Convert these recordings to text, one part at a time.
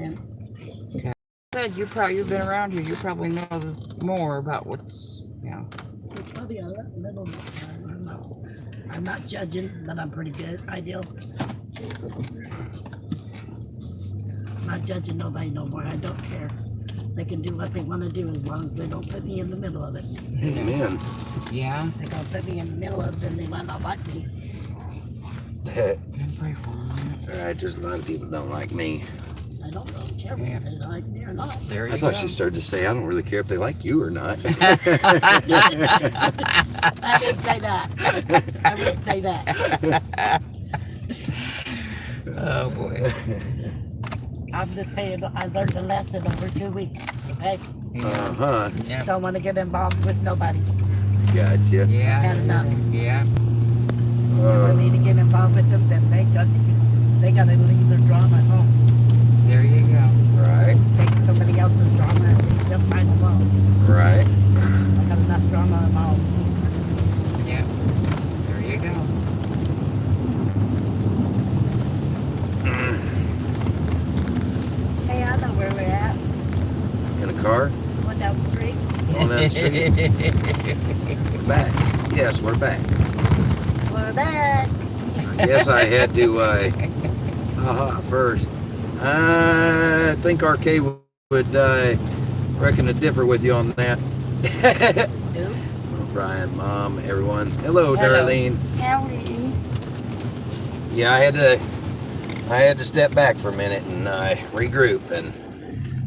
Okay. Said you've been around here. You probably know more about what's It's probably a little. I'm not judging, but I'm pretty good. Ideal. I'm not judging nobody no more. I don't care. They can do what they want to do as long as they don't put me in the middle of it. Amen. Yeah. They're gonna put me in the middle of it, then they might not like me. Pray for them. All right, just a lot of people don't like me. I don't care if they like me or not. There you I thought go. she started to say, I don't really care if they like you or not. I didn't say that. I wouldn't say that. Oh boy. I'm just saying I learned a lesson over 2 weeks. Okay? Uh-huh. Yeah. Don't want to get involved with nobody. Gotcha. Yeah. Had enough. Yeah. If I need to get involved with them, then they gotta leave their drama at home. There you go. Right. Take somebody else's drama and leave them right alone. Right. I got enough drama of my own. Yeah. There you go. Hey, I know where we're at. In a car? Going down the street. On that street? Back. Yes, we're back. We're back. Yes, I had to, first. I think RK would, reckon to differ with you on that. Who? Brian, Mom, everyone. Hello, Hello. Darlene. Howdy. Yeah, I had to step back for a minute and regroup, and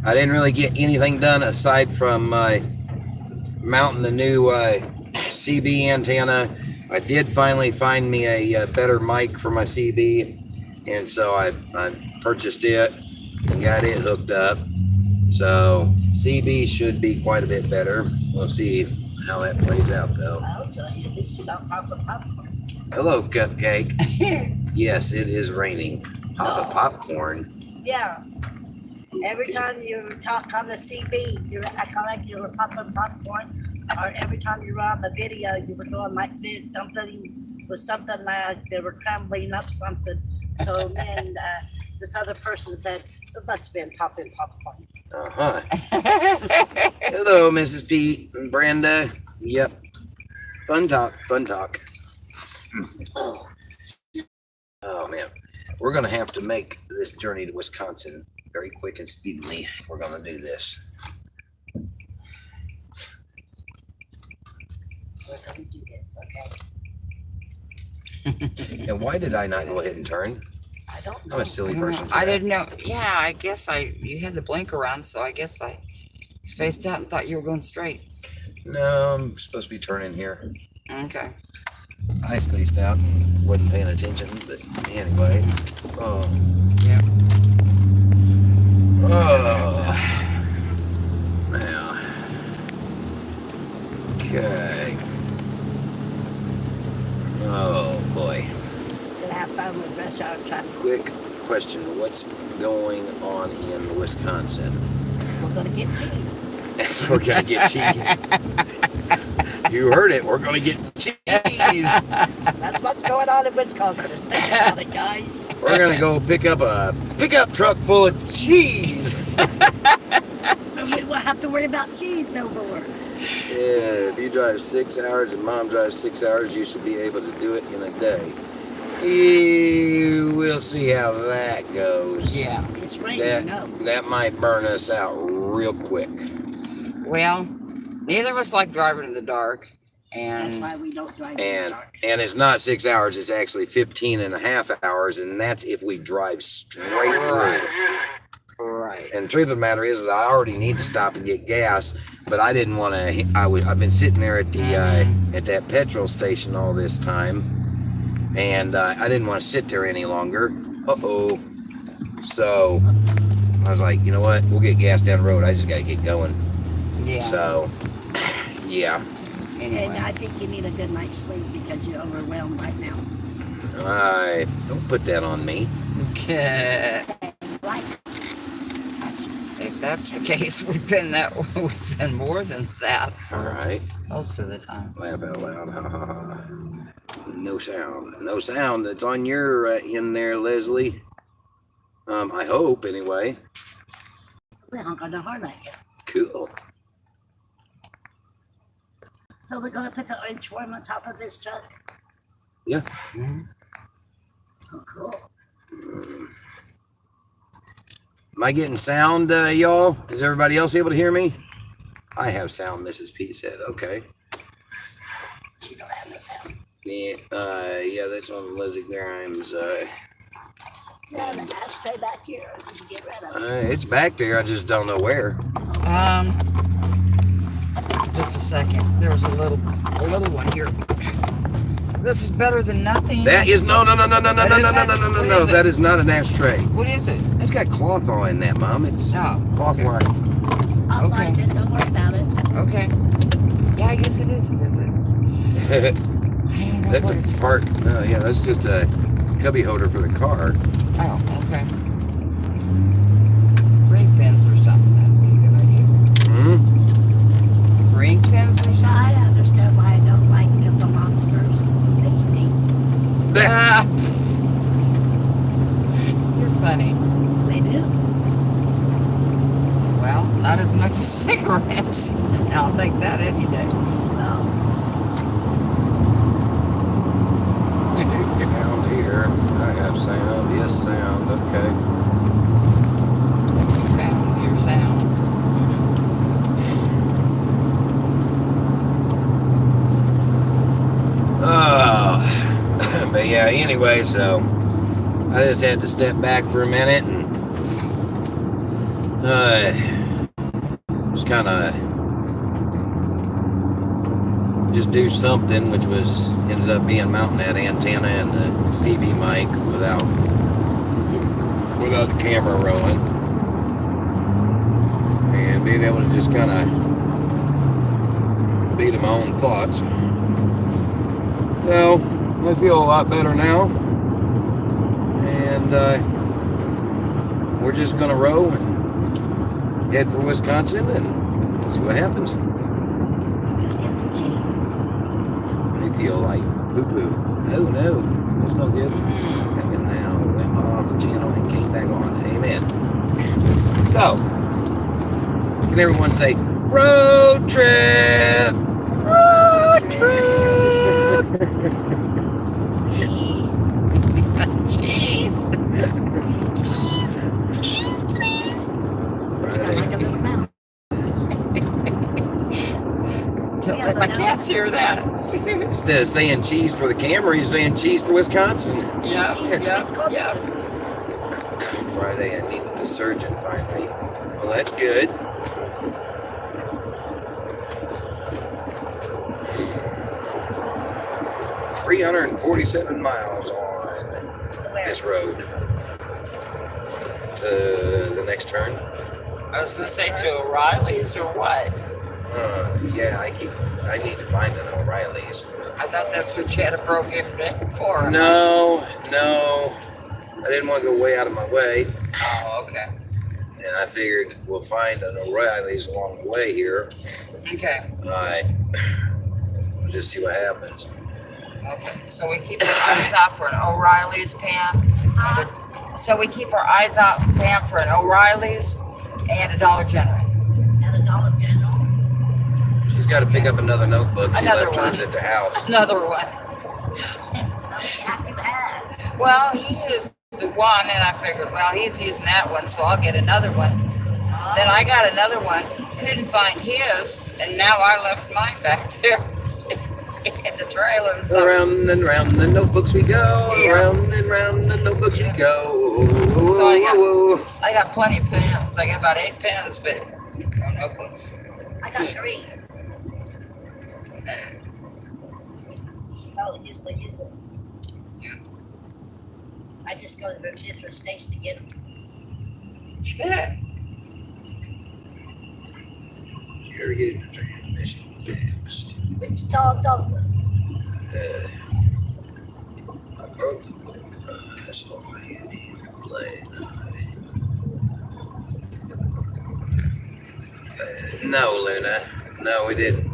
I didn't really get anything done aside from mounting the new CB antenna. I did finally find me a better mic for my CB, and so I purchased it and got it hooked up. So CB should be quite a bit better. We'll see how that plays out, though. I'll tell you, at least you don't pop a popcorn. Hello, Cupcake. Yes, it is raining. Pop a popcorn. Yeah. Every time you talk on the CB, I call like you were popping popcorn. Or every time you were on the video, you were doing like this. Something like they were crumbling up something. So then this other person said, it must have been popping popcorn. Uh-huh. Hello, Mrs. Pete and Brenda. Yep. Fun talk. Oh, man. We're going to have to make this journey to Wisconsin very quick and speedily if we're going to do this. We're going to do this, okay? And why did I not go ahead and turn? I don't know. I'm a silly person. I didn't know. Yeah, I guess you had the blinker on, so I guess I spaced out and thought you were going straight. No, I'm supposed to be turning here. Okay. I spaced out and wasn't paying attention, but anyway. Oh. Yeah. Oh. Now. Okay. Oh, boy. Gonna have fun with rush hour traffic. Quick question. What's going on in Wisconsin? We're gonna get cheese. We're going to get cheese. You heard it. We're going to get cheese. That's what's going on in Wisconsin. Think about it, guys. We're going to go pick up a pickup truck full of cheese. And we won't have to worry about cheese no more. Yeah, if you drive 6 hours and Mom drives 6 hours, you should be able to do it in a day. We'll see how that goes. Yeah. It's raining, That might burn us out real quick. Well, neither of us like driving in the dark. That's And why we don't drive in the dark. And it's not 6 hours, it's actually 15 and a half hours, and that's if we drive straight through. right. And the truth of the matter is that I already need to stop and get gas, but I didn't want to. I've been sitting there at the at that petrol station all this time, and I didn't want to sit there any longer. So I was like, you know what? We'll get gas down the road. I just got to get going. Yeah. So, yeah. Anyway. And I think you need a good night's sleep because you're overwhelmed right now. Don't put that on me. Okay. Right? If that's the case, we've been more than that All right. most of the time. Laugh out loud. Ha, ha, ha. No sound. No sound. That's on your end there, Leslie. I hope, anyway. They honk on the horn at you. Cool. So we're gonna put the orange worm on top of this truck. Yeah. Oh, cool. Am I getting sound, y'all? Is everybody else able to hear me? I have sound, Mrs. P said. Okay. You don't have no sound. Yeah, yeah, that's on Lizzie Grimes. Yeah, the ashtray back here. Just get rid of it. It's back there. I just don't know where. Just a second. There was a little one here. This is better than nothing. That is no. That is not an ashtray. What is it? It's got cloth all in that, Mom. It's cloth okay. line. I'll Okay. find it. Don't worry about it. Okay. Yeah, I guess it is. Is it? I don't know That's what it's a part. No, yeah, that's just a cubby holder for the car. Oh, okay. Brake pins or something. That'd be a good idea. Brake pins or something? I understand why I don't like the monsters. They stink. Ah. You're funny. They do. Well, not as much as cigarettes. I'll take that any day. Well, Sound here. I have sound. Yes, sound. Okay. You found your sound. Oh, but yeah. Anyway, so I just had to step back for a minute and just kind of just do something, which was ended up being mounting that antenna and the CB mic without the camera rolling, and being able to just kind of be to my own thoughts. So I feel a lot better now, and we're just gonna row and head for Wisconsin and see what happens. get some cheese. I feel like poo-poo. Oh no, that's no good. And now went off channel and came back on. Amen. So, can everyone say road trip? Road trip. Cheese. Cheese, please. Sound like a little mouse. Don't let my cats hear that. Instead of saying cheese for the camera, you're saying cheese for Wisconsin. Yeah. Friday, I meet with the surgeon finally. Well, that's good. $347 miles on this road to the next turn. I was going to say to O'Reilly's or what? Yeah, I need to find an O'Reilly's. I thought that's what you had a program for. No, I didn't want to go way out of my way. Oh, okay. And I figured we'll find an O'Reilly's along the way here. Okay. We'll just see what happens. Okay. So we keep our eyes out for an O'Reilly's, Pam. So we keep our eyes out, Pam, for an O'Reilly's and a Dollar General. And a Dollar General. She's got to pick up another notebook. She Another left hers one. at the house. Another one. Well, he used the one, and I figured, well, he's using that one, so I'll get another one. Then I got another one, couldn't find his, and now I left mine back there in the trailer. So. Around and round the notebooks we go. Yeah. Around and round the notebooks we go. So I got plenty of pens. I got about 8 pens, but no notebooks. I got 3. Oh, usually use it. Yeah. I just go to different states to get them. Here you go. Transmission fixed. Wichita, Tulsa. I broke the book. That's all I need to play. No, Luna. No, we didn't.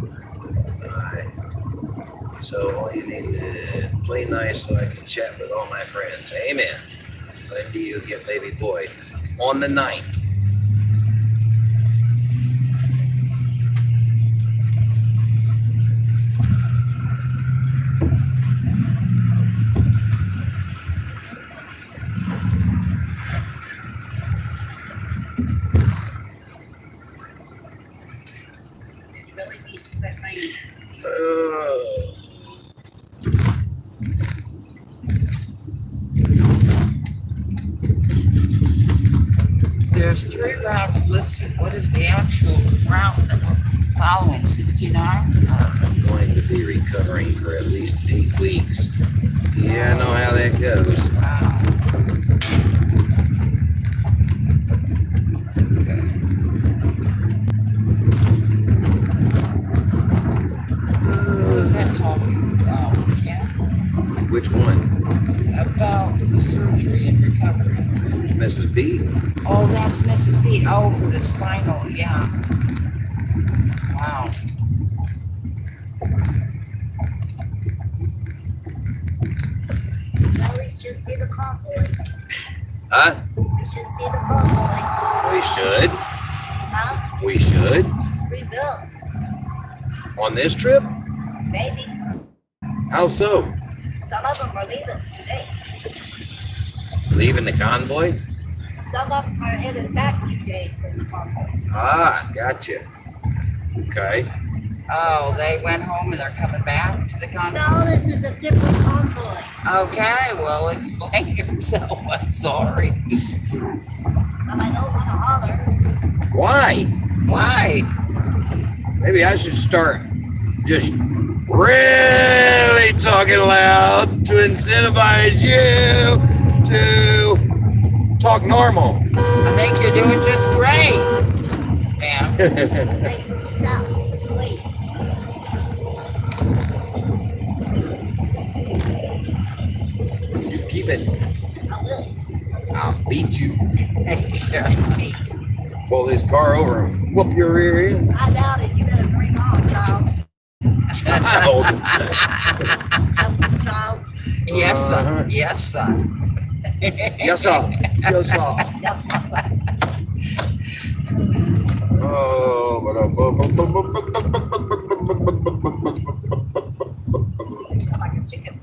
So all you need to play nice so I can chat with all my friends. Amen. When do you get baby boy? On the 9th. It's really needs to quit raining. There's 3 routes listed. What is the actual route that we're following? 69? I'm going to be recovering for at least 8 weeks. Yeah, I know how that goes. Wow. What is that talking about, Ken? Which one? About the surgery and recovery. Mrs. B? Oh, that's Mrs. Pete. Oh, for the spinal, yeah. Wow. Now we should see the convoy. Huh? We should see the convoy. We should. Huh? We should. Rebuild. On this trip? Maybe. How so? Some of them are leaving today. Leaving the convoy? Some of them are headed back today from the convoy. Ah, gotcha. Okay. Oh, they went home and they're coming back to the convoy? No, this is a different convoy. Okay, well, explain yourself. I'm sorry. But I don't want to holler. Why? Why? Maybe I should start just really talking loud to incentivize you to talk normal. I think you're doing just great, ma'am. Hey, move this out, please. Would you keep it? I will. I'll beat you. Pull this car over and whoop your rear end. I doubt it. You better bring on, child. Child. Child. Yes, son. Yes, son. Yes, sir. Yes, sir. That's my son. Oh, You sound like a chicken.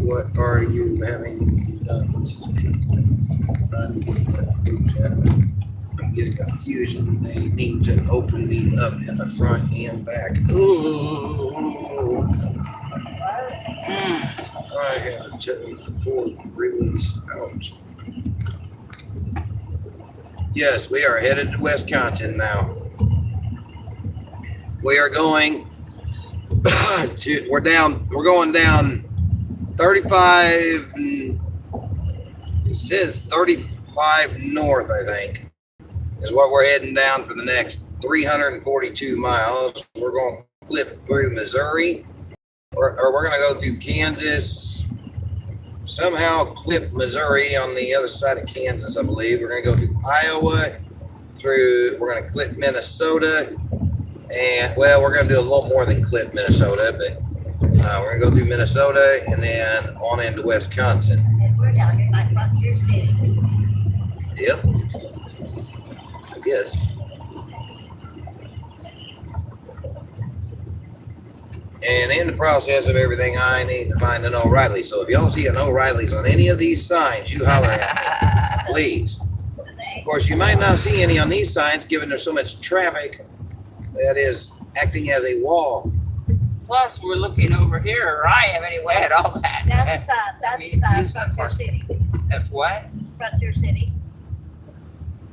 what are you having done, Mrs. P? I'm getting a fusion. I'm getting a fusion. They need to open me up in the front and back. Ooh. I had to cord release. Ouch. Yes, we are headed to Wisconsin now. We are going we're going down 35, it says 35 north, I think, is what we're heading down for the next 342 miles. We're going to clip through Missouri, or we're going to go through Kansas, somehow clip Missouri on the other side of Kansas, I believe. We're going to go through Iowa, we're going to clip Minnesota, and, well, we're going to do a little more than clip Minnesota, but we're going to go through Minnesota and then on into Wisconsin. And we're down here by Frontier City. Yep. I guess. And in the process of everything, I need to find an O'Reilly. So if y'all see an O'Reilly's on any of these signs, you holler at me, please. Of course, you might not see any on these signs, given there's so much traffic that is acting as a wall. Plus, we're looking over here, or I am anyway, at all that. That's Amusement Frontier park. City. That's what? Frontier City.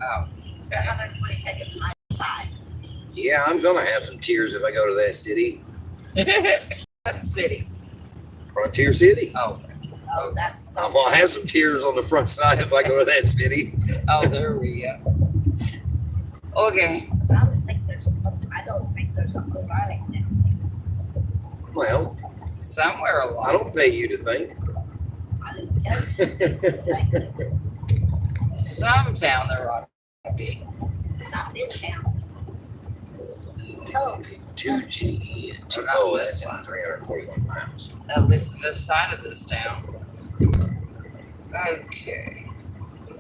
Oh, It's okay. 122nd and 95. Yeah, I'm gonna have some tears if I go to that city. What city? Frontier City. Oh, Oh, that's I'm gonna have some tears on the front side if I go to that city. oh, there we go. Okay. I don't think there's a O'Reilly now. Well, Somewhere I along. don't pay you to think. I didn't tell you. Some town there ought to be. Not this town. Toast. 2G. Oh, not Oh, this that's one. 341 miles. At least this side of this town. Okay.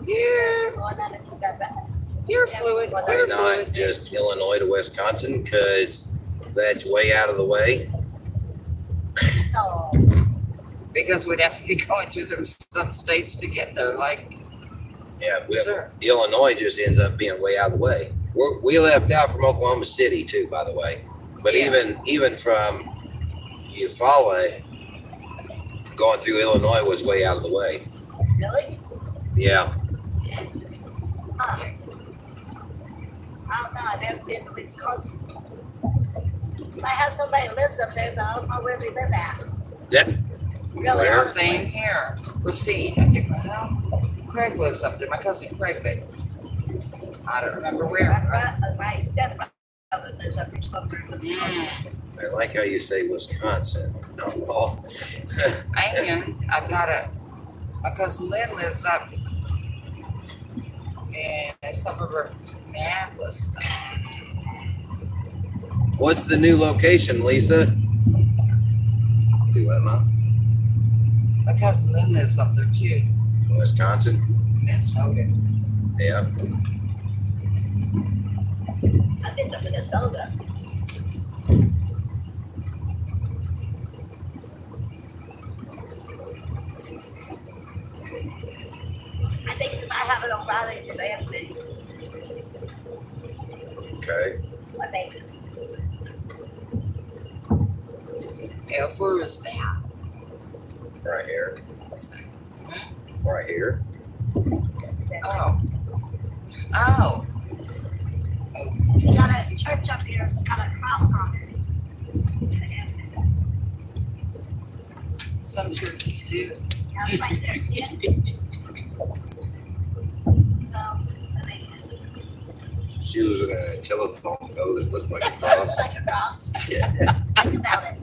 You're fluid. Why You're not fluid. just Illinois to Wisconsin? Because that's way out of the way. So, Because we'd have to be going through some states to get there, like Yeah, Sure. Illinois just ends up being way out of the way. We left out from Oklahoma City too, by the way. But Yeah. even from Eufaula, going through Illinois was way out of the way. Really? Yeah. Huh. I don't know. I've never been to Wisconsin. I have somebody that lives up there, but I don't know where they live at. Yeah. Really? Where? Same here. Racine, I think. Well, Craig lives up there. My cousin Craig, but I don't remember where. My stepbrother lives up there somewhere in Wisconsin. I like how you say Wisconsin. Outlaw. And I've got my cousin Lynn lives up in a suburb of Minneapolis. What's the new location, Lisa? Do what, Mom? My cousin Lynn lives up there too. Wisconsin. Minnesota. Yeah. I've been to Minnesota. I think they might have it on Fridays in Anthony. Okay. I think. Yeah, where is that? Right here. Hmm? Right here. Oh. Oh. We got a church up here. It's got a cross on it. Some churches do. Yeah, it's right there. See it? I mean, She was in a telephone pole that looked like a it cross. looks like a cross. Yeah. Think about it.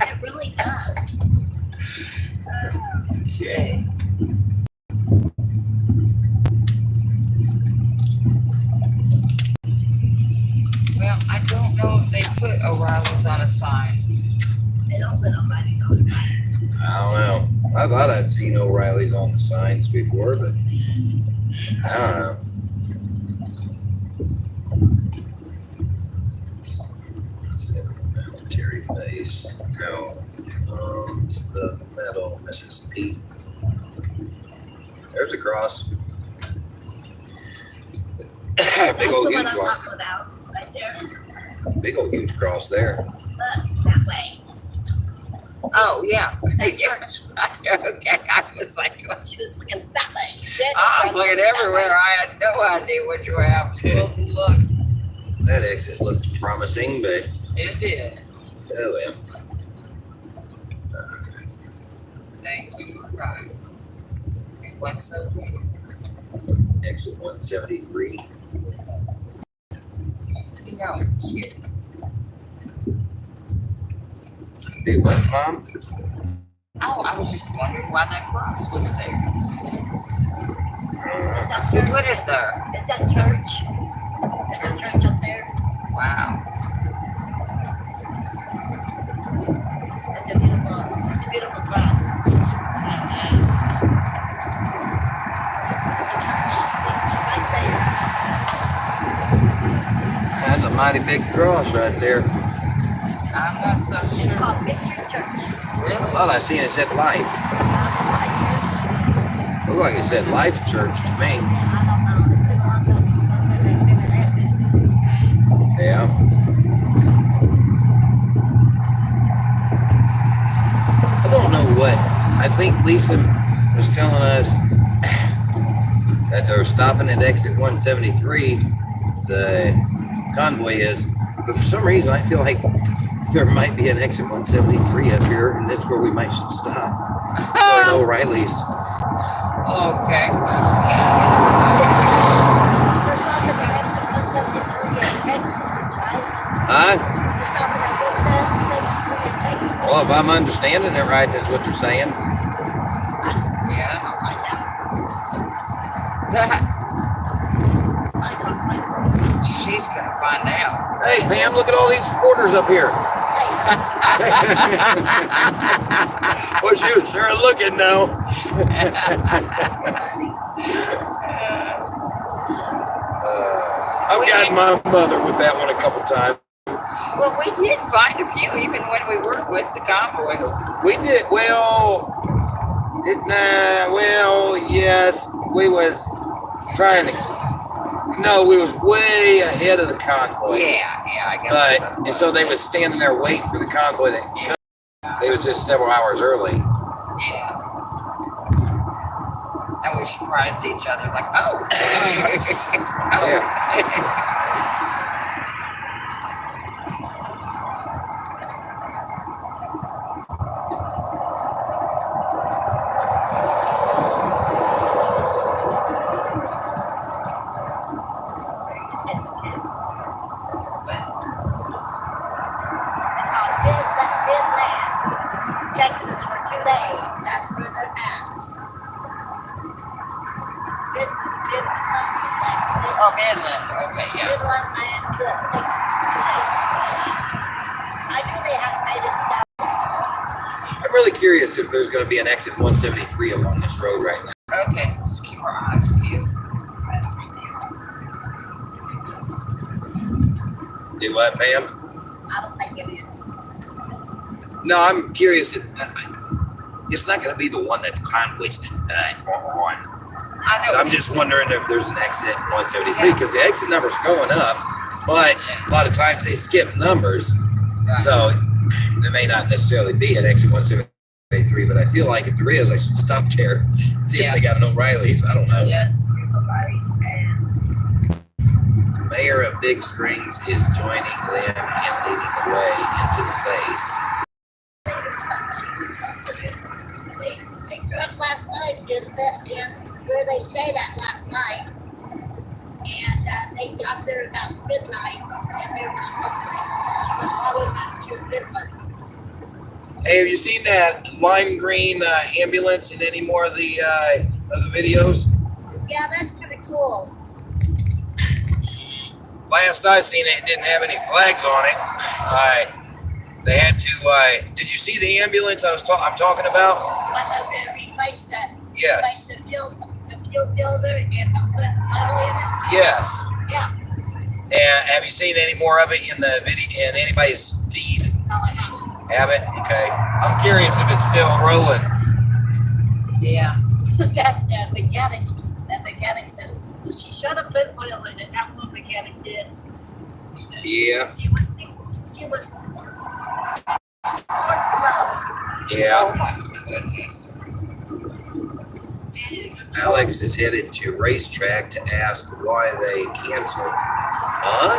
It really does. Okay. Well, I don't know if they put O'Reilly's on a sign. They don't put nobody on it. I don't know. I thought I'd seen O'Reilly's on the signs before, but I don't know. Military base. Now comes the metal, Mrs. P. There's a cross. Big That's old the huge one I'm one. talking about. Right there. Big old huge cross there. Look, that way. Oh, yeah. That church. Okay, I was like, She was looking that way. I was looking everywhere. I had no idea which way I was supposed to look. That exit looked promising, but It did. oh well. Thank you. Right. And what's over? Exit 173. No kidding. Do what, Mom? Oh, I was just wondering why that cross was there. Is that Who church? put it there? Is that church? Is that church up there? Wow. It's a beautiful cross. Right there. That's a mighty big cross right there. I'm not so It's sure. called Victory Church. I Really? thought I seen it said Life. Looked like it said Life Church to me. I don't know. It's been a long time since I said that. Maybe that been. Yeah. I don't know what. I think Lisa was telling us that they're stopping at exit 173. The convoy is, but for some reason I feel like there might be an exit 173 up here, and that's where we might should stop. Or no O'Reilly's. Okay. We're stopping at exit 173 in Texas, right? Huh? We're stopping at 173 in Texas. Well, if I'm understanding it right, that's what they're saying. Yeah. I'll find out. She's gonna find out. Hey, Pam, look at all these supporters up here. Well, she was sure looking now. I've gotten my mother with that one a couple times. Well, we did find a few even when we were with the convoy. We did, well, Well, yes, we was trying to. No, we was way ahead of the convoy. Yeah, I guess that's what it But was. so they was standing there waiting for the convoy to come. They was just several hours early. Yeah. And we surprised each other like, oh. Oh. Yeah. Midland, Texas for 2 days. That's where they're at. Oh, Midland. Okay, yeah. Midland land to Texas for 2 days. I knew they hadn't made it down. I'm really curious if there's going to be an exit 173 along this road right now. Okay, let's keep our eyes peeled. Do what, Pam? I don't think it is. No, I'm curious if it's not going to be the one that's convoy's on. I know. I'm just wondering if there's an exit 173 because the exit numbers are going up, but a lot of times they skip numbers, so there may not necessarily be an exit 173. But I feel like if there is, I should stop there, see if they got an O'Reilly's. I don't know. Yeah. The mayor of Big Springs is joining them and leading the way into the base. They drove last night in where they stayed at last night, and they got there about midnight, and they were supposed to. She was following them to Midland. Hey, have you seen that lime green ambulance in any more of the videos? Yeah, that's pretty cool. Last I seen it, it didn't have any flags on it. They had to. Did you see the ambulance I'm talking about? But they replaced that. Yes. Replaced the fuel builder and the puddle in it. Yes. Yeah. And have you seen any more of it in the video in anybody's feed? No, I haven't. Haven't? Okay. I'm curious if it's still rolling. Yeah. that mechanic said, well, she should have put oil in it. That one mechanic did. Yeah. She was slow. Yeah. Oh my goodness. Alex is headed to racetrack to ask why they canceled. Huh?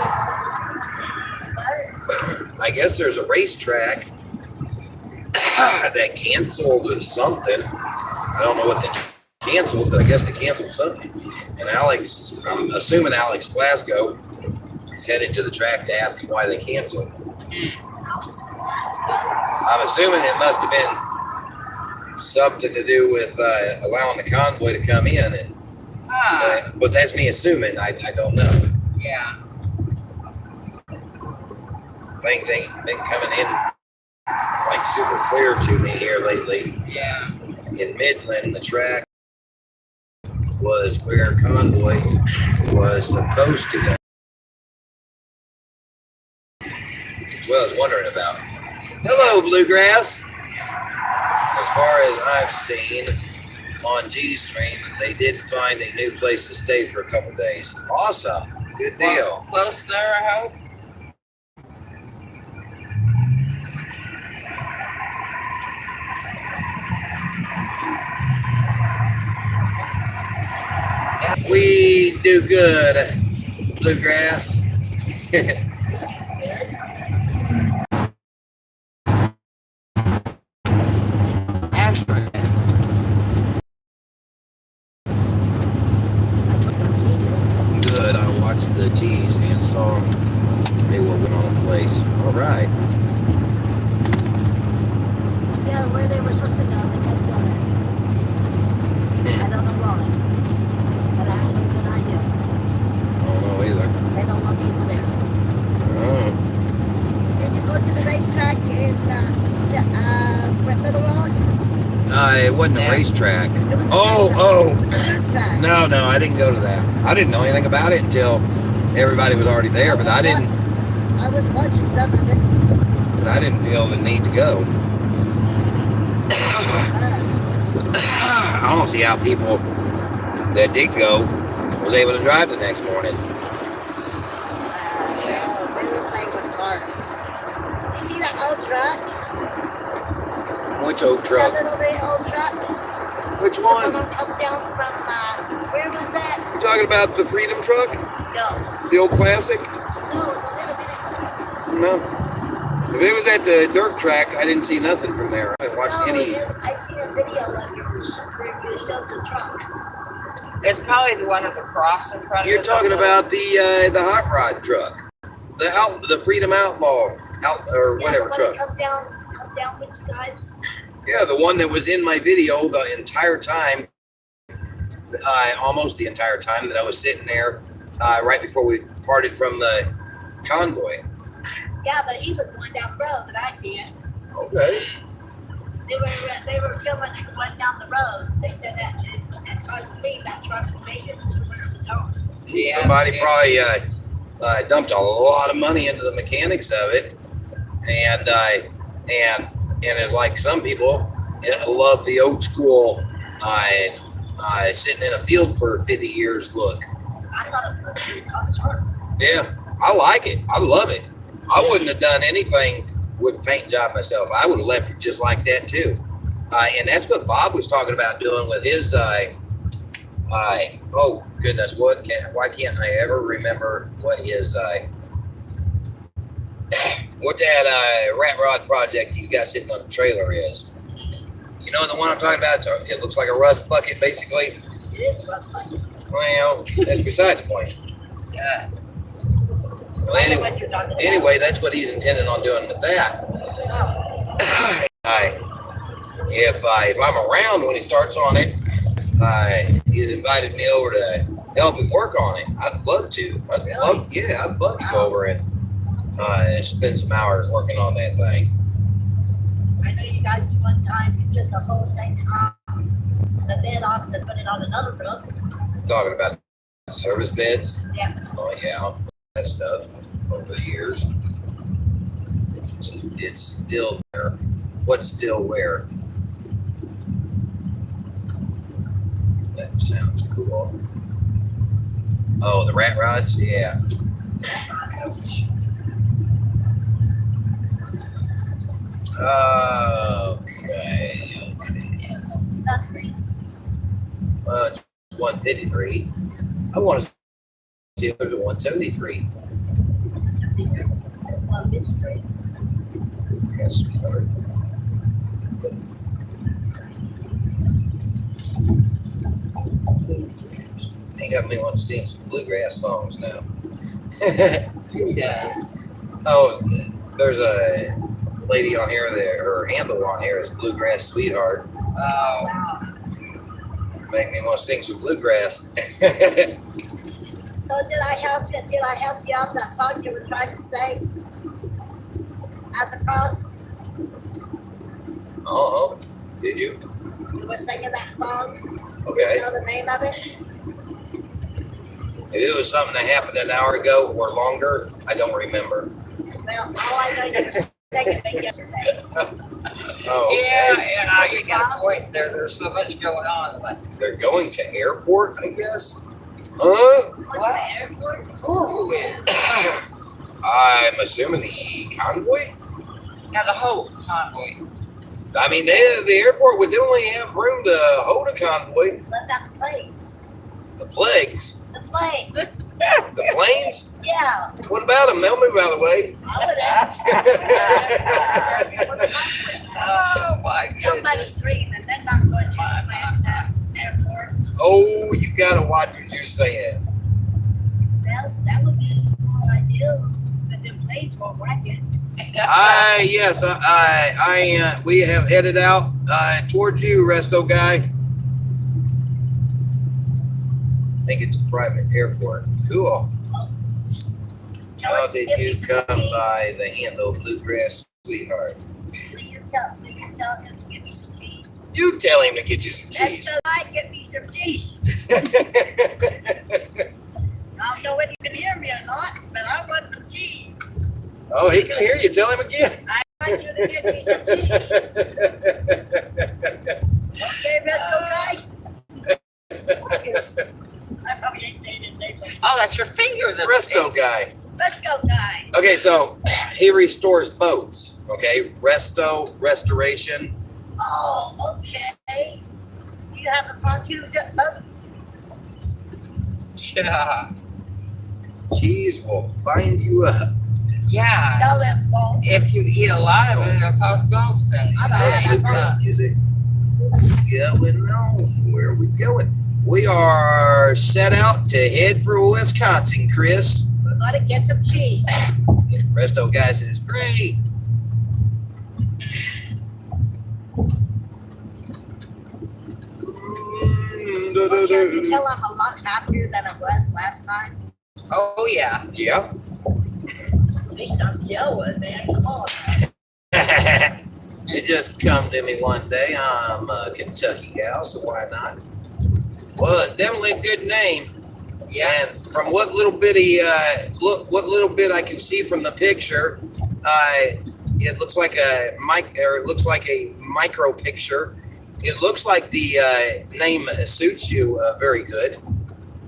I guess there's a racetrack that canceled something. I don't know what they canceled, but I guess they canceled something. And Alex, I'm assuming Alex Glasgow is headed to the track to ask him why they canceled. I'm assuming it must have been something to do with allowing the convoy to come in, and but that's me assuming. I don't know. Yeah. Things ain't been coming in like super clear to me here lately. Yeah. In Midland, the track was where convoy was supposed to go. That's what I was wondering about. Hello, Bluegrass. As far as I've seen on G-Stream, they did find a new place to stay for a couple days. Awesome. Good deal. Close there, I hope. We do good, Bluegrass. Good. I watched the G's and saw they were working on a place. All right. Yeah, where they were supposed to go, they kept going. I don't know why, but I have a good idea. I don't know either. They don't want people there. Oh. Did you go to the racetrack in Little Rock? It wasn't a racetrack. It was a Oh. dirt track. No, I didn't go to that. I didn't know anything about it until everybody was already there, but I didn't watching some of it. but I didn't feel the need to go. I don't see how people that did go was able to drive the next morning. Yeah, they were playing with cars. You see that old truck? Which old truck? That little bit old truck? Which The one? one come down from, where was that? You talking about the Freedom truck? No, The old classic? no, it was a little bit. No. If it was at the dirt track, I didn't see nothing from there. I didn't watch No, any. I seen a video of yours where you showed the truck. It's probably the one with the cross in front of it. You're talking about the hot rod truck, the Freedom Outlaw or whatever the truck. Come down with you guys. Yeah, the one that was in my video the entire time, almost the entire time that I was sitting there, right before we parted from the convoy. Yeah, but he was going down the road, but I see it. Okay. They were filming it going down the road. They said that it's hard to believe that truck made it to where it was going. Yeah, Somebody yeah. probably dumped a lot of money into the mechanics of it, and it's like some people love the old school sitting in a field for 50 years look. I thought it was pretty sharp. Yeah, I like it. I love it. I wouldn't have done anything with paint job myself. I would have left it just like that too. And that's what Bob was talking about doing with his. Oh goodness, why can't I ever remember what his what that rat rod project he's got sitting on the trailer is? You know the one I'm talking about? It looks like a rust bucket, basically. It is a rust bucket. Well, that's beside the point. Yeah. Well, I know what you're talking about. anyway, that's what he's intending on doing with that. If I'm around when he starts on it, he's invited me over to help him work on it. I'd love to. I'd love to go over and spend some hours working on that thing. I know you guys one time you took the whole thing off the bed off and put it on another rope. Talking about service beds. Yeah. Oh yeah, that stuff over the years. It's still there. What's still where? That sounds cool. Oh, the rat rods? Yeah. Okay. This is Guthrie. It's 153. I want to see if there's a 173. 73. There's 153. Yes, sweetheart. They got me wanting to sing some bluegrass songs now. Who does? Oh, there's a lady on here that her handle on here is Bluegrass Sweetheart. Oh, Make me want to sing some bluegrass. So did I help you? Did I help you out that song you were trying to say at the cross? Oh, did you? You were singing that song. Okay. You know the name of it? If it was something that happened an hour ago or longer, I don't remember. Well, all I know you were singing it yesterday. Oh, okay. yeah, you got a point there. There's so much going on, but They're going to airport, I guess. Huh? Went to the airport. who is? I'm assuming the convoy. Now the whole convoy. I mean, the airport would definitely have room to hold a convoy. What about the planes? The plagues. The planes. The planes? Yeah. What about them? They'll move out of the way. I would have. Oh my Somebody's reading and they're not going to the airport. Oh, you gotta watch what you're saying. Well, that would be a cool idea, but them planes won't wreck it. Yes, we have headed out towards you, Resto guy. I think it's a private airport. Cool. How did you come by the handle Bluegrass Sweetheart? Will you tell him to give me some keys? You tell him to get you some Let's cheese. go I get me some cheese. I don't know whether you can hear me or not, but I want some cheese. Oh, he can hear you. Tell him again. I want you to get me some cheese. Okay, Resto guy? or this Resto pig? guy. Let's go, guy. Okay, so he restores boats. Okay, restoration. Oh, okay. Do you have a pontoon boat? Yeah. Cheese will bind you up. Yeah. No, that won't. If you eat a lot of it, it'll cause gallstones. I don't have that Bluegrass boat. music. What's going on? Where are we going? We are set out to head for Wisconsin, Chris. We're gonna get some cheese. Resto guy says, great. Well, can you tell I'm a lot happier than I was last time? Oh, yeah. Yeah. At least I'm yelling, man. Come on. It just come to me one day. I'm a Kentucky gal, so why not? Well, definitely a good name. Yeah. And from what little bit I can see from the picture, it looks like a micro picture. It looks like the name suits you very good.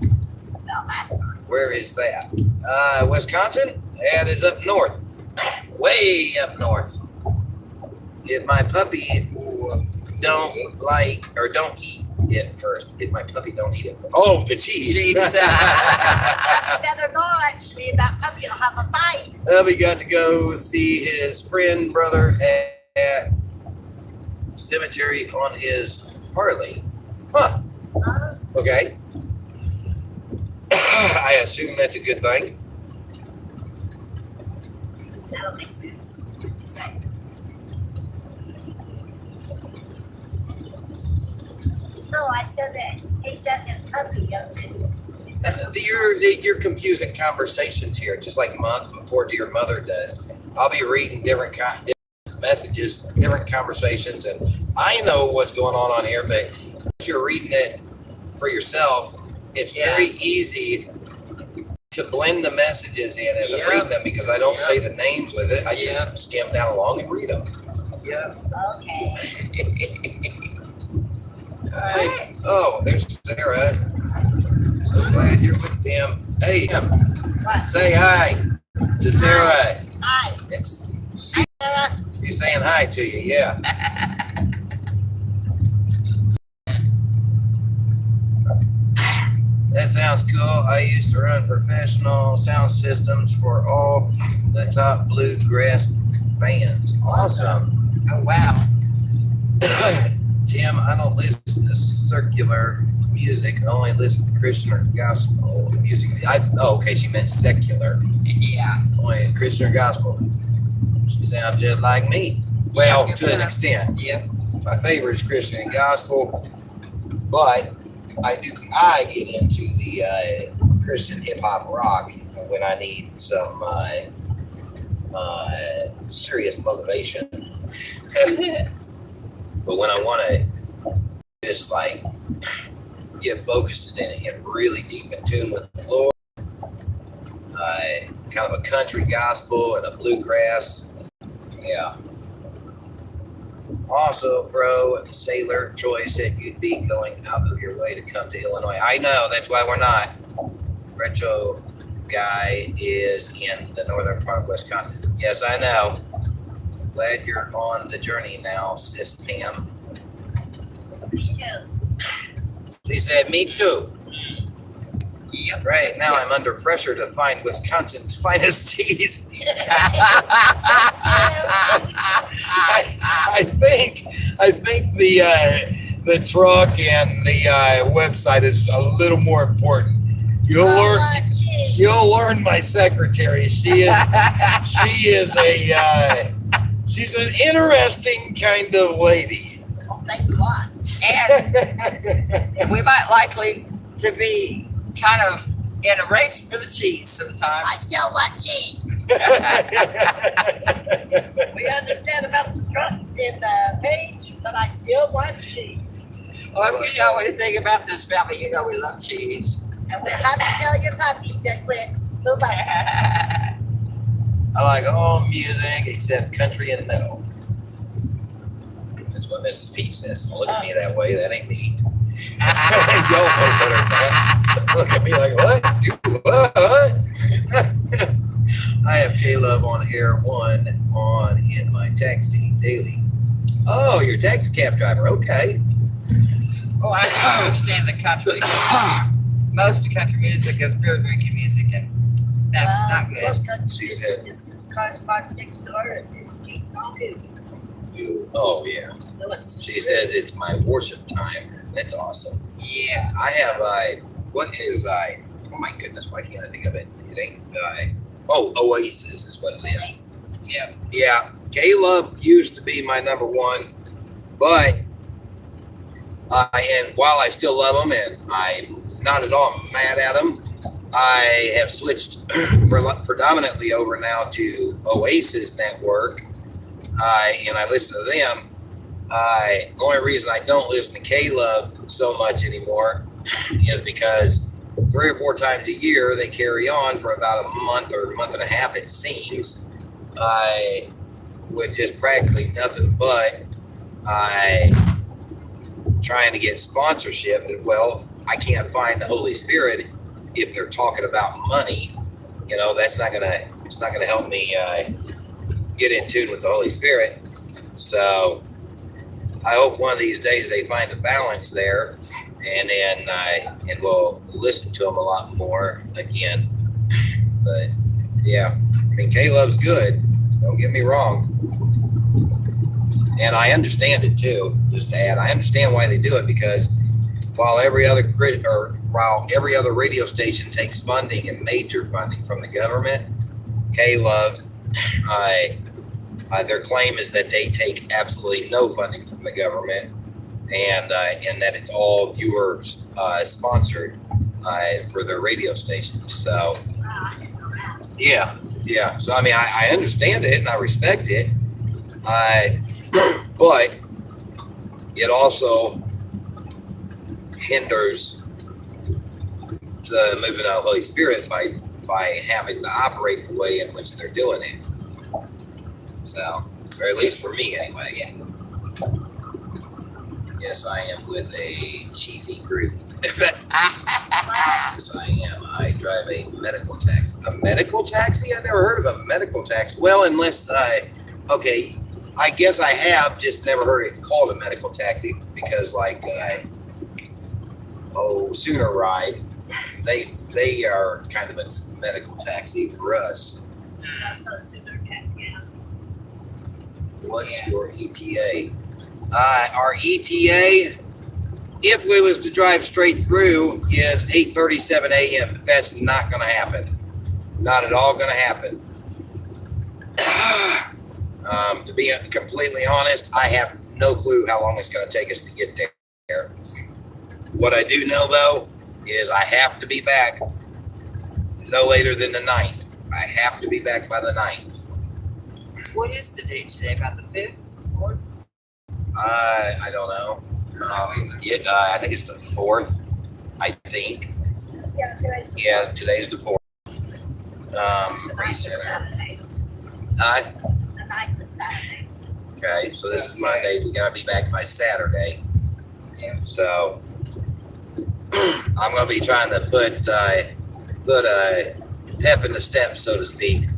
No, last time. Where is that? Wisconsin? That is up north. Way up north. If my puppy don't like or don't eat it first. If my puppy don't eat it first. Oh, the cheese. Cheese. Better not. See, that puppy will have a bite. Puppy got to go see his friend brother at cemetery on his Harley. Huh. Okay. I assume that's a good thing. That'll make sense. No, I said that he sent his puppy up there. He said You're confusing conversations here, just like poor dear mother does. I'll be reading different messages, different conversations, and I know what's going on here, but if you're reading it for yourself, it's very easy to blend the messages in as I'm reading them because I don't say the names with it. I just skim down along and read them. Yeah. Okay. Hey, oh, there's Sarah. So glad you're with them. Hey, What? say hi to Sarah. Hi. She's saying hi to you, yeah. That sounds cool. I used to run professional sound systems for all the top bluegrass bands. Awesome. Oh, wow. Tim, I don't listen to circular music. I only listen to Christian or gospel music. Okay, she meant secular. Yeah. Only Christian or gospel. She sounds just like me. Well, to an extent. Yeah. My favorite is Christian and gospel, but I get into the Christian hip hop rock when I need some serious motivation. But when I want to just like get focused and get really deep in tune with the Lord, kind of a country gospel and a bluegrass, yeah. Also, bro, Sailor Troy said you'd be going out of your way to come to Illinois. I know, that's why we're not. Retro guy is in the northern part of Wisconsin. Yes, I know. Glad you're on the journey now, sis Pam. Me too. She said, me too. Yep. Right now, I'm under pressure to find Wisconsin's finest teas. I think the truck and the website is a little more important. You'll learn my secretary. She's an interesting kind of lady. Oh, thanks a lot. And we might likely to be kind of in a race for the cheese sometimes. I still want cheese. We understand about the truck and the page, but I still want cheese. Well, if you know anything about this family, you know we love cheese. And we'll have to tell your puppy to quit. Move on. I like all music except country and metal. That's what Mrs. P says. Don't look at me that way. That ain't me. Y'all know better than that. Look at me like, what? You what? K-Love on Air 1 on in my taxi daily. Oh, you're a taxi cab driver. Okay. Oh, I don't understand the country. Most of country music is beer drinking music, and that's not good. She said. This is correspondent next door. Keep talking. Oh, yeah. She says it's my worship time. That's awesome. Yeah. I have, oh my goodness, why can't I think of it? It ain't, Oasis is what it is. Yeah. Yeah, K-Love used to be my number one, but and while I still love them and I'm not at all mad at them, I have switched predominantly over now to Oasis Network, and I listen to them. The only reason I don't listen to K-Love so much anymore is because 3 or 4 times a year they carry on for about a month or a month and a half, it seems, with just practically nothing but trying to get sponsorship. And well, I can't find the Holy Spirit if they're talking about money. You know, it's not gonna help me get in tune with the Holy Spirit. So I hope one of these days they find a balance there, and then and we'll listen to them a lot more again. But yeah, I mean, K-Love's good. Don't get me wrong. And I understand it too. Just to add, I understand why they do it, because while every other radio station takes funding and major funding from the government, K-Love, their claim is that they take absolutely no funding from the government, and that it's all viewer sponsored for their radio stations. So yeah. So I mean, I understand it and I respect it. But it also hinders the movement of the Holy Spirit by having to operate the way in which they're doing it. So, or at least for me anyway. Yeah. Yes, I am with a cheesy group. Yes, I am. I drive a medical taxi. A medical taxi? I never heard of a medical taxi. Well, unless I guess I have just never heard it called a medical taxi, because Sooner Ride, they are kind of a medical taxi for us. That's a Sooner Cat, yeah. What's your ETA? Our ETA, if we was to drive straight through, is 8:37 a.m. But that's not going to happen. Not at all going to happen. To be completely honest, I have no clue how long it's going to take us to get there. What I do know, though, is I have to be back no later than the 9th. I have to be back by the 9th. What is the date today? About the 5th, 4th? I don't know. I think it's the 4th. I think. Yeah, today's the Yeah, today's the 4th. Saturday. The 9th is Saturday. Okay, so this is Monday. We gotta be back by Saturday. Yeah. So I'm gonna be trying to put a pep in the step, so to speak.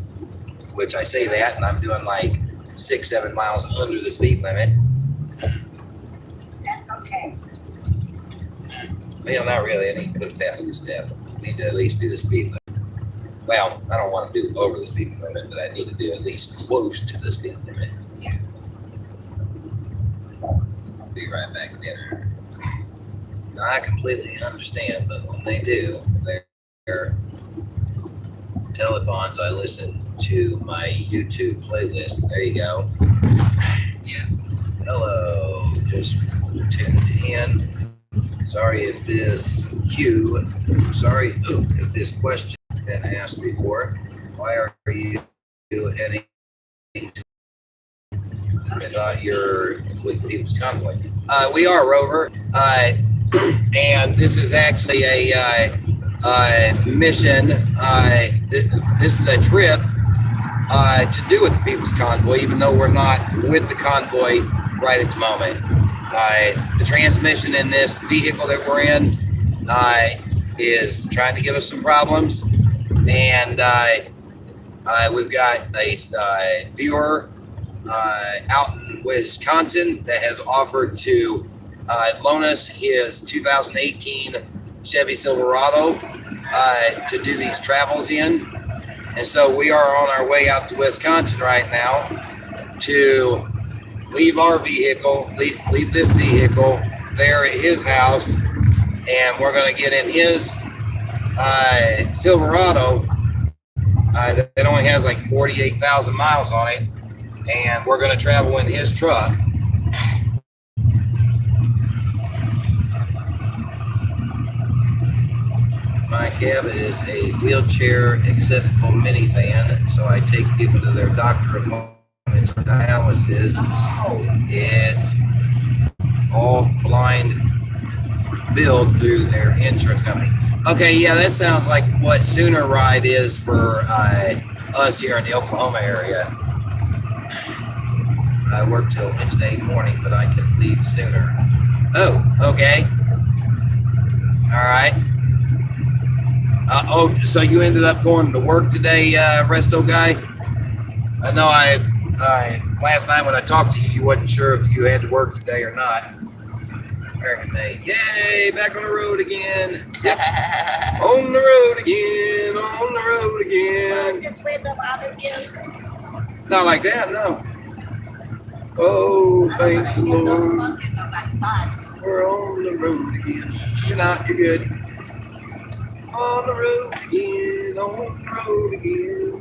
Which I say that, and I'm doing 6-7 miles under the speed limit. That's okay. Well, not really. I need to put a pep in the step. I need to at least do the speed limit. Well, I don't want to do over the speed limit, but I need to do at least close to the speed limit. Yeah. Be right back at dinner. I completely understand, but when they do, their telethons, I listen to my YouTube playlist. There you go. Yeah. Hello, just tuned in. Sorry if this question has been asked before. Why are you heading to, I thought you're with People's Convoy. We are, Rover. And this is actually a mission. This is a trip to do with the People's Convoy, even though we're not with the convoy right at the moment. The transmission in this vehicle that we're in is trying to give us some problems, and We've got a viewer out in Wisconsin that has offered to loan us his 2018 Chevy Silverado to do these travels in. And so we are on our way out to Wisconsin right now to leave our vehicle, leave this vehicle there at his house, and we're going to get in his Silverado that only has like 48,000 miles on it, and we're going to travel in his truck. My cab is a wheelchair accessible minivan, so I take people to their doctor appointments for dialysis. It's all blind billed through their insurance company. Okay, yeah, that sounds like what Sooner Ride is for us here in the Oklahoma area. I work till Wednesday morning, but I can leave sooner. Oh, okay. All right. So you ended up going to work today, Resto guy? I know I last night when I talked to you, you wasn't sure if you had to work today or not. American made. Yay, back on the road again. Yep. On the road again, on the road again. So is this window bother you? Not like that, no. Oh, thank the Lord. We're on the road again. You're not, you're good. On the road again, on the road again.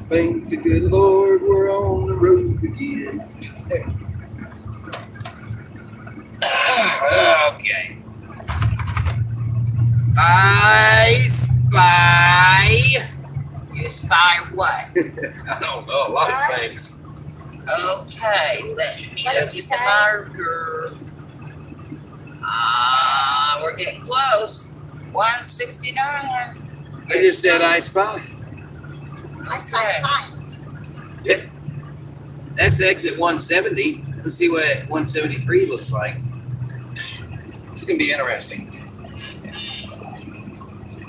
Thank the good Lord, we're on the road again. Okay. I spy. You spy what? I don't know, a lot of things. Okay, let me What look did you at say? the marker. We're getting close. 169. I just said I spy. I spy Yeah. That's exit 170. Let's see what 173 looks like. It's gonna be interesting.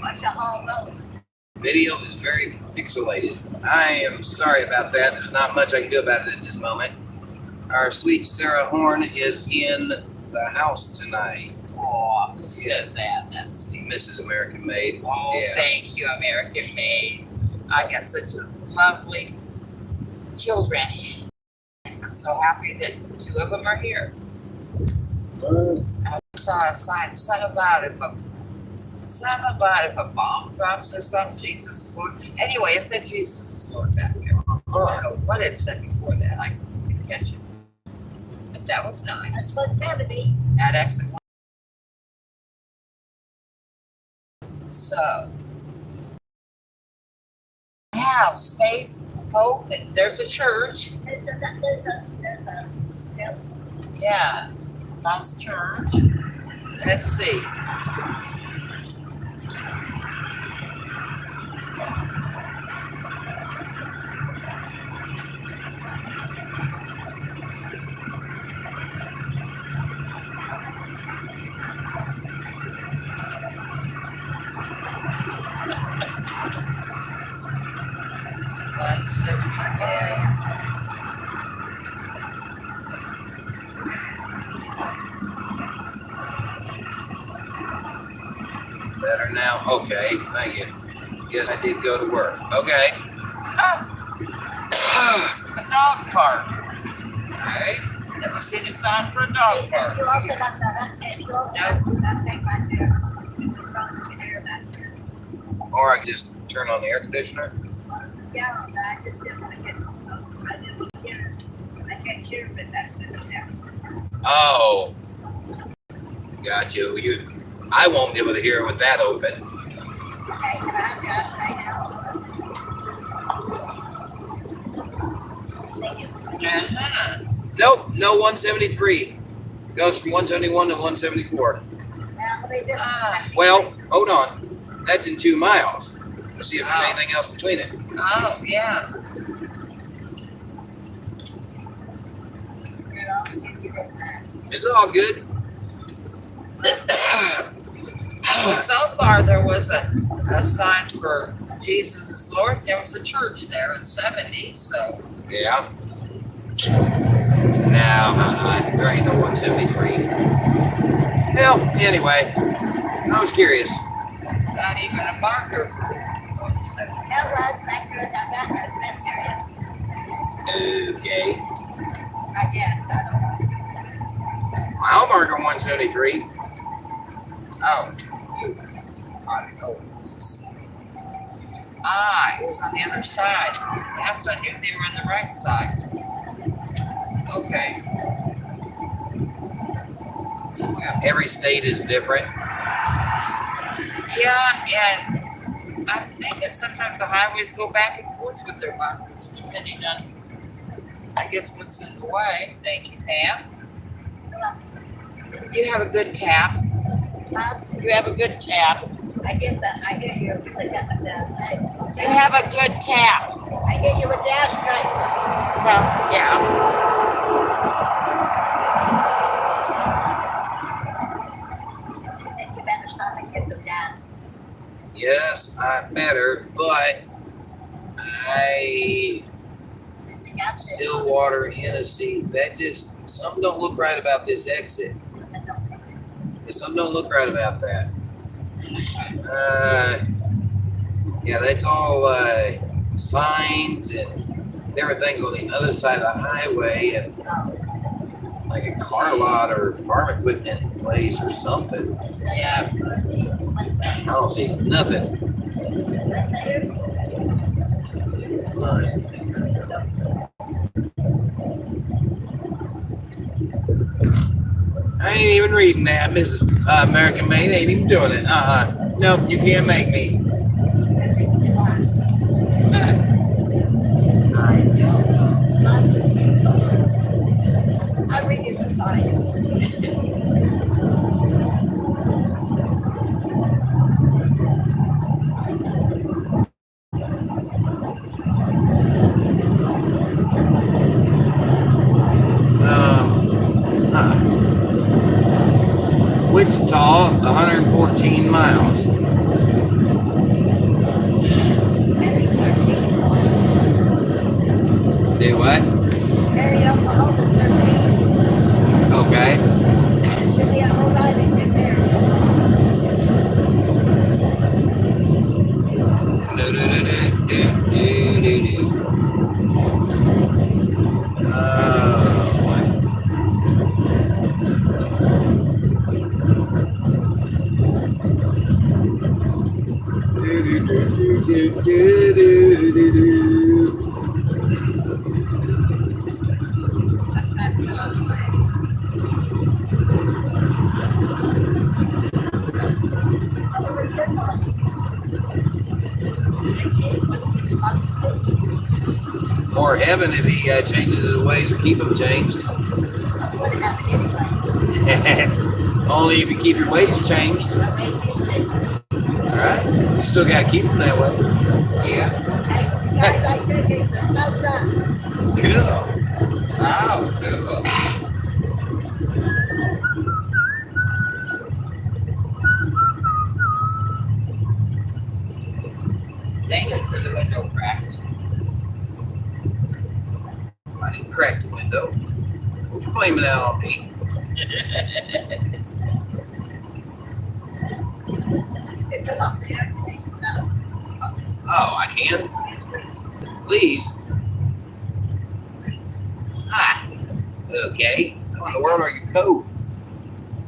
What's the whole road? Video is very pixelated. I am sorry about that. There's not much I can do about it at this moment. Our sweet Sarah Horn is in the house tonight. Oh, who said that? That's sweet. Mrs. American Made. Oh, Yeah. thank you, American Made. I got such a lovely children. I'm so happy that 2 of them are here. I saw a sign, something about if a bomb drops or something, Jesus is Lord. Anyway, it said Jesus is Lord back there. I don't know what it said before that. I couldn't catch it. But that was nice. That's 170. At exit 1. So, house, faith, hope, and there's a church. There's a Yeah, nice church. Let's see. Better now. Okay, thank you. Yes, I did go to work. Okay. A dog park. Okay. Never seen a sign for a dog park. You open up the and you open up that thing right there. You can run some air back there. Or I can just turn on the air conditioner. Yeah, I just didn't want to get close. I didn't hear. I can't hear, but that's been the town. Oh. Got you. I won't be able to hear it with that open. Okay, can I have that right now? Thank you. Uh-huh. Nope, no 173. Goes from 171 to 174. Now, let me just. Well, hold on. That's in 2 miles. Let's see if there's anything else between it. Oh, yeah. It's all good. Well, so far there was a sign for Jesus is Lord, there was a church there in '70s, so. Yeah. No, there ain't no 173. Well, anyway, I was curious. Not even a marker for 170. That was back there down that rest area. Okay. I guess. I don't know. Mile marker 173. Oh, you. I don't know. Ah, it was on the other side. Last I knew they were on the right side. Okay. Well, Every state is different. yeah, and I'm thinking sometimes the highways go back and forth with their markers, depending on, I guess, what's in the way. Thank you, Pam. You have a good tap. You have a good tap. I get you with that. You have a good tap. I get you with that straight. Well, yeah. I think you better stop and get some gas. Yes, I better, but There's a gas station. Stillwater, Hennessy, that just, something don't look right about this exit. Something don't look right about that. Yeah, that's all signs and everything's on the other side of the highway and like a car lot or farm equipment place or something. Yeah. I don't see nothing. I ain't even reading that, Mrs. American Made. Ain't even doing it. Nope, you can't make me. I don't know. I'm just I'm reading the signs. Wichita, 114 miles. Henry's 13. Do what? Henry, Oklahoma's 13. Okay. Should be a whole lot in there. Or heaven if he changes his ways or keep them changed. What happened anyway? Only if you keep your ways changed. Alright? You still got to keep them that way. Yeah. Hey, guys, like to get the thumbs up. Cool. Oh, cool. Thank you for the window cracked. I didn't crack the window. What you blaming that on me? Turn off the air conditioning now. Oh, I can? Yes, Please. please. Hi. Okay. How in the world are you cold?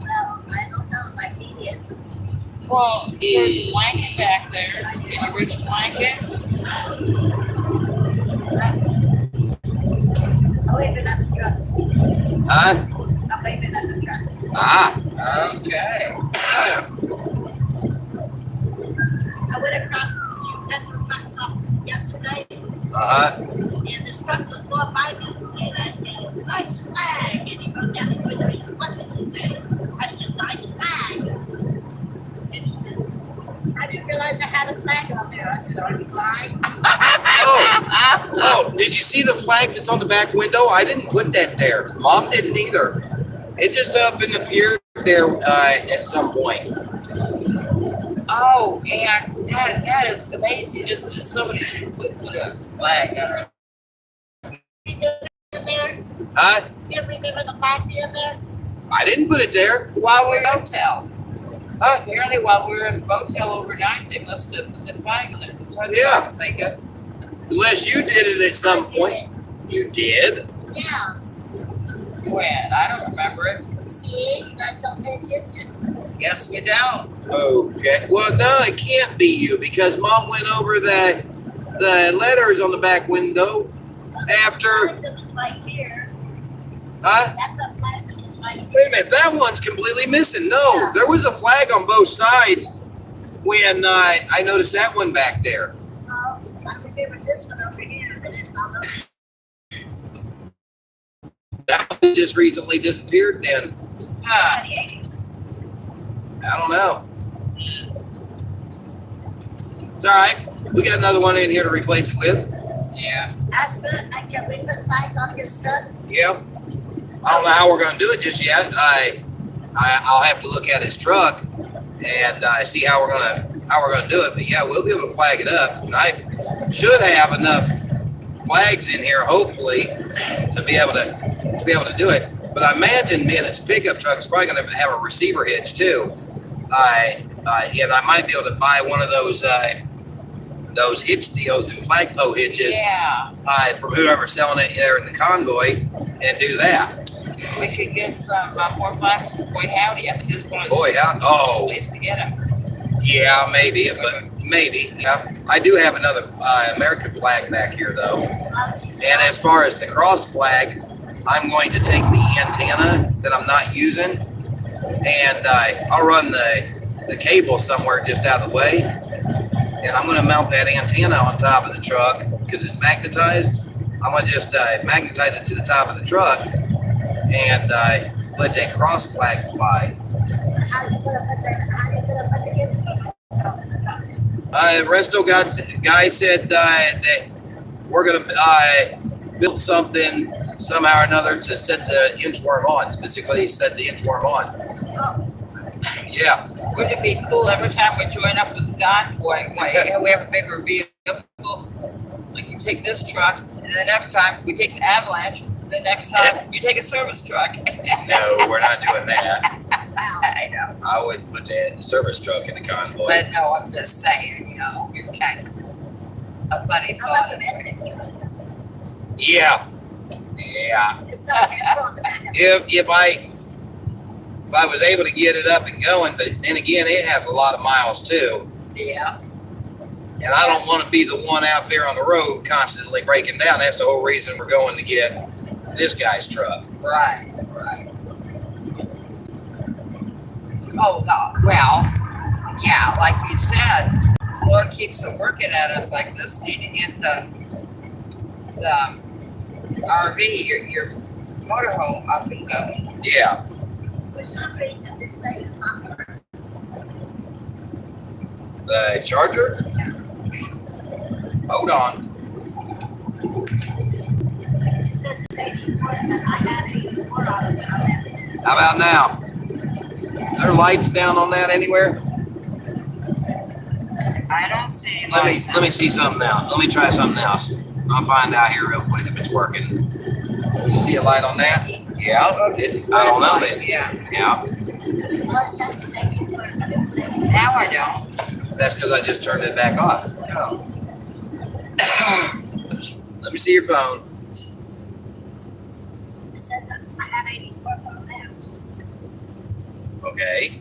Well, I don't know. My TV is. Well, there's a blanket back there. Can you reach a blanket? I'm waving at the trucks. Huh? I'm waving at the trucks. Ah. Okay. I went across to petrol truck stop yesterday, and this truck was going by me, and I said, "Nice flag!" And he wrote down the window. He said, "What did he say?" I said, "Nice flag." And he said, "I didn't realize I had a flag on there." I said, "Are you blind?" Oh, did you see the flag that's on the back window? I didn't put that there. Mom didn't either. It just up and appeared there at some point. Oh, and that is amazing, isn't it? Somebody put a flag on it. There, Huh? you remember the flag in there? I didn't put it there. While we were in the hotel. Huh? Apparently, while we were in the motel overnight, they must have put the flag on it. So Yeah. I think of. Unless you did it at some point. You did? Yeah. When? I don't remember it. See, you guys don't pay attention. Guess we don't. Okay. Well, no, it can't be you because Mom went over the letters on the back window after. That was right here. Huh? That's a flag that was right here. Wait a minute, that one's completely missing. No, there was a flag on both sides when I noticed that one back there. Oh, I remember this one over here, but it's not those. That one just recently disappeared then. Huh. I don't know. It's all right. We got another one in here to replace it with. Yeah. Can we put flags on your truck? Yeah. I don't know how we're going to do it just yet. I'll have to look at his truck and see how we're going to do it. But yeah, we'll be able to flag it up. And I should have enough flags in here, hopefully, to be able to do it. But I imagine, man, it's a pickup truck. It's probably going to have a receiver hitch too. And I might be able to buy one of those hitch deals and flagpole hitches. Yeah. From whoever's selling it there in the convoy, and do that. We could get some more flags from Boy Howdy. I think there's one of Boy, oh, place to get them. yeah, maybe, but maybe. Yeah, I do have another American flag back here though. And as far as the cross flag, I'm going to take the antenna that I'm not using, and I'll run the cable somewhere just out of the way, and I'm going to mount that antenna on top of the truck because it's magnetized. I'm going to just magnetize it to the top of the truck and let that cross flag fly. How you gonna put the Resto guy said that we're going to build something somehow or another to set the inchworm on. Specifically, set the inchworm on. Yeah. Wouldn't it be cool every time we join up with the convoy? We have a bigger vehicle. Like you take this truck, and the next time we take the Avalanche. The next time you take a service truck. No, we're not doing that. I know. I wouldn't put that service truck in the convoy. But no, I'm just saying, it's kind of a funny thought. Yeah. Yeah. It's got a camera on the back. If I was able to get it up and going, but then again, it has a lot of miles too. Yeah. And I don't want to be the one out there on the road constantly breaking down. That's the whole reason we're going to get this guy's truck. Right. Oh, well, yeah, like you said, the Lord keeps working at us like this. You need to get the RV, your motorhome up and going. Yeah. For some reason, this thing is not working. The charger? Hold on. It says it's 84, but I had 84 on it when I left it. How about now? Is there lights down on that anywhere? I don't see any Let lights. me see something else. Let me try something else. I'll find out here real quick if it's working. You see a light on that? Yeah. I don't know then. Yeah. Yeah. Well, it says it's 84, but it was 84. Now I don't. That's because I just turned it back off. Let me see your phone. It said that I had 84 when I left. Okay.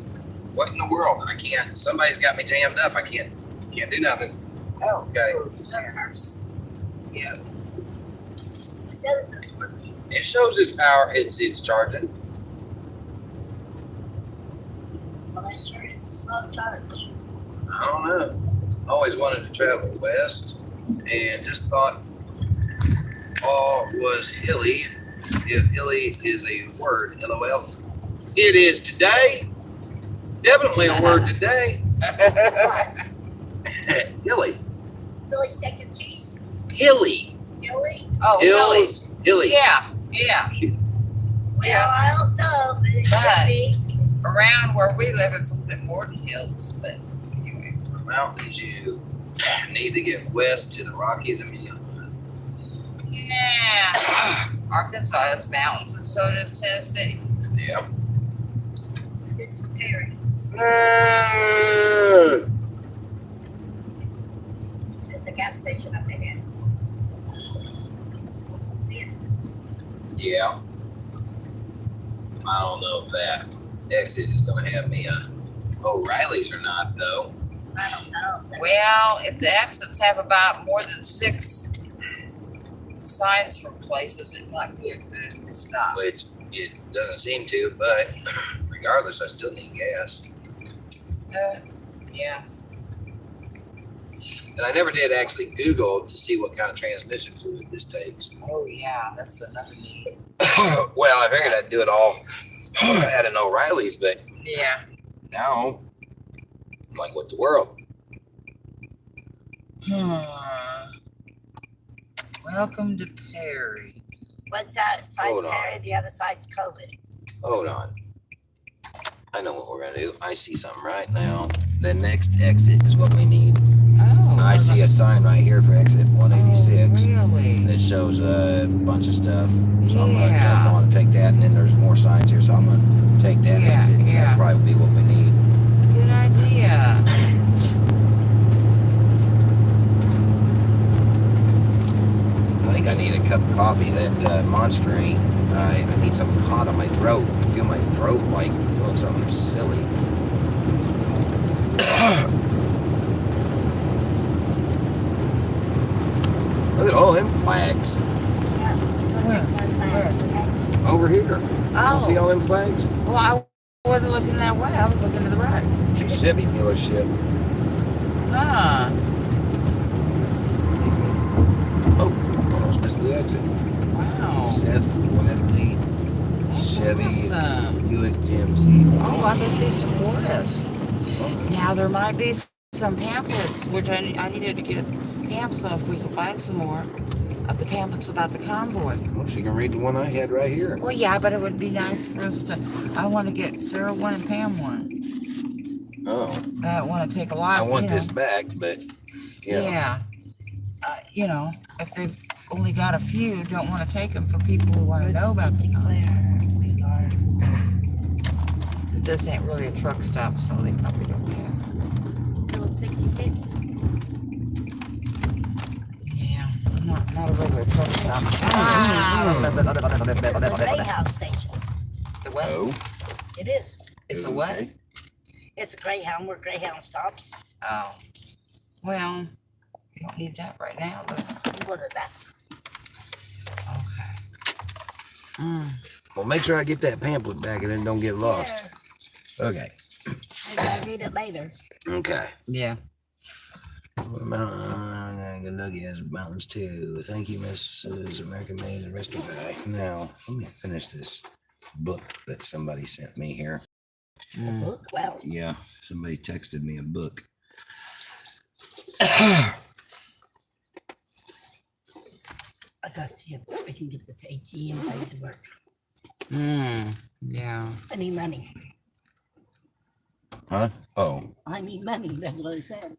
What in the world? I can't. Somebody's got me jammed up. I can't do nothing. Oh. Okay. Servers. Yeah. It says it's working. It shows its power. It's charging. Well, that sure is a slow charge. I don't know. Always wanted to travel west and just thought all was hilly. If hilly is a word, LOL. It is today. Definitely a word today. Hilly. Billy second cheese. Hilly. Billy? Oh, really? Hilly. Yeah. Well, I don't know, but it But- could be. Around where we live, it's a little bit more than hills, but anyway. mountains you need to get west to the Rockies and beyond? Nah. Arkansas has mountains, and so does Tennessee. Yeah. This is Perry. There's a gas station up ahead. See it? Yeah. I don't know if that exit is going to have me O'Reilly's or not, though. I don't know. Well, if the exits have about more than 6 signs for places, it might be a good stop. Which it doesn't seem to, but regardless, I still need gas. Yeah. And I never did actually Google to see what kind of transmission fluid this takes. Oh, yeah, that's another need. Well, I figured I'd do it all at an O'Reilly's, but Yeah. now, I'm like, what the world? Welcome to Perry. One side's Hold on. Perry, the other side's COVID. Hold on. I know what we're going to do. I see something right now. The next exit is what we need. Oh. I see a sign right here for exit 186 Really? that shows a bunch of stuff. So I'm going to Yeah. jump on and take that, and then there's more signs here, so I'm going to take that Yeah, exit. yeah. That'll probably be what we need. Good idea. I think I need a cup of coffee. That Monster ain't. I need something hot on my throat. I feel my throat like doing something silly. Look at all them flags Yeah. Where? Where? over here. Oh. See all them flags? Well, I wasn't looking that way. I was looking to the right. Chevy dealership. Huh. Oh, almost missed the exit. Wow. Seth Wedley, That's Chevy, awesome. Buick GMC. Oh, I bet they support us. Now, there might be some pamphlets, which I needed to get pamphlets, so if we can find some more of the pamphlets about the convoy. Well, she can read the one I had right here. Well, yeah, but it would be nice for us to. I want to get Sarah one and Pam one. Oh, I want to take a lot. I want this back, but yeah. Yeah. If they've only got a few, don't want to take them for people who want to know about the convoy. We are. This ain't really a truck stop, so they probably don't care. Road 66. Yeah, not a regular truck stop. This is a Greyhound station. The what? Oh. It is. It's a what? Okay. It's a Greyhound where Greyhound stops. Oh. Well, you don't need that right now, though. What is that? Okay. Well, make sure I get that pamphlet back and then don't get lost. Okay. Maybe I'll read it later. Okay. Yeah. Kentucky has mountains too. Thank you, Mrs. American Made and Rest Guy. Now, let me finish this book that somebody sent me here. Look, well, Yeah, somebody texted me a book. I gotta see if we can get this ATM thing to work. Yeah. I need money. Huh? Oh. I need money. That's what I said.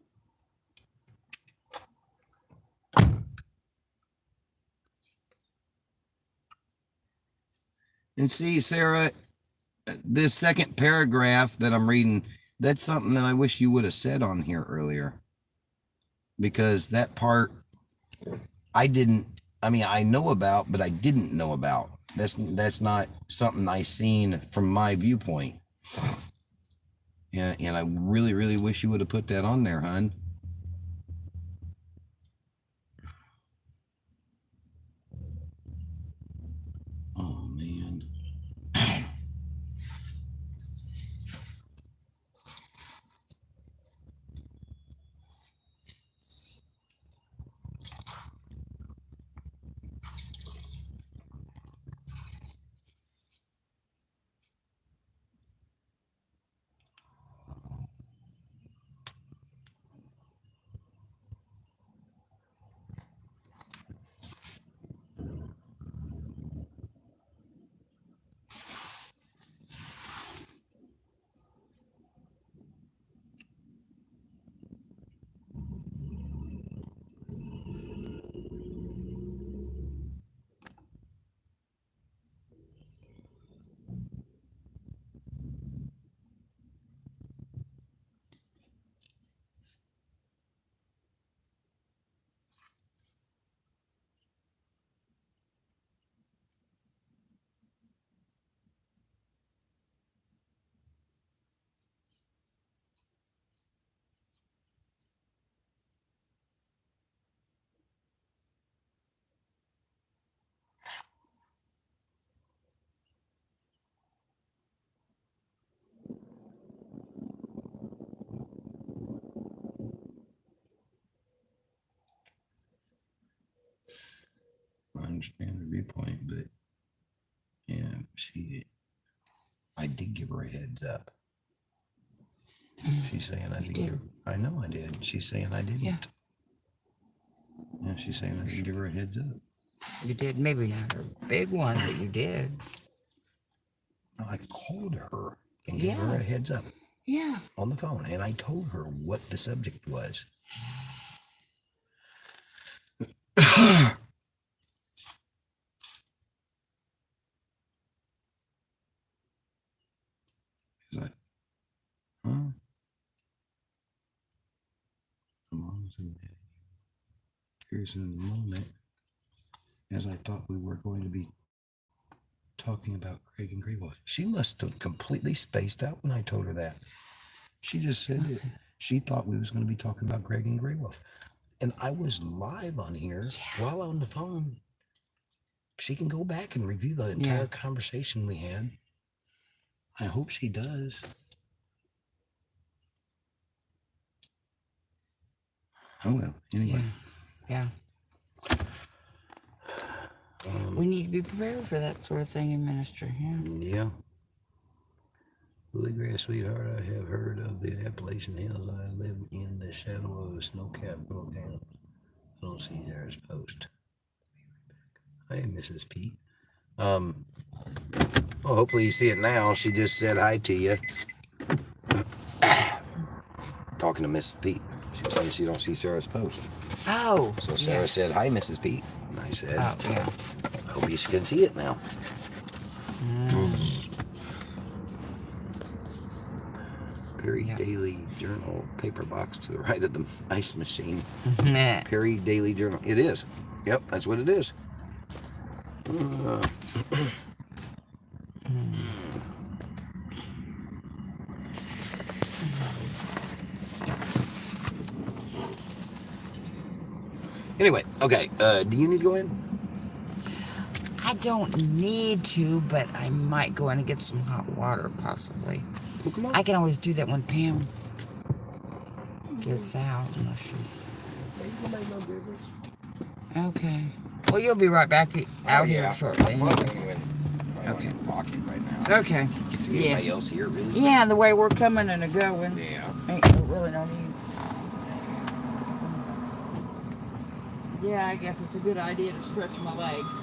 And see, Sarah, this second paragraph that I'm reading, that's something that I wish you would have said on here earlier. Because that part, I know about, but I didn't know about. That's not something I seen from my viewpoint. Yeah, and I really, really wish you would have put that on there, hon. Oh, man. understand her viewpoint, but yeah, I did give her a heads up. She's saying I didn't give. I know I did. She's saying I didn't. Yeah. Yeah, she's saying I didn't give her a heads up. You did. Maybe not a big one, but you did. No, I called her and gave her a heads up. Yeah. On the phone, and I told her what the subject was. He's like, huh? Here's in a moment, as I thought we were going to be talking about Craig and Greywolf. She must have completely spaced out when I told her that. She just said it. She thought we was going to be talking about Greg and Greywolf. And I was live on here while on the phone. She can go back and review the entire conversation we had. I hope she does. Oh well, anyway. Yeah. We need to be prepared for that sort of thing in ministry. Yeah. Bluegrass sweetheart, I have heard of the Appalachian Hills. I live in the shadow of a snow-capped volcano. I don't see Sarah's post. Hi, Mrs. Pete. Well, hopefully you see it now. She just said hi to you. Talking to Mrs. Pete. She was saying she don't see Sarah's post. Oh. So Sarah said, hi, Mrs. Pete. And I said, Oh, yeah. I hope you can see it now. Perry Daily Journal paper box to the right of the ice machine. Perry Daily Journal. It is. Yep, that's what it is. Anyway, okay. Do you need to go in? I don't need to, but I might go in and get some hot water, possibly. Well, come on. I can always do that when Pam gets out, unless she's... Okay. Well, you'll be right back out here shortly. Anyway. Okay. Pocket right now. Okay. See anybody else here, really? Yeah, the way we're coming and a-going. Yeah. Ain't really no need. Yeah, I guess it's a good idea to stretch my legs.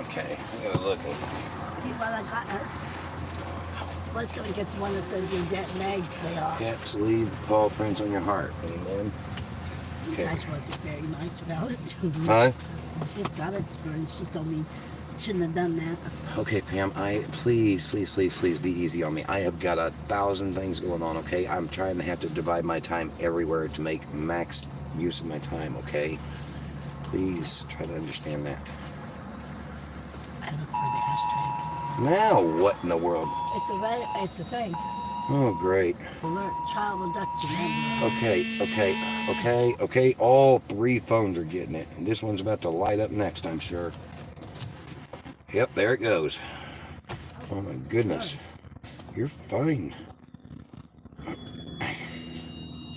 Okay, I gotta look at See what I got her? Was going to get the one that says your dead legs, they are. cats leave paw prints on your heart. Amen. You Okay. guys wasn't very nice about it to me. Huh? Just got it to her and she told me shouldn't have done that. Okay, Pam, please be easy on me. I have got 1,000 things going on, okay? I'm trying to have to divide my time everywhere to make max use of my time, okay? Please try to understand that. I look for the ashtray. Now, what in the world? It's a thing. Oh, great. It's alert child abduction. Okay. All 3 phones are getting it. And this one's about to light up next, I'm sure. Yep, there it goes. Oh, my goodness. You're fine.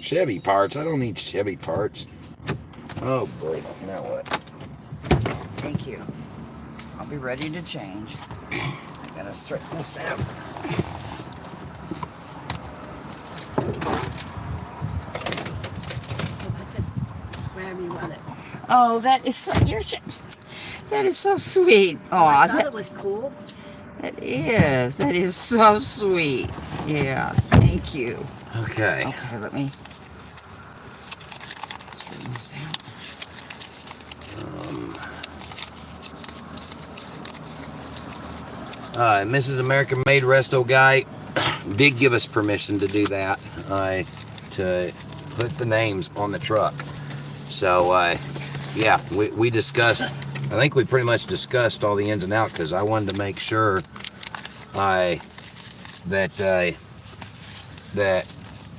Chevy parts. I don't need Chevy parts. Oh, boy. Now what? Thank you. I'll be ready to change. I gotta straighten this out. Put this wherever you want it. Oh, that is so, that is so sweet. Oh, I thought it was cool. that is so sweet. Yeah, thank you. Okay. Okay, let me straighten this out. Mrs. American Made Resto Guy did give us permission to do that, to put the names on the truck. So, yeah, we discussed, I think we pretty much discussed all the ins and outs, because I wanted to make sure that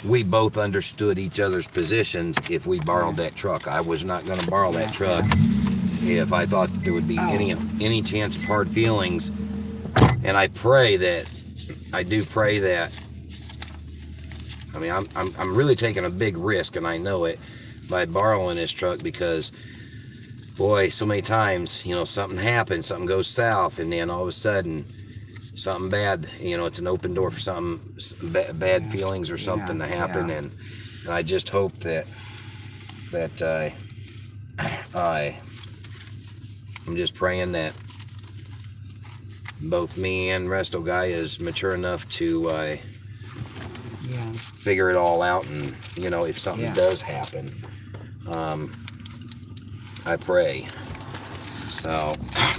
we both understood each other's positions if we borrowed that truck. I was not going to borrow that truck if I thought there would be any chance of hard feelings. And I do pray that. I mean, I'm really taking a big risk, and I know it, by borrowing this truck, because, boy, so many times, something happens, something goes south, and then all of a sudden, something bad, it's an open door for something, bad feelings or something to happen, and I just hope that I'm just praying that both me and Resto Guy is mature enough to figure it all out, and if something does happen, I pray. So,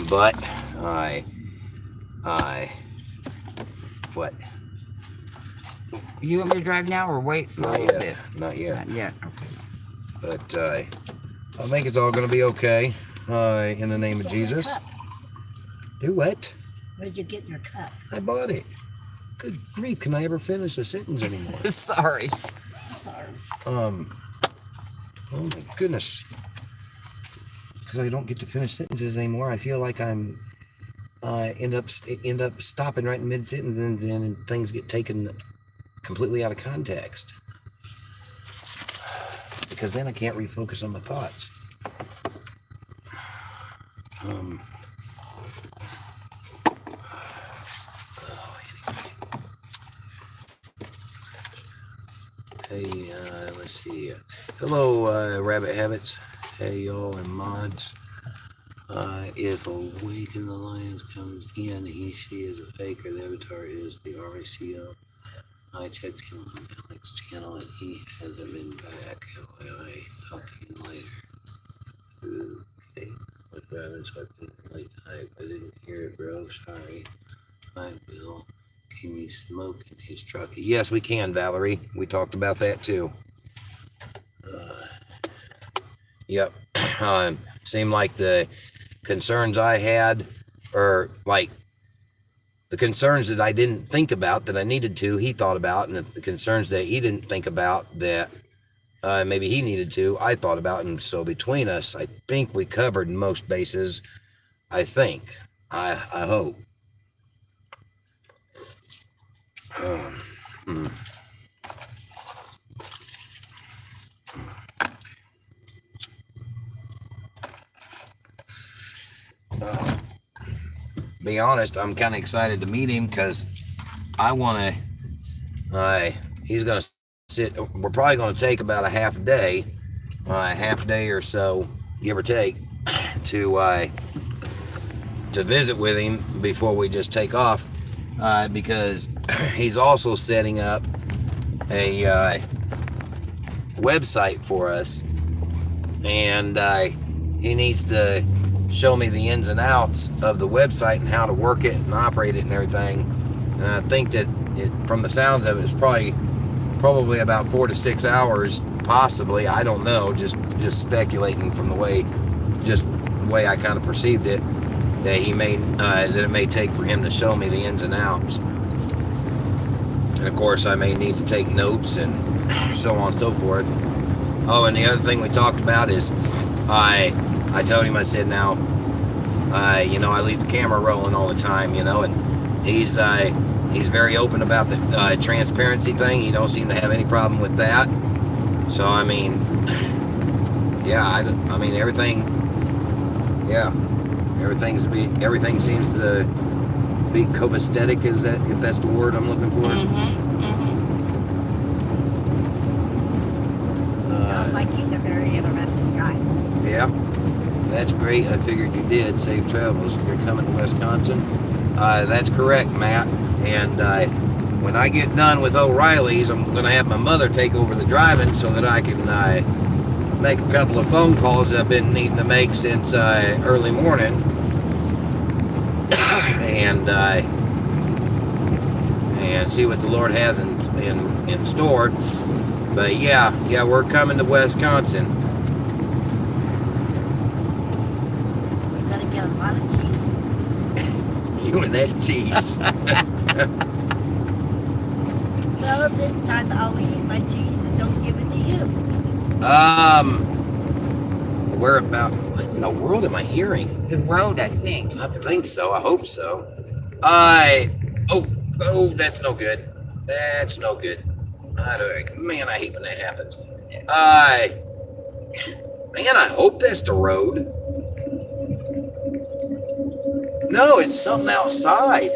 but what? You want me to drive now or wait for Not a little yet. bit? Not yet. Not yet. Okay. But I think it's all going to be okay. In the name of Jesus. Do what? Where did you get your cup? I bought it. Good grief! Can I ever finish a sentence anymore? Sorry. I'm sorry. Oh my goodness. Because I don't get to finish sentences anymore. I feel like I'm end up stopping right in mid sentence, and then things get taken completely out of context. Because then I can't refocus on my thoughts. Hey, let's see. Hello, Rabbit Habits. Hey, y'all and mods. If Awaken the Lions comes in, she is a faker. The avatar is the RICO. I checked him on Alex's channel and he hasn't been back. FYI, talk to you later. Okay. I was driving so I couldn't really type. I didn't hear it, bro. Sorry. I will. Can you smoke in his truck? Yes, we can, Valerie. We talked about that too. Yep. Seemed like the concerns I had, or like the concerns that I didn't think about that I needed to, he thought about, and the concerns that he didn't think about that maybe he needed to, I thought about. And so between us, I think we covered most bases. I think. I hope. Be honest, I'm kind of excited to meet him because I want to. He's gonna sit. We're probably gonna take about a half day or so, give or take, to to visit with him before we just take off, because he's also setting up a website for us, and he needs to show me the ins and outs of the website and how to work it and operate it and everything. And I think that from the sounds of it, it's probably about 4 to 6 hours, possibly. I don't know, just speculating from the way I kind of perceived it, that it may take for him to show me the ins and outs. And of course, I may need to take notes and so on and so forth. Oh, and the other thing we talked about is I told him, I said, now, I leave the camera rolling all the time, and he's very open about the transparency thing. He don't seem to have any problem with that. So, I mean, yeah, everything, yeah, everything seems to be copacetic, if that's the word I'm looking for. Sounds like he's a very interesting guy. Yeah, that's great. I figured you did. Safe travels. You're coming to Wisconsin. That's correct, Matt. And when I get done with O'Reilly's, I'm going to have my mother take over the driving so that I can make a couple of phone calls I've been needing to make since early morning. and see what the Lord has in store. But yeah, we're coming to Wisconsin. We're gonna get a lot of cheese. You and that cheese. Well, this time I'll eat my cheese and don't give it to you. Where about? What in the world am I hearing? The road, I think. I think so. I hope so. Oh, that's no good. That's no good. Man, I hate when that happens. Man, I hope that's the road. No, it's something outside.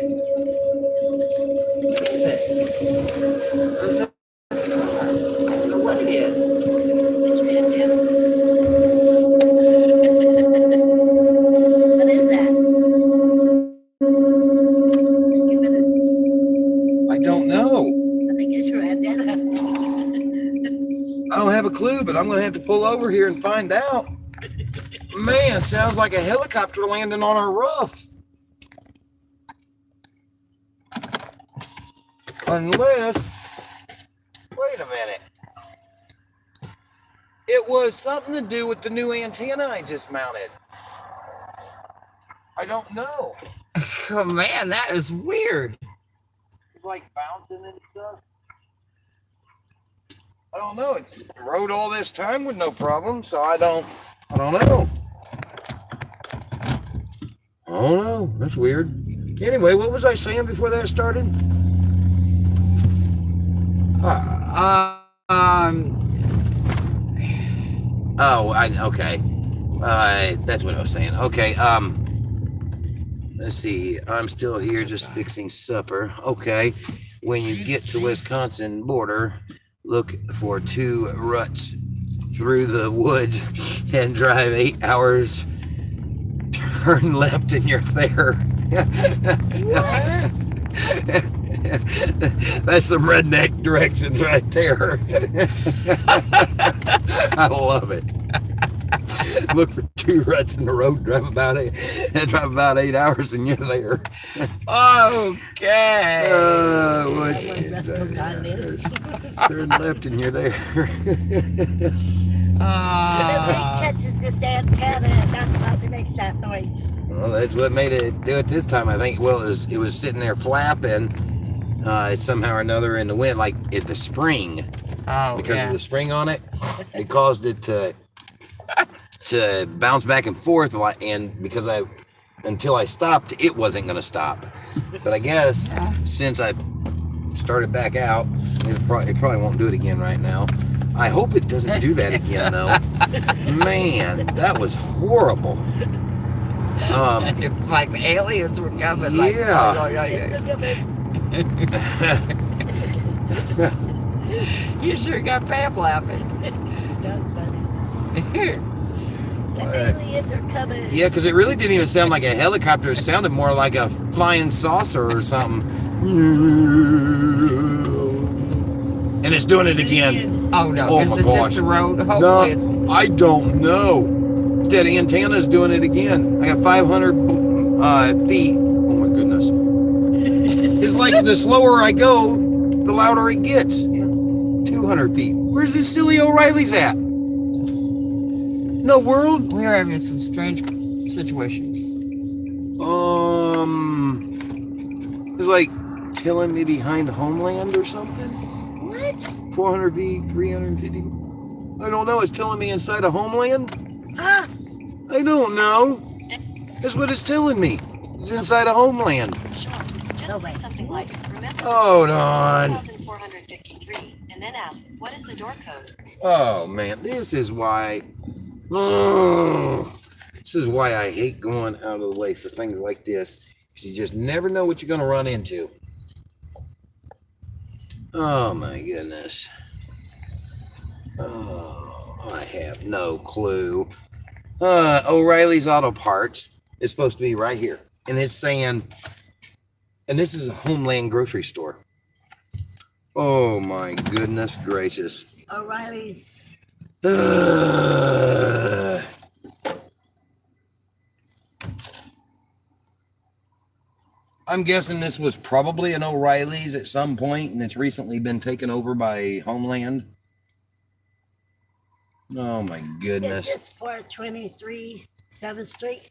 What is it? I don't know what it is. It's red, Jim. What is that? Give it a, I don't know. I think it's red. I don't have a clue, but I'm going to have to pull over here and find out. Man, sounds like a helicopter landing on our roof. Unless, wait a minute. It was something to do with the new antenna I just mounted. I don't know. Oh man, that is weird. It's like bouncing and stuff. I don't know. It rode all this time with no problem, so I don't know. I don't know. That's weird. Anyway, what was I saying before that started? Okay. That's what I was saying. Okay. Let's see. I'm still here just fixing supper. Okay. When you get to Wisconsin border, look for 2 ruts through the woods and drive 8 hours. Turn left and you're there. What? That's some redneck directions right there. I love it. Look for 2 ruts in the road, drive about 8 hours and you're there. Okay. What's turn left and you're there. The big catches this antenna, and that's why they make that noise. Well, that's what made it do it this time, I think. Well, it was sitting there flapping somehow or another in the wind, like at the spring. Oh, because yeah. of the spring on it. It caused it to bounce back and forth, and because until I stopped, it wasn't going to stop. But I guess since I started back out, it probably won't do it again right now. I hope it doesn't do that again, though. Man, that was horrible. It was like the aliens were coming. Yeah. You sure got Pam laughing. That's funny. aliens are coming. Yeah, because it really didn't even sound like a helicopter. It sounded more like a flying saucer or something. And it's doing it again. Oh no! Oh Is my it gosh. just the road? No, Hopefully it's. I don't know. That antenna's doing it again. I got 500 feet. Oh my goodness. It's like the slower I go, the louder it gets. 200 feet. Where's this silly O'Reilly's at? No world? We are having some strange situations. It's like telling me behind homeland or something. What? 400 feet, 350. I don't know. It's telling me inside of homeland. Huh? I don't know. That's what it's telling me. It's inside of homeland. Sure. Just No say way. something like, remember Hold on. 1453, and then ask, what is the door code? Oh man, this is why. Oh, this is why I hate going out of the way for things like this. You just never know what you're going to run into. Oh my goodness. Oh, I have no clue. O'Reilly's Auto Parts is supposed to be right here. And it's saying, and this is a Homeland grocery store. Oh my goodness gracious. O'Reilly's. I'm guessing this was probably an O'Reilly's at some point, and it's recently been taken over by Homeland. Oh my Is goodness. this 423 7th Street?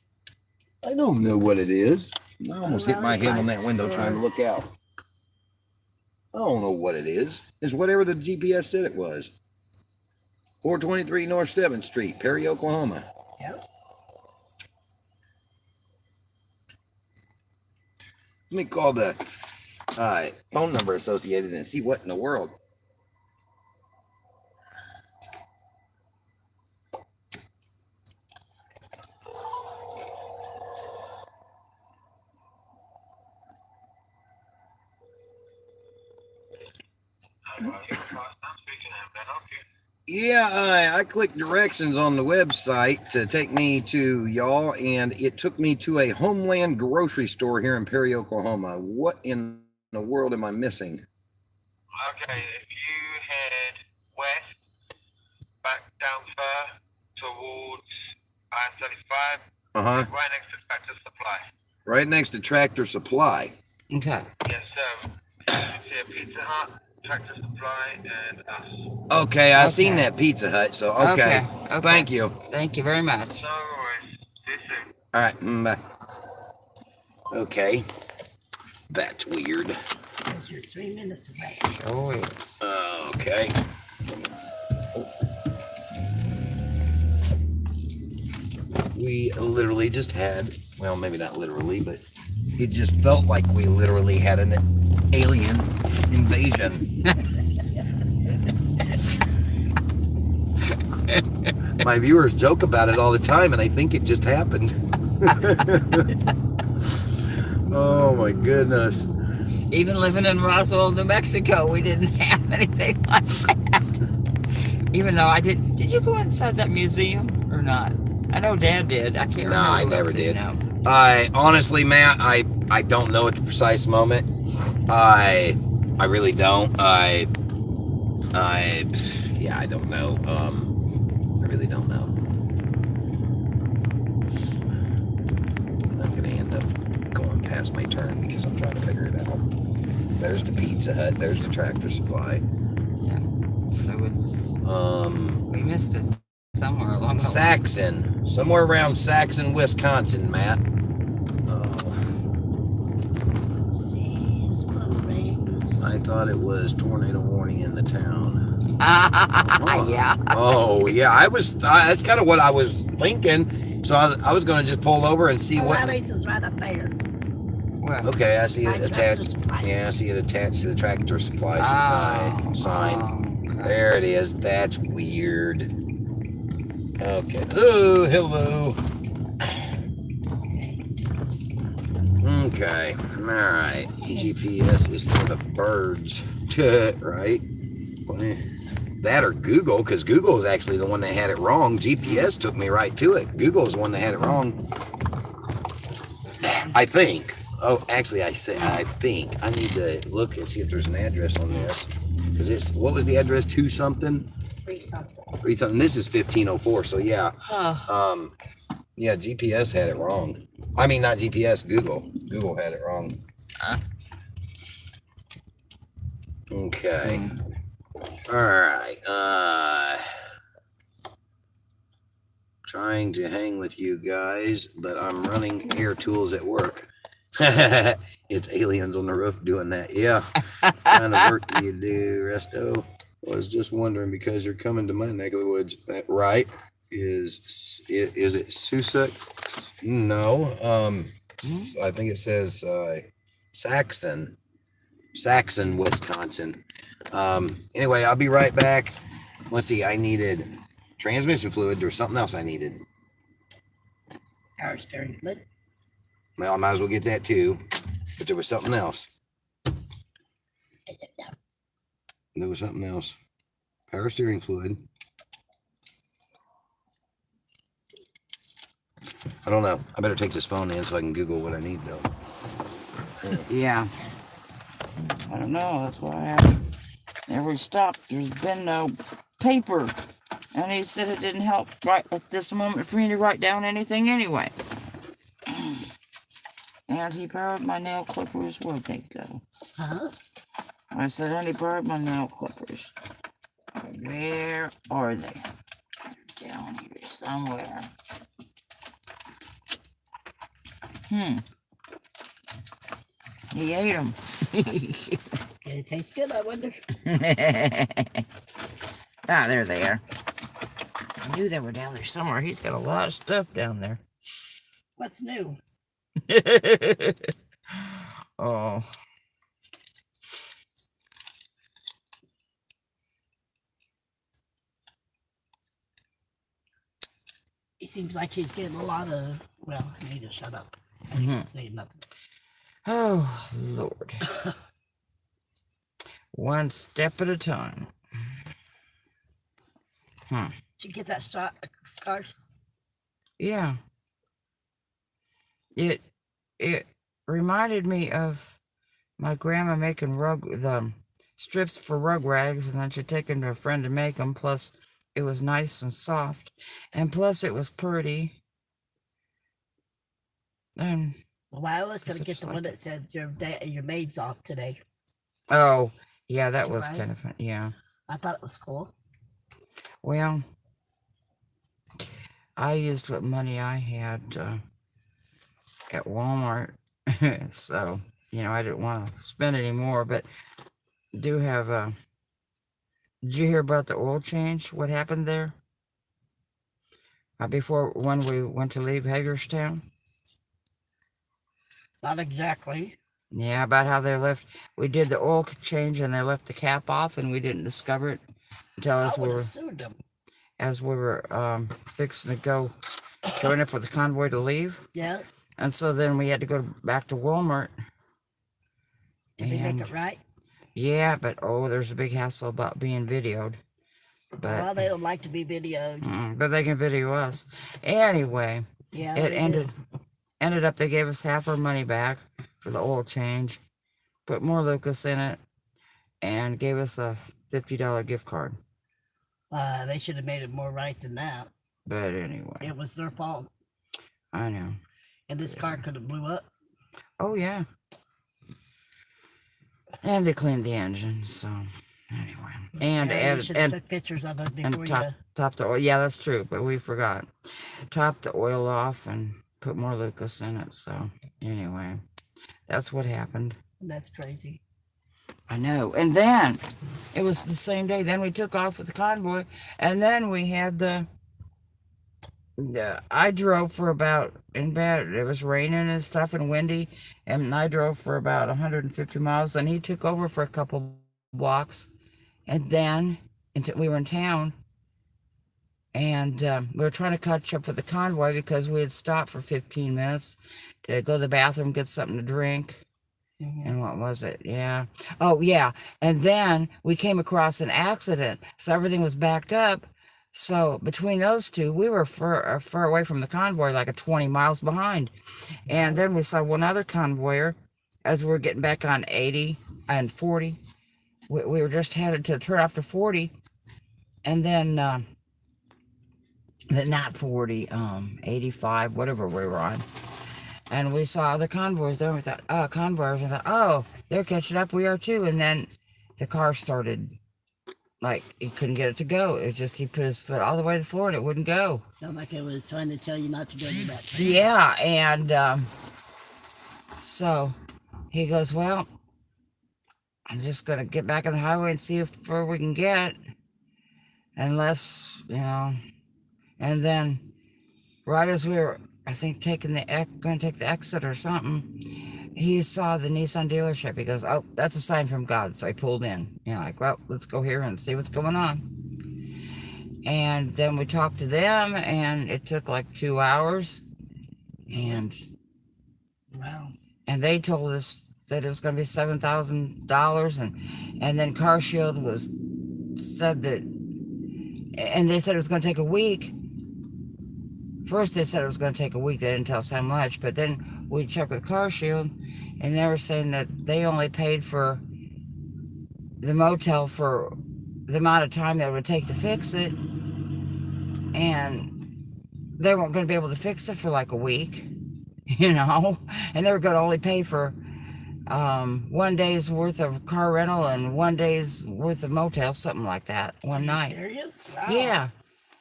I don't know what it is. I almost hit my head on that window trying to look out. I don't know what it is. It's whatever the GPS said it was. 423 North 7th Street, Perry, Oklahoma. Yep. Let me call the phone number associated and see what in the world. Yeah, I clicked directions on the website to take me to y'all, and it took me to a Homeland grocery store here in Perry, Oklahoma. What in the world am I missing? Okay, if you head west, back down fur towards I-35, Uh-huh. right next to Tractor Supply. Right next to Tractor Supply. Okay. Yes, sir. You see a Pizza Hut, Tractor Supply, and us. Okay, I seen Okay. that Pizza Hut, so okay. Okay. Thank you. Thank you very much. No worries. See you soon. All right, bye. Okay. That's weird. Because you're 3 minutes away. Oh yes. Okay. We literally just had, well, maybe not literally, but it just felt like we literally had an alien invasion. My viewers joke about it all the time, and I think it just happened. Oh my goodness. Even living in Roswell, New Mexico, we didn't have anything like that. Even though I did. Did you go inside that museum or not? I know Dad did. I can't remember. No, I who else never did. Now. I honestly, Matt, I don't know at the precise moment. I really don't. Yeah, I don't know. I really don't know. I'm gonna end up going past my turn because I'm trying to figure it out. There's the Pizza Hut. There's the Tractor Supply. Yeah. So it's. We missed it somewhere along the way. Saxon, somewhere around Saxon, Wisconsin, Matt. Seas, blood rings. I thought it was tornado warning in the town. Yeah. Oh, yeah. That's kind of what I was thinking. So I was going to just pull over and see what. O'Reilly's is right up there. Well, Okay, I see it Tractor attached. Supply. Yeah, I see it attached to the Tractor Supply sign. okay. There it is. That's weird. Okay. Oh, hello. Okay. All right. GPS is for the birds, right? That or Google, because Google is actually the one that had it wrong. GPS took me right to it. Google is the one that had it wrong. I think. Oh, actually, I think. I need to look and see if there's an address on this. Because it's, what was the address? 2 something? 3 something. 3 something. This is 1504, so yeah. Huh. Yeah, GPS had it wrong. I mean, not GPS, Google. Google had it wrong. Okay. All right. Trying to hang with you guys, but I'm running air tools at work. It's aliens on the roof doing that. Yeah. What kind of work do you do, Resto? Was just wondering because you're coming to my neck of the woods, right? Is it Sussex? No. I think it says Saxon, Wisconsin. Anyway, I'll be right back. Let's see. I needed transmission fluid. There was something else I needed. Power steering fluid. Well, I might as well get that too. But there was something else. There was something else. Power steering fluid. I don't know. I better take this phone in so I can Google what I need though. Yeah. I don't know. That's why I have every stop. There's been no paper. And he said it didn't help right at this moment for me to write down anything anyway. And he borrowed my nail clippers. Where'd they go? Huh? I said, and he borrowed my nail clippers. Where are they? Down here somewhere. He ate them. Did it taste good, I wonder? Ah, there they are. I knew they were down there somewhere. He's got a lot of stuff down there. What's new? Oh. It seems like he's getting a lot of, well, I need to shut up. Say nothing. Oh, Lord. One step at a time. Did you get that scarf? Yeah. It reminded me of my grandma making the strips for rug rags, and then she'd take them to a friend to make them. Plus, it was nice and soft, and plus it was pretty. And Well, I was going to It's get just the like one that said your maid's off today. oh, yeah, that was Right. kind of fun. Yeah. I thought it was cool. Well, I used what money I had at Walmart, so I didn't want to spend any more. But do have did you hear about the oil change? What happened there? Before when we went to leave Hagerstown? Not exactly. Yeah, about how they left. We did the oil change and they left the cap off, and we didn't discover it until I as we would have were sued them. fixing to go join up with the convoy to leave. Yeah. And so then we had to go back to Walmart. Did they make And it right? yeah, but there's a big hassle about being videoed. Well, But they don't like to be videoed. but they can video us anyway. Yeah. It they do. ended up they gave us half our money back for the oil change, put more Lucas in it, and gave us a $50 gift card. They should have made it more right than that. But anyway, It was their fault. I know. And this car could have blew up. Oh yeah. And they cleaned the engine, so anyway. And Yeah, you added should have and took pictures of it and before you. top the oil. Yeah, that's true, but we forgot. Top the oil off and put more Lucas in it. So anyway, that's what happened. That's crazy. I know. And then it was the same day. Then we took off with the convoy, and then we had I drove for about in bed. It was raining and stuff and windy, and I drove for about 150 miles. And he took over for a couple blocks, and then we were in town, and we were trying to catch up with the convoy because we had stopped for 15 minutes to go to the bathroom, get something to drink, And what was it? Yeah. Oh, yeah. And then we came across an accident. So everything was backed up. So between those two, we were far away from the convoy, like a 20 miles behind. And then we saw one other convoyer as we were getting back on 80 and 40. We were just headed to turn off to 40. And then, not 40, 85, whatever we were on. And we saw other convoys there, and we thought, convoyers, and thought, oh, they're catching up, we are too. And then the car started, like, he couldn't get it to go. It just, he put his foot all the way to the floor, and it wouldn't go. Sound like it was trying to tell you not to go to that. Yeah, and so he goes, well, I'm just going to get back on the highway and see if far we can get, unless, and then right as we were, I think, going to take the exit or something, he saw the Nissan dealership. He goes, oh, that's a sign from God. So I pulled in, like, well, let's go here and see what's going on. And then we talked to them, and it took like 2 hours. And Wow. And they told us that it was going to be $7,000, and then CarShield said that, and they said it was going to take a week. First they said it was going to take a week. They didn't tell us how much, but then we checked with CarShield, and they were saying that they only paid for the motel for the amount of time that it would take to fix it, and they weren't going to be able to fix it for like a week, and they were going to only pay for 1 day's worth of car rental and 1 day's worth of motel, something like that, one night. Serious? Wow. Yeah.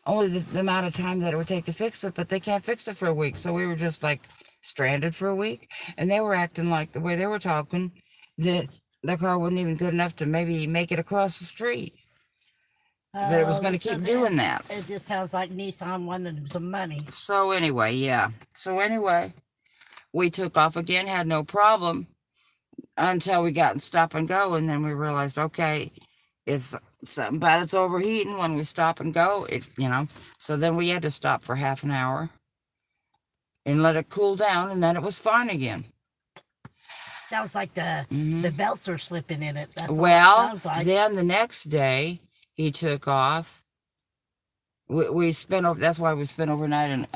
Only the amount of time that it would take to fix it, but they can't fix it for a week. So we were just like stranded for a week. And they were acting like, the way they were talking, that the car wasn't even good enough to maybe make it across the street. That it was going to keep doing that. It just sounds like Nissan wanted some money. So anyway, yeah. So anyway, we took off again, had no problem until we got in stop and go. And then we realized, okay, it's something about it's overheating when we stop and go. So then we had to stop for half an hour and let it cool down, and then it was fine again. Sounds like the belts are slipping in it. That's Well, what it sounds like. then the next day he took off. We spent over. That's why we spent overnight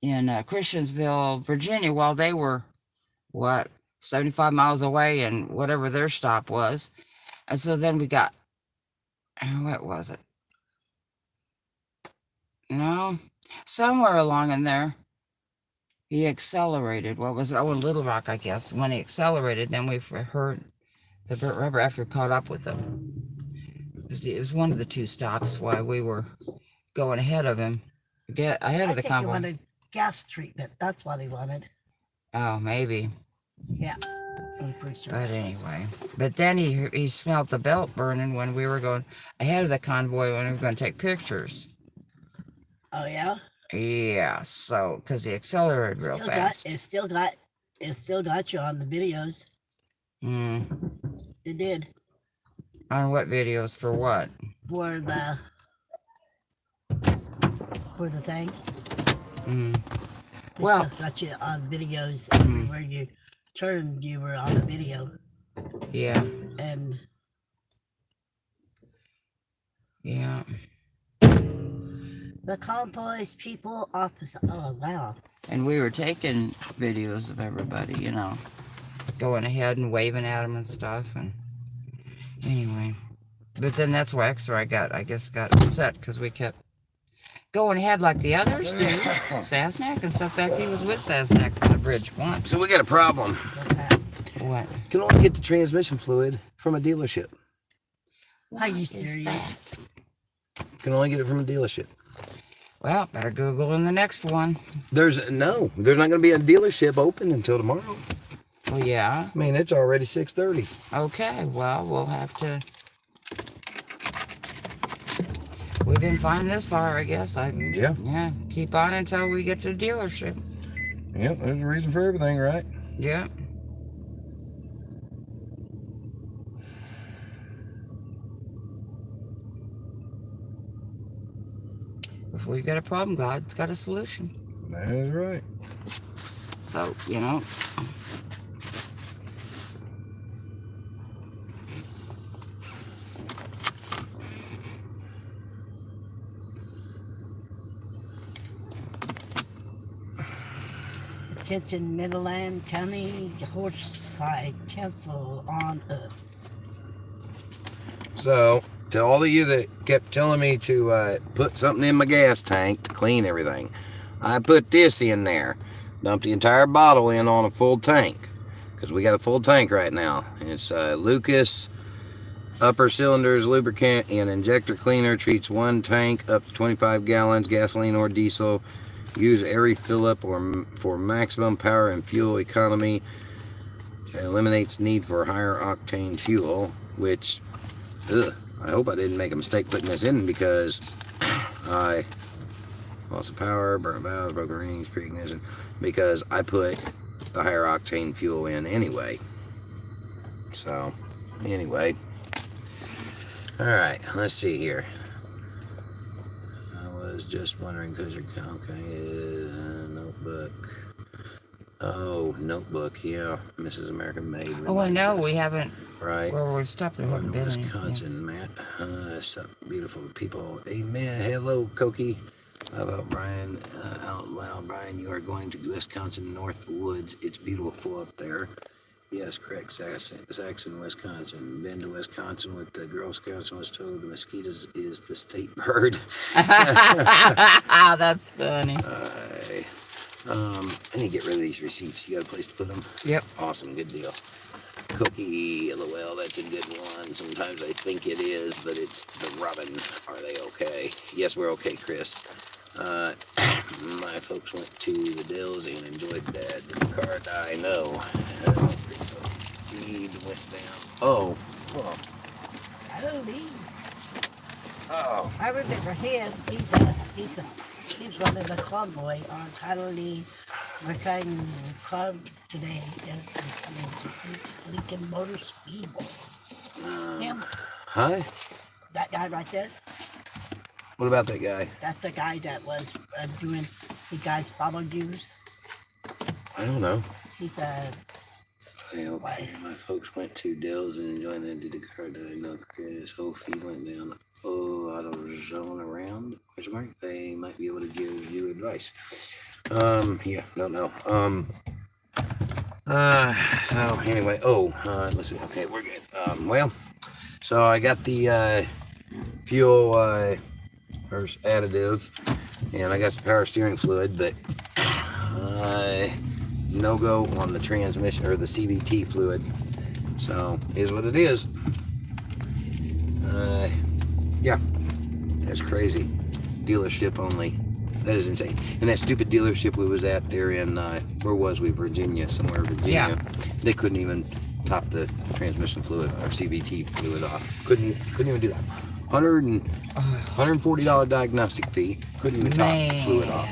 in Christiansville, Virginia, while they were 75 miles away, and whatever their stop was. And so then we got, what was it? No, somewhere along in there, he accelerated. What was it? Oh, in Little Rock, I guess. When he accelerated, then we heard the rubber after caught up with him. It was one of the two stops while we were going ahead of him. Get ahead of the I think convoy. he wanted gas treatment. That's what he wanted. Oh, maybe. Yeah. I'm pretty sure. But anyway, but then he smelled the belt burning when we were going ahead of the convoy when we were going to take pictures. Oh yeah. Yeah, so because he accelerated real fast. It still got you on the videos. It did. On what videos? For what? For the thing. Well, Still got you on videos where you turned. You were on the video. Yeah. And Yeah. the convoys people office. Oh wow. And we were taking videos of everybody, going ahead and waving at them and stuff. And anyway, but then that's why X-Ray got upset because we kept going ahead like the others do. Sasnak and stuff. In fact, he was with Sasnak on the bridge once. So we got a problem. What's that? What? Can only get the transmission fluid from a dealership. Are you Is serious? that? Can only get it from a dealership. Well, better Google in the next one. There's not going to be a dealership open until tomorrow. Well, yeah. I mean, it's already 6:30. Okay, well, we'll have to. We've been fine this far, I guess. Yeah. Yeah, keep on until we get to the dealership. Yep, there's a reason for everything, right? Yeah. If we got a problem, God's got a solution. That is right. So, Attention Midland County Horseside Council on us. So, to all of you that kept telling me to put something in my gas tank to clean everything, I put this in there. Dumped the entire bottle in on a full tank. Because we got a full tank right now. It's Lucas upper cylinders lubricant and injector cleaner. Treats one tank up to 25 gallons, gasoline or diesel. Use every fill up or for maximum power and fuel economy. Eliminates need for higher octane fuel, which I hope I didn't make a mistake putting this in, because I lost the power, burnt valves, broken rings, pre-ignition, because I put the higher octane fuel in anyway. So anyway, all right, let's see here. I was just wondering, because you're okay, notebook. Oh, notebook, yeah. Mrs. American made. Oh, I know. We haven't. Right. Well, we've stopped there. Haven't been any. Wisconsin, Matt. So beautiful people. Amen. Hello, Koki. How about Brian? Outlaw, Brian, you are going to Wisconsin North Woods. It's beautiful up there. Yes, correct. Saxon, Wisconsin. Been to Wisconsin with the Girl Scouts and was told the mosquitoes is the state bird. That's funny. I need to get rid of these receipts. You got a place to put them? Yep. Awesome, good deal. Cookie, LOL, that's a good one. Sometimes I think it is, but it's the Robin. Are they okay? Yes, we're okay, Chris. My folks went to the Dills and enjoyed that. Did the car die? No. Feed went down. Oh. I don't leave. Oh. I remember him. He's running the convoy on Tyler McCain Club today. It's Lincoln Motor Speedway. Him. Hi? That guy right there. What about that guy? That's the guy that was doing the guys follow yous. I don't know. He's Okay, my folks went to Dell's and enjoyed that. Did the car die? No, Chris. Whole feed went down. Oh, out of zone around? Question mark. They might be able to give you advice. Yeah, don't know. So anyway, let's see. Okay, we're good. Well, so I got the fuel first additive, and I got some power steering fluid, but no go on the transmission or the CVT fluid. So is what it is. Yeah, that's crazy. Dealership only. That is insane. And that stupid dealership we was at there in where was we? Virginia, somewhere in Virginia. Yeah. They couldn't even top the transmission fluid or CVT fluid off. Couldn't even do that. $140 diagnostic fee. Couldn't even top the fluid off.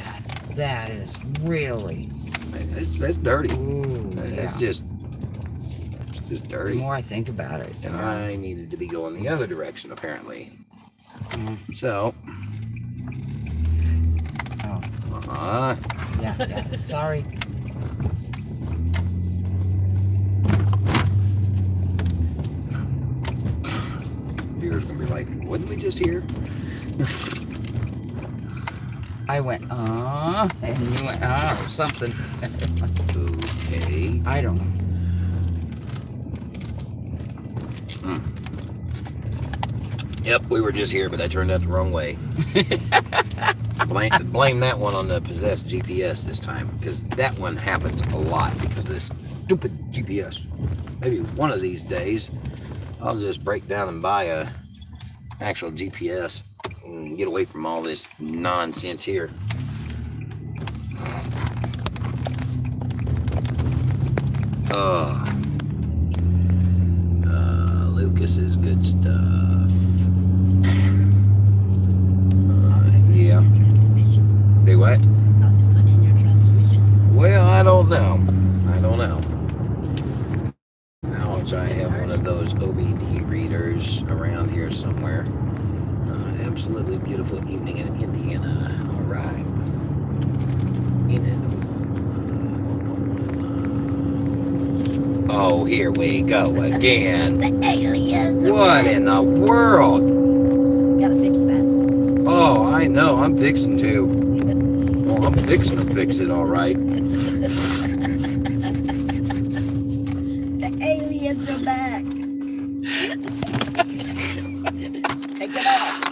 That is really. That's dirty. Ooh, That's yeah. just dirty. The more I think about it. And I needed to be going the other direction, apparently. So. Oh. Yeah. Sorry. Viewers gonna be like, "Wasn't we just here?" I went, and you went, or something. Okay. I don't know. Yep, we were just here, but I turned out the wrong way. Blame that one on the possessed GPS this time, because that one happens a lot because of this stupid GPS. Maybe one of these days, I'll just break down and buy a actual GPS and get away from all this nonsense here. Lucas is good stuff. Yeah. transmission. Do what? How to put in your transmission. Well, I don't know. Ouch, I have one of those OBD readers around here somewhere. Absolutely beautiful evening in Indiana. All right. Oh, here we go again. The aliens. What in the world? Gotta fix that. Oh, I know. I'm fixing to. Well, I'm fixing to fix it, all right.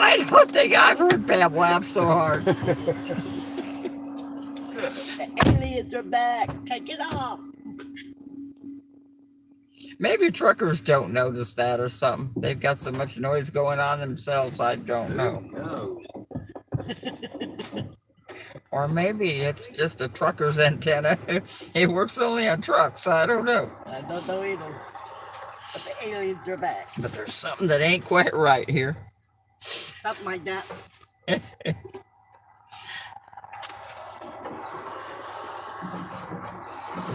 I don't think I've heard Pam laugh so hard. The aliens are back. Take it off. Maybe truckers don't notice that or something. They've got so much noise going on themselves, I don't know. No. Or maybe it's just a trucker's antenna. It works only on trucks, I don't know. I don't know either. But the aliens are back. But there's something that ain't quite right here. Something like that.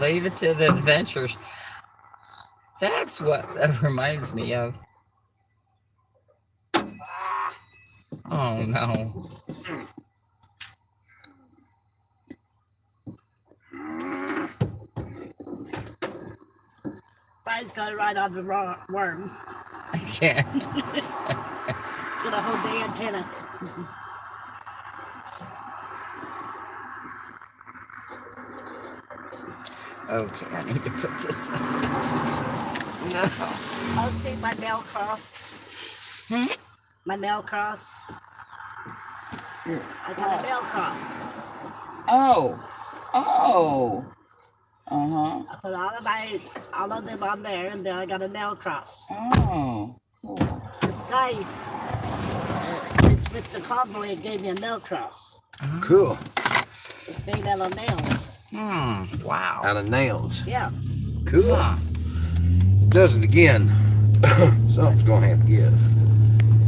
Leave it to the adventures. That's what that reminds me of. Oh no. Brian's got it right on the wrong worm. I can't. It's gonna hold the antenna. Okay, I need to put this up. No. I'll see my mail cross. My mail cross. I got a mail cross. Oh. Oh. Uh-huh. I put all of them on there, and then I got a mail cross. Oh. Cool. The sky is with the convoy and gave me a mail cross. Cool. It's made out of nails. Wow. Out of nails. Yeah. Cool. Huh. Does it again. Something's gonna have to give.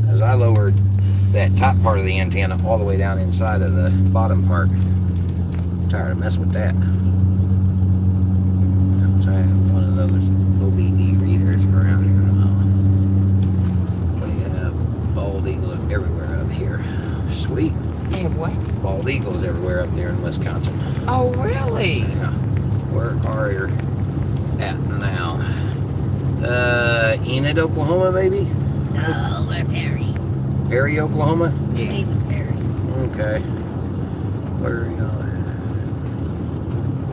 As I lowered that top part of the antenna all the way down inside of the bottom part. Tired of messing with that. I have one of those OBD readers around here now. We have bald eagles everywhere up here. Sweet. They have what? Bald eagles everywhere up there in Wisconsin. Oh, really? Yeah. Where are you at now? Enid, Oklahoma, maybe? No, we're Perry. Perry, Oklahoma? Yeah. David Perry. Okay. Where are y'all at?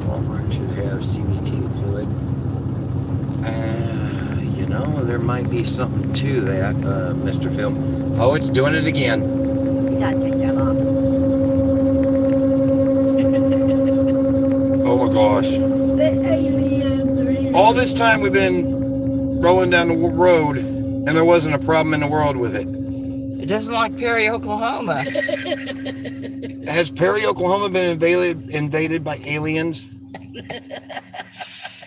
Walmart should have CVT fluid. You know, there might be something to that, Mr. Phil. Oh, it's doing it again. You gotta take that off. Oh my gosh. The aliens are in. All this time we've been rolling down the road and there wasn't a problem in the world with it. It doesn't like Perry, Oklahoma. Has Perry, Oklahoma been invaded by aliens?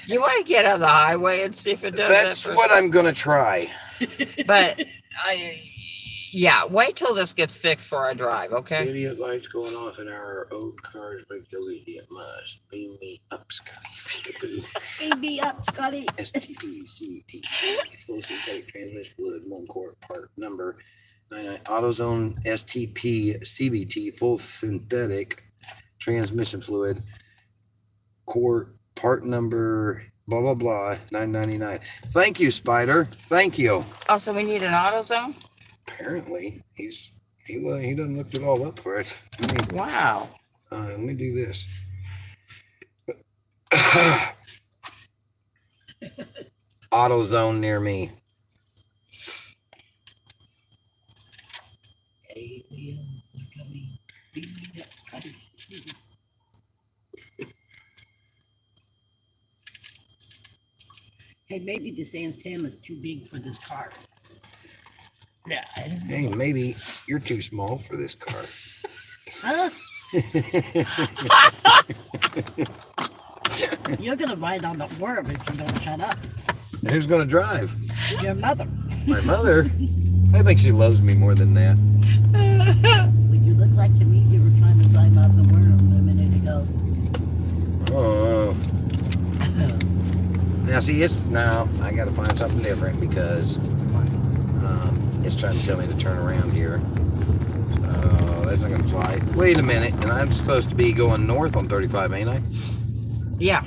You want to get on the highway and see if it does That's that? what I'm going to try. But, yeah, wait till this gets fixed before I drive, okay? Idiot lights going off in our old cars make the idiot must. Beam me up, Scotty. Feed me up, Scotty. STP, CT, full synthetic transmission fluid, 1 quart, part number 99. AutoZone STP, CBT, full synthetic transmission fluid, quart, part number, blah, blah, blah, $9.99. Thank you, Spider. Thank you. Oh, so we need an AutoZone? Apparently, he doesn't look it all up for it. Wow. Let me do this. AutoZone near me. Aliens are coming. Feed me up, Scotty. Hey, maybe this antenna is too big for this car. Yeah. Hey, maybe you're too small for this car. Huh? You're gonna ride on the worm if you don't shut up. Who's going to drive? Your mother. My mother? I think she loves me more than that. Well, you look like to me you were trying to drive out the worm a minute ago. Oh. Now, see, now I got to find something different because it's trying to tell me to turn around here. So that's not going to fly. Wait a minute. And I'm supposed to be going north on 35, ain't I? Yeah.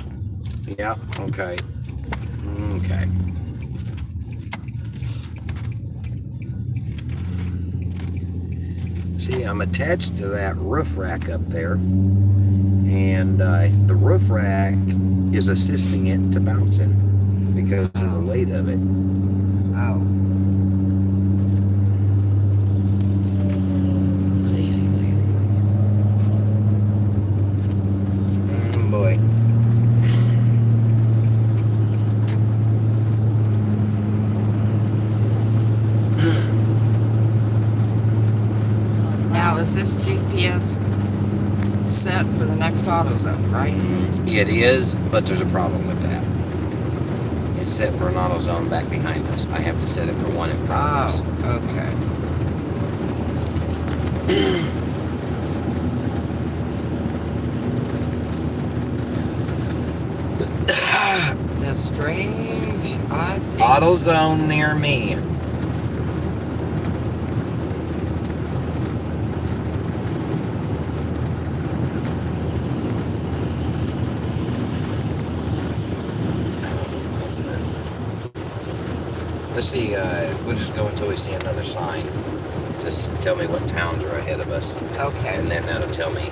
Yeah. Okay. Okay. See, I'm attached to that roof rack up there, and the roof rack is assisting it to bouncing because of the weight of it. Oh. is this GPS set for the next AutoZone, right? It is, but there's a problem with that. It's set for an AutoZone back behind us. I have to set it for one in front of us. Okay. The strange odd things. AutoZone near me. Let's see, we'll just go until we see another sign. Just tell me what towns are ahead of us. Okay. And then that'll tell me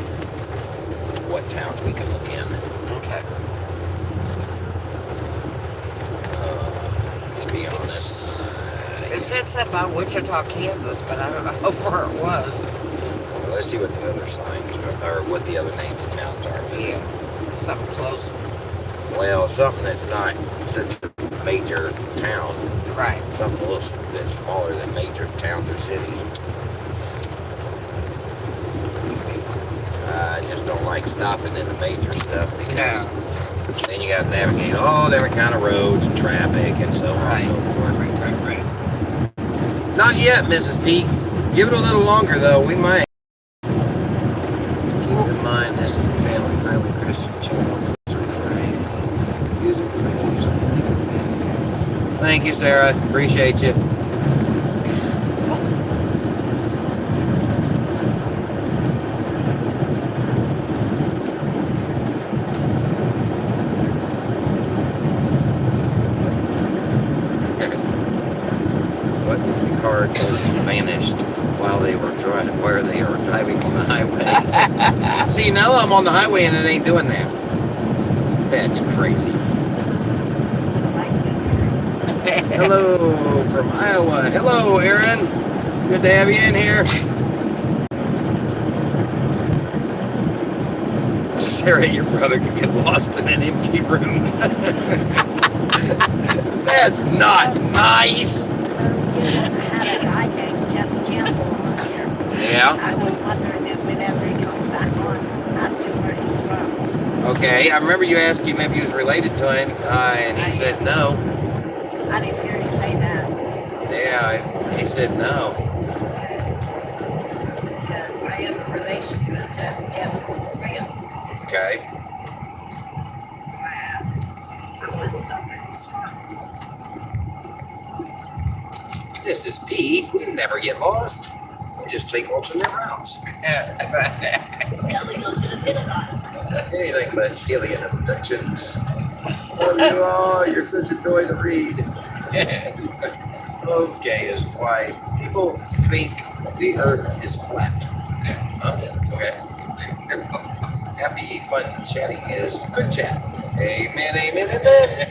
what towns we can look in. Okay. To be honest. It said something about Wichita, Kansas, but I don't know how far it was. Well, let's see what the other signs are, or what the other names of towns are. Yeah. Something close. Well, something that's not such a major town. Right. Something a little bit smaller than major towns or cities. I just don't like stopping in the major stuff because then you got to navigate all different kind of roads and traffic and so on and so forth. Right. Not yet, Mrs. P. Give it a little longer, though. We might. Keep in mind, this is a family-friendly Christian channel. Thank you, Sarah. Appreciate you. What if the car just vanished while they were driving, where they were driving on the highway? See, now I'm on the highway and it ain't doing that. That's crazy. Hello from Iowa. Hello, Aaron. Good to have you in here. Sarah, your brother could get lost in an empty room. That's not nice. I had a guy named Jeff Campbell on here. Yeah. I was wondering if whenever he comes back on, ask him where he's from. Okay, I remember you asked him if he was related to him, and he said no. I didn't hear him say that. Yeah, he said no. Because I have a relationship with Jeff Campbell. Okay. So I asked him. I wanted to know where he's from. This is P. We never get lost. We just take alternate routes. Yeah, we go to the Pentagon. Anything but alien abductions. Oh, you are. You're such a joy to read. Okay is why people think the earth is flat. Okay. Happy, fun chatting is good chat. Amen, amen, amen.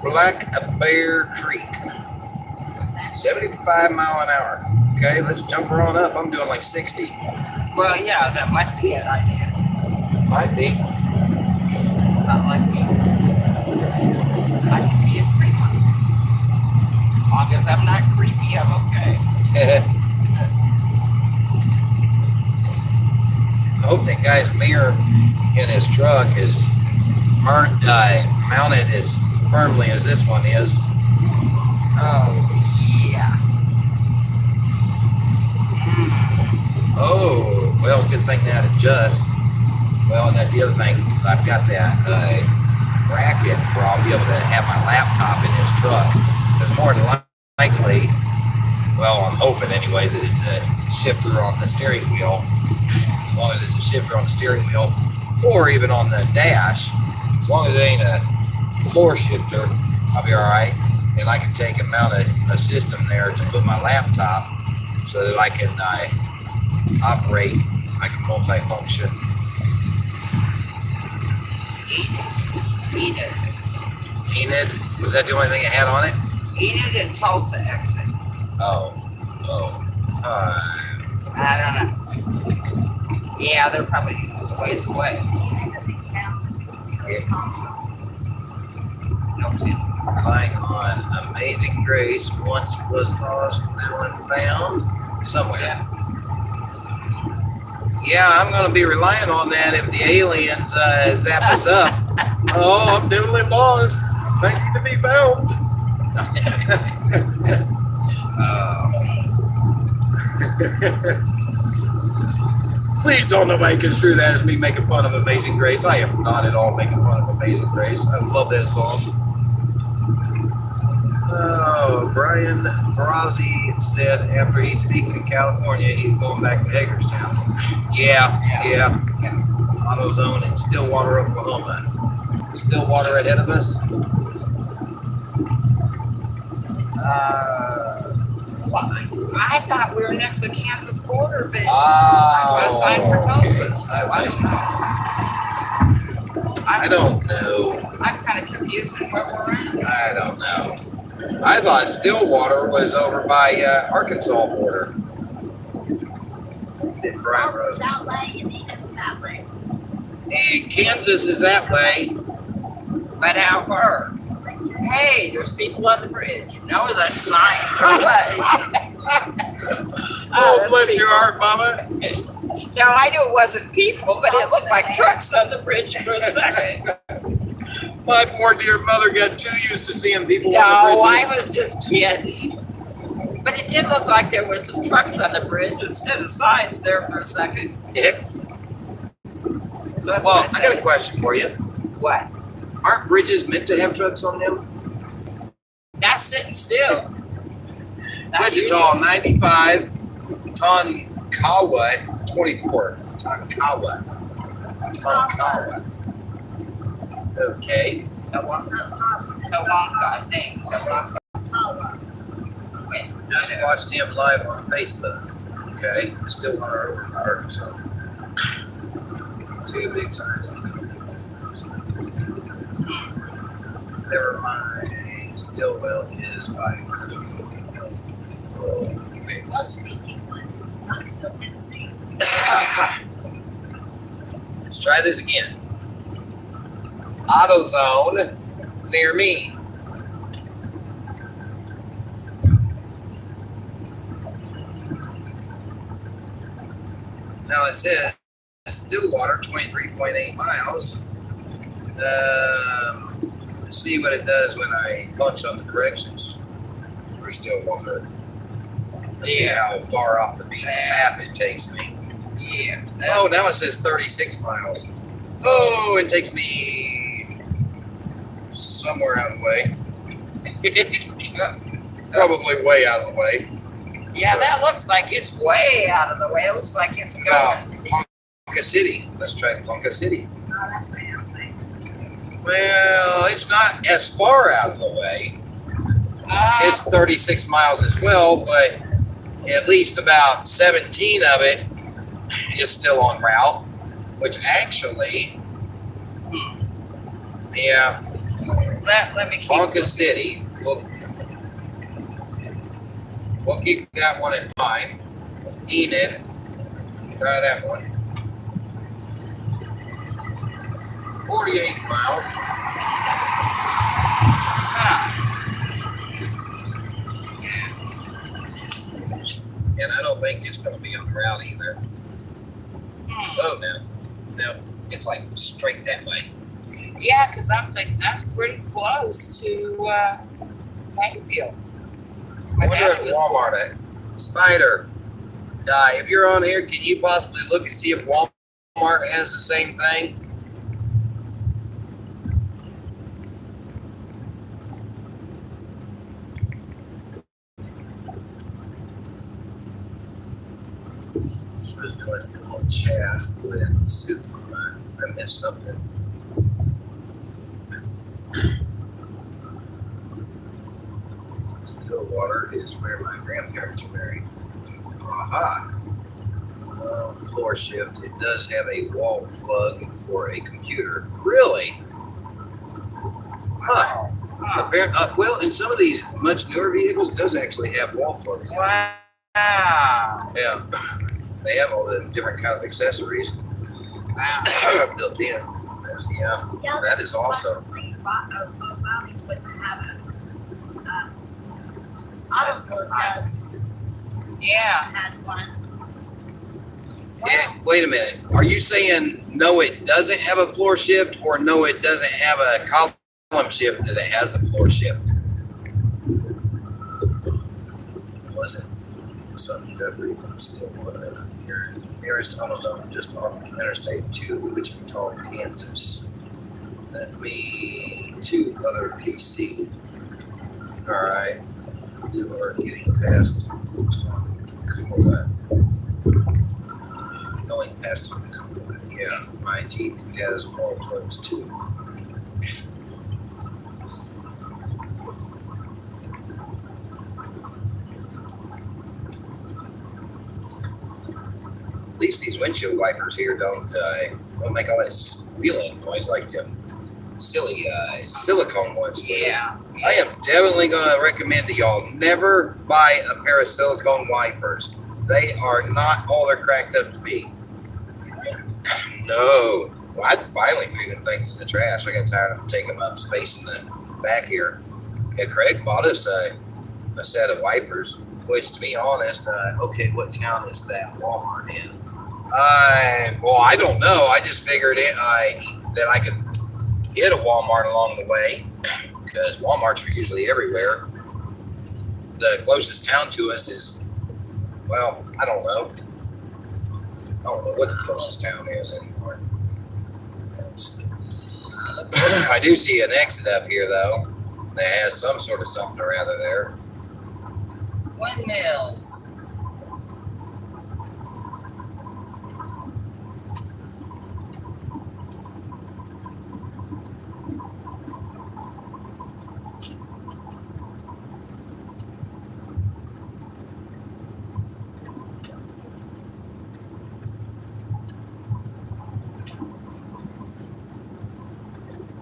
Black Bear Creek. 75 mile an hour. Okay, let's jump her on up. I'm doing like 60. Well, yeah, that might be an idea. Might be. It's not like me. I can be a creeper. As long as I'm not creepy, I'm okay. I hope that guy's mirror in his truck is mounted as firmly as this one is. Oh, yeah. Oh, well, good thing that adjusts. Well, and that's the other thing. I've got that bracket where I'll be able to have my laptop in his truck. Because more than likely, well, I'm hoping anyway, that it's a shifter on the steering wheel. As long as it's a shifter on the steering wheel, or even on the dash, as long as it ain't a floor shifter, I'll be all right. And I can take and mount a system there to put my laptop so that I can operate, I can multi-function. Enid? Was that the only thing it had on it? Enid and Tulsa exit. Oh. I don't know. Yeah, they're probably a ways away. No kidding. Relying on Amazing Grace, once was lost, now and found. Somewhere. Yeah. Yeah, I'm going to be relying on that if the aliens zap us up. Oh, I'm definitely lost. Thank you to be found. Please don't nobody construe that as me making fun of Amazing Grace. I am not at all making fun of Amazing Grace. I love that song. Oh, Brian Brazzi said after he speaks in California, he's going back to Hagerstown. Yeah. AutoZone in Stillwater, Oklahoma. Stillwater ahead of us. I thought we were next to the Kansas border, but I was signed for Tulsa, so I don't know. I don't know. I'm kind of confused in where we're at. I don't know. I thought Stillwater was over by Arkansas border. Tulsa's that way and Enid's that way. And Kansas is that way. But how far? Hey, there's people on the bridge. No, is that signs or what? Oh, bless your heart, Mama. Now, I knew it wasn't people, but it looked like trucks on the bridge for a second. My poor dear mother got too used to seeing people No, on the I bridges. was just kidding. But it did look like there was some trucks on the bridge instead of signs there for a second. Yeah. So that's Well, what I got a question for you. What? Aren't bridges meant to have trucks on them? Not sitting still. Not Wichita 95, Tonkawa 24. Tonkawa. Okay. Kawonka, I think. Kawonka. Wait, Just watched him live on Facebook. Okay. Stillwater, Arkansas. Two big signs. Never mind. Stillwell is by Let's try this again. AutoZone near me. Now it says Stillwater, 23.8 miles. Let's see what it does when I punch on the directions for Stillwater. Let's see how far off the beaten path it takes me. Yeah. Oh, now it says 36 miles. Oh, it takes me somewhere out of the way. Probably way out of the way. Yeah, that looks like it's way out of the way. It looks like it's going. Ponca City. Let's try Ponca City. Oh, that's way out there. Well, it's not as far out of the way. It's 36 miles as well, but at least about 17 of it is still on route, which actually, yeah, Let me keep. Ponca City. We'll keep that one in mind. Enid, try that one. 48 miles. And I don't think it's going to be on the route either. Oh, no, it's like straight that way. Yeah, because I'm thinking that's pretty close to Mayfield. I wonder if Walmart, Spider, if you're on here, can you possibly look and see if Walmart has the same thing? I was doing a little chat with Superman. I missed something. Stillwater is where my grandparents were married. Aha. Floor shift. It does have a wall plug for a computer. Really? Huh. Well, in some of these much newer vehicles, it does actually have wall plugs. Wow. Yeah. They have all the different kind of accessories built in. Yeah, that is awesome. AutoZone does. Yeah. Has one. Wait a minute. Are you saying no, it doesn't have a floor shift, or no, it doesn't have a column shift that it has a floor shift? Was it something Guthrie from Stillwater? Your nearest AutoZone just off the Interstate 2, Wichita, Kansas. Let me to other PC. All right. You are getting past Toncola. Going past Toncola. Yeah, my Jeep has wall plugs too. At least these windshield wipers here don't make all that squealing noise like them silly silicone ones do. Yeah. I am definitely going to recommend to y'all never buy a pair of silicone wipers. They are not all they're cracked up to be. No. Well, I finally threw them things in the trash. I got tired of taking up space in the back here. Yeah, Craig bought us a set of wipers, which, to be honest, okay, what town is that Walmart in? Well, I don't know. I just figured that I could hit a Walmart along the way, because Walmarts are usually everywhere. The closest town to us is, well, I don't know. I don't know what the closest town is anymore. I do see an exit up here, though, that has some sort of something or other there. Windmills.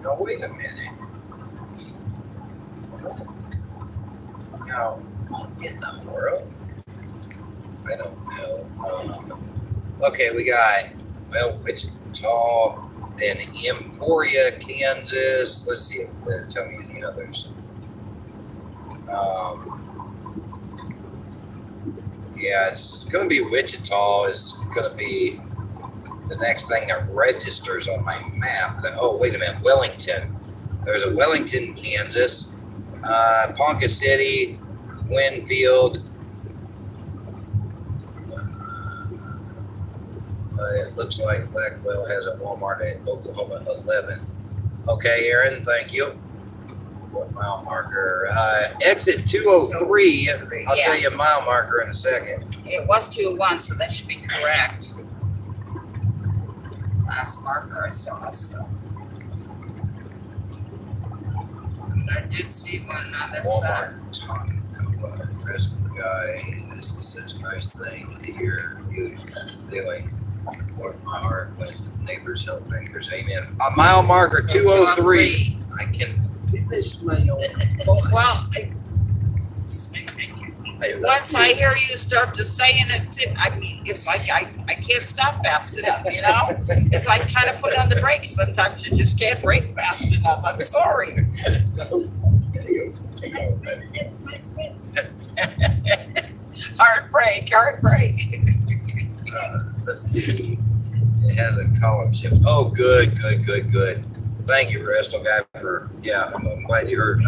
Now, wait a minute. Now, what in the world? I don't know. Okay, we got, well, Wichita, then Emporia, Kansas. Let's see if they'll tell me any others. Yeah, it's going to be Wichita. It's going to be the next thing that registers on my map. Oh, wait a minute. Wellington. There's a Wellington, Kansas. Ponca City, Winfield. It looks like Blackwell has a Walmart at Oklahoma 11. Okay, Aaron, thank you. What mile marker? Exit 203. I'll tell you a mile marker in a second. It was 201, so that should be correct. Last marker I saw, so. And I did see one on this side. Walmart, Chris guy, this is such a nice thing to hear you doing. Warms my heart when neighbors help neighbors. Amen. A mile marker 203. I can finish my own thoughts. Well, once I hear you start to saying it, I mean, it's like I can't stop fast enough, you know? It's like kind of put on the brakes. Sometimes you just can't brake fast enough. I'm sorry. Hard brake. Let's see. It has a column shift. Oh, good. Thank you, Resto guy, for, I'm glad you heard me.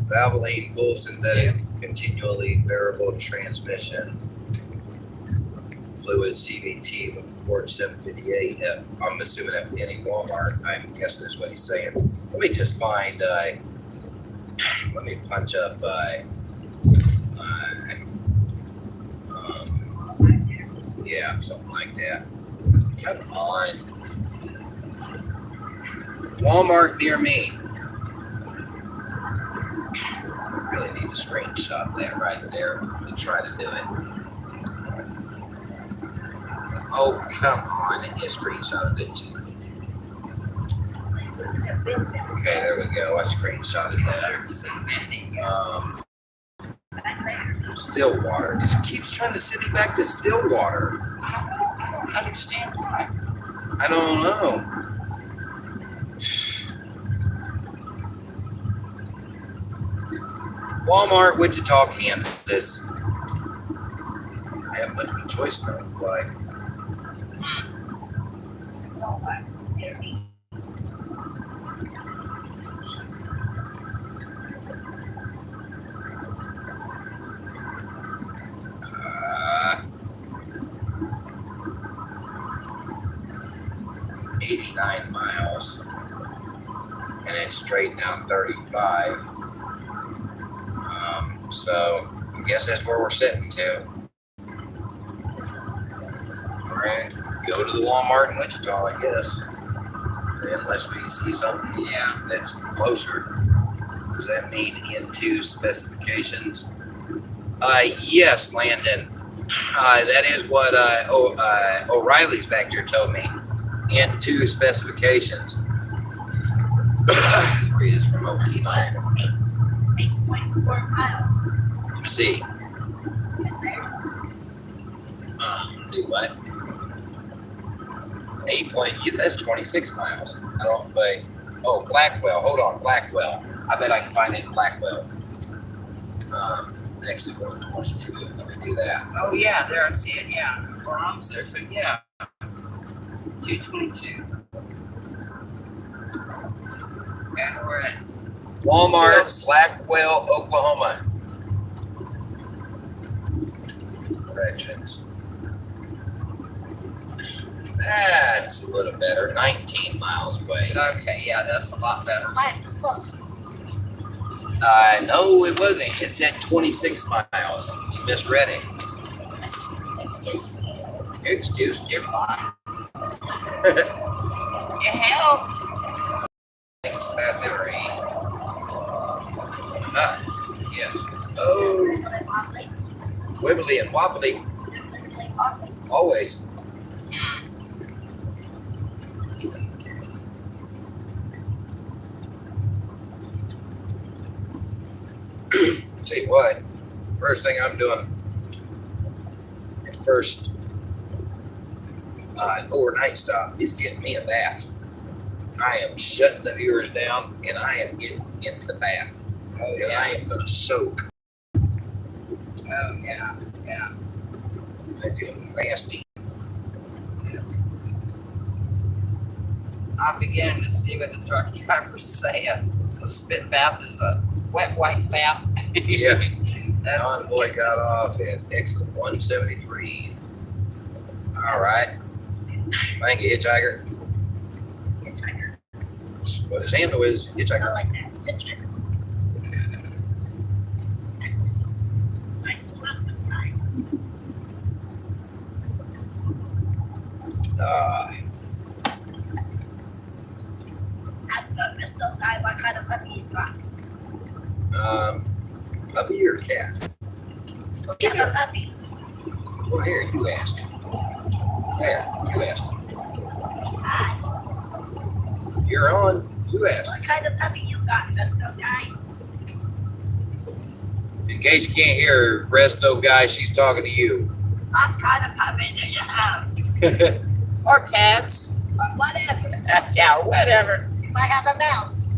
Valvoline, full synthetic, continually variable transmission, fluid CVT with port 758. I'm assuming at any Walmart. I'm guessing is what he's saying. Let me just find, let me punch up, something like that. Come on. Walmart near me. Really need to screenshot that right there and try to do it. Oh, come on. It screenshotted it too. Okay, there we go. I screenshotted that. Stillwater. It keeps trying to send me back to Stillwater. I don't understand why. I don't know. Walmart, Wichita, Kansas. I have much of a choice now. Like, 29 miles. And it's straight down 35. So I guess that's where we're sitting to. Alright, go to the Walmart in Wichita, I guess. Unless we see something that's closer. Does that mean into specifications? Yes, Landon. That is what O'Reilly's back there told me. Into specifications. 3 is from Okinawa. 8.4 miles. Let me see. Right there. Do what? 8 point. That's 26 miles. I don't play. Oh, Blackwell. Hold on, Blackwell. I bet I can find it in Blackwell. Exit 122. Let me do that. Oh yeah, there I see it. Yeah, Brahms there. So yeah, 222. And we're at Walmart, Blackwell, Oklahoma. Directions. That's a little better. 19 miles away. okay. Yeah, that's a lot better. Mine was close. No, it wasn't. It said 26 miles. You misread it. Excuse me. Excuse me. You're fine. You helped. Thanks, bad memory. Yes. Oh, wibbly and wobbly. Always. Tell you what, first thing I'm doing, first overnight stop is getting me a bath. I am shutting the viewers down and I am getting in the bath. Oh And yeah. I am going to soak. Oh yeah. Yeah. I feel nasty. I'm beginning to see what the truck drivers say. So spit bath is a wet white bath. Yeah. That's Convoy got off at exit 173. All right. Thank you, Hitchhiker. Hitchhiker. That's what his handle is, I Hitchhiker. like that. Hitchhiker. Nice Western guy. Ask the Bristol guy what kind of puppy he's got. Puppy or cat? Look at the puppy. Well, here, you asked. There, you asked. You're on. You asked. What kind of puppy you got, Bristol guy? In case you can't hear Resto guy, she's talking to you. What kind of puppy do you have? or pets. Whatever. Yeah, whatever. You might have a mouse.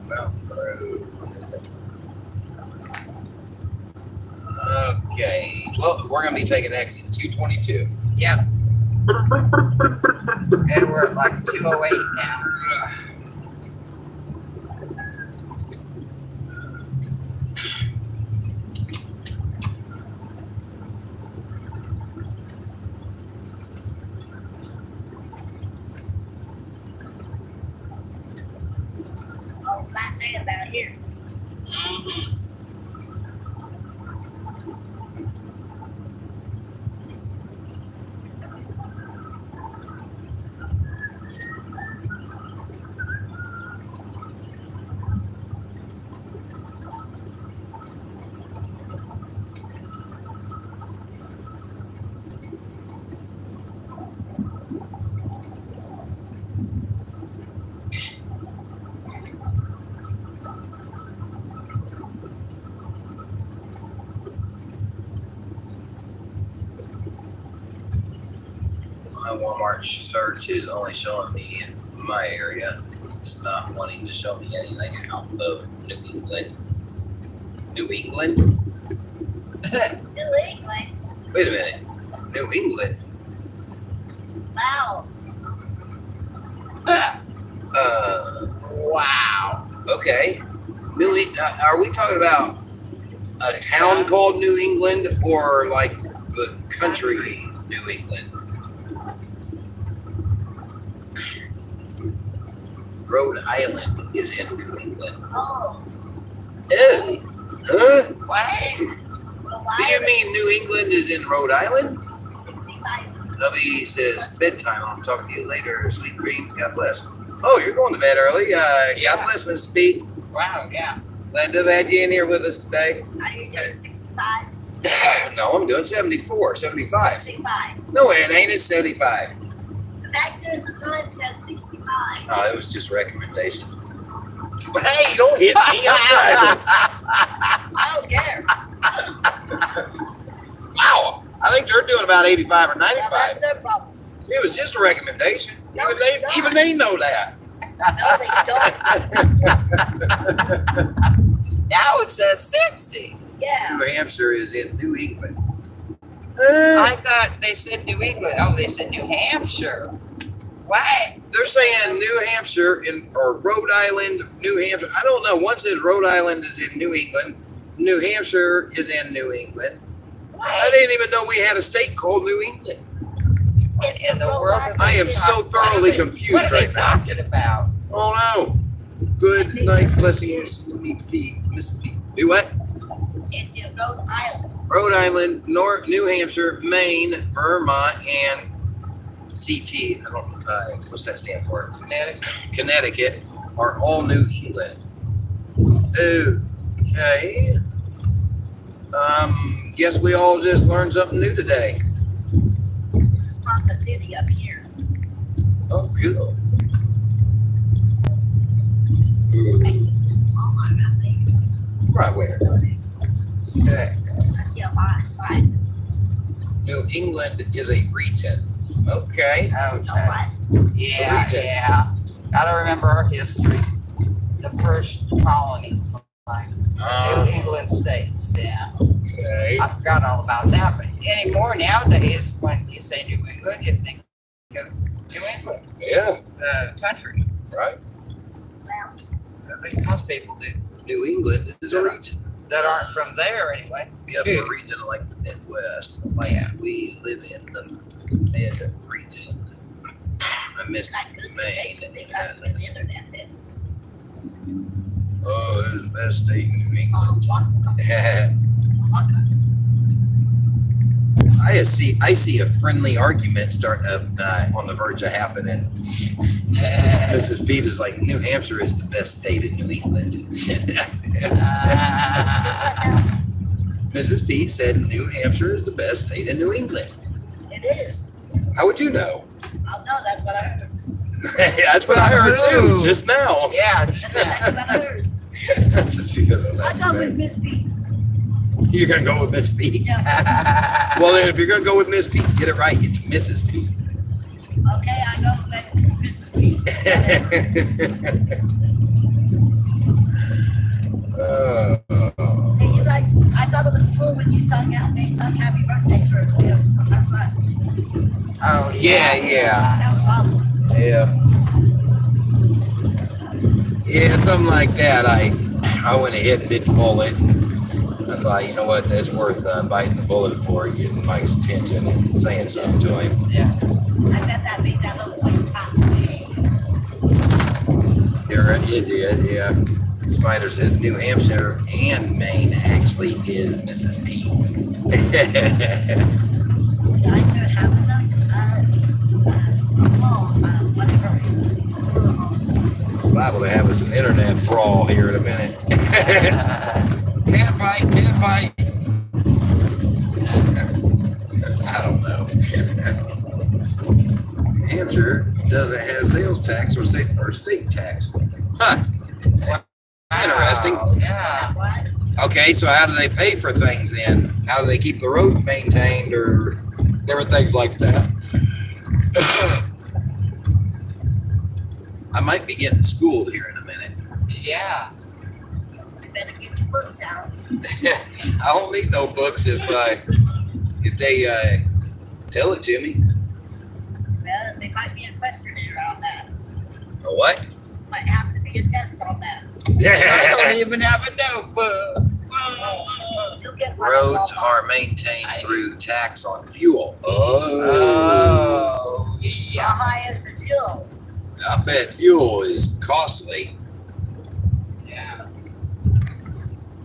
Mountain Road. Okay. Well, we're going to be taking exit 222. Yep. And we're at like 208 now. Oh, flat land out here. Mm-hmm. My Walmart search is only showing me my area. It's not wanting to show me anything out of New England. New England? New England. Wait a minute. New England? Wow. Wow. Okay. Are we talking about A town called New England, or like the country New England? Rhode Island is in New England. Oh, Ew. Huh? What? Do you mean New England is in Rhode Island? 65. Hubby says bedtime. I'll talk to you later. Sweet dreams. God bless. Oh, you're going to bed early. God bless, Miss Pete. Wow, yeah. Glad to have had you in here with us today. Are you doing 65? No, I'm doing 74, 75. 65. No, it ain't. It's 75. Back there, the sign says 65. Oh, it was just a recommendation. Hey, don't hit me. I'm driving. I don't care. Wow. I think they're doing about 85 or Well, 95. that's their problem. It was just a recommendation. No, Even it's they, not. even they know that. No, they don't. Now it says 60. Yeah. New Hampshire is in New England. I thought they said New England. Oh, they said New Hampshire. What? They're saying New Hampshire or Rhode Island, New Hampshire. I don't know. One says Rhode Island is in New England. New Hampshire is in New England. I didn't even know we had a state called New England. What in the world? Is I am they so talking- thoroughly what are they- confused What are they right now. talking about? Oh no. Good night, blessings, Mrs. P. Do what? It's in Rhode Island. Rhode Island, New Hampshire, Maine, Vermont, and CT. I don't know. What's that stand for? Connecticut. Connecticut are all New England. Okay. Guess we all just learned something new today. This is Ponca City up here. Oh, cool. Walmart right there. Right where? Okay. I see a lot of signs. New England is a region. Okay. So Okay. what? Yeah, Region. yeah. Gotta remember our history. The first colonies, like New England states. Yeah. Okay. I forgot all about that. But anymore nowadays, when you say New England, you think of New England, Yeah. the country. Right. Well, At least most people do. New England is a region. That aren't from there anyway. We have a region like the Midwest. Like we live in the mid region. I missed not good. Maine. They got the internet then. Oh, it's the best state in New Oh, England. I see a friendly argument starting up on the verge of happening. Mrs. Pete is like, New Hampshire is the best state in New England. Mrs. Pete said New Hampshire is the best state in New England. It is. How would you know? Oh, no, that's what I heard. That's what I heard too, just now. Yeah, just That's that. what I heard. Just because of I that. go with Miss Pete. You're going to go with Miss Pete. Yeah. Well, then, if you're going to go with Miss Pete, get it right. It's Mrs. Pete. Okay, I go with Mrs. Pete. Hey, you guys, I thought it was cool when you sung out, they sung happy birthday to her. You know, so that's fun. Oh, Yeah. That was awesome. Yeah. Yeah, something like that. I went ahead and bit the bullet. I thought, you know what, that's worth biting the bullet for, getting Mike's attention and saying something to him. Yeah. I bet that made that little place hot today. It did, yeah. Spider says New Hampshire and Maine actually is Mrs. P. I could have whatever. Liable to have us an internet brawl here in a minute. Can't fight. I don't know. New Hampshire doesn't have sales tax or state tax. Huh. Interesting. Wow, yeah. What? Okay, so how do they pay for things then? How do they keep the roads maintained or everything like that? I might be getting schooled here in a minute. Yeah. You better get your books out. I don't need no books if they tell it to me. Well, there might be a questionnaire on that. A what? Might have to be a test on that. I don't even have a notebook. get one at Roads Walmart. are maintained through tax on fuel. Oh, Oh, How yeah. high is the fuel? I bet fuel is costly. Yeah.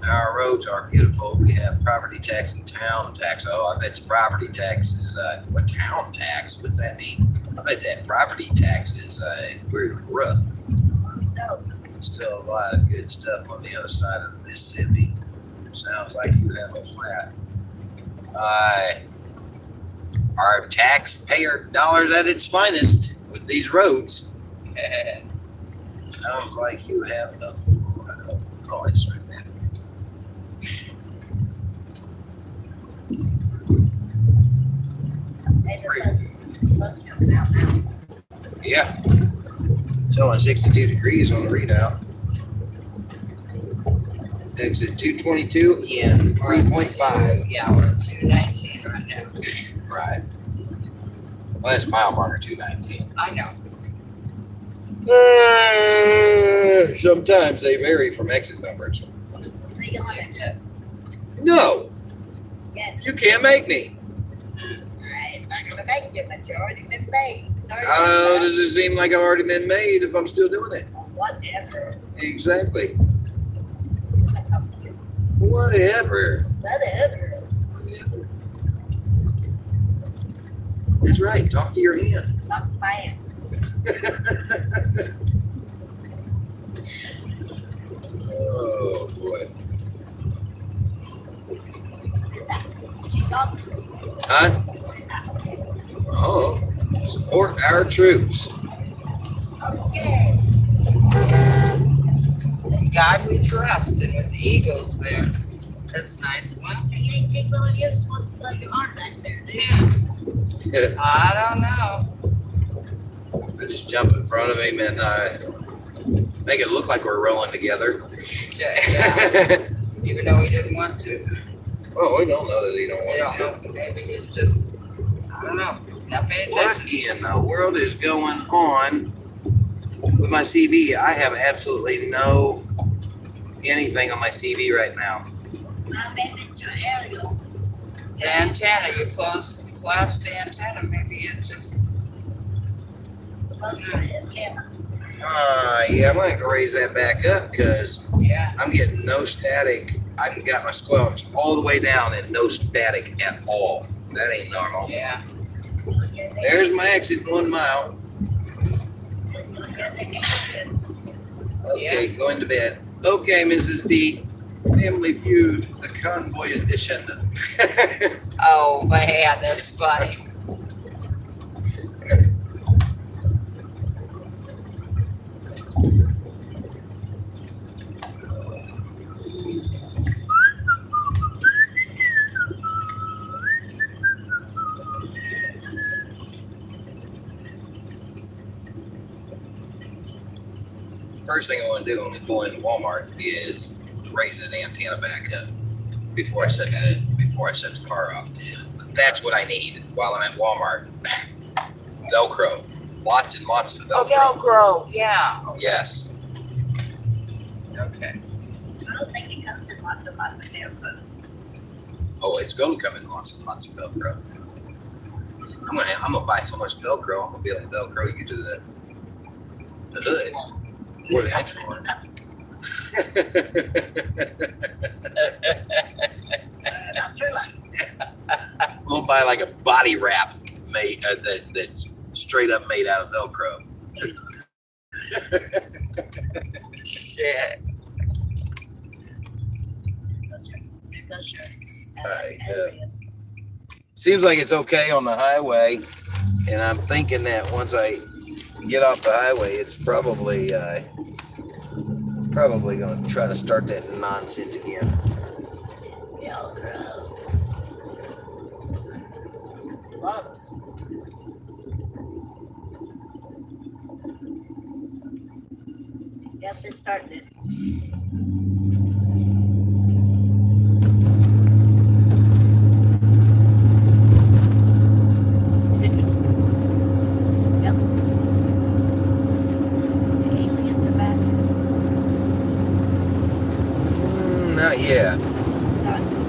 Our roads are beautiful. We have property tax and town tax. Oh, I bet the property tax is, what town tax? What's that mean? I bet that property tax is pretty rough. So, Still a lot of good stuff on the other side of the Mississippi. Sounds like you have a flat. Our taxpayer dollars at its finest with these roads. Sounds like you have a flat. Oh, I just read that. hey, the sun's coming out now. Yeah. Showing 62 degrees on the readout. Exit 222 in 3.5. Yeah, we're at 219 right now. Right. Well, that's mile marker 219. I know. Sometimes they vary from exit numbers. Be on it. Yeah. No, Yes. you can't make me. I'm not gonna make you, but you already been made. Sorry. How does it seem like I've already been made if I'm still doing it? Whatever. Exactly. Whatever. Whatever. That's right. Talk to your hand. Fuck my hand. Oh boy. What is that? She talking. Huh? Oh. Support our troops. Okay. In God we trust, and with the Eagles there. That's nice. Well, You ain't take all you're supposed to blow your heart back there, dude. yeah. I don't know. I just jump in front of him and make it look like we're rolling together. Okay, yeah. Even though he didn't want to. Oh, we don't know that he don't We want don't to. know. Maybe he's just, I don't know, not paying What attention. in the world is going on with my CV? I have absolutely no anything on my CV right now. I met Mr. Ariel. The antenna, you collapsed the antenna, maybe it just, Close the camera. Yeah, I'm gonna have to raise that back up because yeah. I'm getting no static. I've got my squelch all the way down and no static at all. That ain't normal. Yeah. There's my exit 1 mile. Okay, going to bed. Okay, Mrs. D. Family Feud, the convoy edition. Oh man, that's funny. First thing I want to do when we pull into Walmart is raise that antenna back up before I set the car off. That's what I need while I'm at Walmart. Velcro, lots and lots of Oh, Velcro. Velcro, yeah. Yes. Okay. I don't think it comes in lots and lots of Velcro. Oh, it's going to come in lots and lots of Velcro. I'm gonna buy so much Velcro. I'm gonna be able to Velcro you to the hood or the entry one. Not true. We'll buy like a body wrap made that's straight up made out of Velcro. Shit. There goes your Right, Ariel. Seems like it's okay on the highway, and I'm thinking that once I get off the highway, it's probably going to try to start that nonsense again. Velcro. Gloves. Yep, it started it. Yep. The aliens are back. Not yet. Done.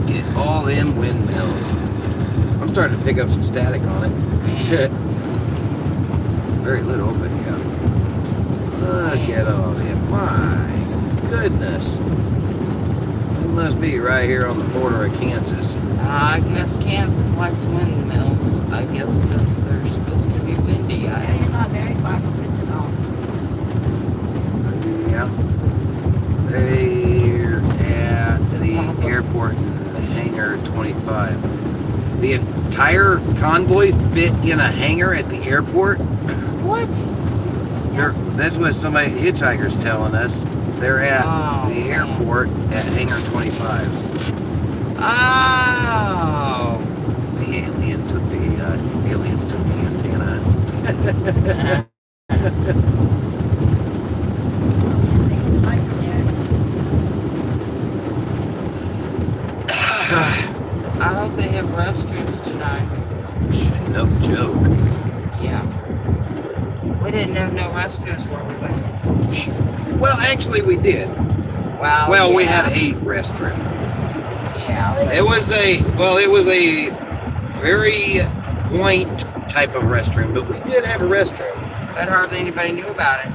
Look at all them windmills. I'm starting to pick up some static on it. Very little, but yeah. Look at all them. My goodness. It must be right here on the border of Kansas. I guess Kansas likes windmills. I guess because they're supposed to be windy. Yeah, you're not very far from it at all. Yeah. They're at the airport in Hangar 25. The entire convoy fit in a hangar at the airport? What? That's what somebody, hitchhiker's telling us. They're at the airport at Hangar 25. Oh. The aliens took the antenna. I hope they have restrooms tonight. No joke. Yeah. We didn't have no restrooms where we went. Well, actually, we did. Well, we had a restroom. Yeah. It was a very quaint type of restroom, but we did have a restroom. But hardly anybody knew about it.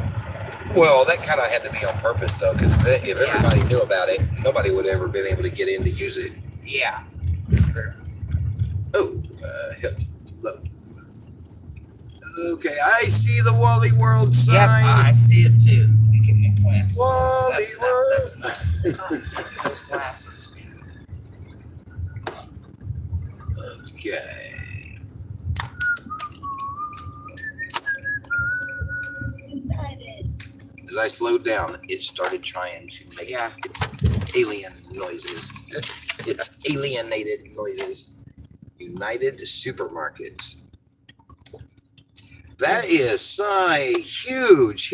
Well, that kind of had to be on purpose, though, because if everybody knew about it, nobody would have ever been able to get in to use it. Yeah. Oh, look. Okay, I see the Wally World sign. Yep, I see it too. You give me glasses. Wally That's World. enough. That's enough. Those glasses. Okay. As I slowed down, it started trying to make alien noises. It's alienated noises. United Supermarkets. That is a huge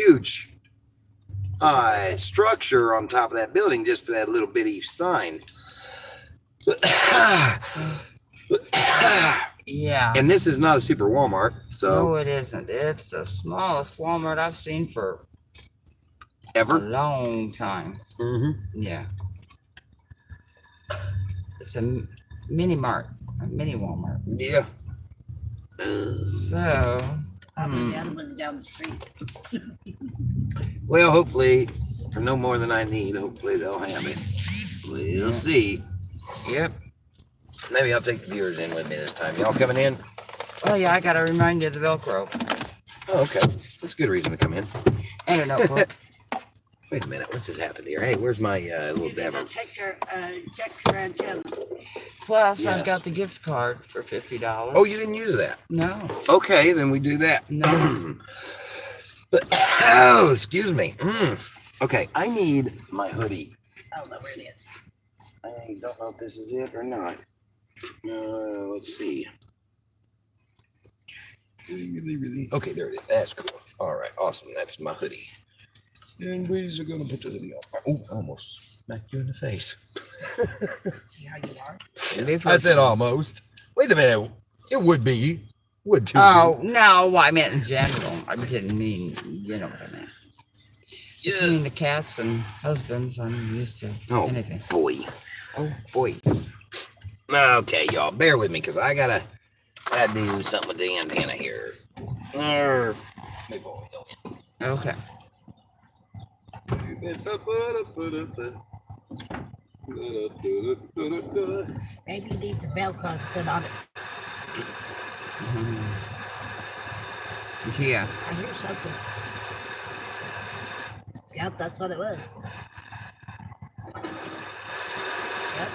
structure on top of that building just for that little bitty sign. Yeah. And this is not a super Walmart, so. No, it isn't. It's the smallest Walmart I've seen for a Ever? long time. Mm-hmm. Yeah. It's a mini mart, a mini Walmart. Yeah. So. The other one's down the street. Well, hopefully, for no more than I need, hopefully they'll have it. We'll see. Yep. Maybe I'll take the viewers in with me this time. Y'all coming in? Oh yeah, I gotta remind you of the Velcro. Oh, okay. That's a good reason to come in. And a notebook. Wait a minute. What just happened here? Hey, where's my little dabber? Check your antenna. Plus, Yes. I've got the gift card for $50. Oh, you didn't use that? No. Okay, then we do that. No. Oh, excuse me. Okay, I need my hoodie. I don't know where it is. I don't know if this is it or not. Let's see. Okay, there it is. That's cool. All right, awesome. That's my hoodie. And we are going to put the hoodie on. Oh, almost smacked you in the face. See how you are? I said almost. Wait a minute. It would be. Would too. Oh, no, I meant in general. I didn't mean, you know what I meant. Between the cats and husbands, I'm used to anything. Boy. Oh, boy. Okay, y'all, bear with me, because I gotta do something with the antenna here. Okay. Maybe he needs a Velcro to put on it. Yeah. I hear something. Yep, that's what it was. Yep.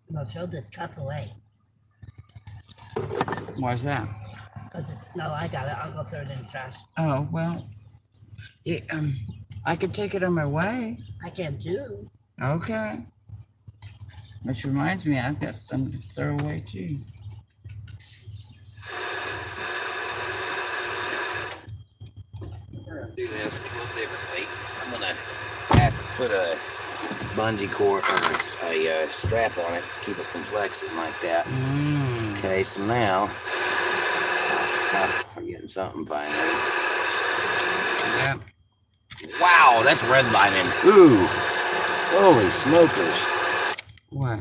Well, throw this cup away. Why's that? No, I got it. I'll go throw it in the trash. Oh, well, yeah, I could take it on my way. I can too. Okay. Which reminds me, I've got some to throw away too. We're gonna do this a little differently. I'm gonna have to put a bungee cord or a strap on it to keep it from flexing like that. Okay, so now we're getting something finally. Yep. Wow, that's redlining. Ooh, holy smokers. What?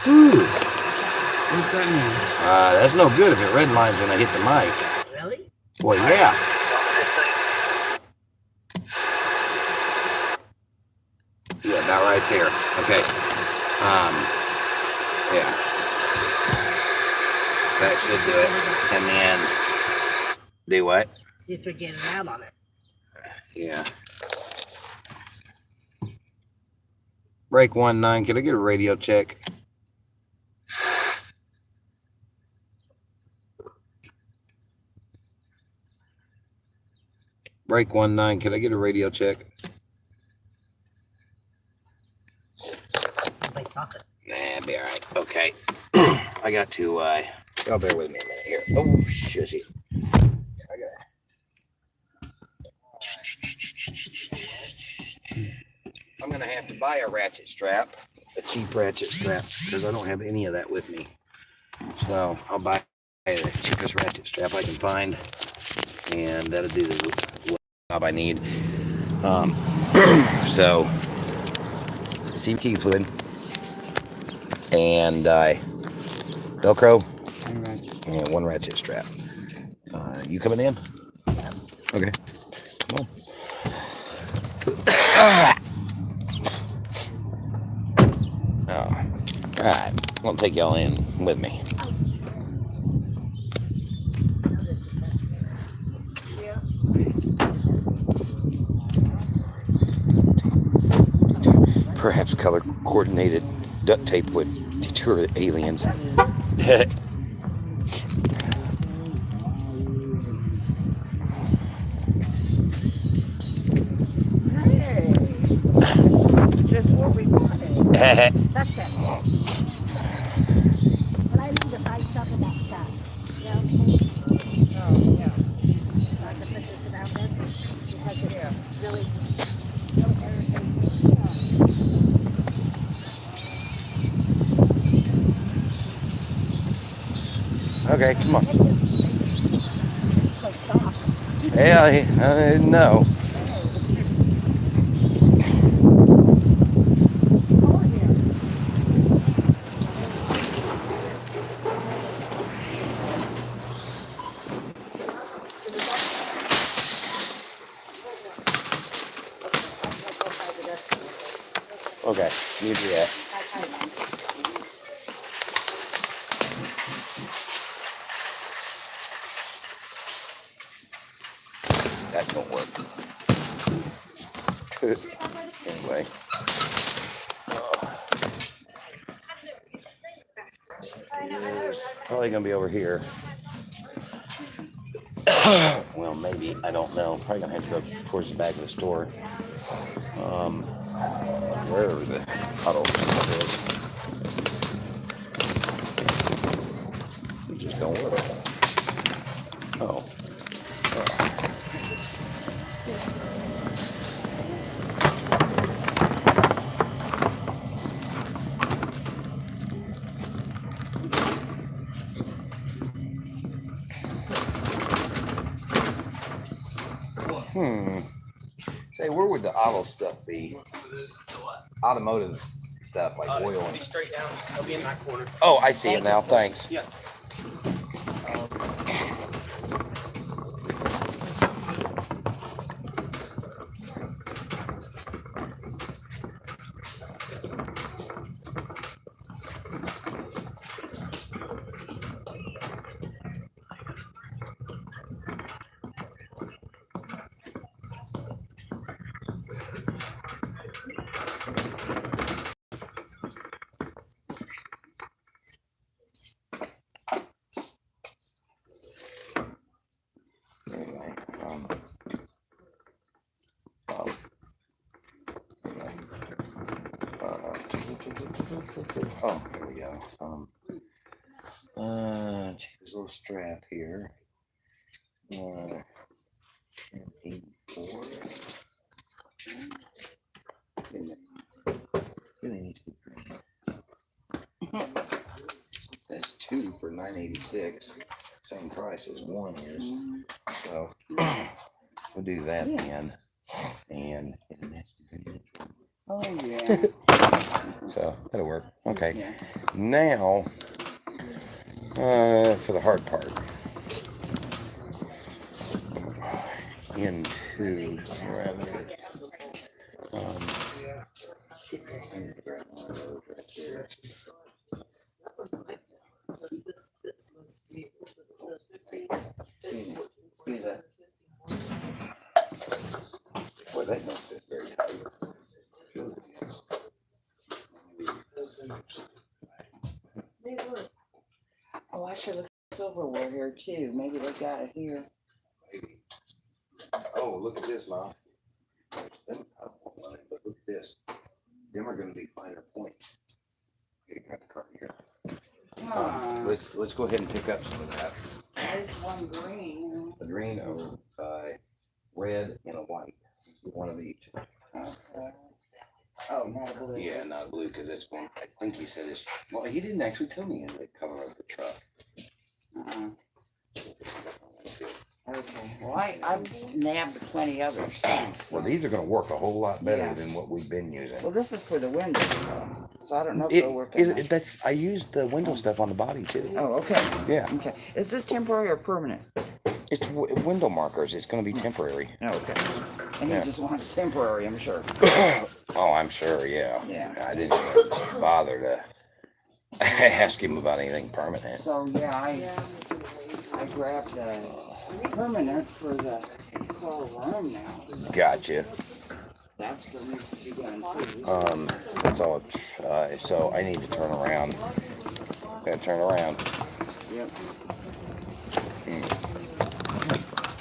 Ooh, What's that mean? that's no good if it redlines when I hit the mic. Really? Well, yeah. Yeah, about right there. Okay. Yeah. That should do it. And then do what? See if we're getting out on it. Yeah. Break 1-9. Can I get a radio check? Break 1-9. Can I get a radio check? Play soccer. Nah, be all right. Okay. I got to, y'all bear with me a minute here. Oh, shushy. I'm going to have to buy a ratchet strap, a cheap ratchet strap, because I don't have any of that with me. So I'll buy the cheapest ratchet strap I can find, and that'll do the job I need. So, CT fluid and Velcro and one ratchet strap. You coming in? Yeah. Okay. Come on. Oh, all right. I'll take y'all in with me. Perhaps color coordinated duct tape would deter the aliens. Just what we wanted. That's it. But I need to find something that stuff. You know? Oh, yeah. I can put this down there because it's really so irritating. Okay, come on. So soft. Yeah, I didn't know. Okay, you do that. That don't work. Anyway. It's probably gonna be over here. Well, maybe, I don't know. Probably gonna have to go towards the back of the store. Wherever the puddle stuff is. It just don't work. Oh. Say, where would the auto stuff be? Automotive stuff like oil It'll and. be straight down. It'll be in that corner. Oh, I see it now. Thanks. Yeah. Oh, here we go. Check this little strap here. 84. Really needs to be green. That's 2 for $9.86. Same price as 1 is. So we'll do that then. And Oh, yeah. so that'll work. Okay. Yeah. Now, for the hard part. Into rather. Excuse us. Boy, that don't fit very tight. Oh, I should look silverware here too. Maybe they got it here. Maybe. Oh, look at this, Mom. I don't want money, but look at this. Them are going to be finer point. Okay, got the cart here. Let's go ahead and pick up some of that. There's one green. A green, a red, and a white. One of each. Oh, not a blue. Yeah, not blue, because it's one. I think he said it's. Well, he didn't actually tell me the color of the truck. Okay. Well, I've nabbed plenty others too. So. Well, these are going to work a whole lot better Yeah. than what we've been using. Well, this is for the windows, though. So I don't know if they'll work. Or not. I used the window stuff on the body too. Oh, okay. Yeah. Okay. Is this temporary or permanent? It's window markers. It's going to be temporary. Oh, okay. And Yeah. he just wants temporary, I'm sure. Oh, I'm sure. Yeah. Yeah. I didn't even bother to ask him about anything permanent. So yeah, I grabbed the permanent for the whole room now. Gotcha. That's what needs to be done too. That's all. So I need to turn around. Gotta turn around. Yep.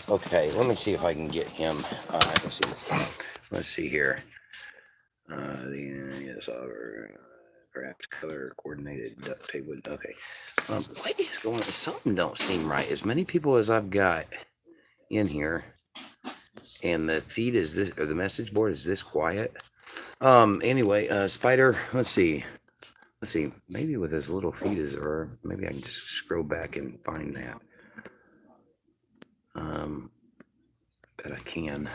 Okay, let me see if I can get him. Let's see here. Yes, perhaps color coordinated duct tape would. Okay. What is going on? Something don't seem right. As many people as I've got in here, and the feed is this, or the message board is this quiet. Anyway, Spider. Let's see. Maybe with as little feed as, or maybe I can just scroll back and find that. Bet I can.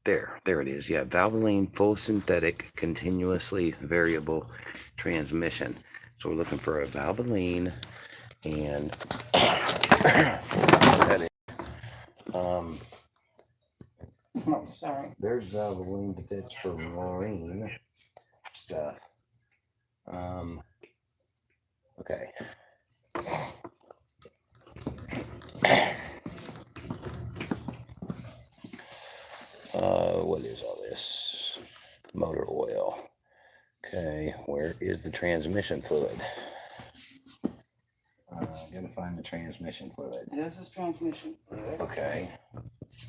There it is. Yeah, Valvoline full synthetic, continuously variable transmission. So we're looking for a Valvoline, and that is, Oh, sorry. there's Valvoline, but that's for marine stuff. Okay. What is all this? Motor oil. Okay, where is the transmission fluid? Gotta find the transmission fluid. This is transmission. Okay.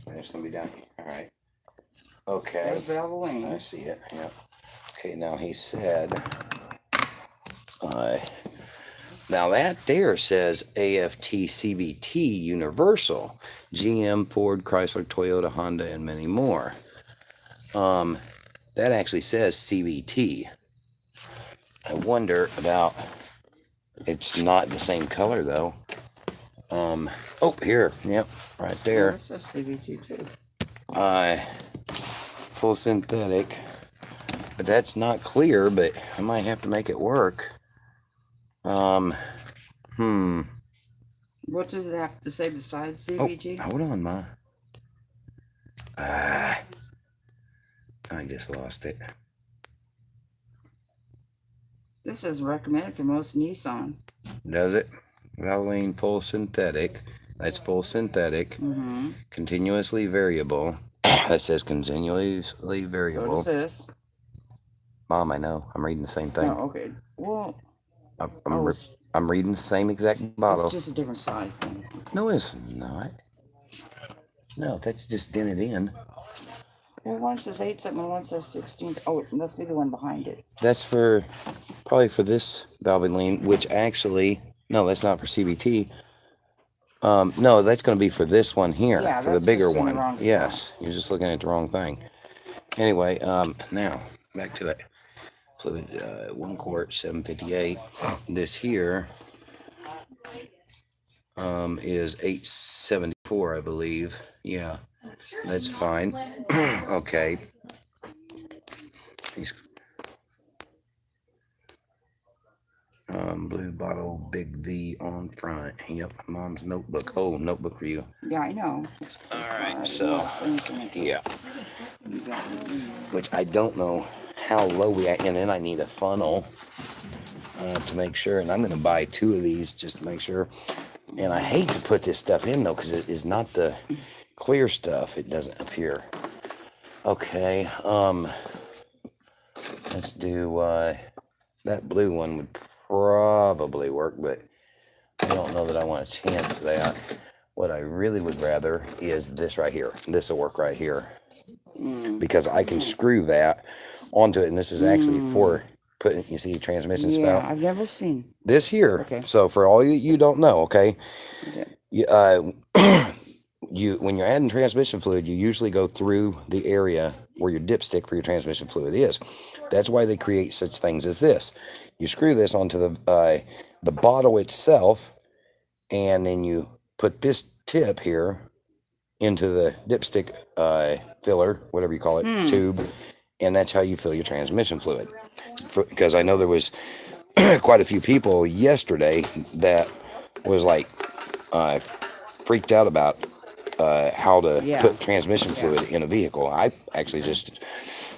And it's gonna be down here. All right. Okay. There's Valvoline. I see it. Yeah. Okay. Now he said. Now that there says AFT CVT Universal, GM, Ford, Chrysler, Toyota, Honda, and many more. That actually says CVT. I wonder about. It's not the same color though. Oh, here. Yep. Right there. This is CVT too. Full synthetic, but that's not clear, but I might have to make it work. What does it have to say besides Oh, CVG? hold on, Ma. I just lost it. This is recommended for most Nissan. Does it? Valvoline full synthetic. That's full synthetic. Mm-hmm. Continuously variable. That says continuously So variable. does this. Mom, I know. I'm reading the same thing. Oh, okay. Well, I'm reading the same exact bottle. it's just a different size thing. No, it's not. No, that's just dented in. Well, one says 8 something and one says 16. Oh, it must be the one behind it. That's for probably for this Valvoline, which actually no, that's not for CBT. No, that's going to be for this one here, Yeah, for the that's bigger just in the one. wrong spot. Yes, you're just looking at the wrong thing. Anyway, now back to it. Fluid, 1 quart, 758. This here is 874, I believe. Yeah, that's fine. Okay. These, blue bottle, big V on front. Yep, mom's notebook. Oh, notebook for you. Yeah, I know. All right, so yeah, which I don't know how low we are, and then I need a funnel to make sure. And I'm going to buy 2 of these just to make sure. And I hate to put this stuff in though, because it is not the clear stuff. It doesn't appear. Okay, let's do that blue one would probably work, but I don't know that I want to chance that. What I really would rather is this right here. This will work right here, because I can screw that onto it, and this is actually for putting, you see, transmission spout. Yeah, I've never seen. This here. Okay. So for all you don't know, okay, Okay. you when you're adding transmission fluid, you usually go through the area where your dipstick for your transmission fluid is. That's why they create such things as this. You screw this onto the bottle itself, and then you put this tip here into the dipstick filler, whatever you call it, tube, and that's how you fill your transmission fluid. Because I know there was quite a few people yesterday that was like freaked out about how to put transmission fluid in a vehicle. I actually just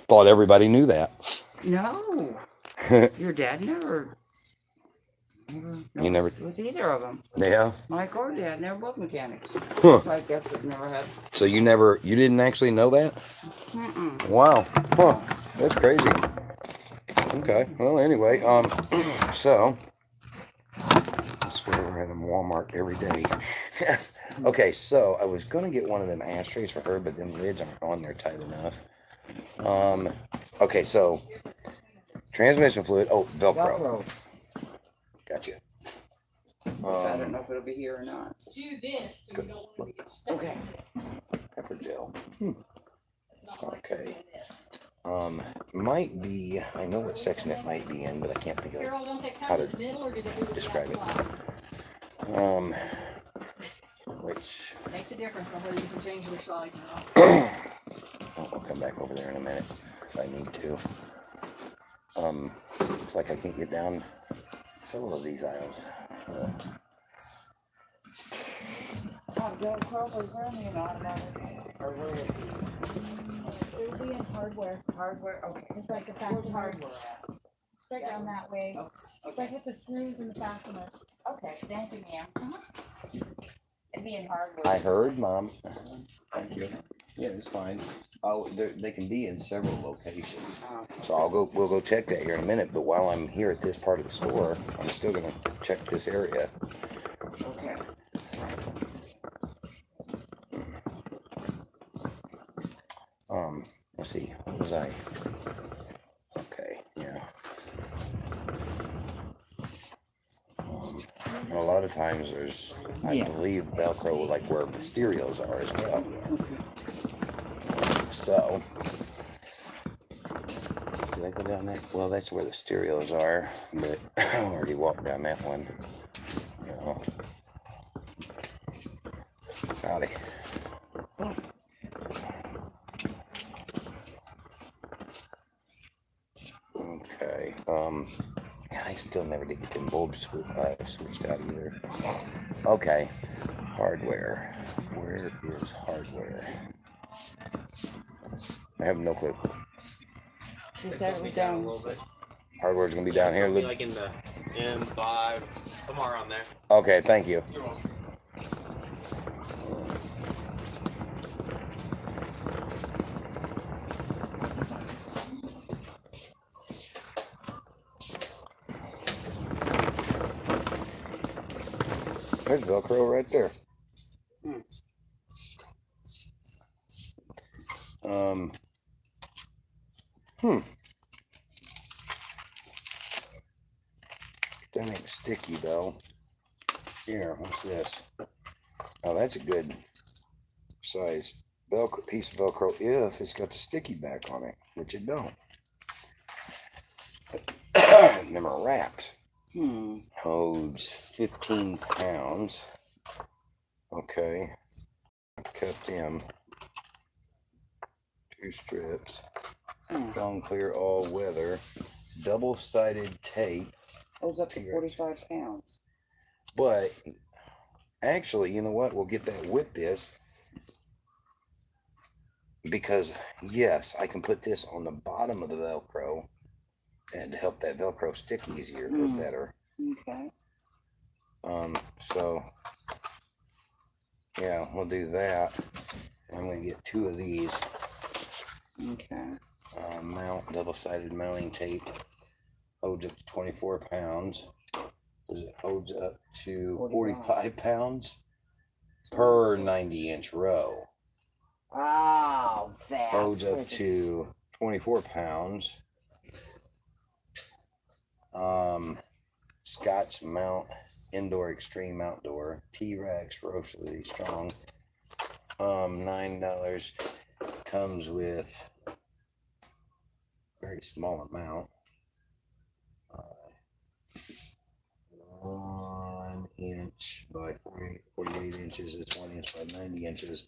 thought everybody knew that. No. Your dad never. You never. With either of them. Yeah. Mike or Dad, they're both mechanics. Huh. So I guess it never had. So you didn't actually know that? Wow. Huh. That's crazy. Okay. Well, anyway, so I swear we're at a Walmart every day. Okay, so I was gonna get one of them ashtrays for her, but them lids aren't on there tight enough. Okay, so transmission fluid. Oh, Velcro. Gotcha. I don't know if it'll be here or not. Do this so you don't want to get stuck. Okay. Pepper gel. It's not like Okay. Might be. I know what section it might be in, but I can't think of. Carol, don't they How come to in the middle or do they move to the describe it. outside? Which Makes a difference on whether you can change your size or not. I'll come back over there in a minute if I need to. Looks like I can't get down several of these aisles. Was there any automatic? Or will it be? It would be in hardware. Hardware? Okay. It's like the fasteners. Straight down that way. It's like with the screws and the fasteners. Okay, thank you, ma'am. It'd be in hardware. I heard, Mom. Thank you. Yeah, it's fine. Oh, they can be in several locations. So we'll go check that here in a minute. But while I'm here at this part of the store, I'm still gonna check this area. Okay. Let's see. What was I? Okay, yeah. And a lot of times there's, I believe, Velcro like where the stereos are as well. So, did I go down that? Well, that's where the stereos are, but I already walked down that one. No. Howdy. Okay. And I still never did get them bulbs switched out either. Okay. Hardware. Where is hardware? I have no clue. She said it was down. Hardware's gonna be down here. Like in the M5, somewhere around there. Okay, thank you. You're welcome. There's Velcro right there. That ain't sticky though. Here, what's this? Oh, that's a good size Velcro piece of Velcro if it's got the sticky back on it, which it don't. Them are wrapped. Holds 15 pounds. Okay. Cut them. 2 strips. Long clear all weather. Double-sided tape. Holds up to 45 pounds. But actually, you know what? We'll get that with this. Because, yes, I can put this on the bottom of the Velcro and help that Velcro stick easier or better. Okay. So, yeah, we'll do that. I'm going to get 2 of these. Okay. Mount, double-sided mounting tape. Holds up to 24 pounds. It holds up to 45 pounds per 90-inch row. Oh, that's Holds up to 24 pounds. Scotch mount, indoor, extreme, outdoor. T-Rex, ferociously strong. $9. Comes with very small amount. 1 inch by 48 inches. It's 1 inch by 90 inches.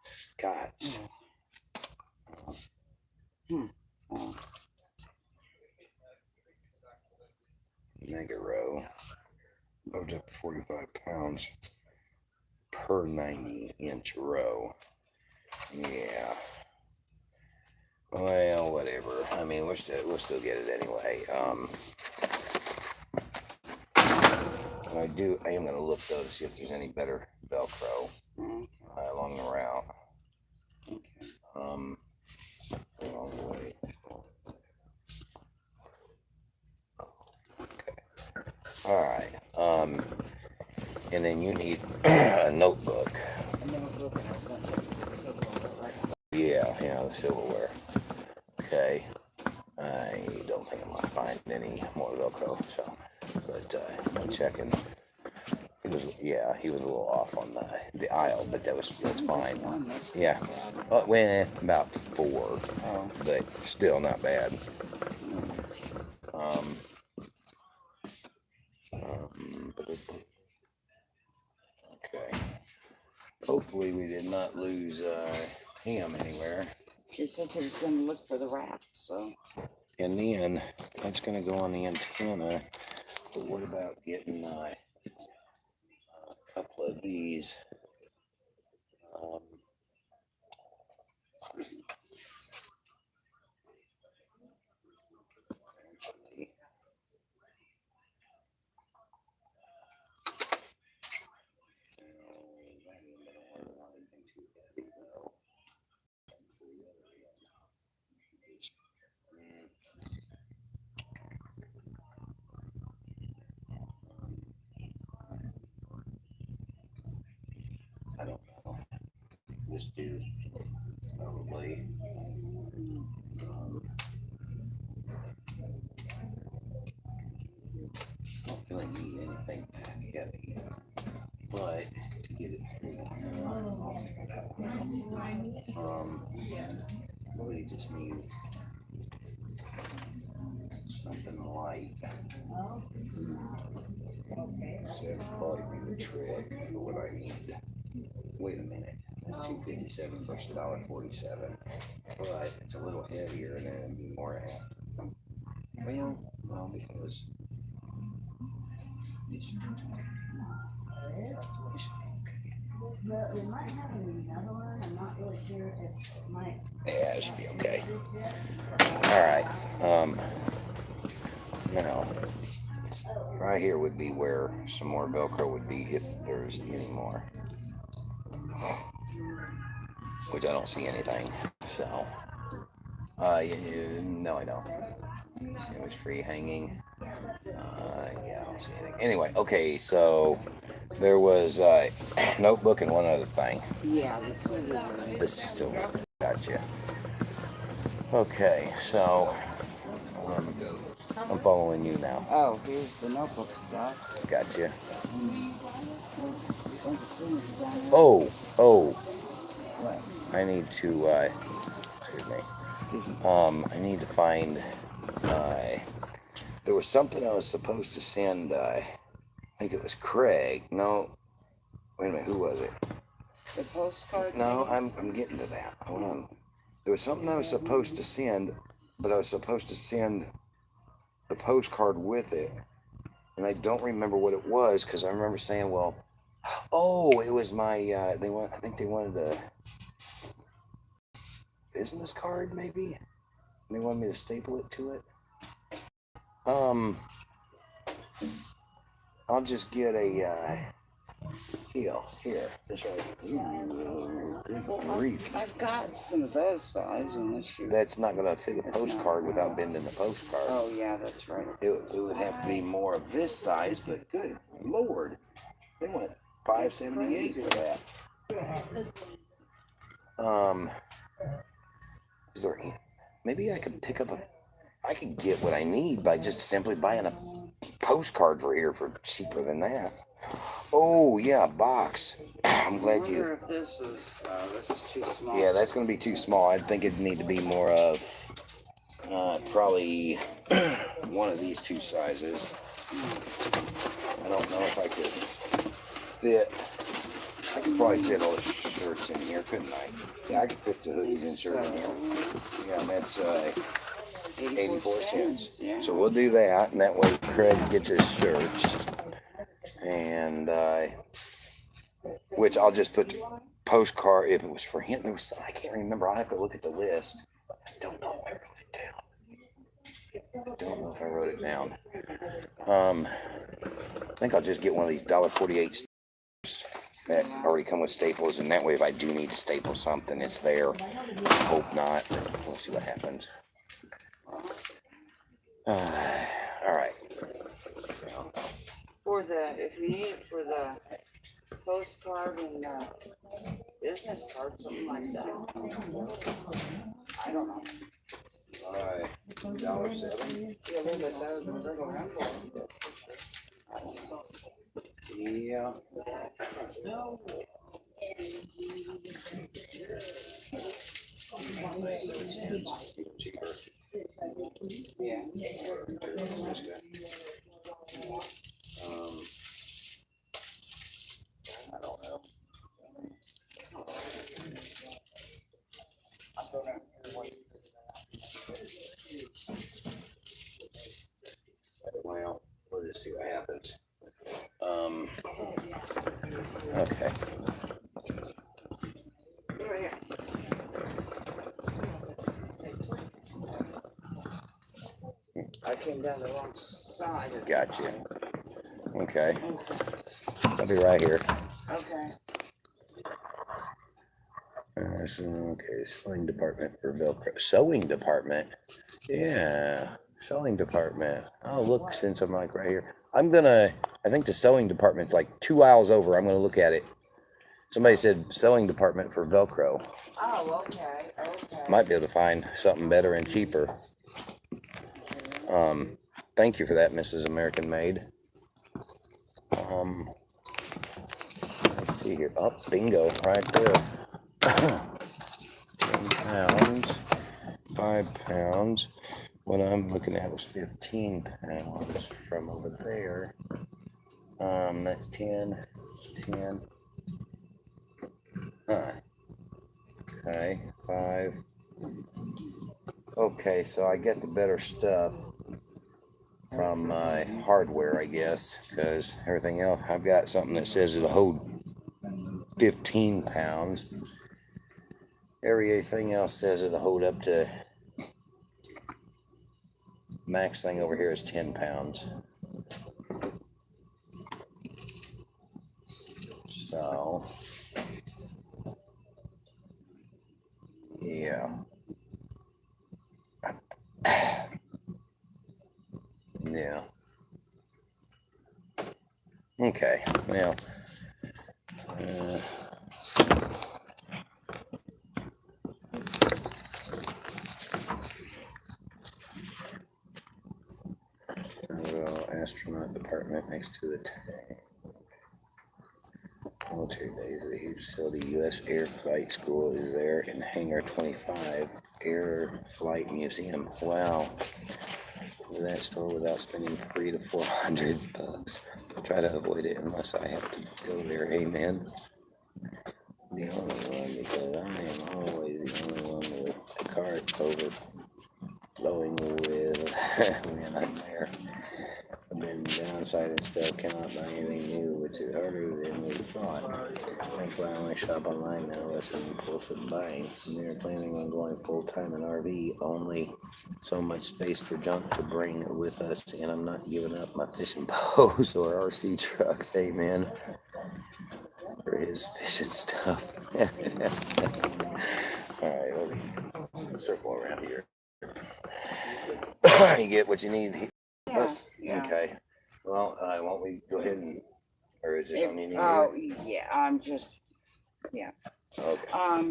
Scotch. Mega row. Holds up to 45 pounds per 90-inch row. Yeah. Well, whatever. I mean, we'll still get it anyway. I am gonna look though to see if there's any better Velcro along the route. Along the way. Okay. All right. And then you need a notebook. Yeah, the silverware. Okay. I don't think I'm gonna find any more Velcro, so, but I'm checking. He was a little off on the aisle, but that's fine. Yeah. Well, about 4, but still not bad. Okay. Hopefully we did not lose him anywhere. She said she was going to look for the wrap, so. And then that's going to go on the antenna. But what about getting a couple of these? I don't know. Just do probably. I don't really need anything that heavy, but to get it through really just need something light. So that'd probably be the trick for what I need. Wait a minute, that's $2.57 versus $1.47, but it's a little heavier and then it'd be more well, because these should be okay. But we might have another one. I'm not really sure if it might. Yeah, it should be okay. Alright, now, right here would be where some more Velcro would be if there's any more. Which I don't see anything, so. No, I don't. It was free hanging. Yeah, I don't see anything. Anyway, okay, so there was a notebook and one other thing. Yeah, the silver. This is silver. Gotcha. Okay, so I'm following you now. Oh, here's the notebook stuff. Gotcha. Oh, I need to, excuse me. I need to find, there was something I was supposed to send, I think it was Craig. No, wait a minute, who was it? The postcard. No, I'm getting to that. Hold on. There was something I was supposed to send, but I was supposed to send the postcard with it. And I don't remember what it was, because I remember saying, well, oh, it was my, I think they wanted a business card, maybe? They wanted me to staple it to it. I'll just get a, here, this right. Good grief. I've got some of those size in this shoe. That's not going to fit a postcard without bending the postcard. Oh yeah, that's right. It would have to be more of this size, but good Lord, they want $5.78 for that. Is there maybe I could pick up I could get what I need by just simply buying a postcard for here for cheaper than that. Oh yeah, box. I'm glad you. I wonder if this is too small. Yeah, that's going to be too small. I think it'd need to be more of probably one of these two sizes. I don't know if I could fit. I could probably fit all the shirts in here, couldn't I? Yeah, I could fit the hoodies and shirt in here. Yeah, and that's 84 cents. Yeah. So we'll do that, and that way Craig gets his shirts. And which I'll just put the postcard, if it was for him, there was, I can't remember. I'll have to look at the list. I don't know if I wrote it down. I think I'll just get one of these $1.48 that already come with staples, and that way if I do need to staple something, it's there. I hope not. We'll see what happens. All right. If you need it for the postcard and business card, something like that. I don't know. $1.07. Yeah, a little bit better than a regular envelope. Yeah. Cheaper. Yeah. I don't know. Well, we'll just see what happens. Okay. I came down the wrong side. Gotcha. Okay. I'll be right here. Okay. Okay, sewing department for Velcro. Sewing department? Yeah, sewing department. Oh, look, since I'm like right here. I think the sewing department's like 2 aisles over. I'm gonna look at it. Somebody said sewing department for Velcro. Oh, okay, okay. Might be able to find something better and cheaper. Thank you for that, Mrs. American Maid. Let's see here. Oh, bingo, right there. 10 pounds, 5 pounds. What I'm looking at was 15 pounds from over there. That's 10. Okay, 5. Okay, so I get the better stuff from my hardware, I guess, because everything else, I've got something that says it'll hold 15 pounds. Everything else says it'll hold up to, max thing over here is 10 pounds. So, yeah. Yeah. Okay, well, next to the tank. Military base, the huge facility. U.S. Air Flight School is there, and Hangar 25 Air Flight Museum. Wow. Go to that store without spending $300 to $400. Try to avoid it unless I have to go there. Amen. The only one, because I am always the only one with the cart overflowing with when I'm there. Been downside and stuff, cannot buy anything new, which is harder than we thought. That's why I only shop online now, less than impulsive buying. They're planning on going full time in RV, only so much space for junk to bring with us, and I'm not giving up my fishing bows or RC trucks, amen, for his fishing stuff. Alright, let's circle around here. You get what you need. Yeah. Okay. Well, won't we go ahead and, or is there something you need? Oh, yeah, I'm just, Okay. I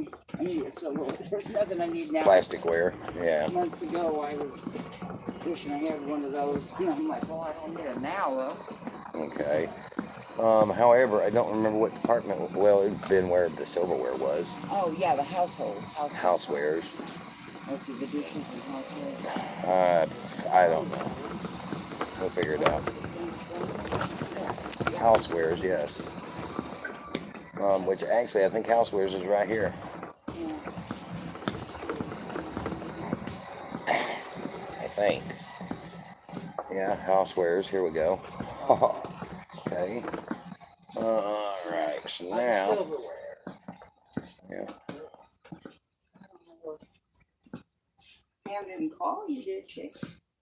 need it so there's nothing I need now. Plasticware. Yeah. Months ago, I was wishing I had one of those, I'm like, well, I don't need it now, though. Okay. However, I don't remember what department. Well, it'd been where the silverware was. Oh, yeah, the household. Housewares. Let's see, the dishes and housewares. I don't know. We'll figure it out. Housewares, yes. Which actually, I think housewares is right here. I think. Yeah, housewares. Here we go. Okay. All right. So now. Silverware. Yeah. Pam didn't call you, did she?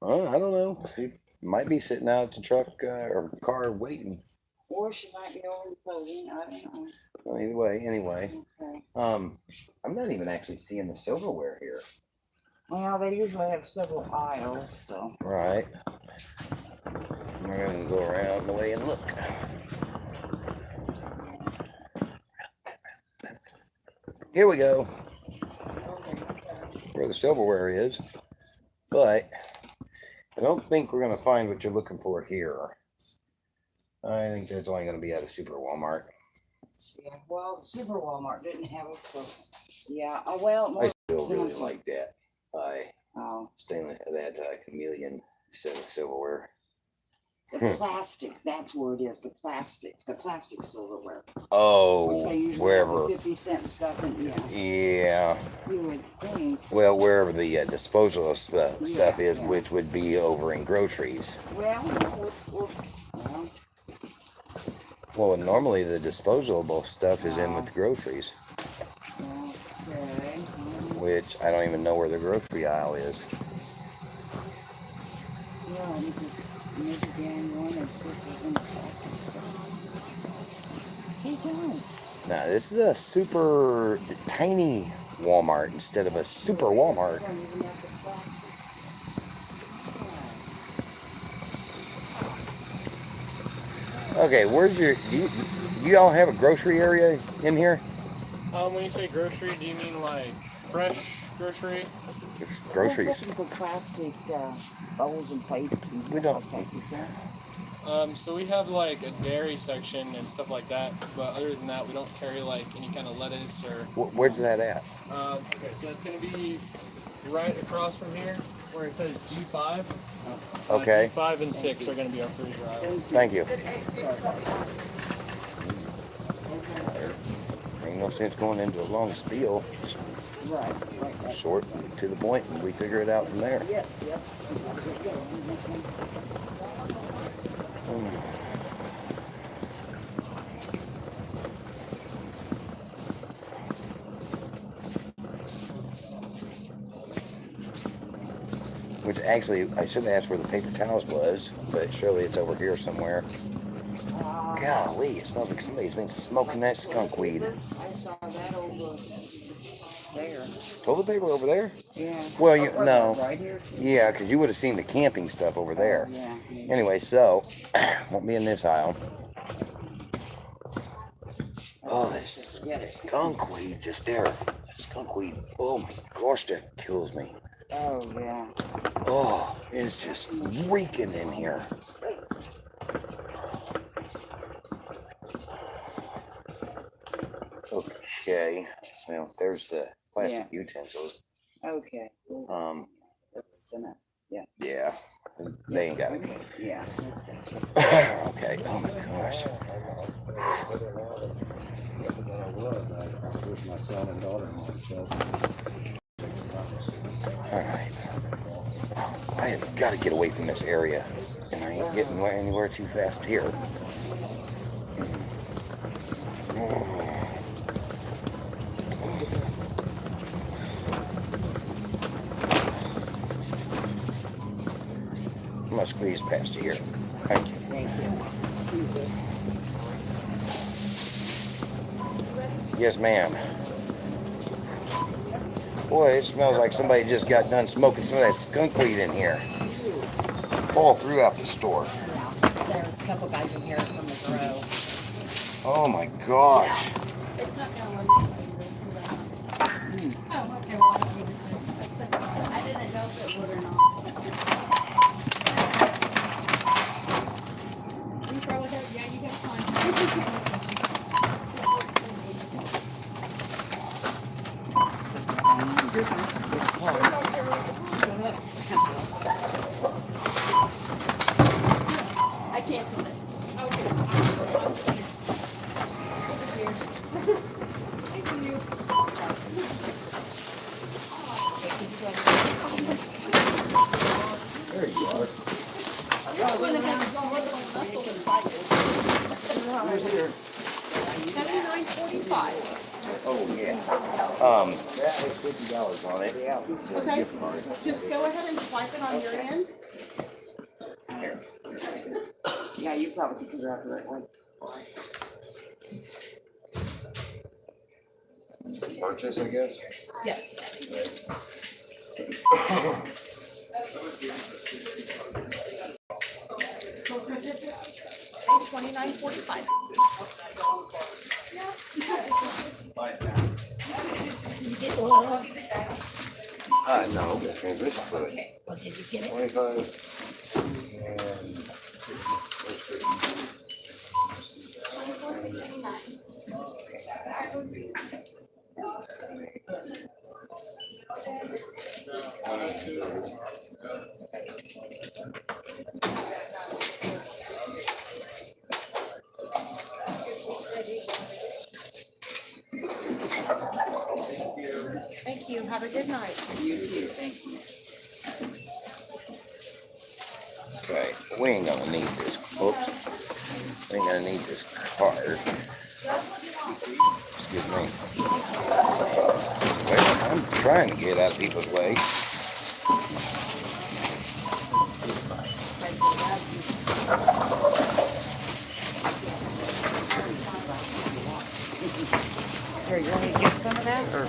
I don't know. She might be sitting out at the truck or car waiting. Or she might be over clothing, I don't know. Well, either way, anyway. Okay. I'm not even actually seeing the silverware here. Well, they usually have several aisles, so. Right. We're gonna go around the way and look. Here we go. Where the silverware is. But I don't think we're gonna find what you're looking for here. I think that's only gonna be at a super Walmart. Yeah, well, the Super Walmart didn't have it, so. Yeah, well. I still really like that. Oh. Stainless, that chameleon set of silverware. The plastic, that's where it is, the plastic silverware. Which Oh, they usually wherever. have 50-cent stuff in, Yeah. You would think. Well, wherever the disposal stuff is, Yeah. which would be over in groceries. Well, no, Well, normally the disposable stuff is in with the groceries, okay. which I don't even know where the grocery aisle is. Yeah, you could measure down one and see if there's any plastic stuff. Hey, John. Now, this is a super tiny Walmart instead of a super Walmart. Okay, where's your? Do you all have a grocery area in here? When you say grocery, do you mean like fresh grocery? It's I was groceries. looking for plastic bowls and plates and stuff We don't- like that. You think? So we have like a dairy section and stuff like that, but other than that, we don't carry like any kind of lettuce or. Where's that at? Okay, so it's gonna be right across from here where it says G5. Okay. G5 and 6 are gonna be our freezer aisles. Thank you. Ain't no sense going into a long spiel. Right. Short to the point, and we figure it out from there. Yep. Which actually, I should have asked where the paper towels was, but surely it's over here somewhere. Golly, it smells like somebody's been smoking that skunk weed. I saw that over there. Toilet paper over there? Yeah. Well, no. Right here. Yeah, because you would have seen the camping stuff over there. Yeah. Anyway, so, won't be in this aisle. Oh, this Get it. skunk weed just there. That skunk weed, oh my gosh, that kills me. Oh yeah. Oh, it's just reeking in here. there's the plastic utensils. Okay. That's enough. Yeah, they ain't got it. Yeah. Okay. Oh my gosh. All right. I have got to get away from this area, and I ain't getting anywhere too fast here. I'm gonna squeeze past you here. Thank you. Yes, ma'am. Boy, it smells like somebody just got done smoking some of that skunk weed in here. All throughout the store. There's a couple guys in here from the grow. Oh my gosh. It's not gonna let me. Oh, okay, well, I didn't know if it would or not. You probably have, yeah, you got time. I canceled it. Thank you. There you are. Oh yeah. That has $50 on it. Okay, just go ahead and swipe it on your end. Yeah, you probably can grab it right away. Purchase, I guess. Yes. $29.45. No, the transmission fluid. Well, did you get it? 25 Thank you. Have a good night. You too, thank you. Okay, we ain't gonna need this. Oops. We ain't gonna need this card. Excuse me. Well, I'm trying to get out of people's way. Here, you want me to get some of that, or?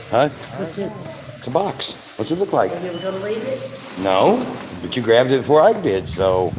Huh? What's this? It's a box. What's it look like? You were gonna leave it? No, but you grabbed it before I did, so.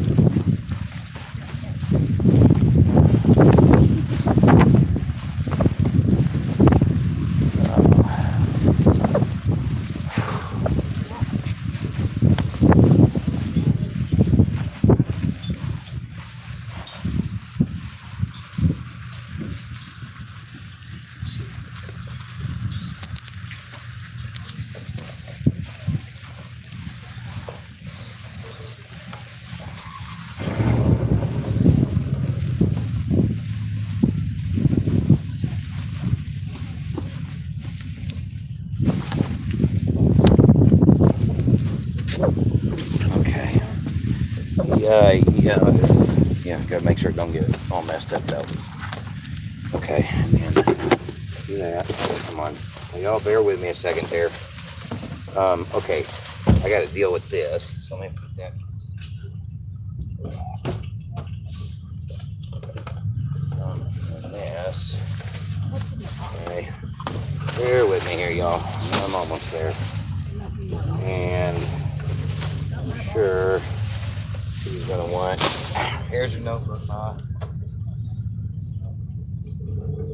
Yeah, gotta make sure it don't get all messed up though. Okay, and then do that. Oh, come on, y'all bear with me a second there. Okay, I gotta deal with this, so let me put that. This. Okay, bear with me here, y'all. I'm almost there. And I'm sure she's gonna want. Here's your notebook, Ma.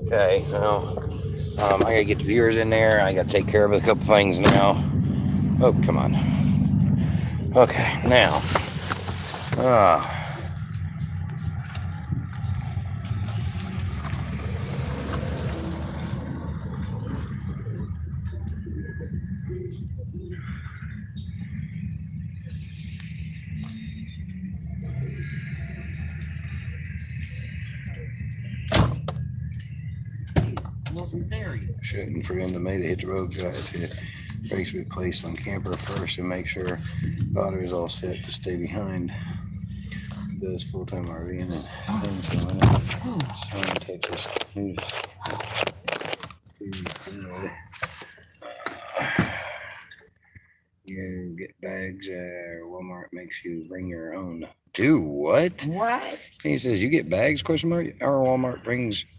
Okay, well, I gotta get the viewers in there. I gotta take care of a couple things now. Oh, come on. Okay, now. wasn't there yet. Shooting for him to made it hit the road guide to brakes be placed on camper first and make sure battery is all set to stay behind. Does full-time RV and then Texas News. You get bags, Walmart makes you bring your own. Do what? What? He says you get bags, question mark, or Walmart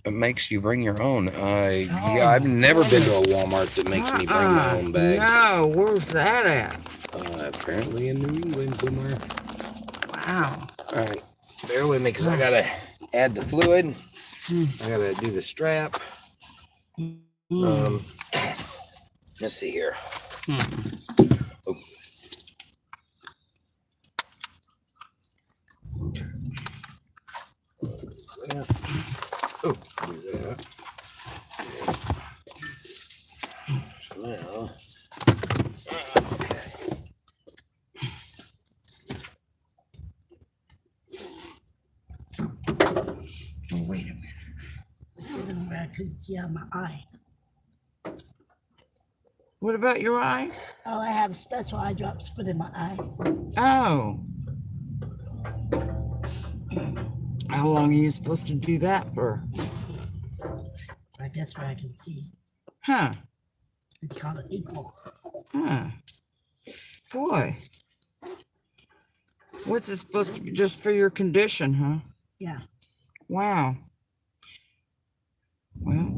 makes you bring your own. Yeah, I've never been to a Walmart that makes me bring my own bags. No, where's that at? Apparently in New England somewhere. Wow. All right, bear with me because I gotta add the fluid. I gotta do the strap. Let's see here. Oh. Oh, do that. So now, okay. Oh, wait a minute. I couldn't see out my eye. What about your eye? Oh, I have special eye drops put in my eye. Oh. How long are you supposed to do that for? I guess where I can see. Huh. It's called an equal. Huh. Boy. What's it supposed to be? Just for your condition, huh? Yeah. Wow. Well,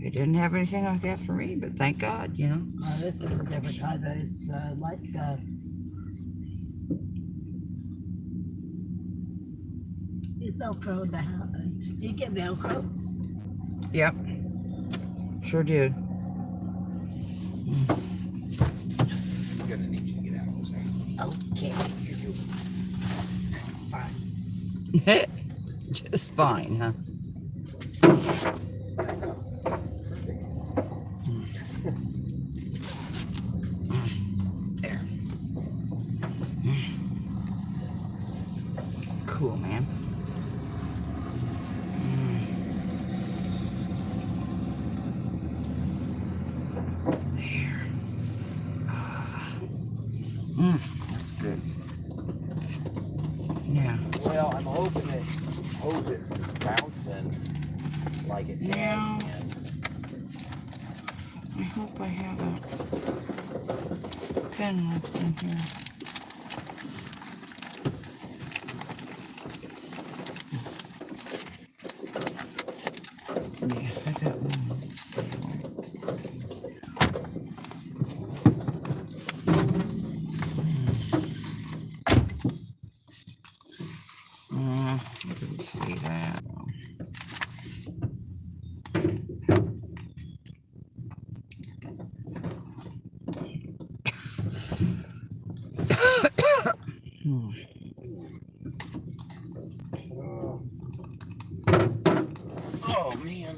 they didn't have anything like that for me, but thank God, you know. This is a different kind, but it's like it's Velcro in the house. Do you get Velcro? Yep. Sure did. I'm gonna need you to get out of this. Okay. Fine. Just fine, huh? There. Cool, man. There. That's good. Yeah. Well, I'm hoping it holds it bouncing like it Yeah. can. I hope I have a pen left in here. Yeah, I got one. I didn't see that. Oh man.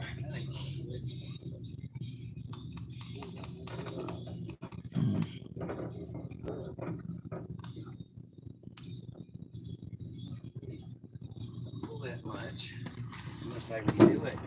Pull that much unless I redo it.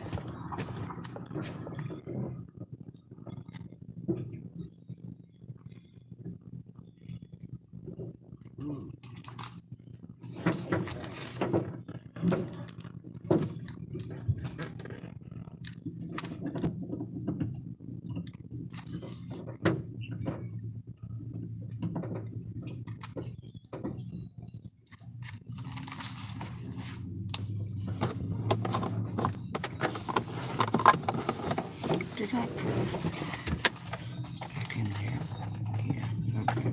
Did I put it back in there? Yeah, okay.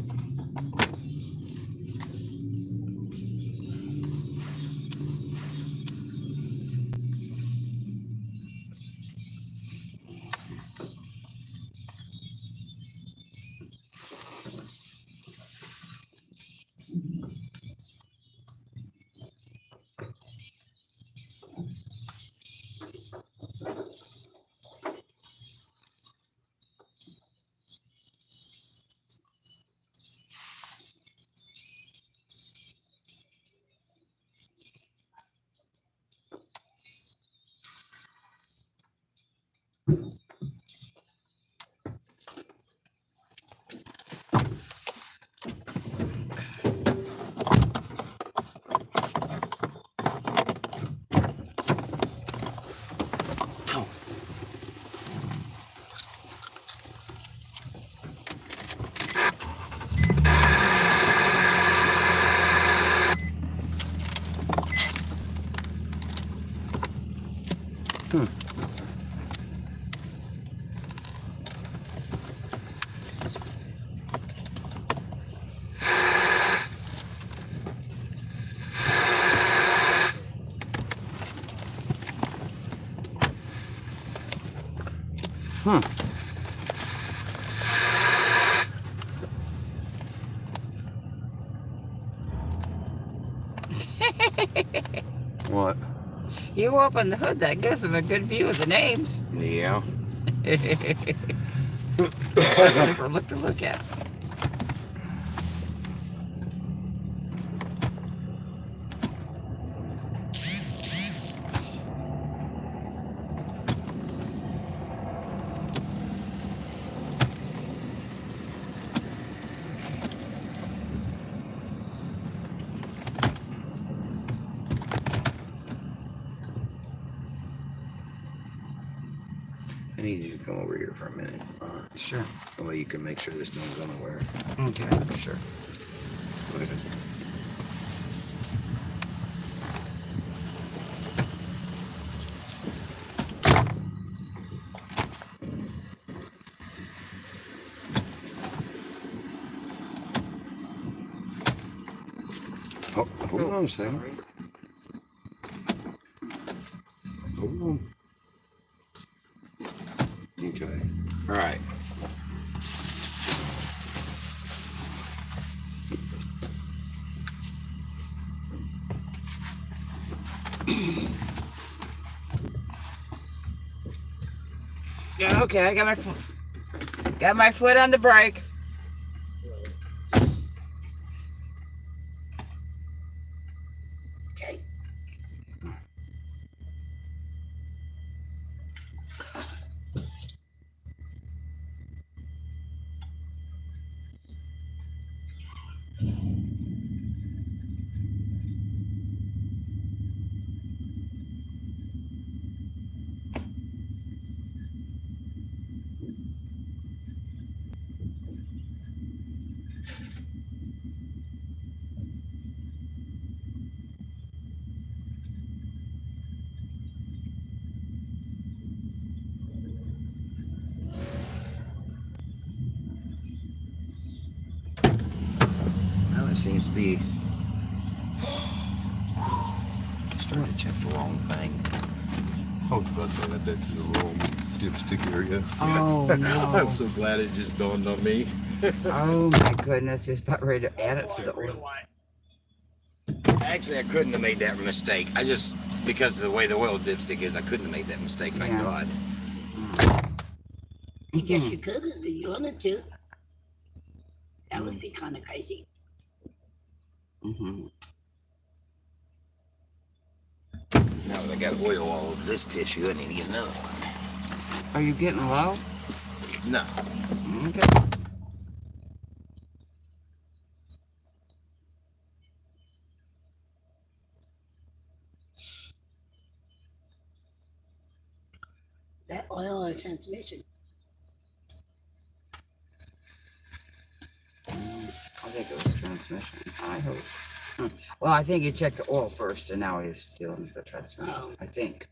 What? You open the hood, that gives them a good view of the names. Yeah. Something for look to look at. I need you to come over here for a minute. Sure. That way you can make sure this don't go nowhere. Okay, sure. Go ahead. Oh, hold on a second. Sorry. Hold on. Okay. All right. Yeah, okay, I got my foot on the brake. Okay. Well, it seems to be starting to check the wrong thing. I was about to add that to the wrong dipstick area. Oh, no. I'm so glad it just dawned on me. Oh my goodness, he's about ready to add it to the oil. Actually, I couldn't have made that mistake. I just, because of the way the oil dipstick is, I couldn't have made that mistake, thank Yeah. God. I guess you could if you wanted to. That would be kind of crazy. Mm-hmm. Now that I got oil all over this tissue, I need to get another one. Are you getting low? No. Okay. That oil or transmission. I think it was transmission. I hope. Well, I think he checked the oil first, and now he's dealing with the transmission. Oh. I think.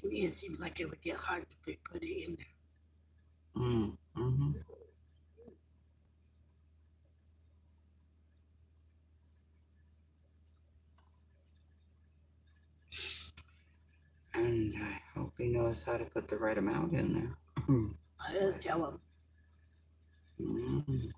To me, it seems like it would get hard to put it in there. Mm-hmm. And I hope he knows how to put the right amount in there. I didn't tell him. Mm.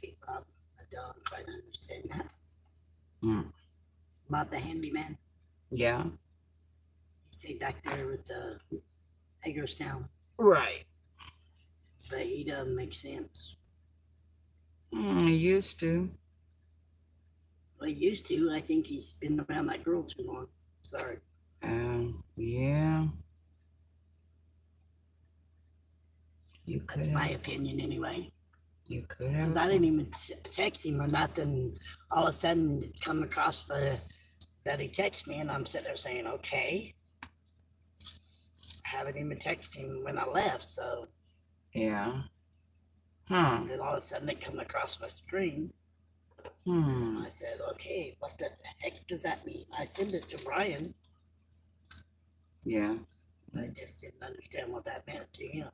Keep up. I don't quite understand that. Mm. About the handyman. Yeah. You say back there with the Hagerstown, Right. but he doesn't make sense. I used to. Well, he used to. I think he's been around that girl too long. Sorry. Yeah. You That's could my have. opinion anyway. You could Because have. I didn't even text him or nothing. All of a sudden, it come across that he texted me, and I'm sitting there saying, okay. I haven't even texted him when I left, so. Yeah. Huh. Then all of a sudden, it come across my screen. I said, okay, what the heck does that mean? I sent it to Brian. Yeah. I just didn't understand what that meant to him.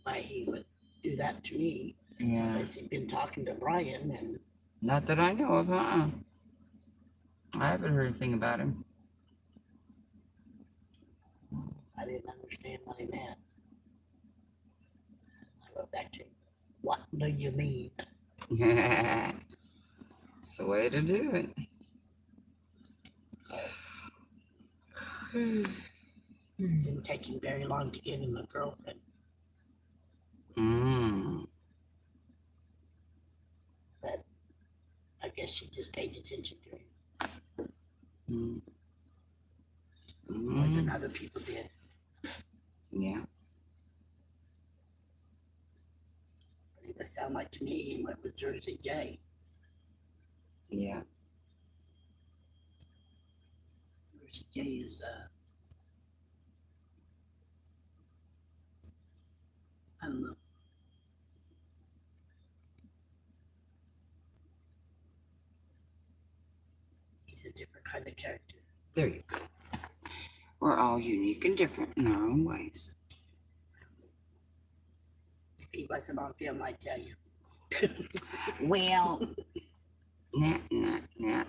Why he would do that to me. Yeah. Unless he'd been talking to Brian and. Not that I know of, I haven't heard anything about him. I didn't understand what he meant. I wrote back to him, what do you mean? It's the way to do it. Didn't take him very long to get him a girlfriend. But I guess she just paid attention to him. More than other people did. Yeah. But it sounded like to me he went with Jersey Gay. Yeah. Jersey Gay is I don't know. He's a different kind of character. There you go. We're all unique and different in our own ways. If he wasn't on film, I'd tell you. Well, nah.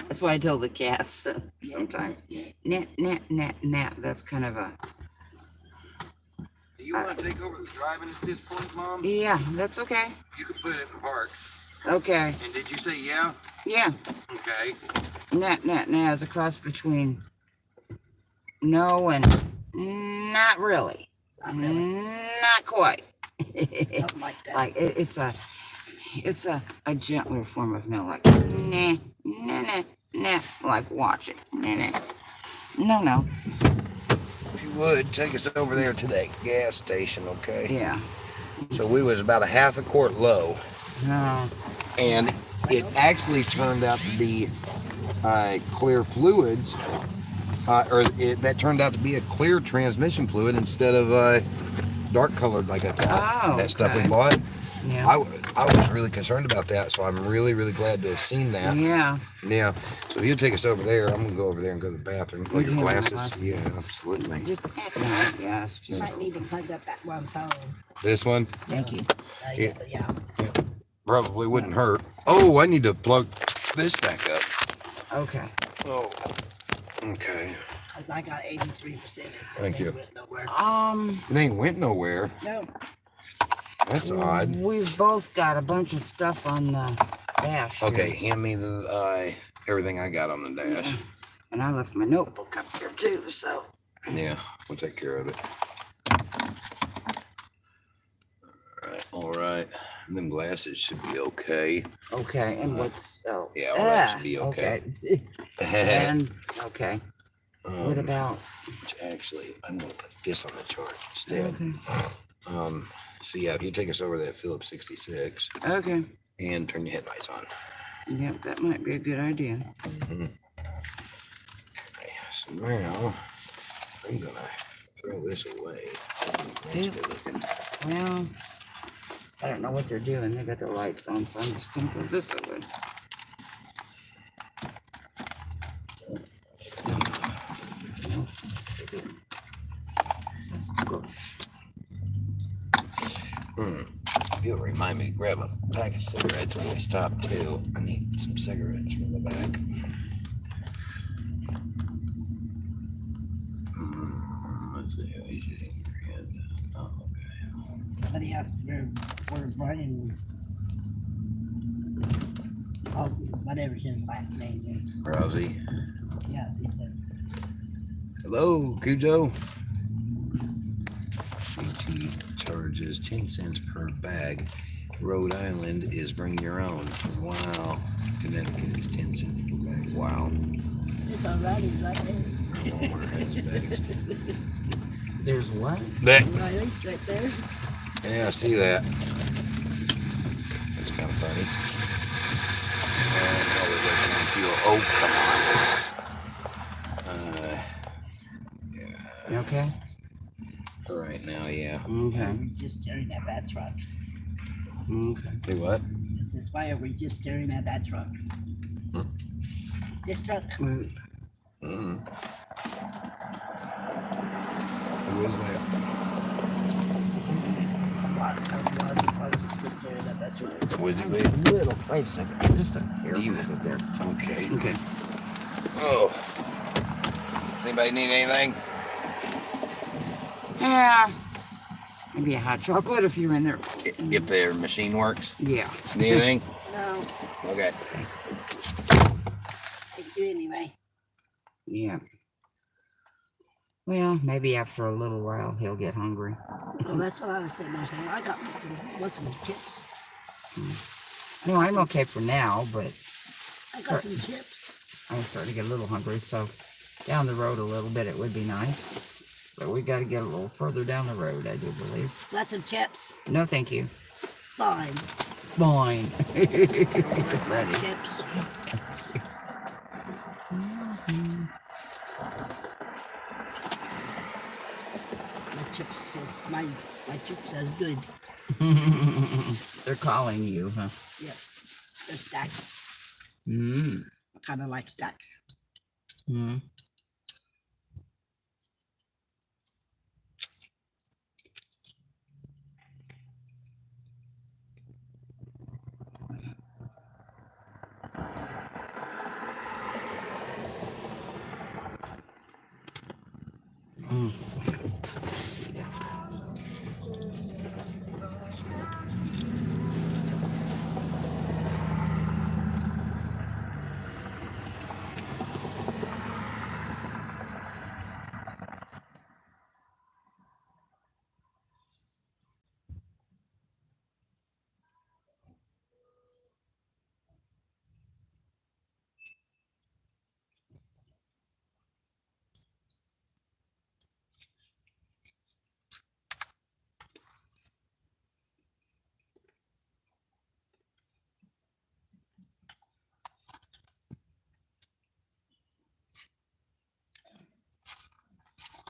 That's why I tell the cats sometimes. Nah. That's kind of a. Do you want to take over the driving at this point, Mom? Yeah, that's okay. You can put it in park. Okay. And did you say yeah? Yeah. Okay. Nah is a cross between no and not really. Not quite. Something like that. Like it's a gentler form of no, like nah, like watch it. No. If you would, take us over there to that gas station, okay? Yeah. So we was about a half a quart low. No. And it actually turned out to be clear fluids, that turned out to be a clear transmission fluid instead of dark colored like I thought. That stuff we bought. Yeah. I was really concerned about that, so I'm really, really glad to have seen that. Yeah. Yeah. So if you take us over there, I'm gonna go over there and go to the bathroom. Put your glasses. Yeah, absolutely. Just yes. You might need to plug up that one phone. This one? Thank you. Yeah. Probably wouldn't hurt. Oh, I need to plug this back up. Okay. Oh. Okay. Because I got 83%. Thank you. Nowhere. It ain't went nowhere. No. That's odd. We've both got a bunch of stuff on the dash. Okay, hand me the everything I got on the dash. Yeah. And I left my notebook up there too, so. Yeah, we'll take care of it. All right. Them glasses should be okay. Okay, and what's oh Yeah, all that should be okay. And okay. What about Actually, I'm gonna put this on the chart instead. okay. So yeah, if you take us over that Phillips 66 Okay. and turn your headlights on. Yep, that might be a good idea. Okay, so now I'm gonna throw this away. That's good looking. Well, I don't know what they're doing. They got their lights on, so I'm just gonna throw this away. You'll remind me to grab a pack of cigarettes when we stop too. I need some cigarettes from the back. Let's see. Oh, okay. Somebody asked where Brian, whatever his last name is. Rousey. Yeah, he said. Hello, Cujo. BT charges 10 cents per bag. Rhode Island is bring your own. Wow. Connecticut is 10 cents per bag. Wow. It's O'Reilly's right there. There's what? O'Reilly's right there. Yeah, I see that. That's kind of funny. Oh, come on. You okay? For right now, yeah. Okay. We're just staring at that truck. Okay. Do what? This is why are we just staring at that truck? This truck. Mm. Who is that? Just staring at that truck. Was he Little. Wait a second. Just a hair over there. Okay. Okay. Oh. Anybody need anything? Yeah. Maybe a hot chocolate if you're in there. If their machine works? Yeah. Need anything? No, Okay. thank you anyway. Yeah. Well, maybe after a little while he'll get hungry. Well, that's what I was saying. I was saying, I got some chips. No, I'm okay for now, but I got some chips. I'm starting to get a little hungry, so down the road a little bit it would be nice. But we got to get a little further down the road, I do believe. Got some chips. No, thank you. Fine. Fine. Ready. Chips. My chips says good. They're calling you, huh? Yep. They're stacks. Mm. I kind of like stacks. Mm.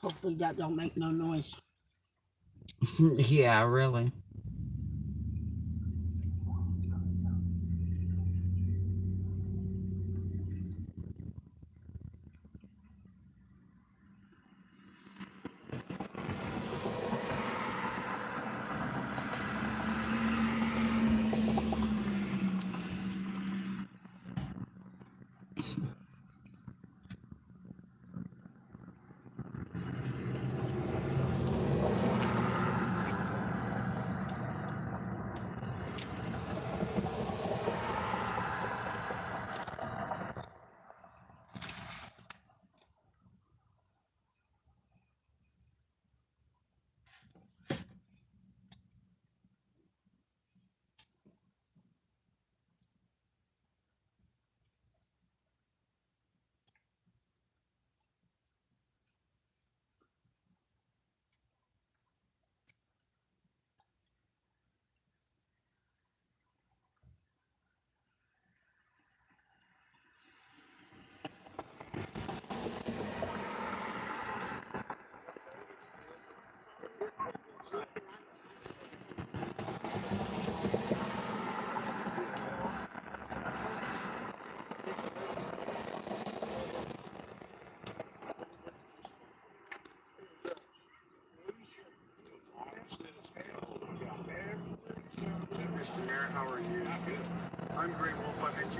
Hopefully that don't make no noise. Yeah, really.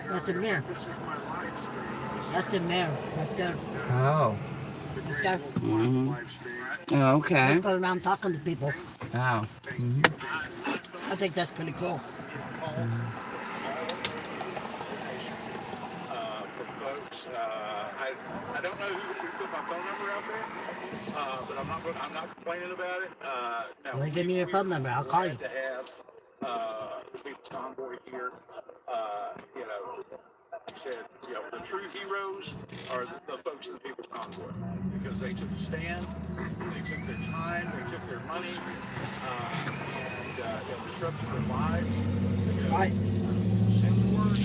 That's a mirror. That's a mirror right there. Oh. Right there. Mm-hmm. Okay. Just going around talking to people. Oh. I think that's pretty cool. From folks. I don't know who put my phone number out there, but I'm not complaining about it. No, Well, give me your phone number. I'll call you. to have the People's Convoy here. You know, like I said, you know, the true heroes are the folks in the People's Convoy because they took a stand, they took their time, they took their money, and you know, disrupted their lives. You know, Right. send the word.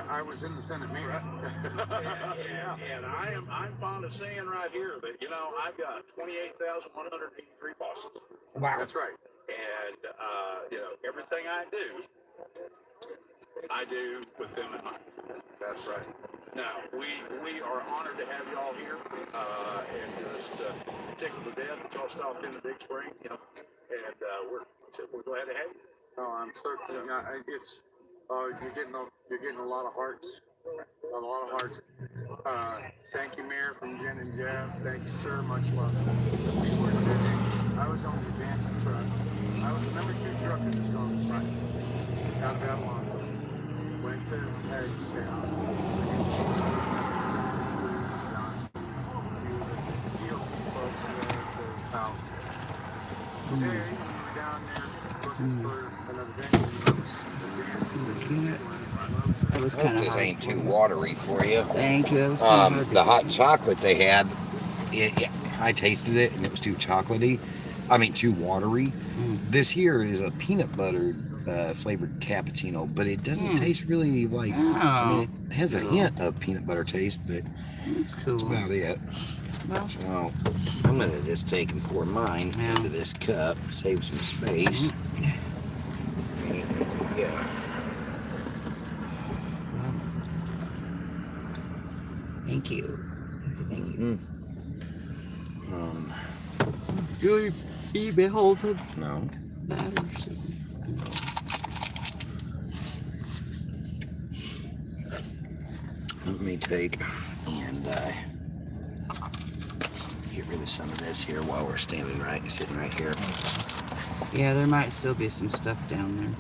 I was in the Senate meeting. and I'm fond of saying right here that, you know, I've got 28,183 bosses. Wow. That's right. And, you know, everything I do with them in mind. That's right. Now, we are honored to have y'all here, and just tickled to death that y'all stopped in the Big Spring, you know, and we're glad to have you. Oh, I'm certainly. It's you're getting a lot of hearts, a lot of hearts. Thank you, Mayor, from Jen and Jeff. Thank you, sir. Much love. We were sitting. I was on the advanced truck. I was the number 2 truck in this going right out of Atlanta. Went to Hagerstown. Folks the house. Today, we were down there looking for another venue. That was kind of This hard. ain't too watery for you. Thank you. That was kind of hard. The hot chocolate they had, I tasted it and it was too chocolatey. I mean, too watery. This here is a peanut butter flavored cappuccino, but it doesn't taste really like. I mean, it has a hint of peanut butter taste, but That's cool. that's about it. Well, So I'm gonna just take and pour mine into this cup, save some space. And, yeah. thank you. Thank you. Good be beholden. No. Matters. Let me take and get rid of some of this here while we're sitting right here. Yeah, there might still be some stuff down there.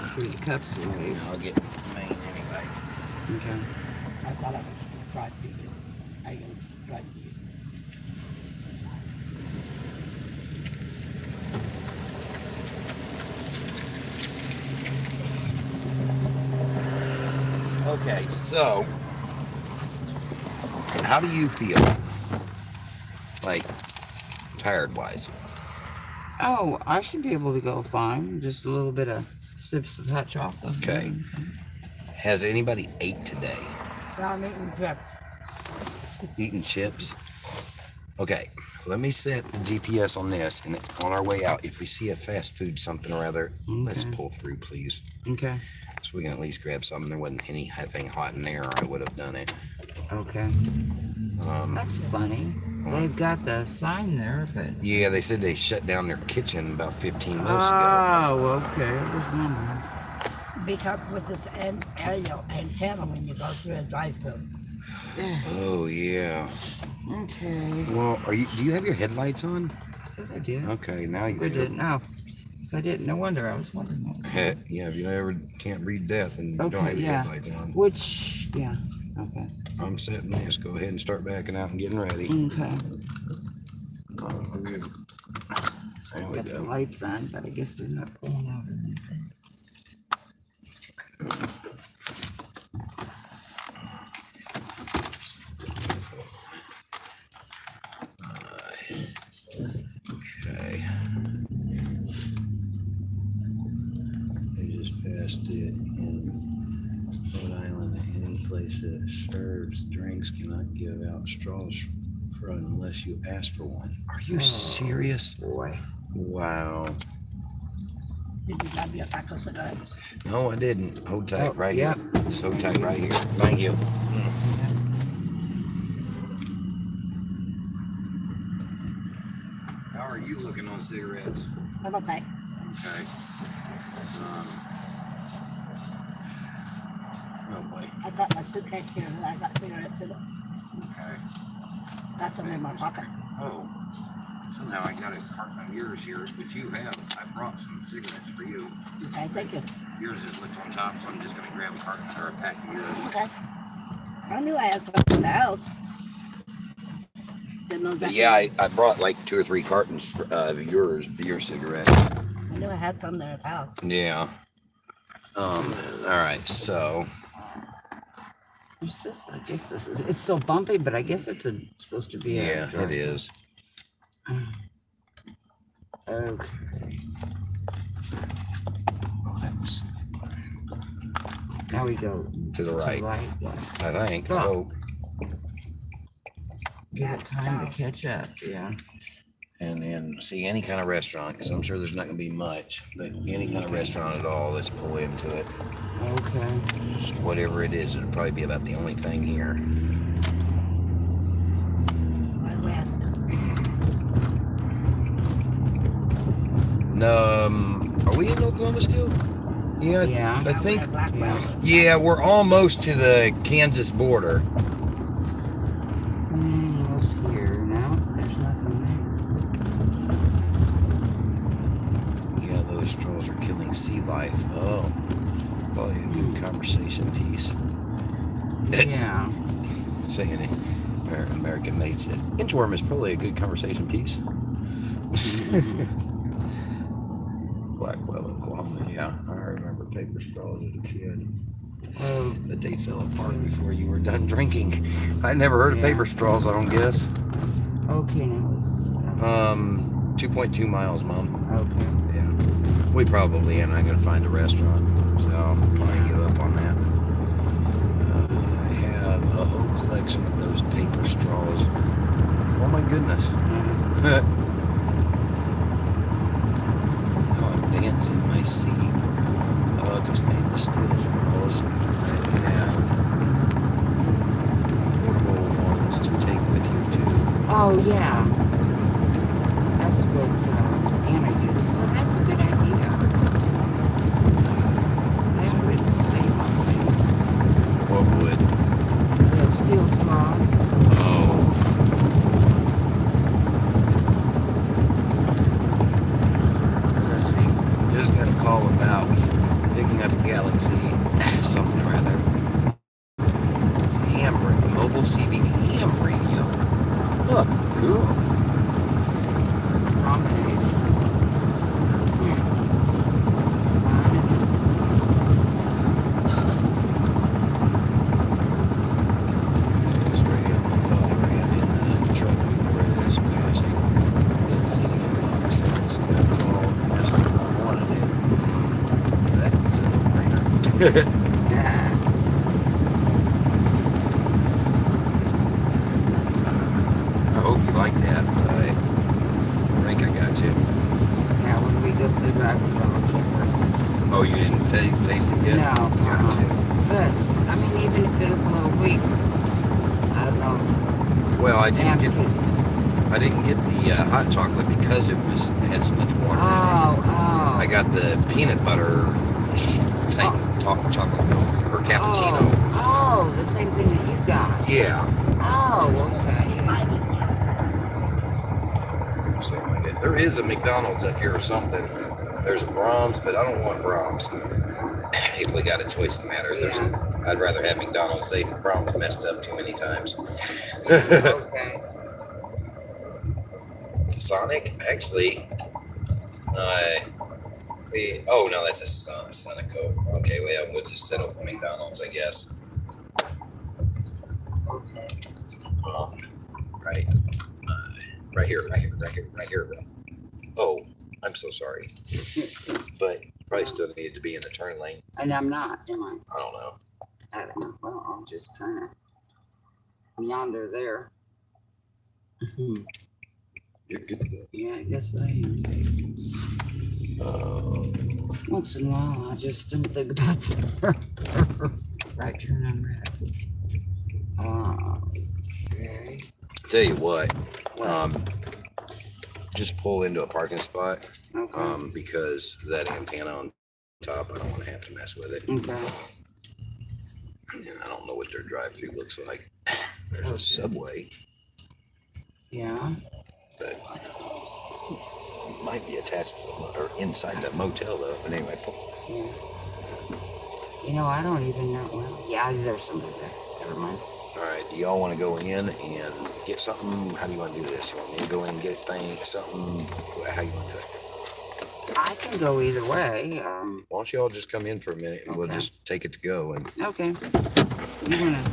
Through the cups away. I'll get mine anyway. Okay. I thought I was right to you. I am right to you. Okay, so how do you feel? Like tired wise? Oh, I should be able to go fine. Just a little bit of sips of hot chocolate. Okay. Has anybody ate today? Now I'm eating chips. Eating chips? Okay, let me set the GPS on this, and on our way out, if we see a fast food something or other, let's pull through, please. Okay. So we can at least grab something. There wasn't anything hot in there, or I would have done it. Okay. That's funny. They've got the sign there, but... Yeah, they said they shut down their kitchen about 15 months ago. Oh, okay. I was wondering. Be careful with this aerial antenna when you go through a drive-thru. Oh, yeah. Okay. Well, do you have your headlights on? I thought I did. Okay, now you I do. didn't. No. Yes, I didn't. No wonder. I was wondering. Yeah, if you ever can't read death and don't Okay, have your yeah. headlights on. Which, yeah. Okay. I'm setting this. Go ahead and start backing out and getting ready. Okay. Okay. There we Got the go. lights on, but I guess they're not pulling out or anything. Okay. They just passed it in Rhode Island. Any place that serves drinks cannot give out straws for unless you ask for one. Are you serious? Boy. Wow. Did you grab your taco cigarette? No, I didn't. Hold tight right yeah. here. So tight right here. Thank you. How are you looking on cigarettes? I'm okay. Okay. Oh boy. I got my suitcase here and I got cigarettes in it. Okay. Got some in my pocket. Oh. Somehow I got a carton of yours here, but you have. I brought some cigarettes for you. Okay, thank you. Yours is lit on top, so I'm just gonna grab a carton or a pack of yours. Okay. I knew I had some in the house. Didn't know But exactly. yeah, I brought like 2 or 3 cartons of your cigarettes. I knew I had some there at the house. Yeah. All right, so. What's this? I guess this is. It's so bumpy, but I guess it's supposed to be. Yeah, it is. Okay. Oh, that was Now we go to the right. Yeah. I think. So, I hope. give it time to catch up. Yeah. And then see any kind of restaurant, because I'm sure there's not going to be much, but any kind of restaurant at all, let's pull into it. Okay. Just whatever it is, it'll probably be about the only thing here. Right west. Are we in Oklahoma still? Yeah, Yeah. I think. Yeah. Yeah, we're almost to the Kansas border. What's here? No, there's nothing Yeah, those trolls are killing sea life. Oh, probably a good conversation piece. there. Yeah. Saying it. American made said, inchworm is probably a good conversation piece. Blackwell, Oklahoma. Yeah, I remember paper straws as a kid. But they fell apart before you were done drinking. I never heard of paper straws, I don't guess. Okay, now this. 2.2 miles, Mom. Okay. Yeah. We probably am not going to find a restaurant, so I'll probably give up on that. I have a whole collection of those paper straws. Oh my goodness. Oh, I'm dancing my seat. Oh, just made the steel straws. I have portable ones to take with you too. Oh yeah. That's what Anna uses, so that's a good idea. That would save on things. What would? The steel straws. Oh. Let's see. Just got a call about picking up a Galaxy something or other. Mobile CB ham radio. Huh, cool. Combination. This radio, my father ran in the truck before it was passing. Been sitting in the box since I called and asked him if I wanted it. That's a no-brainer. I hope you like that. I think I got you. Now when we go through the drive-thru, I'll check her. Oh, you didn't taste it yet? No. Gotcha. But I mean, even if it was a little weak, I don't know. Well, I didn't get the hot chocolate because it had so much water in it. I got the peanut butter type chocolate milk or cappuccino. Oh, the same thing that you got. Yeah. Oh, okay. Something like that. There is a McDonald's up here or something. There's a Brahms, but I don't want Brahms. If we got a choice in the matter, I'd rather have McDonald's. Brahms messed up too many times. Okay. Sonic, actually, oh no, that's a Sonico. Okay, well, we'll just settle for McDonald's, I guess. Okay. Right here. Oh, I'm so sorry. But you probably still needed to be in the turn lane. And I'm not, am I? I don't know. I don't know. Well, I'll just kind of yonder there. You're good to go. Yeah, I guess I am. Once in a while, I just don't think about the right turn I'm at. Okay. Tell you what, just pull into a parking spot. Okay. Because that antenna on top, I don't want to have to mess with it. Okay. And I don't know what their drive-through looks like. There's a Subway, Yeah. but it might be attached to, or inside the motel though. But anyway, Yeah. You know, I don't even know. Well, yeah, there's somebody there. Never mind. all right. Do y'all want to go in and get something? How do you want to do this? You want me to go in and get something? How you want to do it? I can go either way. Why don't y'all just come in for a minute and we'll just take it to go and. Okay. You wanna?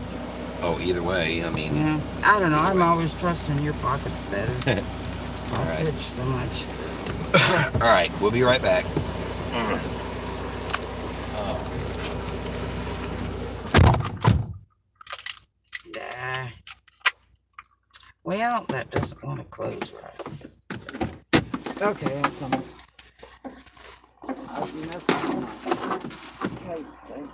Oh, either way. I mean. Yeah. I don't know. I'm always trusting your pockets better. I All right. switch so much. All right. We'll be right back. Nah. Well, that doesn't want to close right. Okay, I'll come. I'll be messing with my case thing.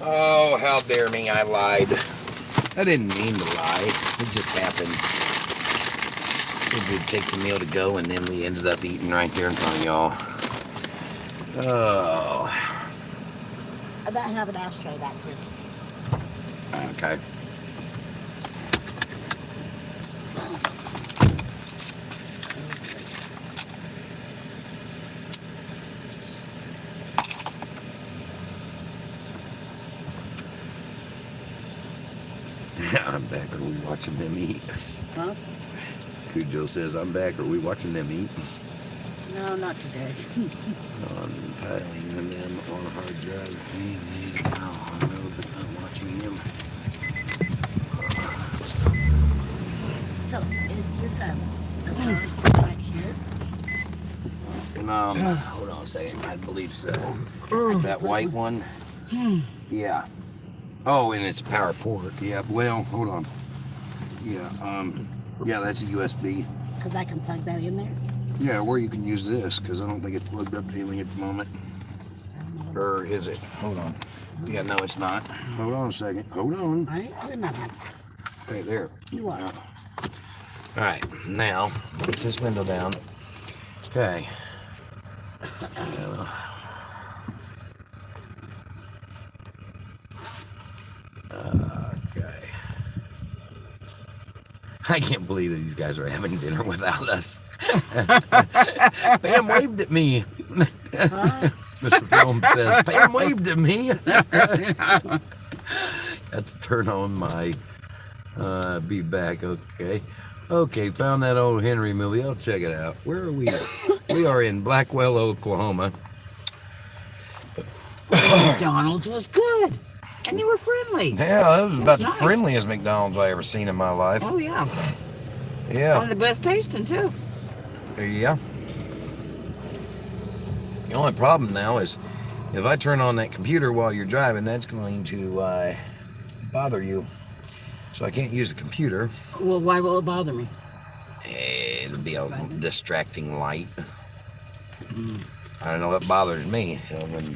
Oh, how dare me, I lied. I didn't mean to lie. It just happened. Said we'd take the meal to go, and then we ended up eating right there in front of y'all. Oh. I don't have an ashtray back here. Okay. I'm back. Are we watching them eat? Huh? Cujo says, I'm back. Are we watching them eat? No, not today. Unpiling them on a hard drive. Now on the road, but not watching them. So, is this a car right here? Hold on a second. I believe so. That white one? Yeah. Oh, and it's power port. Yeah, well, hold on. Yeah, yeah, that's a USB. Because I can plug that in there? Yeah, or you can use this, because I don't think it's plugged up to anything at the moment. Or is it? Hold on. Yeah, no, it's not. Hold on a second. Hold on. I ain't doing nothing. Hey, there. You are. Alright, now, put this window down. Okay. Okay. I can't believe that these guys are having dinner without us. Pam waved at me. Mr. Film says, Pam waved at me. Got to turn on my be back. Okay. Okay, found that old Henry movie. I'll check it out. Where are we? We are in Blackwell, Oklahoma. McDonald's was good. And they were friendly. Yeah, that was about the nice. friendliest McDonald's I ever seen in my life. Oh, yeah. Yeah. One of the best tasting, too. Yeah. The only problem now is if I turn on that computer while you're driving, that's going to bother you. So I can't use the computer. Well, why will it bother me? It'll be a distracting light. I don't know, it bothers me when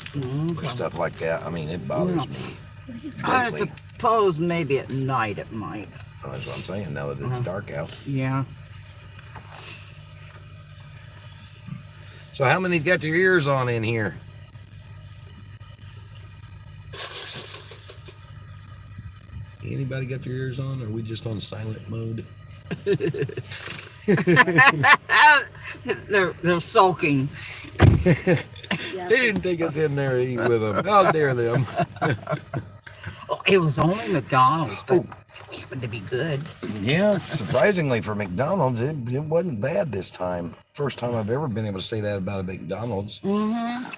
stuff like that. I mean, it bothers me. I greatly. suppose maybe at night it might. That's what I'm saying, now that it's dark out. Yeah. So how many's got their ears on in here? Anybody got their ears on, or are we just on silent mode? They're sulking. They didn't take us in there to eat with them. How dare them? Oh, it was only McDonald's, but it happened to be good. Yeah, surprisingly for McDonald's, it wasn't bad this time. First time I've ever been able to say that about a McDonald's. At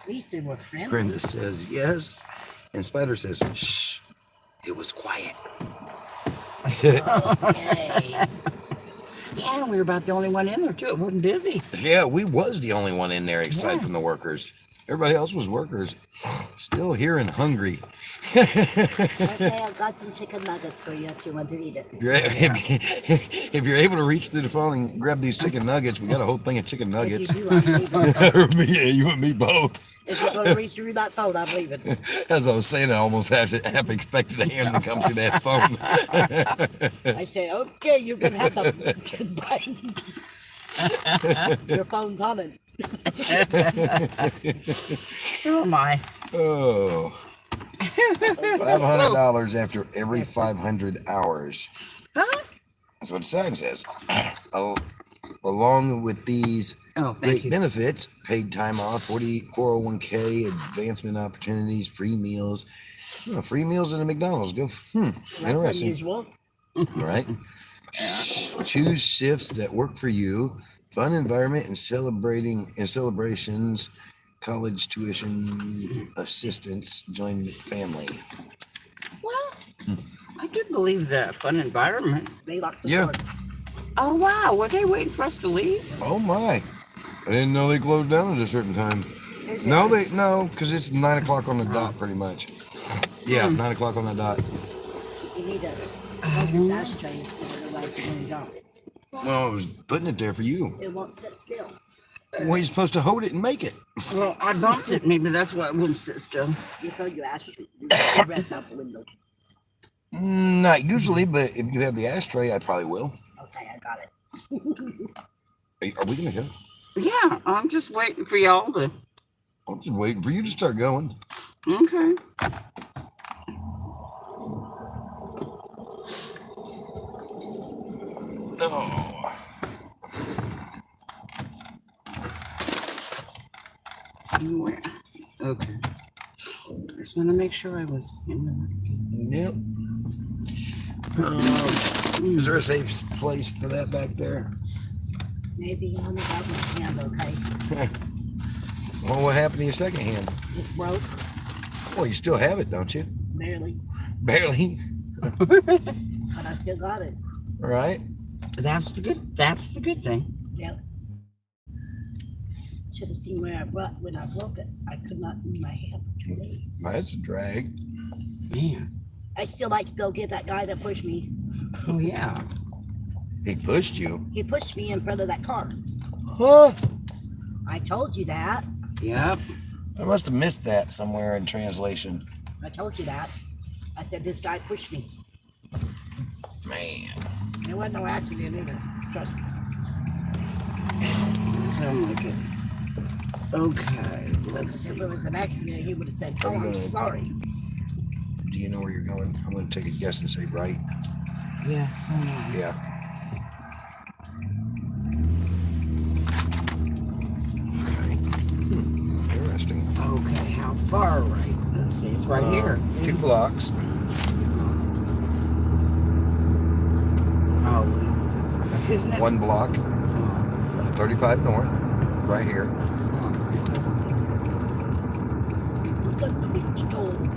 least they were friendly. Brenda says yes, and Spider says, shh, it was quiet. Okay. Yeah, and we were about the only one in there, too. It wasn't busy. Yeah, we was the only one in there aside from the workers. Everybody else was workers. Still here and hungry. Okay, I got some chicken nuggets for you if you want to eat it. If you're able to reach through the phone and grab these chicken nuggets, we got a whole thing of chicken nuggets. If you do, I'm leaving. Yeah, you and me both. If you're going to reach through that phone, I'm leaving. As I was saying, I almost half expected a hand to come through that phone. I say, okay, you're going to have to your phone's on it. Oh, my. Oh. $500 after every 500 hours. Huh? That's what the sign says. Along with these great benefits, paid time off, 401k, advancement opportunities, free meals. Oh, free meals at a McDonald's. Go. That's Interesting. unusual. Right? Choose shifts that work for you. Fun environment and celebrations. College tuition assistance. Join family. Well, I do believe that. Fun environment. They locked the Yeah. door. Oh, wow. Were they waiting for us to leave? Oh my! I didn't know they closed down at a certain time. No, because it's 9 o'clock on the dot, pretty much. Yeah, 9 o'clock on the dot. You need to hold this ashtray, otherwise you're going to drop it. Well, I was putting it there for you. It won't sit still. Well, you're supposed to hold it and make it. Well, I bumped it. Maybe that's why it wouldn't sit still. You throw your cigarettes out the window. Not usually, but if you have the ashtray, I probably will. Okay, I got it. Are we gonna go? Yeah, I'm just waiting for y'all to. I'm just waiting for you to start going. Okay. Oh. Where? Okay. Just want to make sure I was in the. Yep. Is there a safe place for that back there? Maybe on the government hand, okay? Well, what happened to your second hand? It's broke. Well, you still have it, don't you? Barely. Barely. But I still got it. All right. That's the good thing. Yep. Should have seen where when I broke it. I could not move my hand for 2 days. That's a drag. Man. I still like to go get that guy that pushed me. Oh yeah. He pushed you. He pushed me in front of that car. Huh? I told you that. Yep. I must have missed that somewhere in translation. I told you that. I said this guy pushed me. Man. It wasn't no accident either. Trust me. Sound like it. Okay, let's see. If it was an accident, he would have said, "Oh, I'm sorry." Do you know where you're going? I'm going to take a guess and say right. Yeah, so am I. Yeah. Okay. Interesting. Okay, how far right? Let's see, it's right here. 2 blocks. Oh, isn't it? 1 block. 35 north. Right here. Look at the big stone.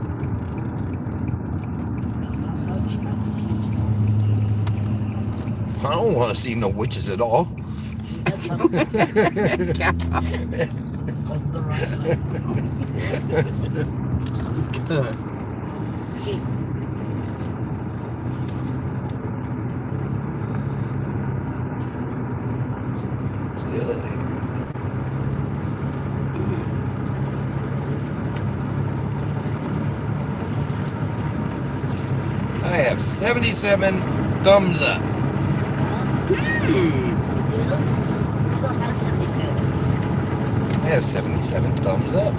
I don't want to see no witches at all. Good. Still. I have 77 thumbs up. I have 77 thumbs up.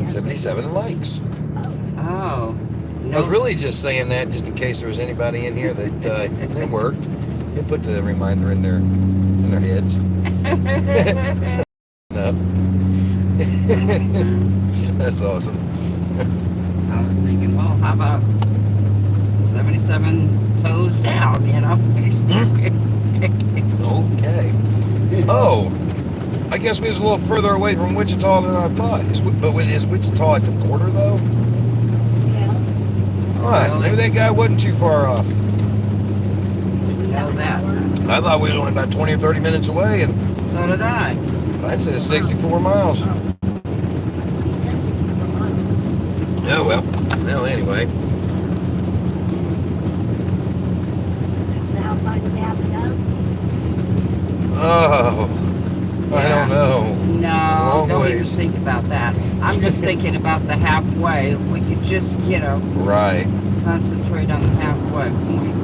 77 likes. Oh. I was really just saying that just in case there was anybody in here that it worked. They put the reminder in their heads. No. That's awesome. I was thinking, well, how about 77 toes down, you know? Okay. Oh, I guess we was a little further away from Wichita than I thought. Is Wichita at the border, though? Yeah. All right, maybe that guy wasn't too far off. Know that. I thought we was only about 20 or 30 minutes away, and So did I. I said 64 miles. He said 64 miles. Oh, well, anyway. How far do they have to go? Oh, I don't know. No, Long don't even ways. think about that. I'm just thinking about the halfway. If we could just, Right, concentrate on the halfway point.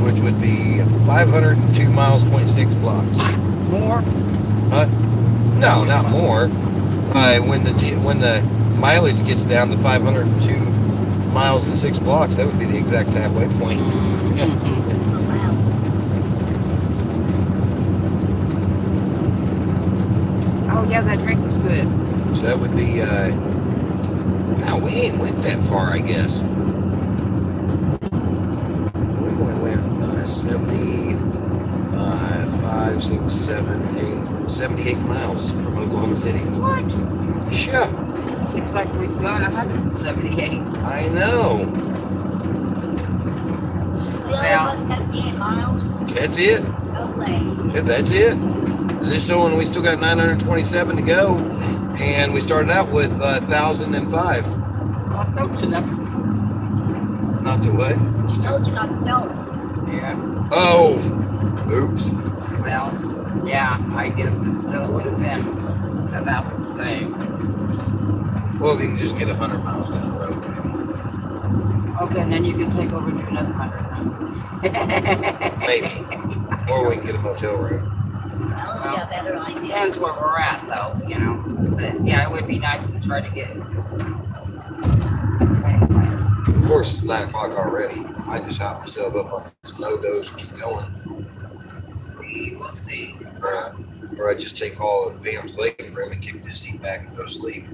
which would be 502 miles, 0.6 blocks. More? No, not more. When the mileage gets down to 502 miles and 6 blocks, that would be the exact halfway point. Oh, yeah, that drink was good. So that would be, no, we ain't went that far, I guess. We only went 5, 6, 7, 8, 78 miles from Oklahoma City. What? Yeah, Seems like we've gone 178. I know. We only went 78 miles. That's it. No way. Yeah, that's it. Is it showing we still got 927 to go? And we started out with 1,005. What those are Not to what? She told you not to tell her. Yeah. Oh, oops. Well, Yeah, I guess it still would have been about the same. Well, if you can just get 100 miles down the road. Okay, and then you can take over and do another 100. Maybe. Or we can get a motel room. Oh, yeah, better idea. Depends where we're at, though, you know. But yeah, it would be nice to try to get. Of course, it's 9 o'clock already. I just hop myself up on some no-dos and keep going. We'll see. Or I just take all of Pam's leg room and kick the seat back and go to sleep.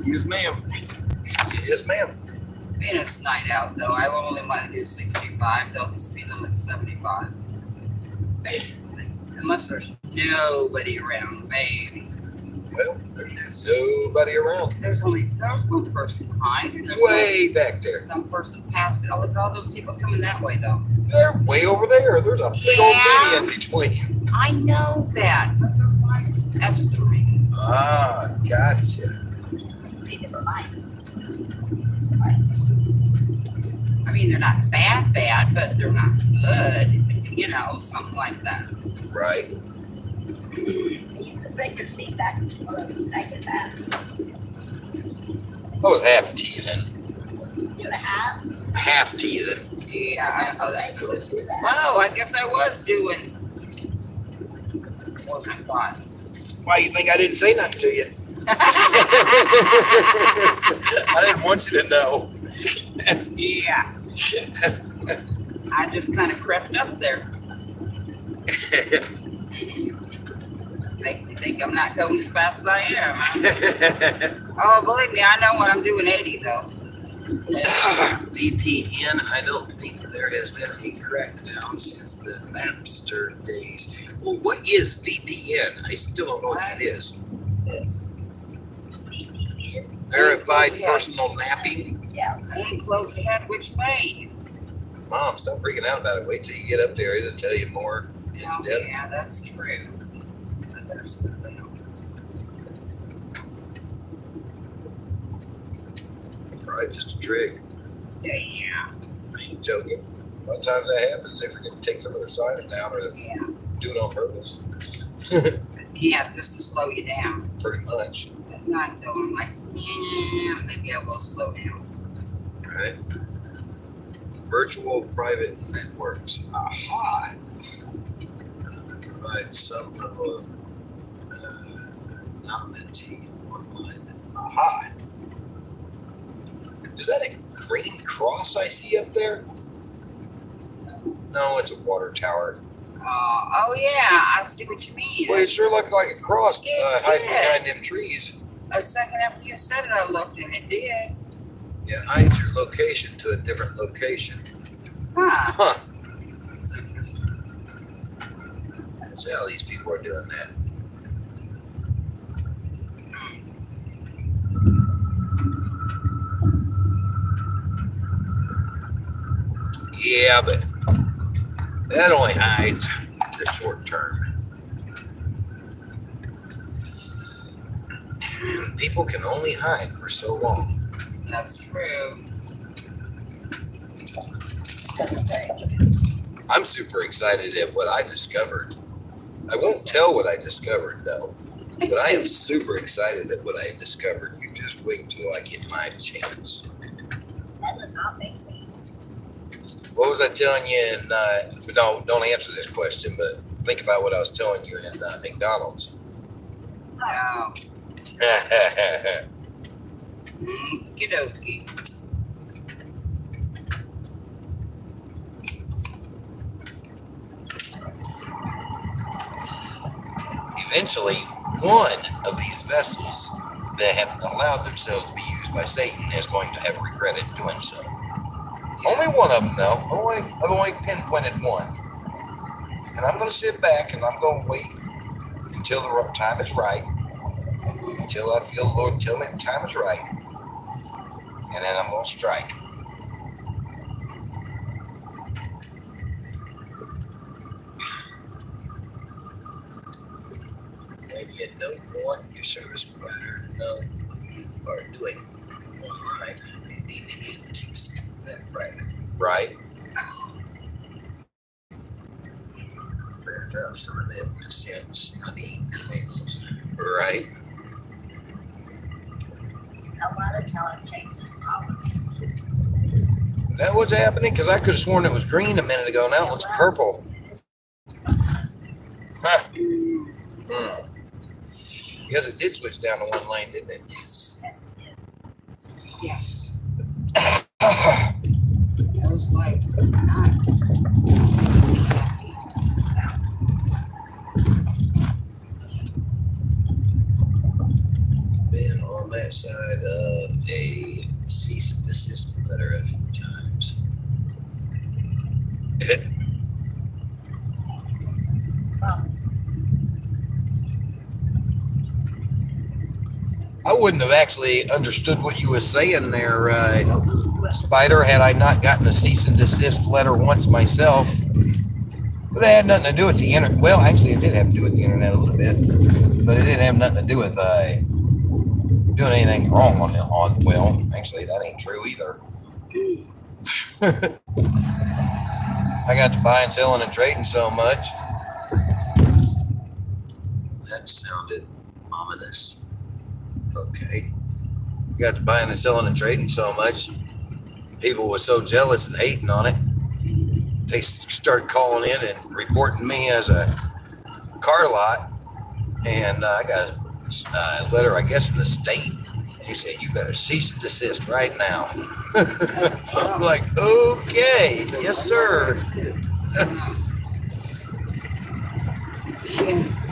Yes, ma'am. Yes, ma'am. Being it's night out, though, I will only want to do 65. They'll just speed limit 75. Basically. Unless there's nobody around, maybe. Well, there's nobody around. There's one person behind, and there's way back there. Some person past it. Oh, look at all those people coming that way, though. They're way over there. There's a big old city in between. I know that, but their lights pestering. Ah, gotcha. I mean, they're not bad, but they're not good. You know, something like that. Right. Break your seat back like that. I was half teasing. You're half? Half teasing. Yeah, I know that. Oh, I guess I was doing what I thought. Why, you think I didn't say nothing to you? I didn't want you to know. Yeah. I just kind of crept up there. Make me think I'm not going as fast as I am. Oh, believe me, I know when I'm doing 80, though. VPN, I don't think there has been a crackdown since the Napster days. Well, what is VPN? I still don't know what that is. Verified personal mapping? Yeah. I ain't close ahead which way. Mom, stop freaking out about it. Wait till you get up there. It'll tell you more. Oh, yeah, that's true. I better slow down. Probably just a trick. Damn. I ain't joking. A lot of times that happens. They forget to take some of their sign down or do it on purpose. Yeah, just to slow you down. Pretty much. At night, though, I'm like, yeah, maybe I will slow down. Right. Virtual private networks. Aha. Provide some level of anonymity online. Aha. Is that a green cross I see up there? No, it's a water tower. Oh yeah, I see what you mean. Well, it sure looked like a cross hiding did. behind them trees. A second after you said it, I looked and it did. Yeah, hides your location to a different location. Huh. That's interesting. That's how these people are doing that. Yeah, but that only hides the short term. People can only hide for so long. That's true. I'm super excited at what I discovered. I won't tell what I discovered though, but I am super excited at what I discovered. You just wait till I get my chance. That does not make sense. What was I telling you in, don't answer this question, but think about what I was telling you in McDonald's. Oh. Okie dokie. Eventually, one of these vessels that have allowed themselves to be used by Satan is going to have regretted doing so. Only one of them, though. I've only pinpointed one. And I'm going to sit back and I'm going to wait until the time is right. Until I feel the Lord tell me the time is right. And then I'm going to strike. When you don't want your service provider to know what you are doing online, the VPN keeps that private. a watercolor changes colors. Is that what's happening? Because I could have sworn it was green a minute ago. Now it looks purple. Huh. Because it did switch down to one lane, didn't it? Yes, it did. Yes. Those lights are not. Been on that side of a cease and desist letter a few times. I wouldn't have actually understood what you were saying there, Spider, had I not gotten a cease and desist letter once myself. But it had nothing to do with the internet. Well, actually, it did have to do with the internet a little bit, but it didn't have nothing to do with doing anything wrong on. Well, actually, that ain't true either. I got to buying, selling, and trading so much. That sounded ominous. Okay. Got to buying and selling and trading so much. People were so jealous and hating on it. They started calling in and reporting me as a car lot. And I got a letter, I guess, from the state. He said, you better cease and desist right now. I'm like, okay, yes, sir.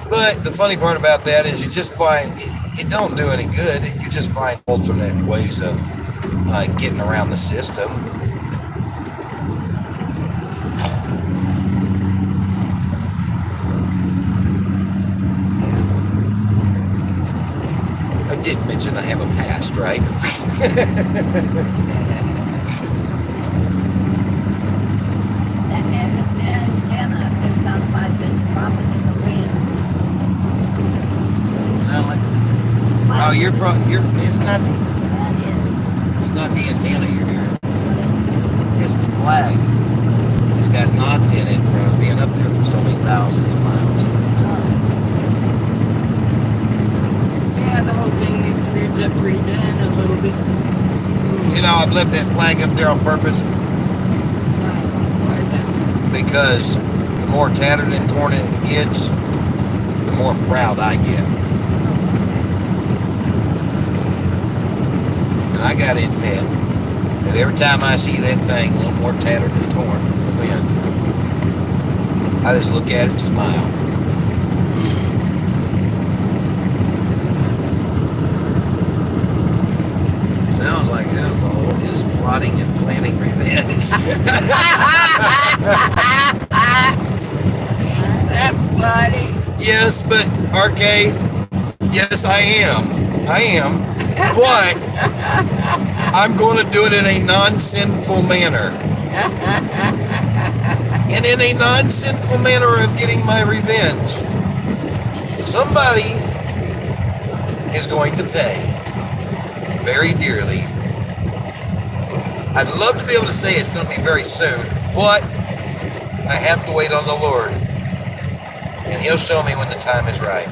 But the funny part about that is you just find it don't do any good. You just find alternate ways of getting around the system. I did mention I have a past, right? That antenna up there sounds like it's dropping in the wind. Sound like? Oh, it's not the. That is. It's not the antenna you're hearing. It's the flag. It's got knots in it from being up there for so many thousands of miles. Yeah, the whole thing needs to be redone a little bit. You know, I've left that flag up there on purpose. Why is that? Because the more tattered and torn it gets, the more proud I get. And I gotta admit that every time I see that thing a little more tattered and torn from the wind, I just look at it and smile. Sounds like Outlaw is plotting and planning revenge. That's funny. Yes, but RK, yes, I am. But I'm going to do it in a non-sinful manner. And in a non-sinful manner of getting my revenge. Somebody is going to pay very dearly. I'd love to be able to say it's going to be very soon, but I have to wait on the Lord. And He'll show me when the time is right.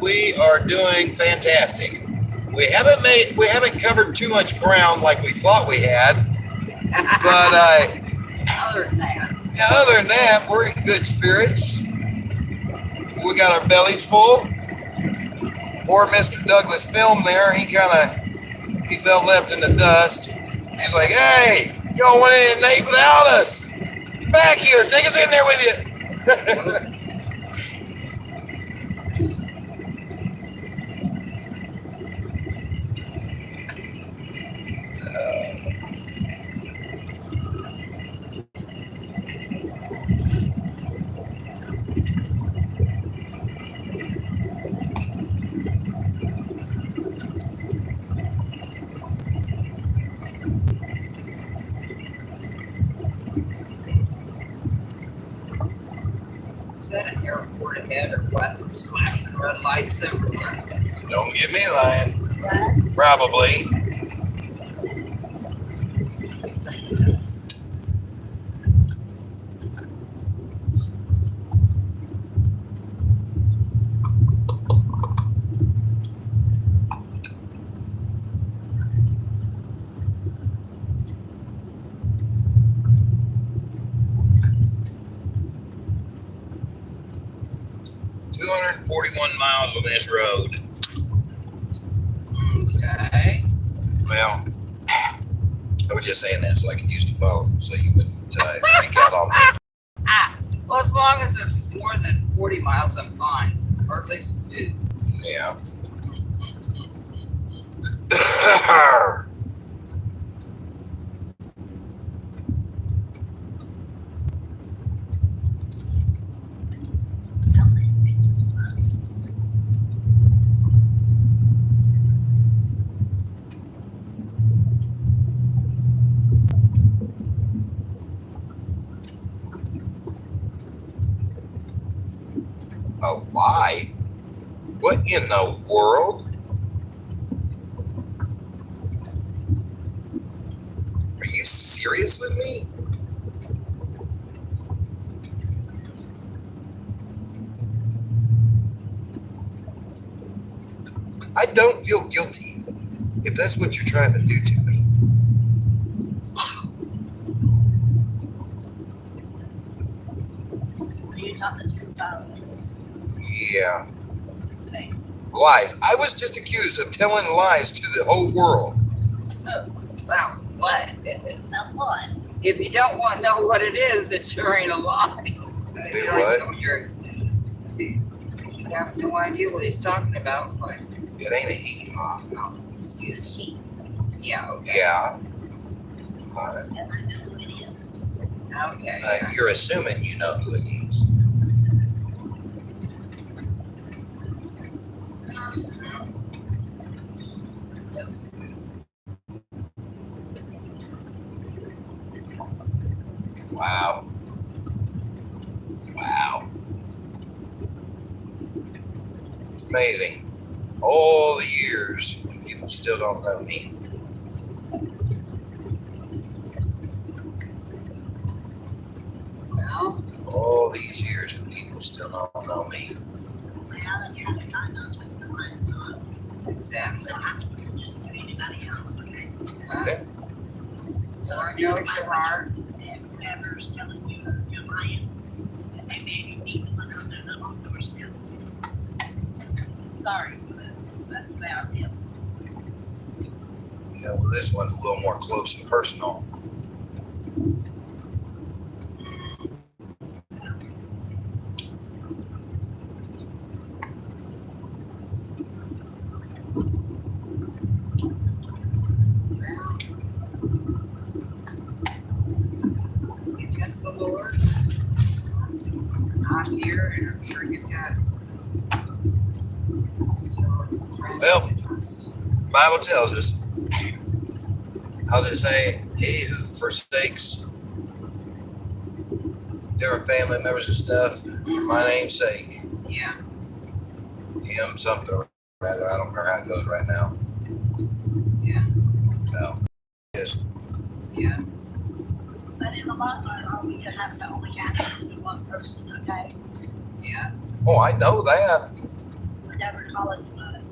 We are doing fantastic. We haven't covered too much ground like we thought we had, but Other than that. yeah, other than that, we're in good spirits. We got our bellies full. Poor Mr. Douglas Film there, he felt left in the dust. He's like, hey, y'all went in and ate without us. Back here, take us in there with you. that an airport ahead or what? There's flashing red lights everywhere. Don't get me lying. Probably. Miles on this road. Okay. Well, I was just saying that so I could use the phone so you wouldn't freak out on me. Well, as long as it's more than 40 miles, I'm fine. Or at least 2. Yeah. Oh, why? What in the world? Are you serious with me? I don't feel guilty if that's what you're trying to do to me. Are you talking to about? Yeah. Lies. I was just accused of telling lies to the whole world. Wow, what? About what? If you don't want to know what it is, it sure ain't a lie. Do what? You have no idea what he's talking about, but It ain't a he, huh? oh, excuse me. Yeah, okay. Yeah. And I know who it is. Okay. You're assuming you know who it is. That's Wow. Wow. It's amazing. All the years and people still don't know me. well, All these years and people still don't know me. Well, if you're having God knows what you're doing. exactly. For anybody else, okay? Okay. So I know it's your heart. And whoever's telling you you're lying, then maybe you need to look under the off yourself. Sorry, but that's the way I feel. Yeah, well, this one's a little more close and personal. You've got the Lord. I'm here, and I'm sure you've got still friends Well, you can trust. Bible tells us, how does it say, he who forsakes different family members and stuff for my name's sake, Yeah. him something or rather, I don't remember how it goes right now. Yeah. No. Just, Yeah. But in the long run, we have to only have to one person, okay? Yeah. oh, I know that. Whatever calling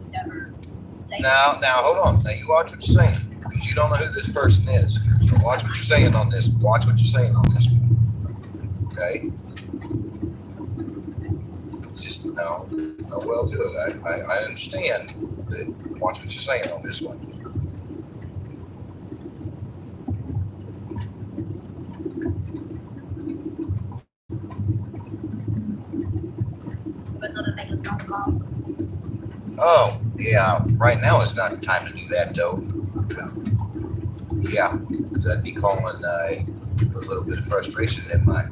whatever saying. Now, hold on. Now, you watch what you're saying, because you don't know who this person is. So watch what you're saying on this. Watch what you're saying on this one. Okay? Just, no well to it. I understand, but watch what you're saying on this one. We're gonna make a phone call. Oh, yeah. Right now is not the time to do that, though. Yeah, because I'd be calling with a little bit of frustration in my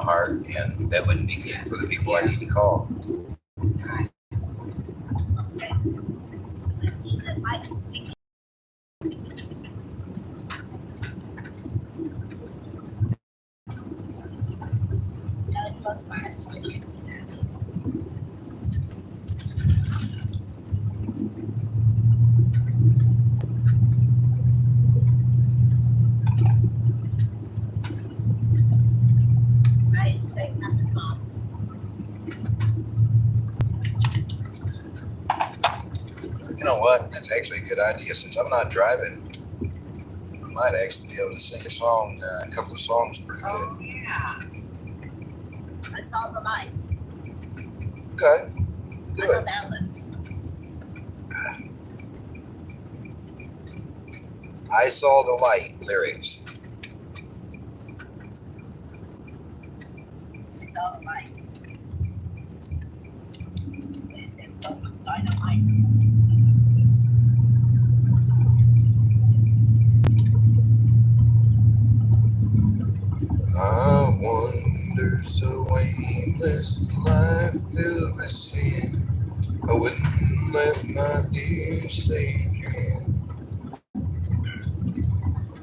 heart, and that wouldn't be good for the people I need to call. Right. Okay. Let's see that Mike's gotta goes fast, so I can't see that. I didn't say nothing, boss. You know what? That's actually a good idea. Since I'm not driving, I might actually be able to sing a song, a couple of songs pretty good. Oh, yeah. I saw the light. Okay, I do know it. that one. I saw the light lyrics. I saw the light. It said, dynamite. I wander so aimless, life filled with sin. I wouldn't let my dear Savior in.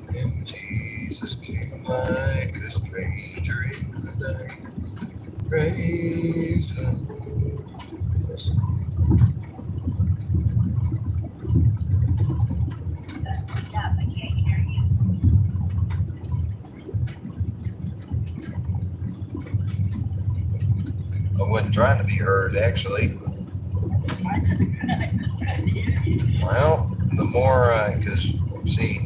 And Jesus came like a stranger in the night. Praise the Lord. Yes. That's up. I can't hear you. I wasn't trying to be heard, actually. Well, the more, because see,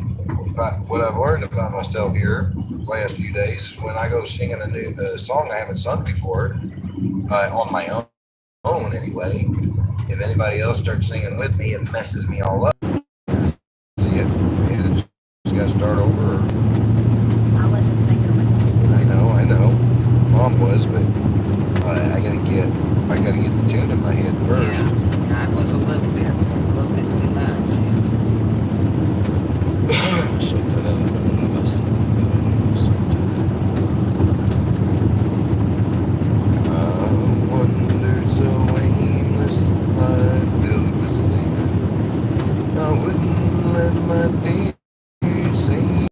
what I've learned about myself here the last few days is when I go singing a new song I haven't sung before, on my own anyway, if anybody else starts singing with me, it messes me all up. See it? Just got to start over. Or, I wasn't singing myself. I know. Mom was, but I gotta get the tune in my head first. Yeah, I was a little bit too much. I wandered so aimless, life filled with sin. I wouldn't let my dear see.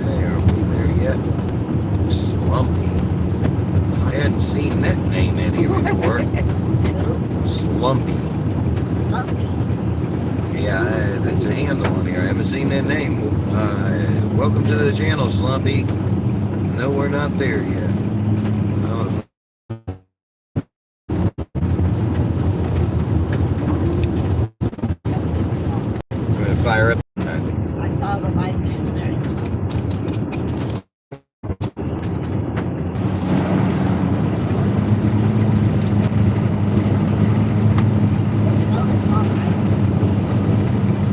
Hey, are we there yet? Slumpy. I hadn't seen that name in here before. Slumpy. Yeah, that's a handle on here. I haven't seen that name. Welcome to the channel, Slumpy. No, we're not there yet. Oh. I'm gonna fire up. I saw the light there.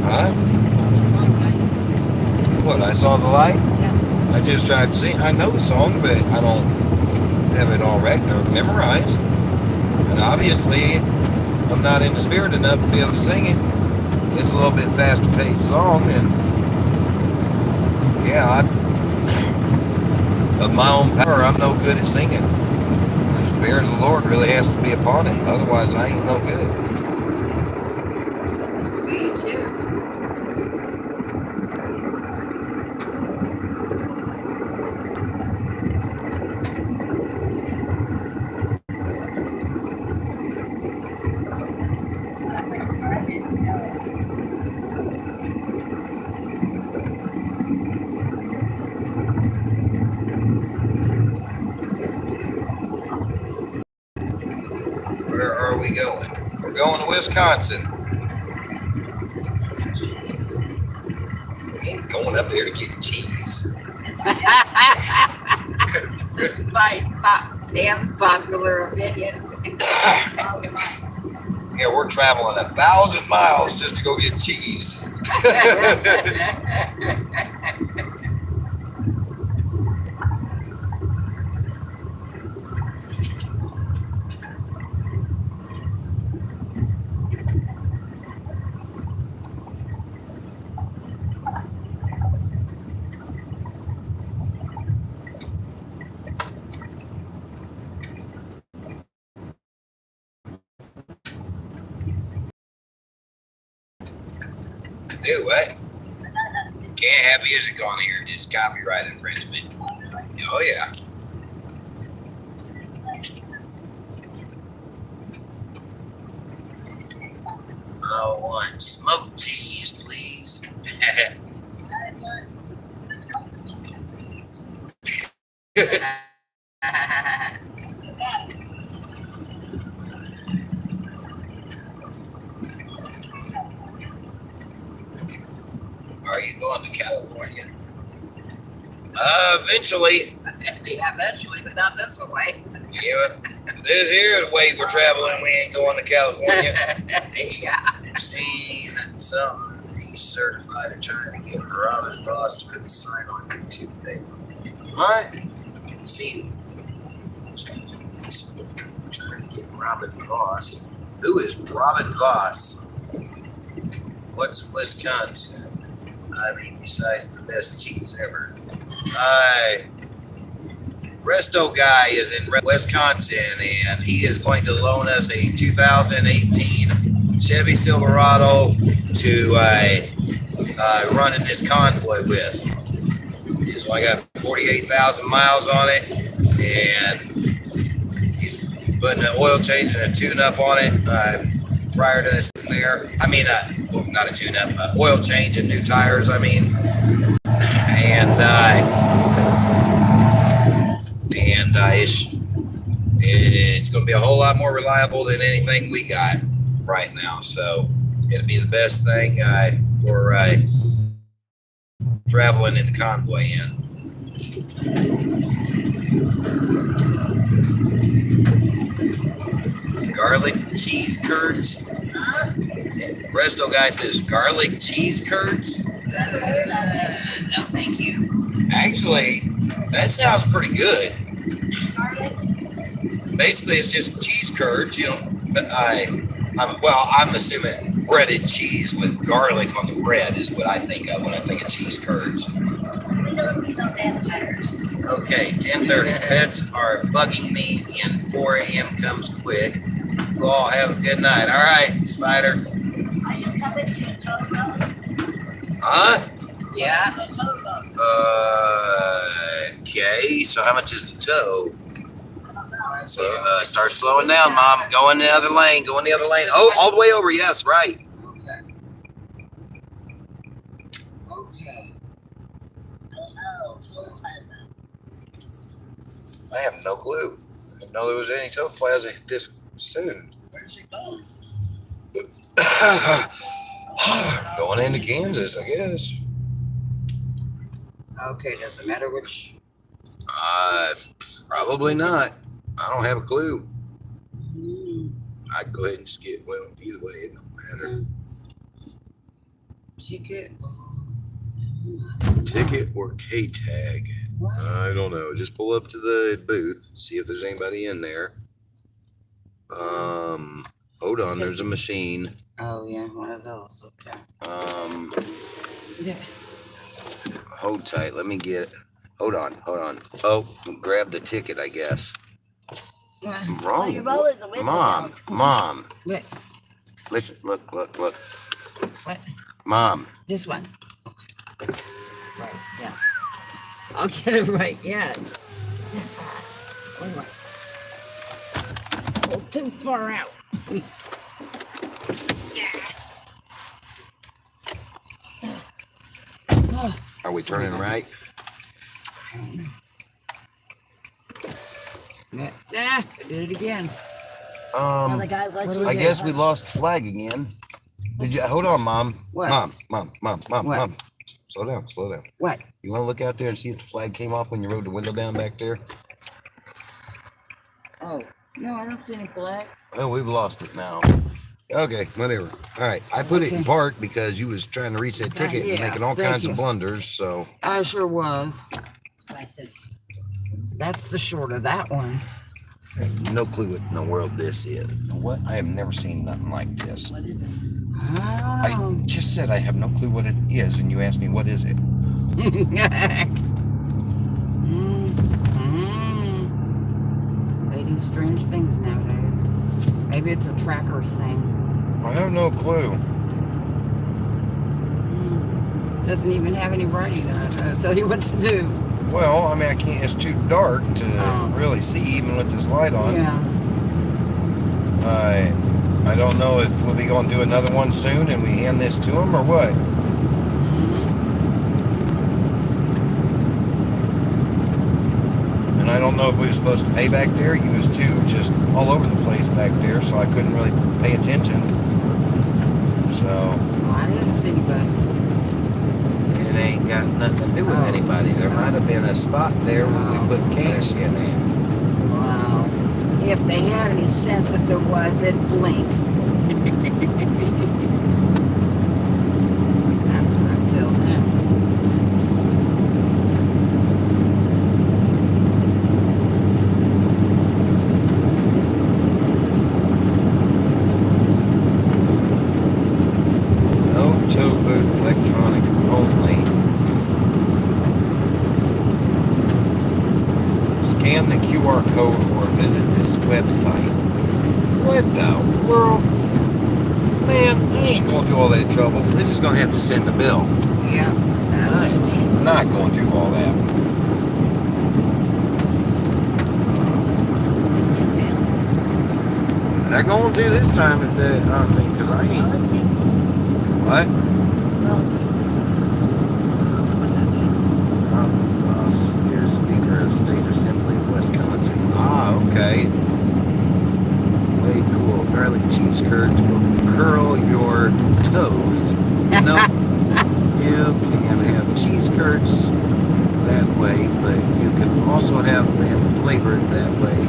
Huh? What, I saw the light? Yeah. I just tried to sing. I know the song, but I don't have it all memorized. And obviously, I'm not in the spirit enough to be able to sing it. It's a little bit faster paced song, and yeah, of my own power, I'm no good at singing. The Spirit of the Lord really has to be upon it. Otherwise, I ain't no good. Me too. Where are we going? We're going to Wisconsin. We ain't going up there to get cheese. Despite Pam's popular opinion. Yeah, we're traveling 1,000 miles just to go get cheese. Do what? Can't have music on here. It's copyright infringement. Oh yeah. I want smoked cheese, please. Are you going to California? Eventually. Yeah, eventually, but not this way. Yeah, this here the way we're traveling. We ain't going to California. Yeah. Seen something decertified and trying to get Robin Ross to put a sign on YouTube today. What? Seen trying to get Robin Voss. Who is Robin Voss? What's Wisconsin? I mean, besides the best cheese ever. Resto guy is in Wisconsin, and he is going to loan us a 2018 Chevy Silverado to run in this convoy with. So I got 48,000 miles on it, and he's putting an oil change and a tune-up on it prior to this clear. I mean, well, not a tune-up, oil change and new tires, I mean. And it's going to be a whole lot more reliable than anything we got right now. So it'll be the best thing for traveling in the convoy in. Garlic cheese curds. Resto guy says garlic cheese curds. No, thank you. Actually, that sounds pretty good. Basically, it's just cheese curds, you know. But I'm assuming breaded cheese with garlic on the bread is what I think of when I think of cheese curds. Okay, 10:30. Pets are bugging me, and 4 a.m. comes quick. You all have a good night. All right, Spider. Are you coming to the tow road? Huh? Yeah. Okay. So how much is the tow? So start slowing down, Mom. Go in the other lane. Go in the other lane. Oh, all the way over. Yes, right. Okay. Okay. I have no clue. I didn't know there was any tow plaza this soon. Where's it going? Going into Kansas, I guess. Okay, does it matter which? Probably not. I don't have a clue. I'd go ahead and just get, well, either way, it don't matter. Ticket or K-tag? I don't know. Just pull up to the booth, see if there's anybody in there. Hold on, there's a machine. Oh yeah, one of those. Okay. Yeah. Hold tight. Let me get it. Hold on. Oh, grab the ticket, I guess. I'm wrong. Mom. What? Listen, look. What? Mom. This one. Okay. Right. Yeah. I'll get it right. Yeah. Oh, too far out. Are we turning right? I don't know. Yeah, did it again. I guess we lost the flag again. Did you? Hold on, Mom. What? Mom. What? Slow down. What? You want to look out there and see if the flag came off when you rolled the window down back there? Oh, no, I don't see any flag. Oh, we've lost it now. Okay, whatever. All right, I put it in park because you was trying to reach that ticket and making all kinds of blunders, so. I sure was. That's the short of that one. I have no clue what in the world this is. What? I have never seen nothing like this. What is it? I don't know. I just said I have no clue what it is, and you asked me what is it. They do strange things nowadays. Maybe it's a tracker thing. I have no clue. Doesn't even have any writing on it. I'll tell you what to do. Well, I mean, I can't. It's too dark to really see, even with this light on. Yeah. I don't know if we'll be going through another one soon, and we hand this to him or what. And I don't know if we were supposed to pay back there. You was too just all over the place back there, so I couldn't really pay attention. So I didn't see anybody. it ain't got nothing to do with anybody. There might have been a spot there where we put cash in there. Wow. If they had any sense, if there was, it'd blink. That's what I tell them. No tow booth, electronic only. Scan the QR code or visit this website. What the world? Man, I ain't going through all that trouble. They're just gonna have to send the bill. Yeah. I'm not going through all that. They're going to this time of day, I think, because I ain't. What? Your Speaker of State Assembly of Wisconsin. Ah, okay. Way cool. Garlic cheese curds will curl your toes. No, you can have cheese curds that way, but you can also have them flavored that way.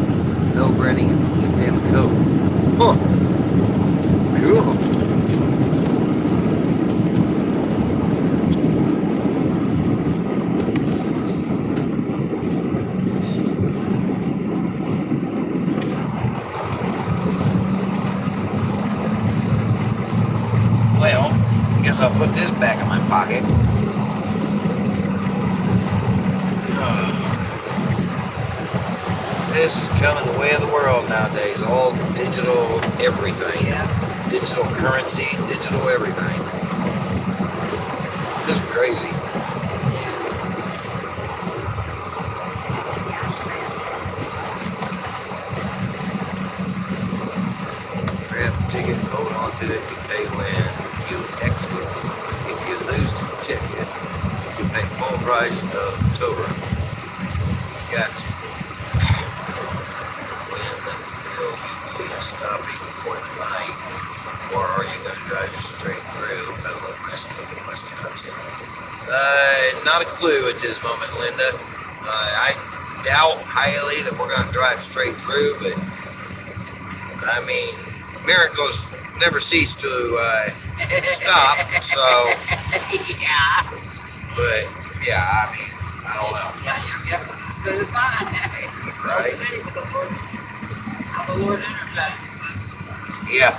No breading and eat them cold. Huh. Cool. Well, I guess I'll put this back in my pocket. This is coming the way of the world nowadays. All digital everything. Yeah. Digital currency, digital everything. Just crazy. Grab a ticket, hold on to it, you pay when you exit. If you lose the ticket, you pay full price of tow run. Gotcha. When will you be stopping for the night? Or are you going to drive straight through middle of Wisconsin? Not a clue at this moment, Linda. I doubt highly that we're going to drive straight through, but I mean, miracles never cease to stop, so. Yeah. But, yeah, I mean, I don't know. Yeah, your guess is as good as mine. Right? How the Lord energizes us. Yeah.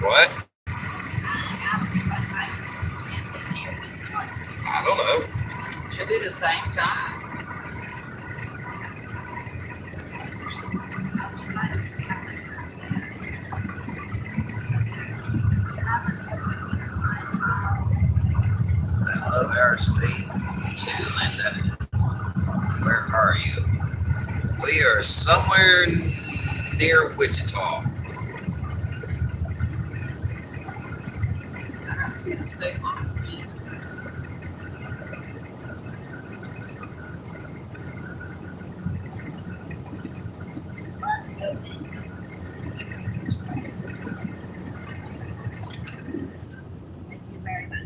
What? I don't know. Should be the same time. I love our state too, Linda. Where are you? We are somewhere near Wichita. I don't see the state line. Thank you very much.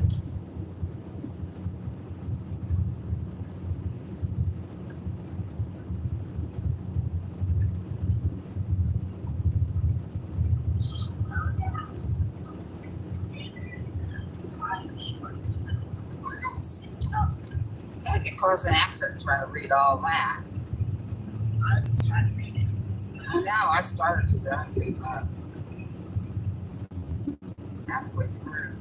I could cause an accident trying to read all that. I was trying to read it. I know, I started to, but I gave up. halfway through.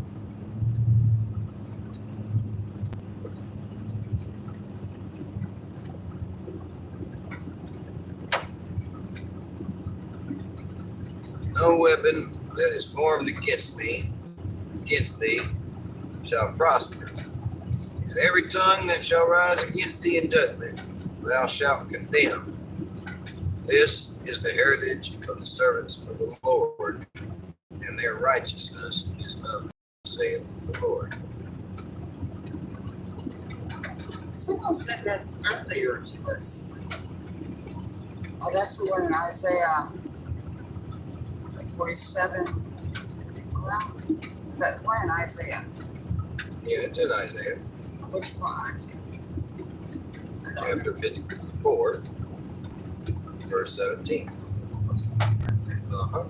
No weapon that is formed against thee, shall prosper. And every tongue that shall rise against thee in judgment, thou shalt condemn. This is the heritage of the servants of the Lord, and their righteousness is of me, saith the Lord. Someone said that earlier to us. Oh, that's the one in Isaiah. It's like 47. Well, is that the one in Isaiah? Yeah, it's in Isaiah. Which one? Chapter 54, verse 17. Uh-huh.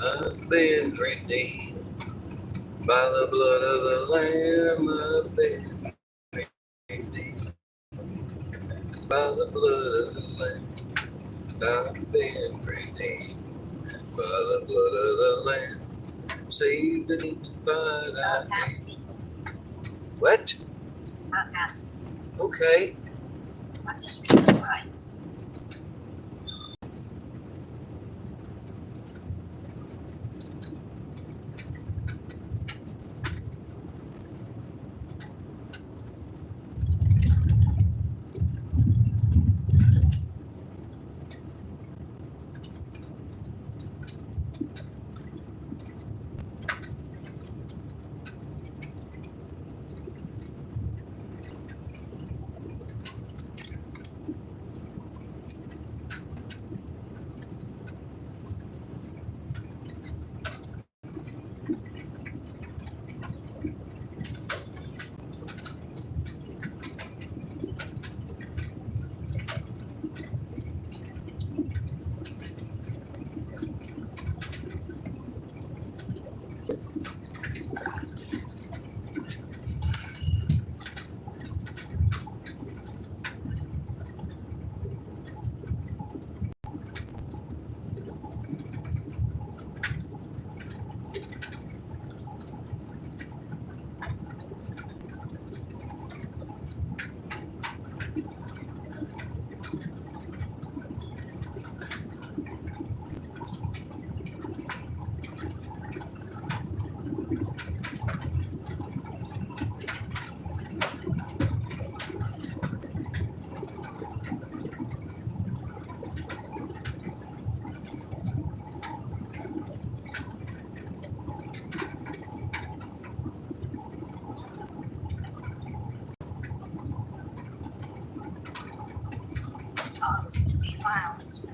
I've been redeemed by the blood of the Lamb. I've been redeemed by the blood of the Lamb. I've been redeemed by the blood of the Lamb. Saved and sanctified. Not past people. What? Not past people. Okay. I just read the signs. Oh, 16 miles.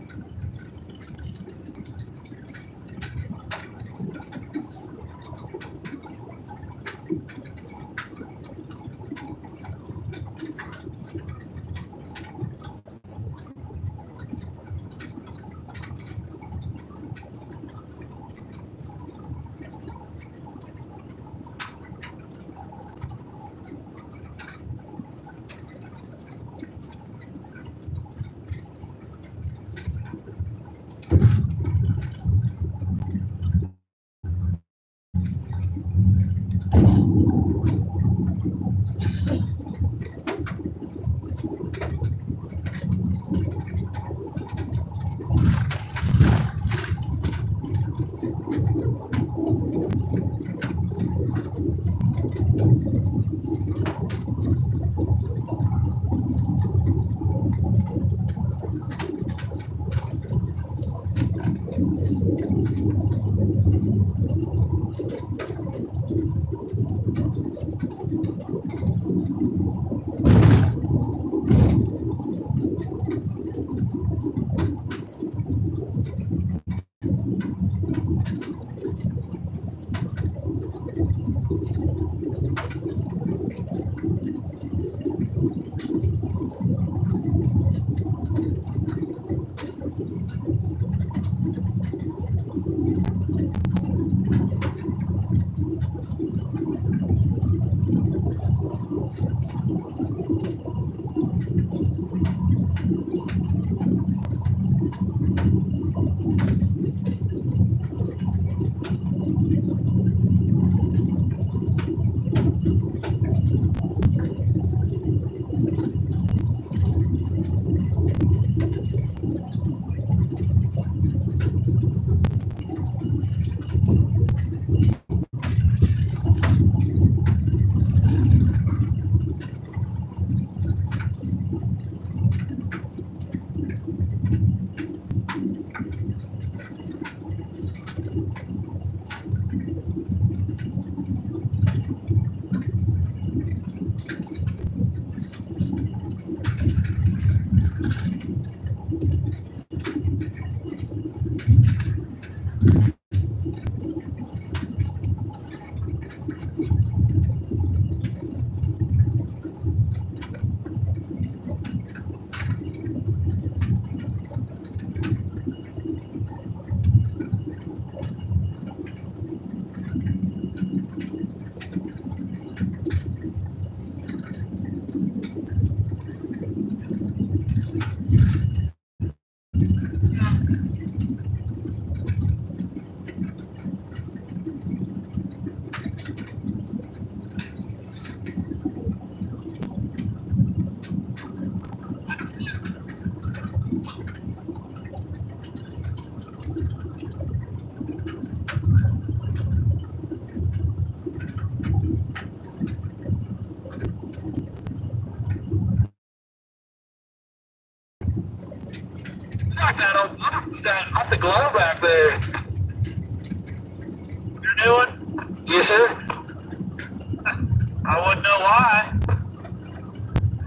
got the glow back there. You're doing? Yes, sir. I wouldn't know why.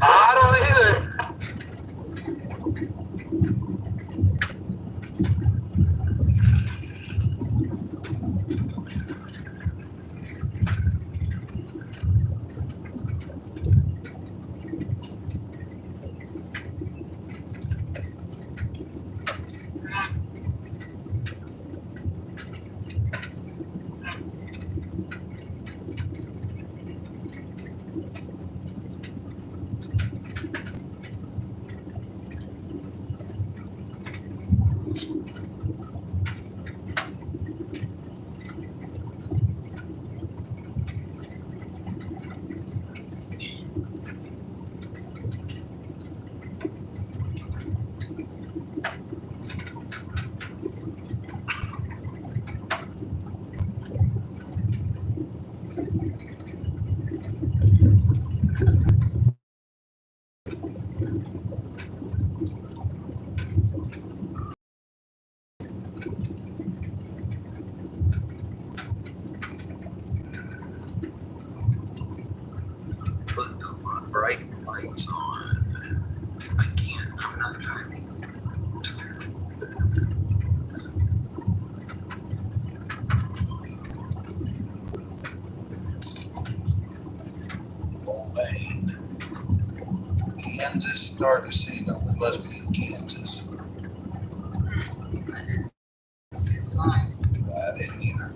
I don't either. Put the bright lights on. I can't. I'm not driving. Oh man, Kansas starting signal. We must be in Kansas. See a sign. I didn't either.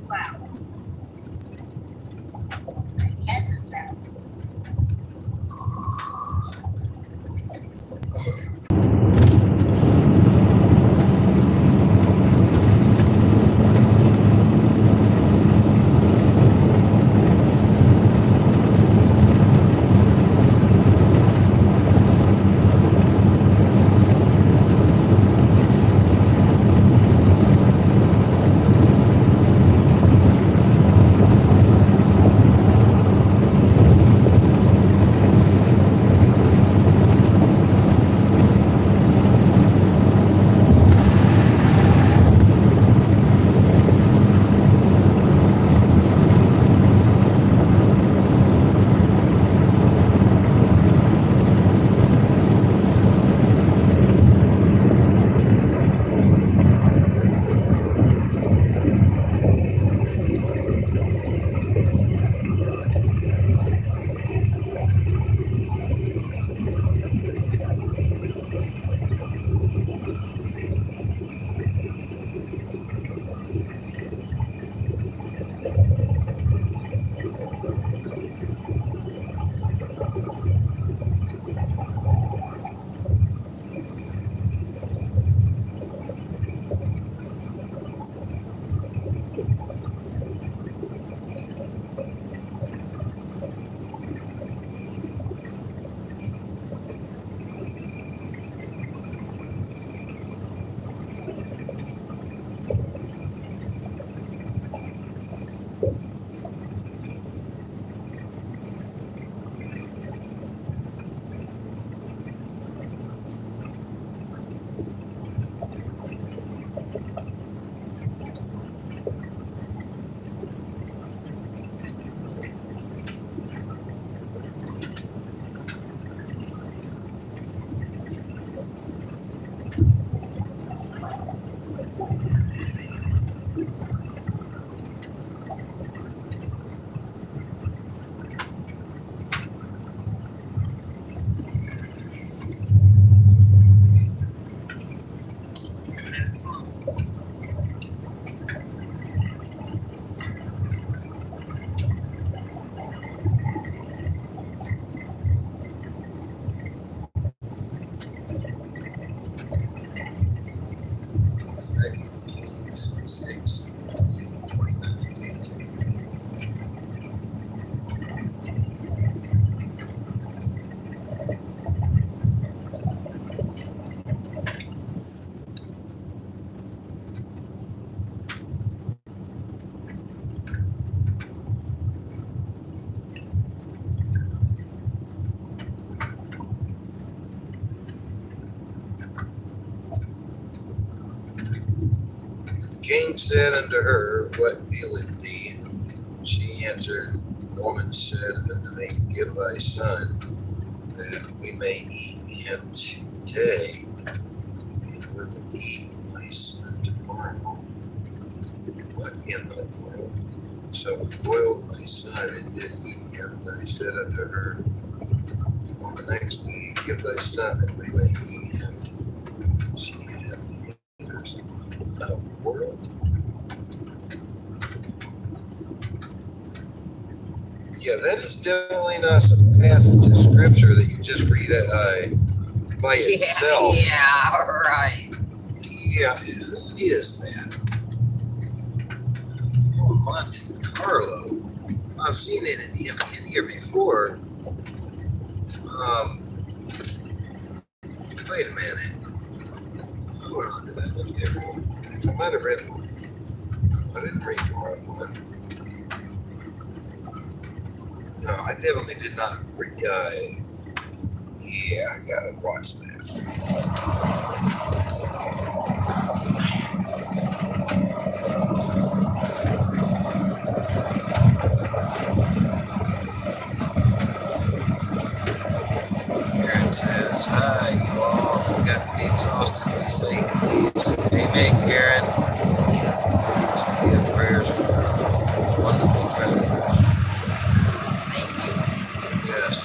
Wow. Kansas now. king said unto her, What aileth thee? She answered, The woman said unto me, Give thy son, that we may eat him today, and we will eat my son tomorrow. What in the world? So we boiled my son and did eat him. And I said unto her, On the next day, give thy son that we may eat him. She hath hid herself in the world. Yeah, that is definitely not some passage of scripture that you just read by itself. Yeah, right. Yeah, who is that? Oh, Monte Carlo. I've seen it in here before. Wait a minute. Hold on, did I look at one? I might have read one. No, I didn't read the wrong one. No, I definitely did not read. Yeah, I gotta watch that. Karen says, Hi, you all. Got to be exhausted. Be safe, please. Amen, Karen. We have prayers for our wonderful travelers. Thank you. Yes.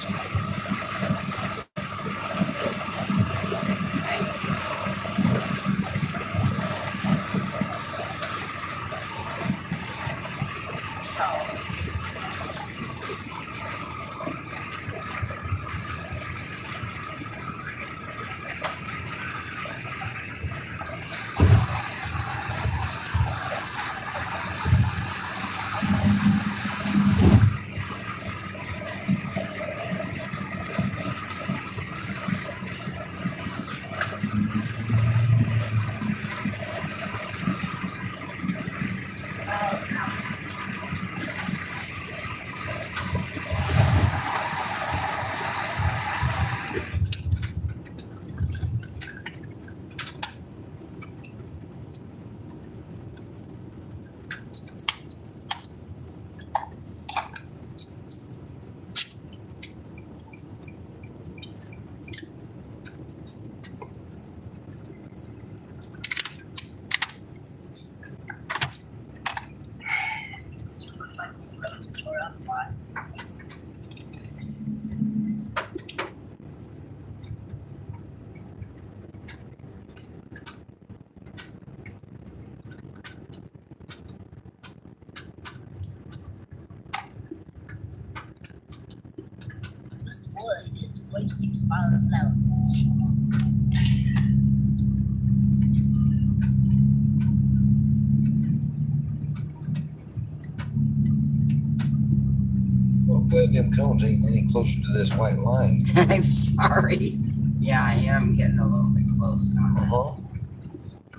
This wood is way 6 miles low. Well, glad them cones ain't any closer to this white line. I'm sorry. Yeah, I am getting a little bit close on it. Uh-huh.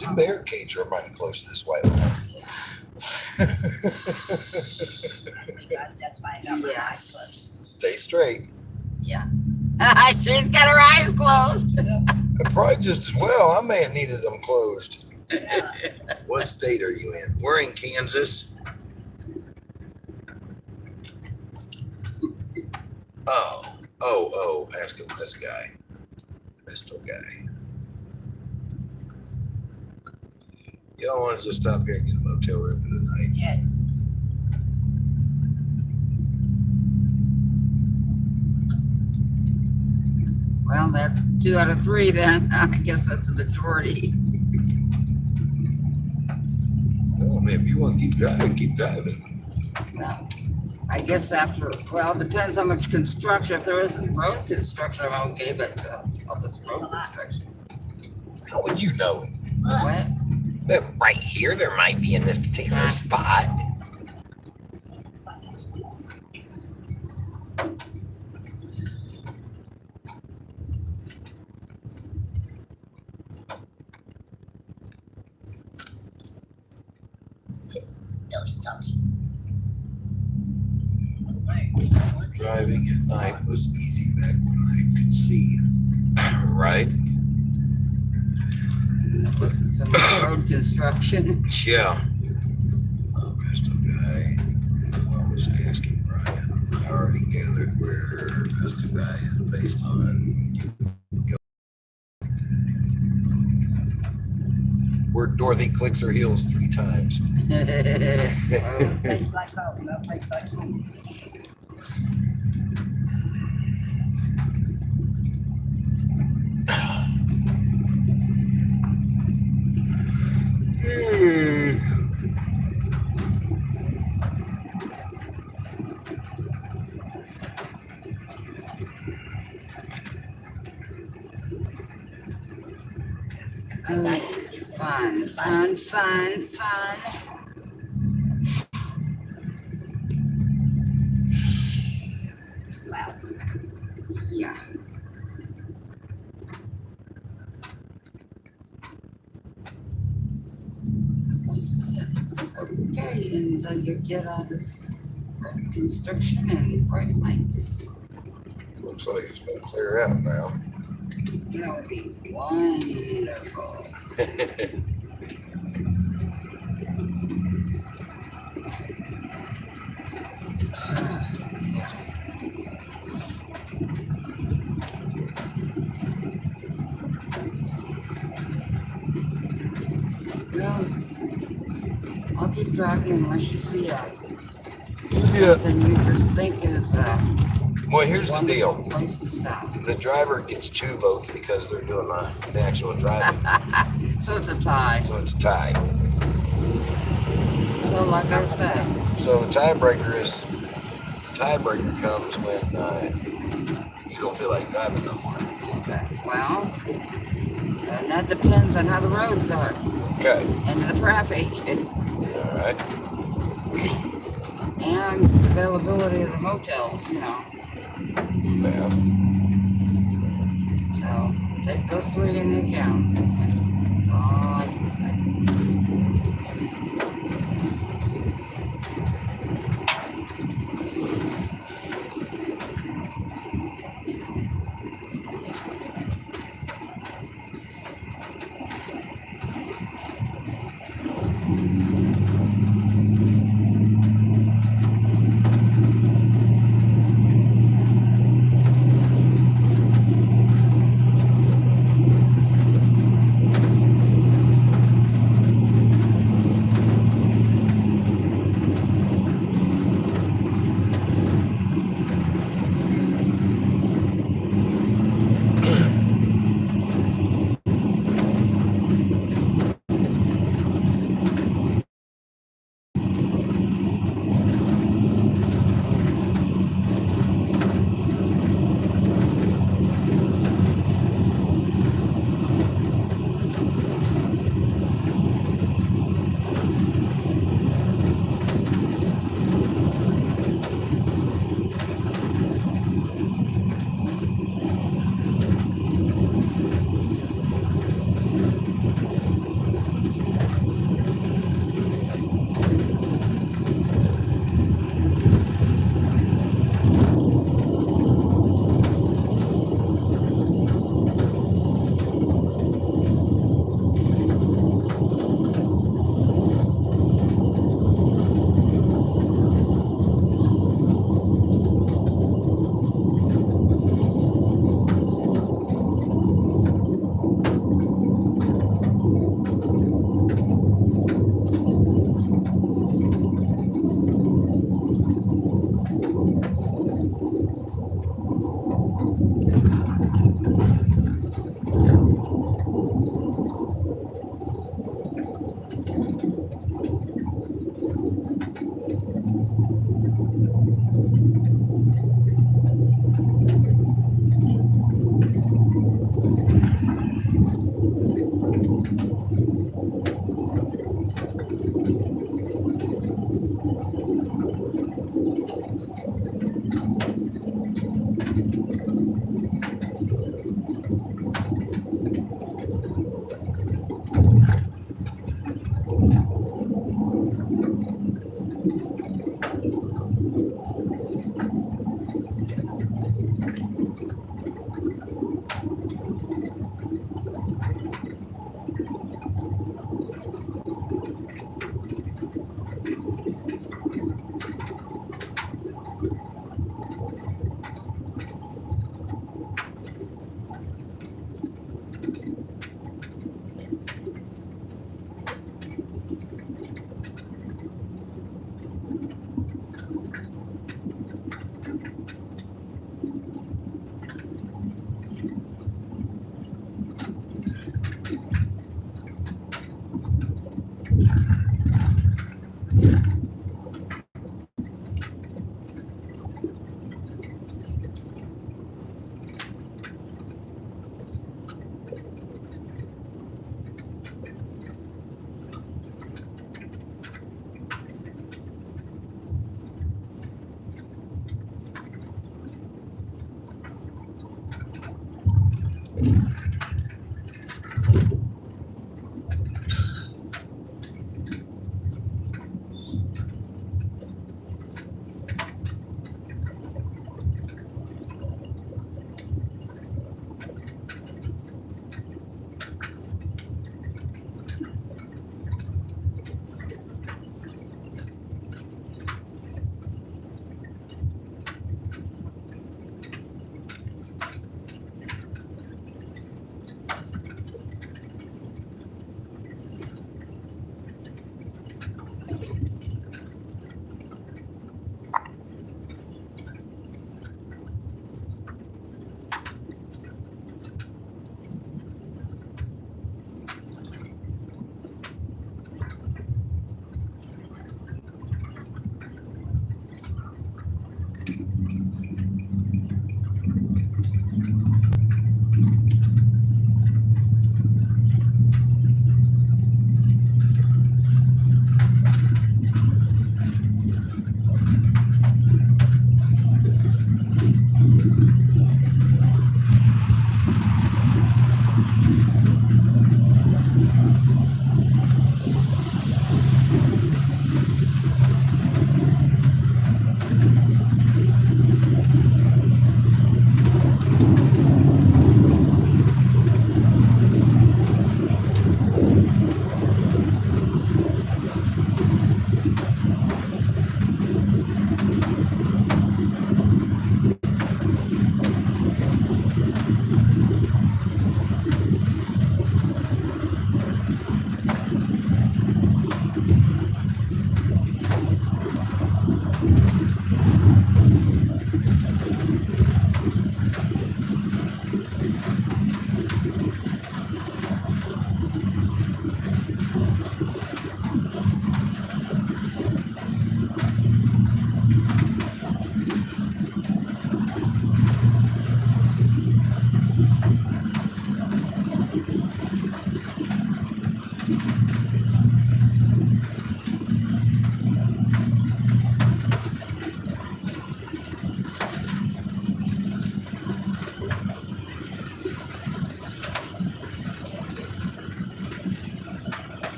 Them barricades are mighty close to this white line. That's why I got my eyes closed. Stay straight. Yeah. She's got her eyes closed. Probably just as well. I may have needed them closed. What state are you in? We're in Kansas. Oh, ask him this guy. Pistol guy. Y'all want to just stop here and get a motel room for the night? Yes. Well, that's 2 out of 3 then. I guess that's a majority. Oh, man, if you want to keep driving, keep driving. Well, I guess after, well, it depends how much construction. If there isn't road construction, I'm okay, but I'll just road construction. How would you know it? What? That right here, there might be in this particular spot. Driving at night was easy back when I could see. Right? with some road construction. Yeah. Pistol guy. I was asking Brian. I already gathered where pistol guy is based on. Where Dorothy clicks her heels 3 times. Tastes like home. No place like home. Fun. Well, Yeah. Like I said, it's okay until you get all this road construction and bright lights. Looks like it's gonna clear out now. That would be wonderful. Well, I'll keep driving unless you see something you just think is Well, here's the wonderful deal. place to stop. The driver gets 2 votes because they're doing the actual driving. So it's a tie. So it's a tie. So like I said, So the tiebreaker comes when you don't feel like driving no more. okay, well, and that depends on how the roads are Okay. and the traffic All right. and the availability of the motels, Yeah. So take those 3 into account. That's all I can say.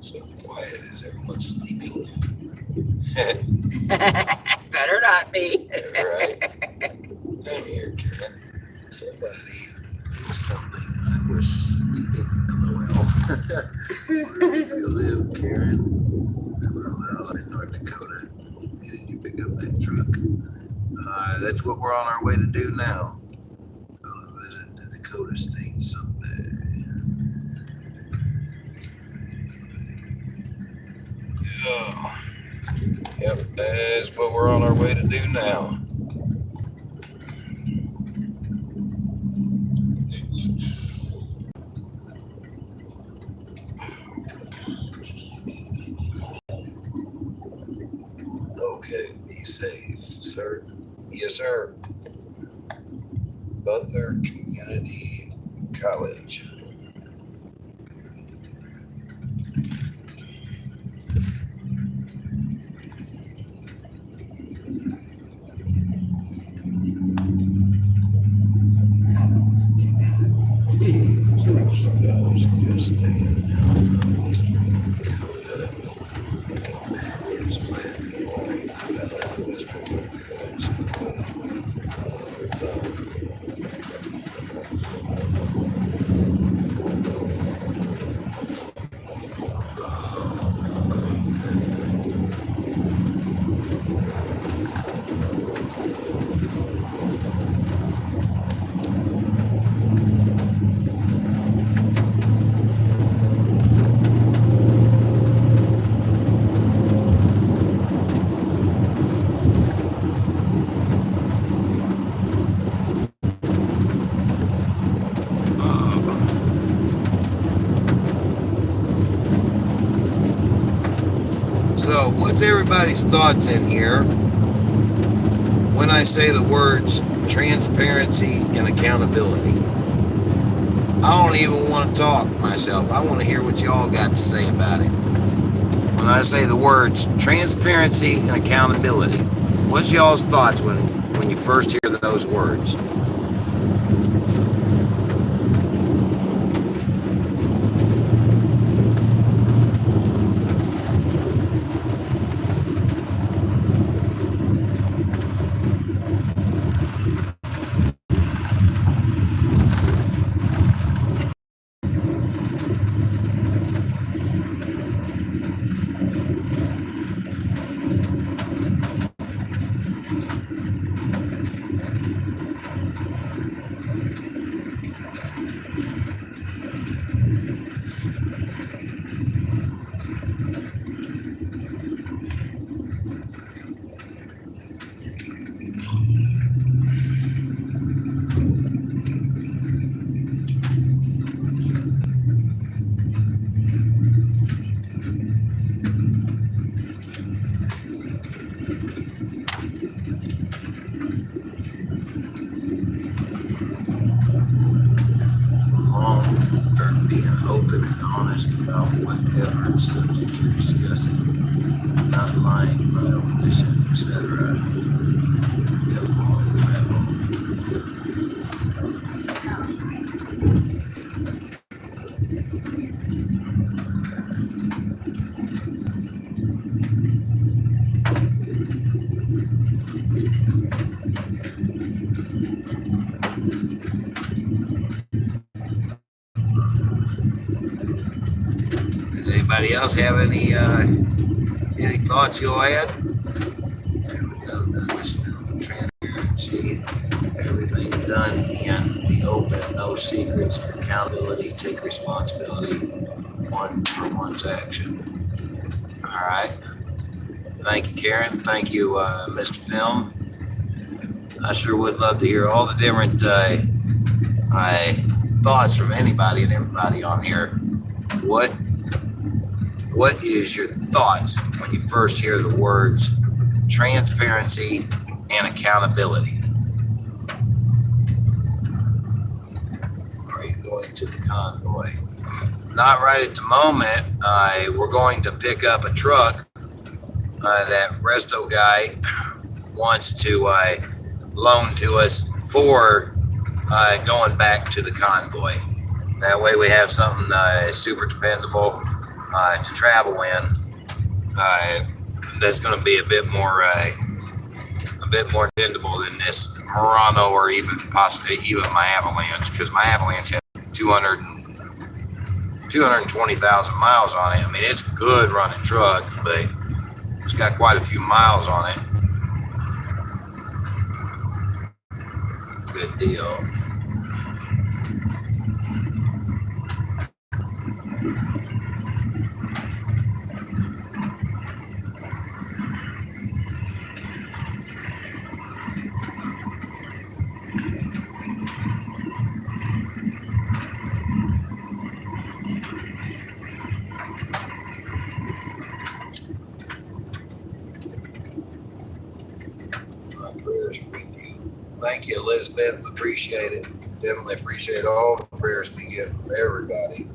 So quiet as everyone's sleeping. Better not be. Right. I'm here, Karen. Somebody do something. I was sleeping. LOL. Where do you live, Karen? LOL in North Dakota. Did you pick up that truck? That's what we're on our way to do now. Go to visit the Dakota State someday. Oh. Yep, that's what we're on our way to do now. Okay, be safe, sir. Yes, sir. Butler Community College. Just staying down on Eastern Dakota. It's flat and white. I love Western Dakota. It's a beautiful color. So, what's everybody's thoughts in here when I say the words transparency and accountability? I don't even want to talk myself. I want to hear what y'all got to say about it. When I say the words transparency and accountability, what's y'all's thoughts when you first hear those words? Being open and honest about whatever subject you're discussing, not lying by omission, etc. Help on travel. Does anybody else have any thoughts you'll add? There we go. That's transparency. Everything done in the open, no secrets, accountability, take responsibility for one's action. All right. Thank you, Karen. Thank you, Mr. Film. I sure would love to hear all the different thoughts from anybody and everybody on here. What what is your thoughts when you first hear the words transparency and accountability? Are you going to the convoy? Not right at the moment. We're going to pick up a truck that Resto guy wants to loan to us for going back to the convoy. That way we have something super dependable to travel in. That's going to be a bit more dependable than this Murano or even possibly even my Avalanche, because my Avalanche has 220,000 miles on it. I mean, it's a good running truck, but it's got quite a few miles on it. Good deal. My prayers are with you. Thank you, Elizabeth. We appreciate it. Definitely appreciate all the prayers we get from everybody.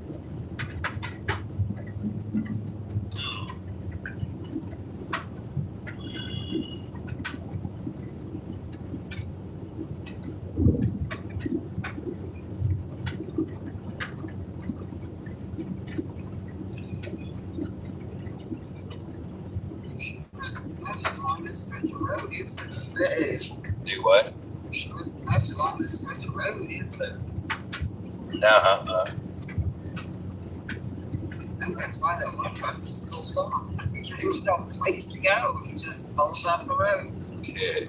That's the longest stretch of road is there. Do what? That's the longest stretch of road is there. And that's why that one truck just pulled off. Because there was no place to go. He just pulled off the road. Yeah.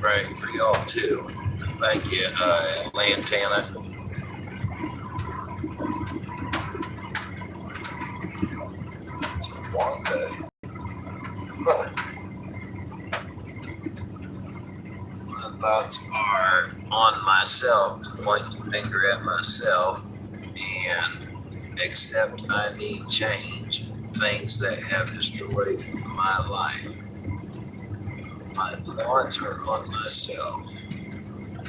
Praying for y'all too. Thank you, Lantana. Wanda. My thoughts are on myself, to point the finger at myself and accept I need change, things that have destroyed my life. My thoughts are on myself,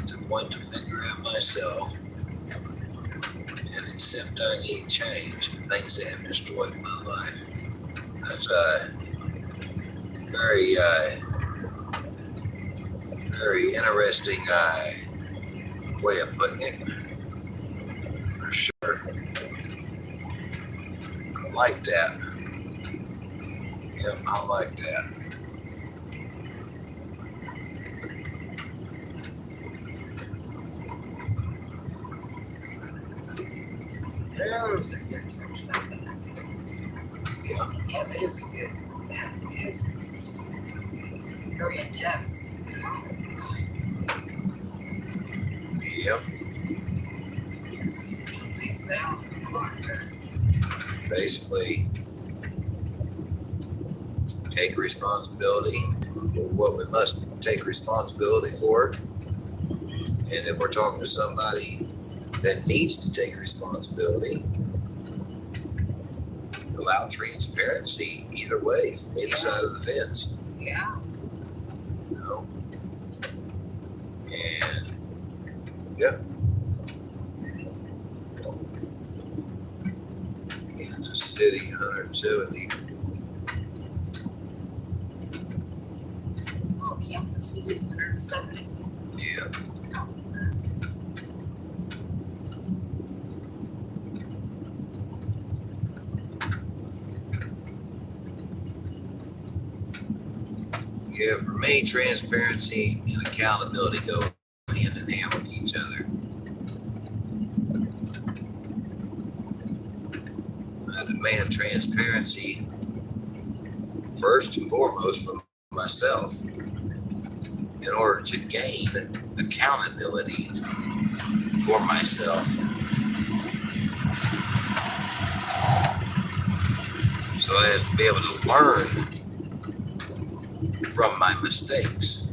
to point the finger at myself and accept I need change, things that have destroyed my life. That's a very interesting way of putting it, for sure. I like that. Yep, I like that. There's a good church down there. Yeah, that is a good. Yeah, it is interesting. Very in depth. Yep. Basically, take responsibility for what we must take responsibility for. And if we're talking to somebody that needs to take responsibility, allow transparency either way from either side of the fence. Yeah. You know? And yeah. Kansas City, 170. Oh, Kansas City's 170. Yeah. Yeah, for me, transparency and accountability go hand in hand with each other. I demand transparency first and foremost from myself in order to gain accountability for myself, so as to be able to learn from my mistakes.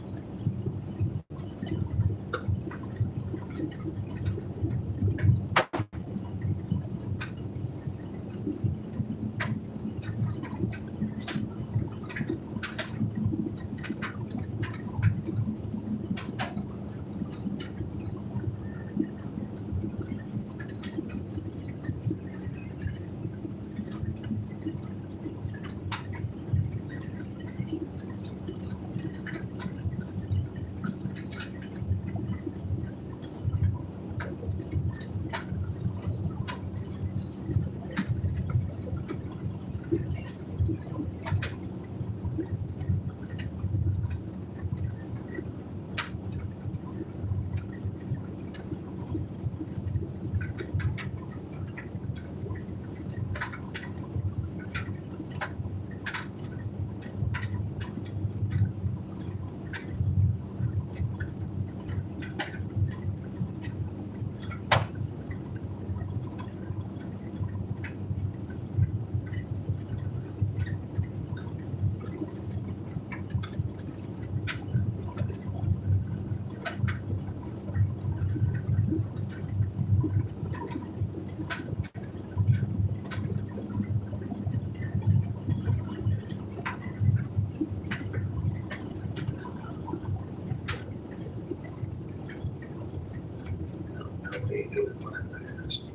I ain't doing my best.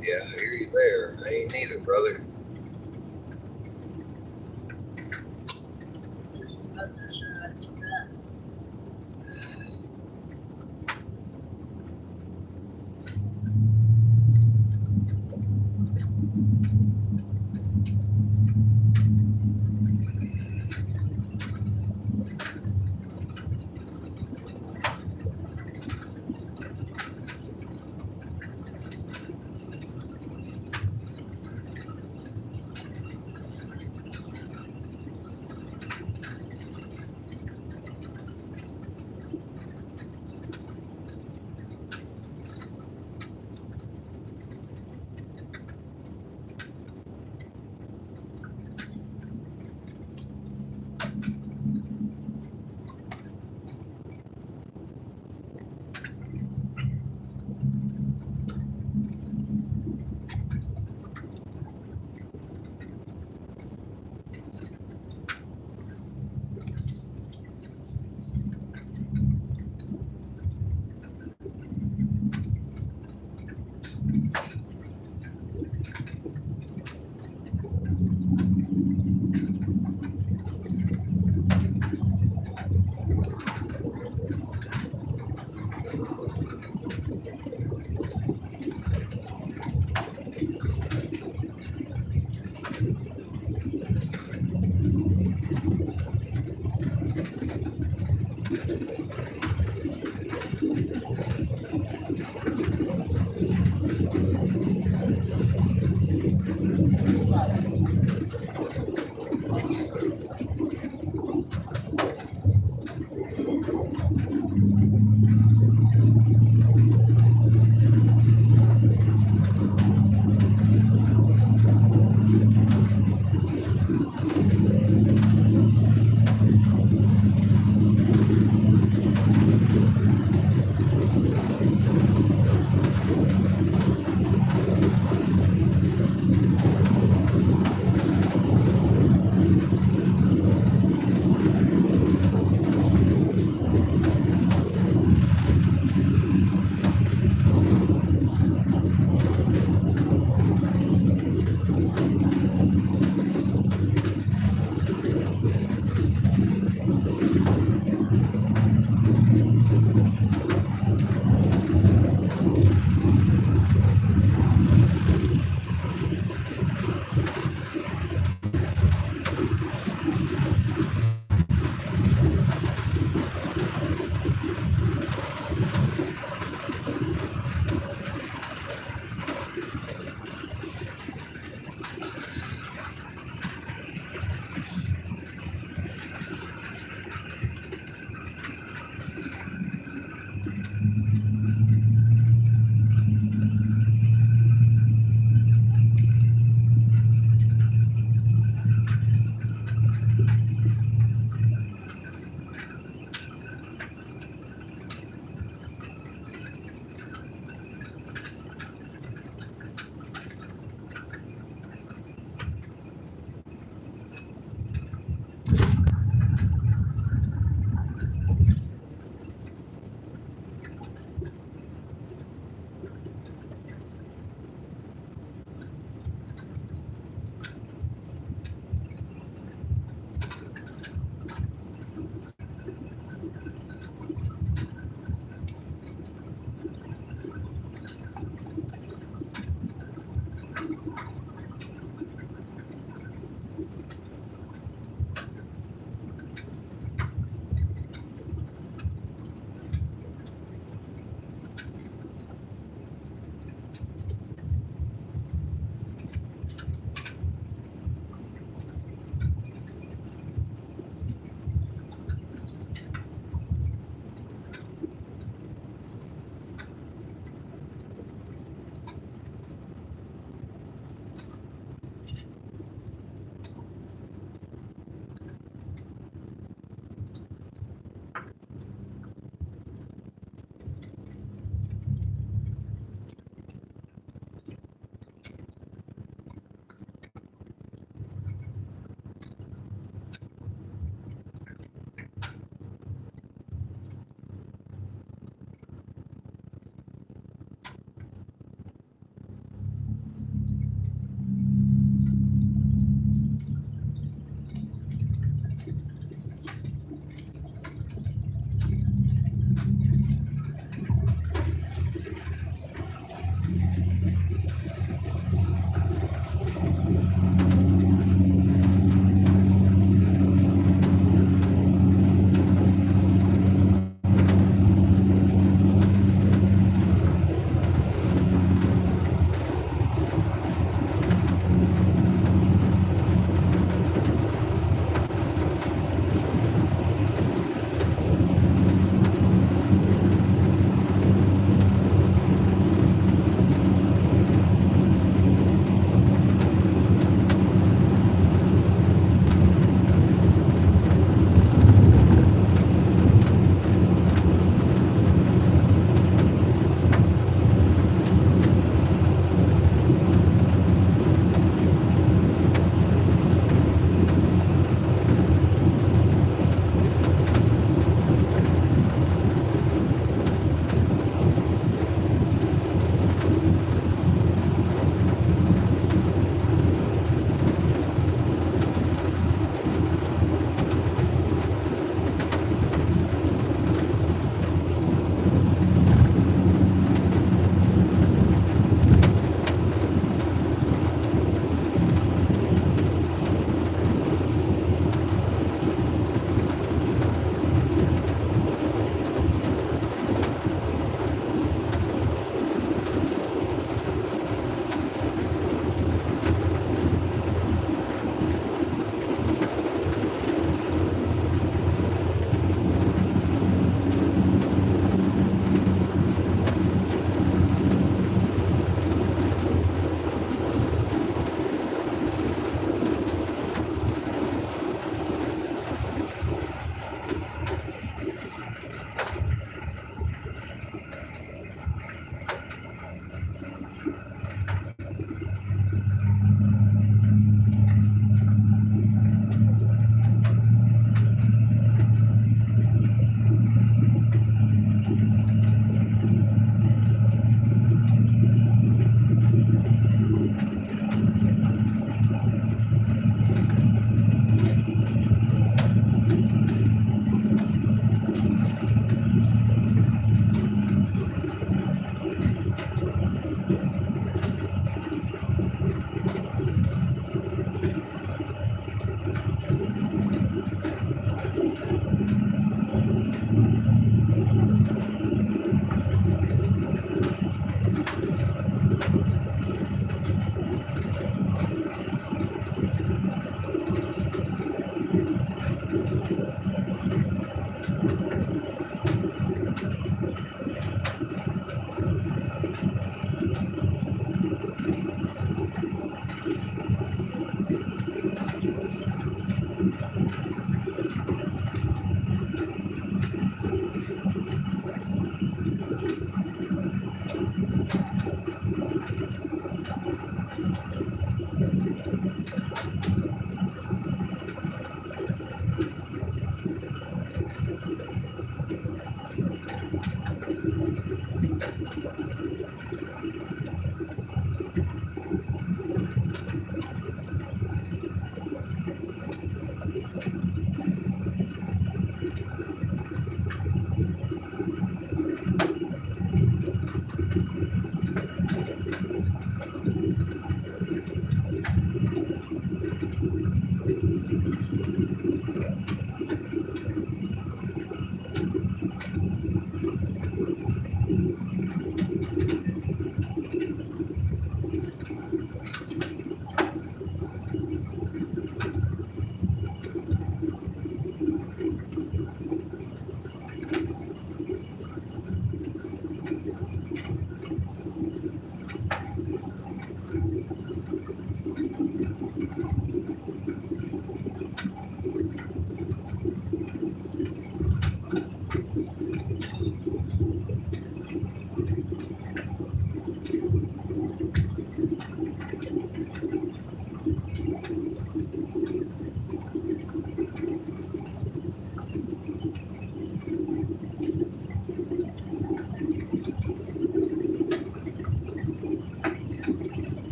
Yeah, I hear you there. I ain't neither, brother.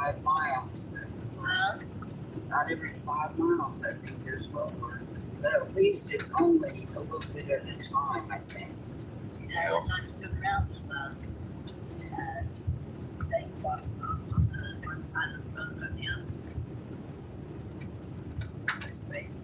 5 miles. Not every 5 miles, I think there's roller. But at least it's only a little bit at a time, I think. Yeah, I just took around there's a thing walking on the one side of the road or the other. That's crazy.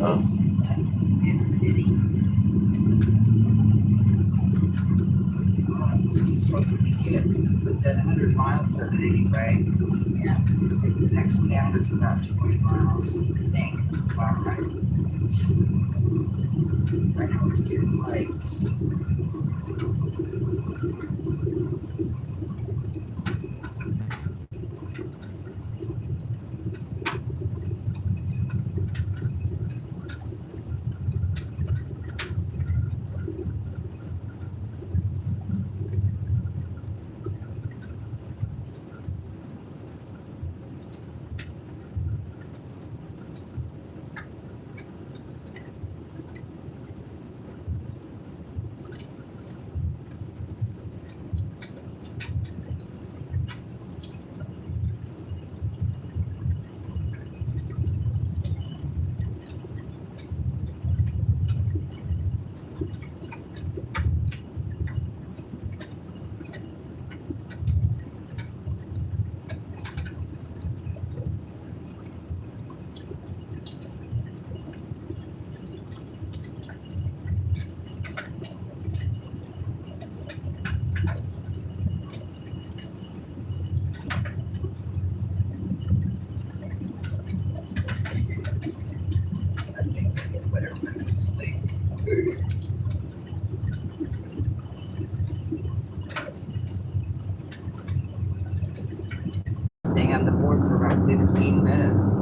Kansas City. She's hoping to get within 100 miles of it anyway. Yeah. I think the next town is about 20 miles. I think. That's about right. I know it's getting late. I think I can put everybody to sleep. Staying on the board for about 15 minutes.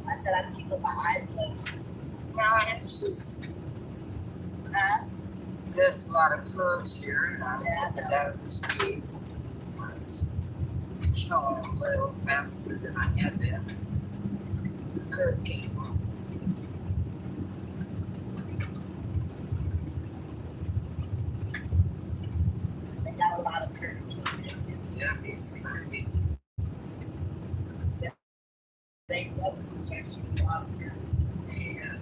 I said I'm keeping my eyes closed. No, it's just a lot of curves here, and I'm keeping down at the speed. It's going a little faster than I had been. The curve came on. I got a lot of curves. Yeah, it's curvy. They love the sections, a lot of curves. Yeah.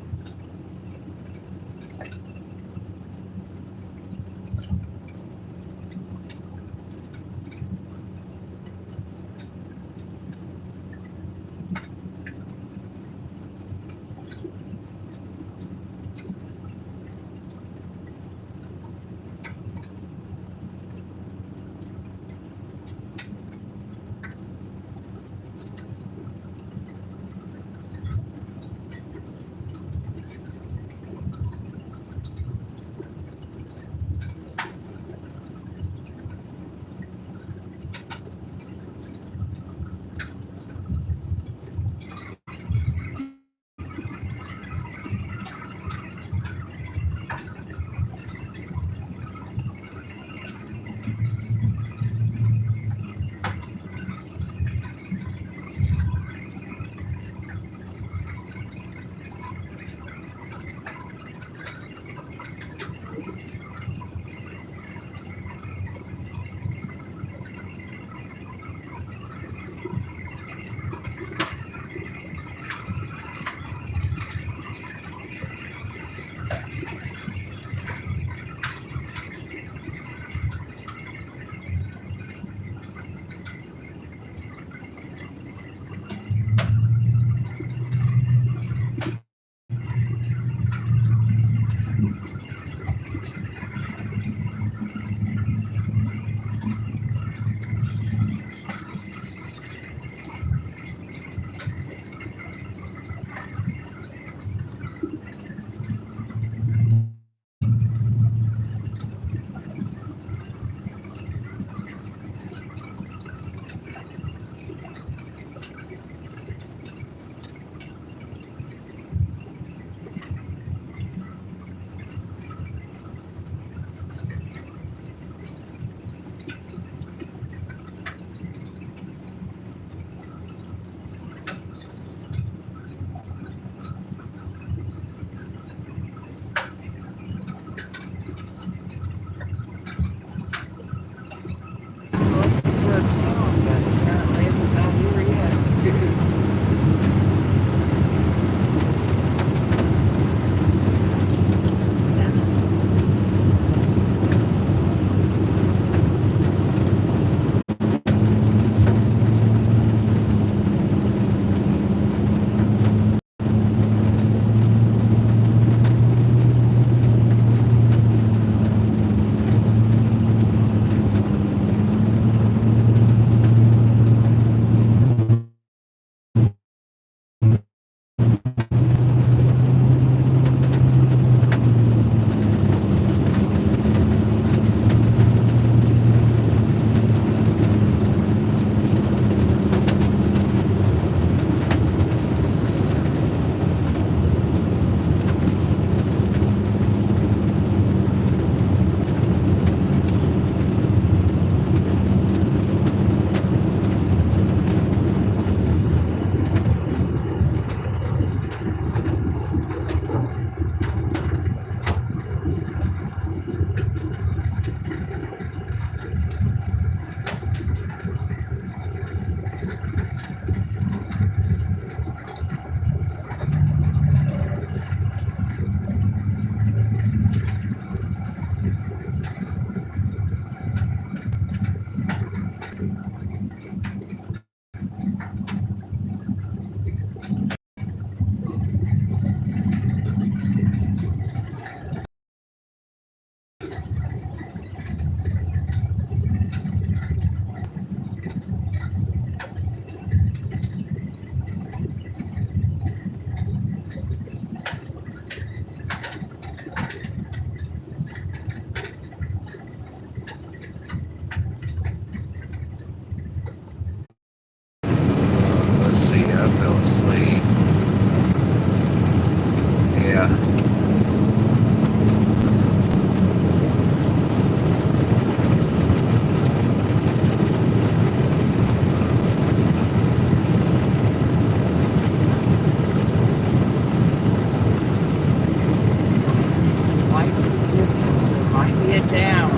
distance, there might be a down.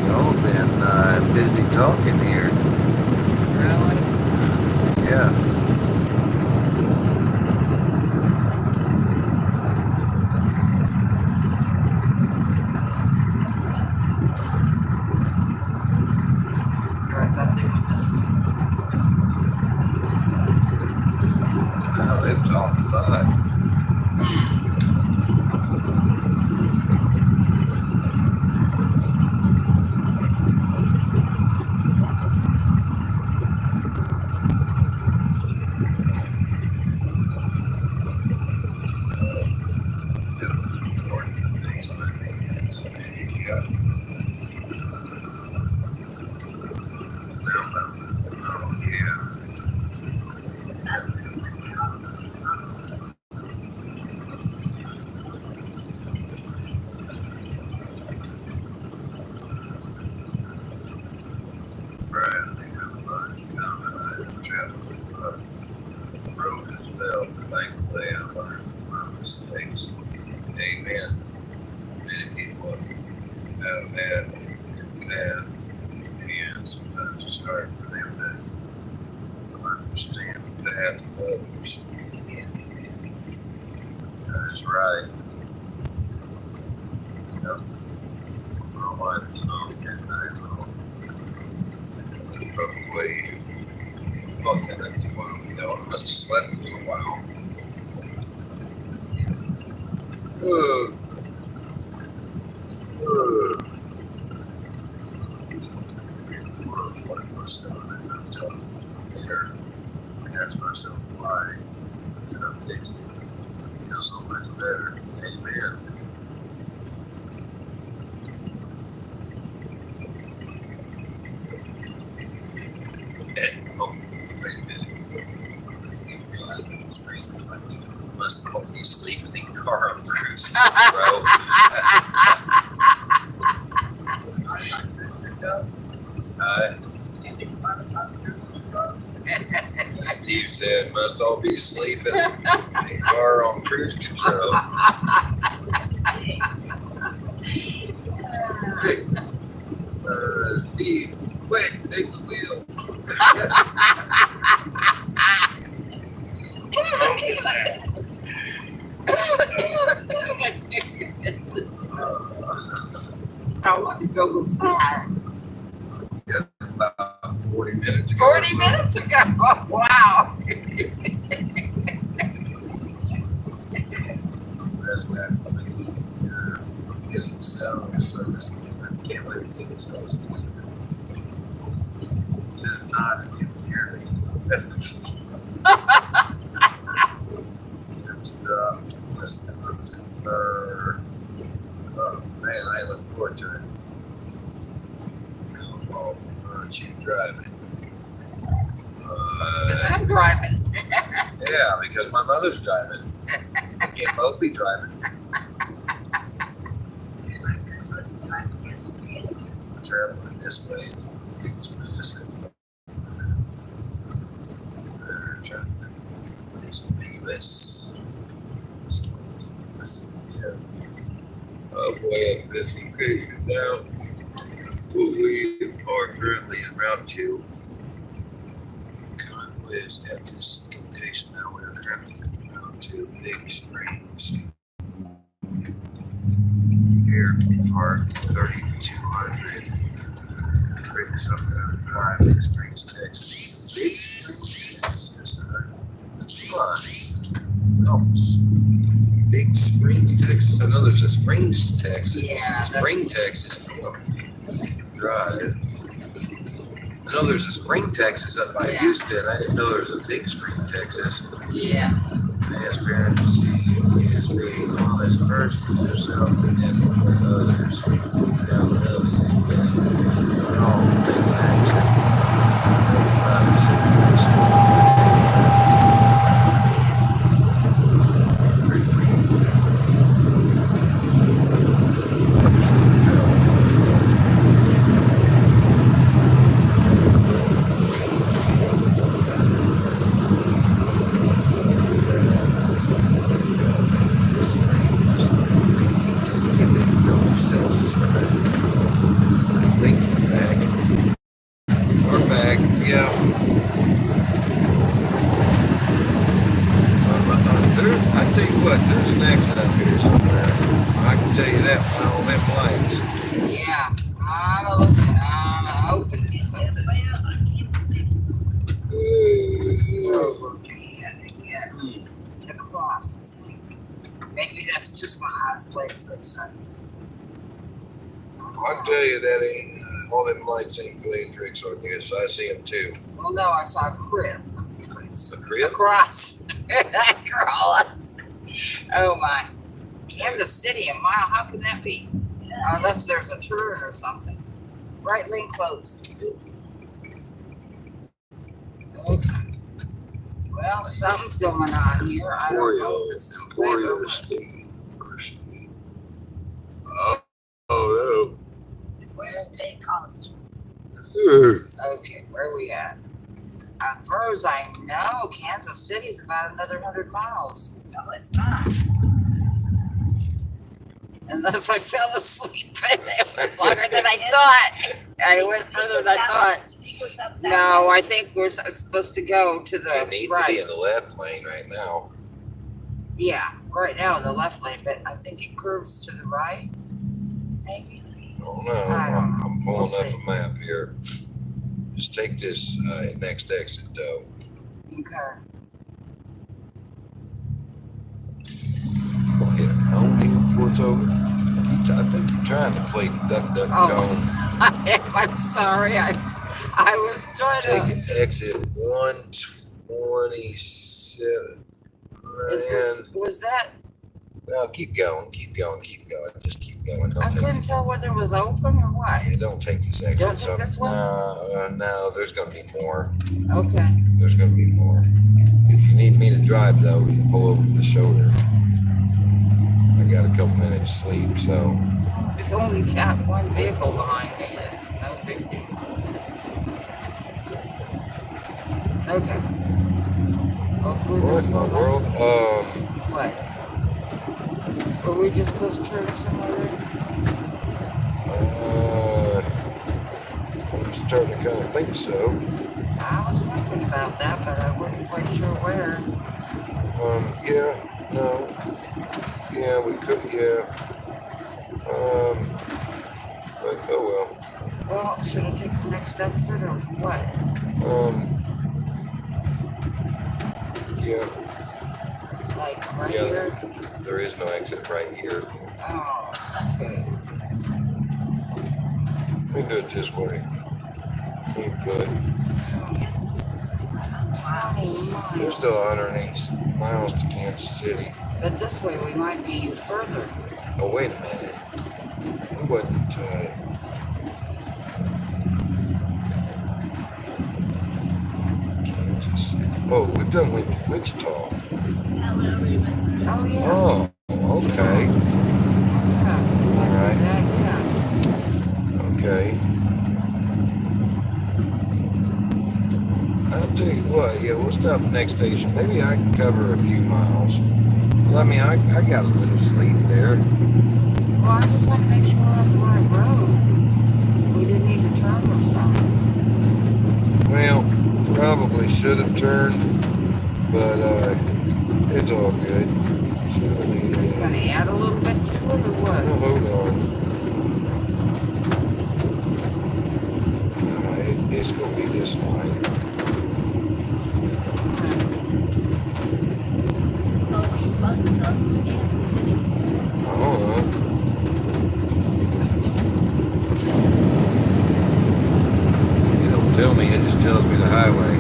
Y'all been busy talking here. Really? Yeah. I thought they went to sleep. Well, they've talked a lot. Thankfully, I learned from my mistakes. Amen. Many people have had that, and sometimes it's hard for them to understand the path of others. That is right. Yep. My wife is home at 9 home. Probably, oh, yeah, that was a while ago. I must have slept a little while. Ask myself why, and I'm fixed it. Feel so much better. Amen. Oh, wait a minute. Must all be sleeping in the car on cruise control. Steve said, must all be sleeping in the car on cruise control. Steve, quick, take the wheel. I want to go to sleep. About 40 minutes ago. 40 minutes ago. Wow. Getting cell service. I can't believe it getting cell service. Just not near me. Oh man, I look forward to it. Oh, aren't you driving? Because I'm driving. Yeah, because my mother's driving. We can't both be driving. Traveling this way is expensive. They're trying to US. Yeah. Oh boy, I'm busy crazy now. We are currently en route to Conway is at this location now. We're currently en route to Big Springs Airpark 3200. Big something on Drive, Big Springs, Texas. Big Springs, Texas. Big Springs, Texas. I know there's a Springs, Texas. Yeah, Spring, Texas. Drive. I know there's a Spring, Texas up by Houston. I didn't know there was a Big Spring, Texas. Yeah. Transparency is being honest first with yourself and then with others. All take action. an exit up here somewhere. I can tell you that by all them lights. Yeah, I'm looking. I'm hoping it's something. Oh, yeah. The cross, I think. Maybe that's just my eyes playing good son. I can tell you that ain't all them lights ain't playing tricks on you. So I see them too. Well, no, I saw a crib. A A crib? cross. Cross. Oh my. Kansas City a mile. How can that be? Unless there's a turn or something. Right lane closed. Okay. Well, something's going on here. I don't know if it's complete or what. Oh, Where's State College? Okay, where are we at? As far as I know, Kansas City's about another 100 miles. No, it's not. Unless I fell asleep and it was longer than I thought. I went further than I thought. No, I think we're supposed to go to the I need right. to be in the left lane right now. Yeah, right now in the left lane, but I think it curves to the right. Maybe. Oh no, I'm pulling up a map here. Just take this next exit though. Okay. Hit a cone here before it's over. I think you're trying to play duck cone. I'm sorry. I was trying Take to. it exit 127. Was that? No, keep going. Just keep going. I couldn't tell whether it was open or what. Yeah, don't take this exit. Don't take this one? No, there's going to be more. Okay. There's going to be more. If you need me to drive, though, you can pull over to the shoulder. I got a couple minutes sleep, so. We've only got one vehicle behind me. It's no big deal. Okay. Hopefully What in the world? What? Were we just supposed to turn somewhere? I'm starting to kind of think so. I was wondering about that, but I wasn't quite sure where. Yeah, we could, yeah. But, oh well. Well, should I take the next exit or what? Yeah. Like right Yeah, here? there is no exit right here. Oh, okay. We can do it this way. We could. There's still 108 miles to Kansas City. But this way we might be further. Oh, wait a minute. We wasn't, Kansas City. Oh, we've done Wichita. Oh, yeah. Oh, okay. Yeah. All right. Yeah. Okay. I'll tell you what, yeah, we'll stop at the next station. Maybe I can cover a few miles. Well, I mean, I got a little sleep there. Well, I just want to make sure we're on the right road. We didn't need to turn or something. Well, probably should have turned, but it's all good. So, Is this going to add a little bit to it or what? well, hold on. It's going to be just fine. So we supposed to go to Kansas City? I don't know. You don't tell me, it just tells me the highway.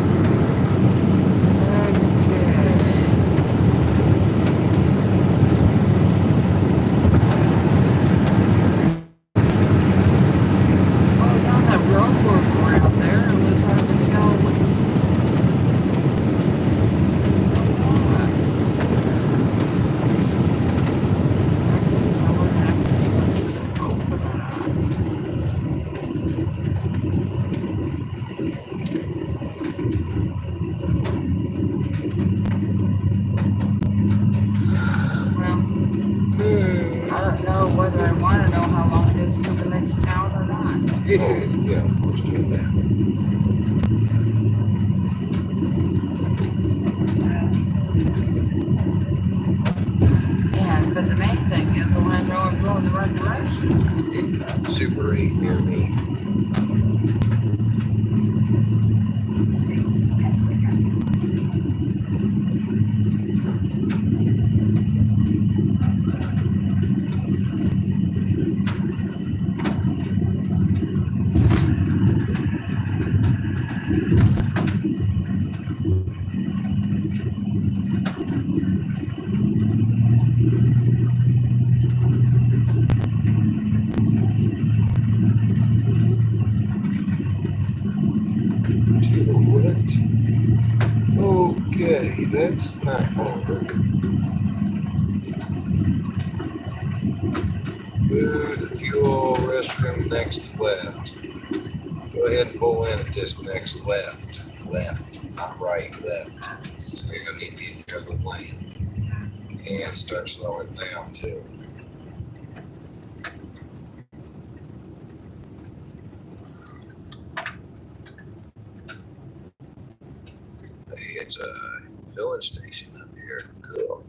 Whether I want to know how long it is to the next town or not. Oh, yeah, let's do that. And but the main thing is when I know I'm going the right direction. Super 8 near me. Okay, that's not gonna work. Food, fuel, restroom next left. Go ahead and pull in at this next left. Left, not right, left. So you're gonna need to be in your other lane. And start slowing down too. Hey, it's a filling station up here. Cool.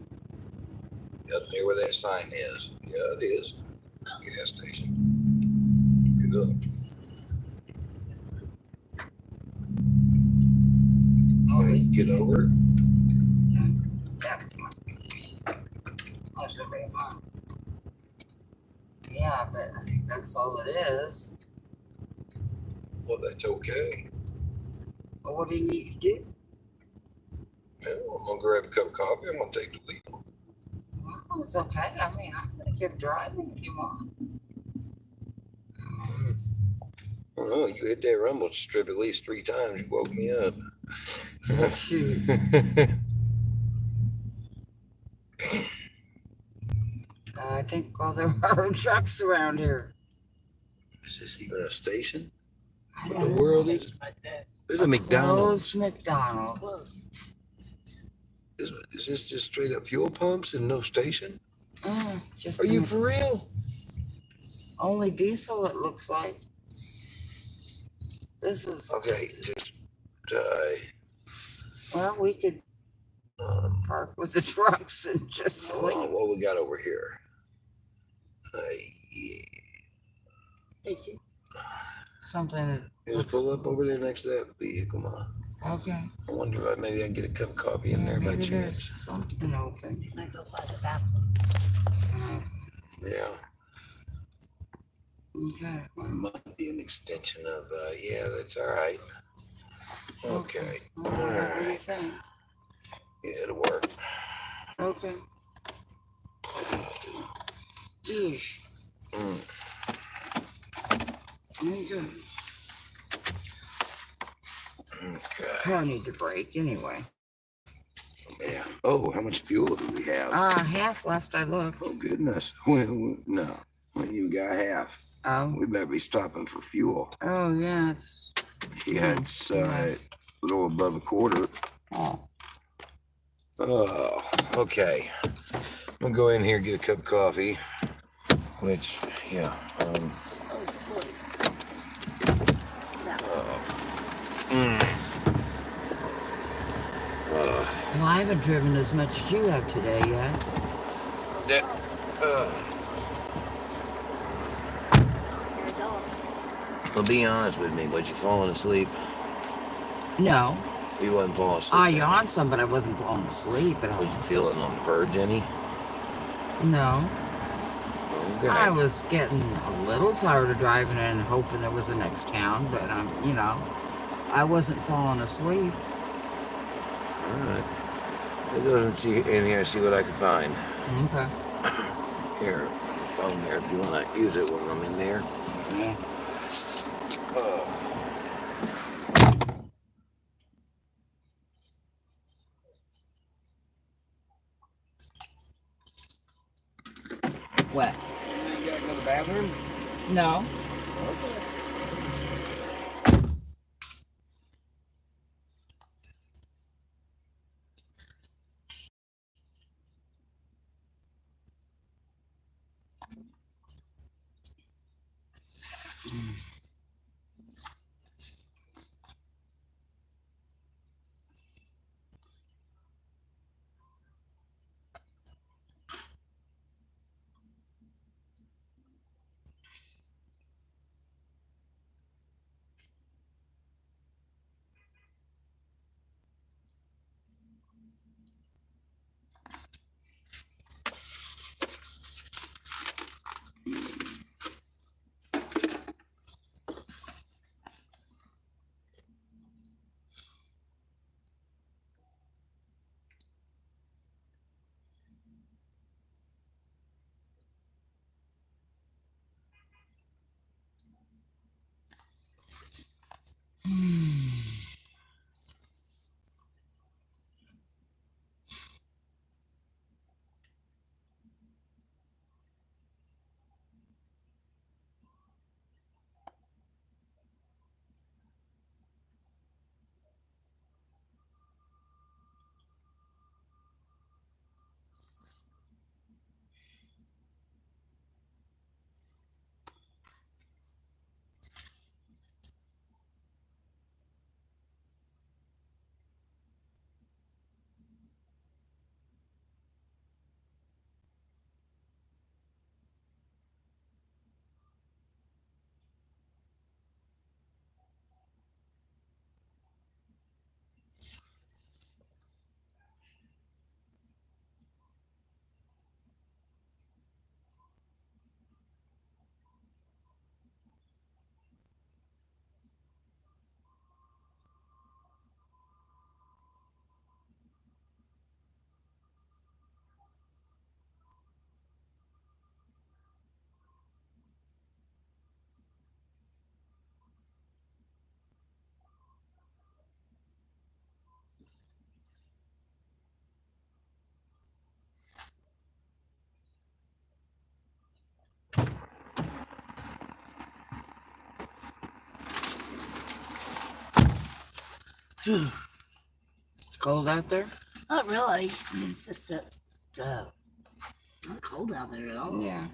Up there where that sign is. Yeah, it is. It's a gas station. Cool. Always Get over it. Yeah. I should be on. Yeah, but I think that's all it is. Well, that's okay. Well, what do you need to do? Well, I'm gonna grab a cup of coffee. I'm gonna take the wheel. Well, it's okay. I mean, I'm gonna keep driving if you want. I don't know. You hit that rumble strip at least 3 times. You woke me up. Shoot. I think all there are trucks around here. Is this even a station? I What know. the world is? There's a McDonald's. Close McDonald's. Is this just straight up fuel pumps and no station? Just Are you for real? only diesel, it looks like. This is Okay, just well, we could park with the trucks and just hold on, leave. what we got over here? Yeah. Station. Something that Just looks pull up over there next to that vehicle. Come on. okay. I wonder if maybe I can get a cup of coffee in there by Maybe there's chance. something open. Can I go by the bathroom? Yeah. Okay. Might be an extension of, yeah, that's all right. Okay. All What do you right. think? Yeah, it'll work. Okay. Yeesh. Okay. Okay. Car needs a break anyway. Yeah. Oh, how much fuel do we have? Half last I looked. Oh, goodness. Well, no. We even got half. Oh. We better be stopping for fuel. Oh yeah, it's Yeah, it's a little above a quarter. oh. Oh, okay. I'm gonna go in here and get a cup of coffee. Which, yeah. Well, I haven't driven as much as you have today yet. Well, be honest with me. Was you falling asleep? No. You wasn't falling asleep. I yawned some, but I wasn't falling asleep. But I Was you feeling on the verge any? No. Okay. I was getting a little tired of driving and hoping there was a next town, but I wasn't falling asleep. All right. I'll go in here and see what I can find. Okay. Here, phone there. Do you want to use it while I'm in there? Yeah. What? You gotta go to the bathroom? No. It's cold out there? Not really. It's just not cold out there at all. Yeah.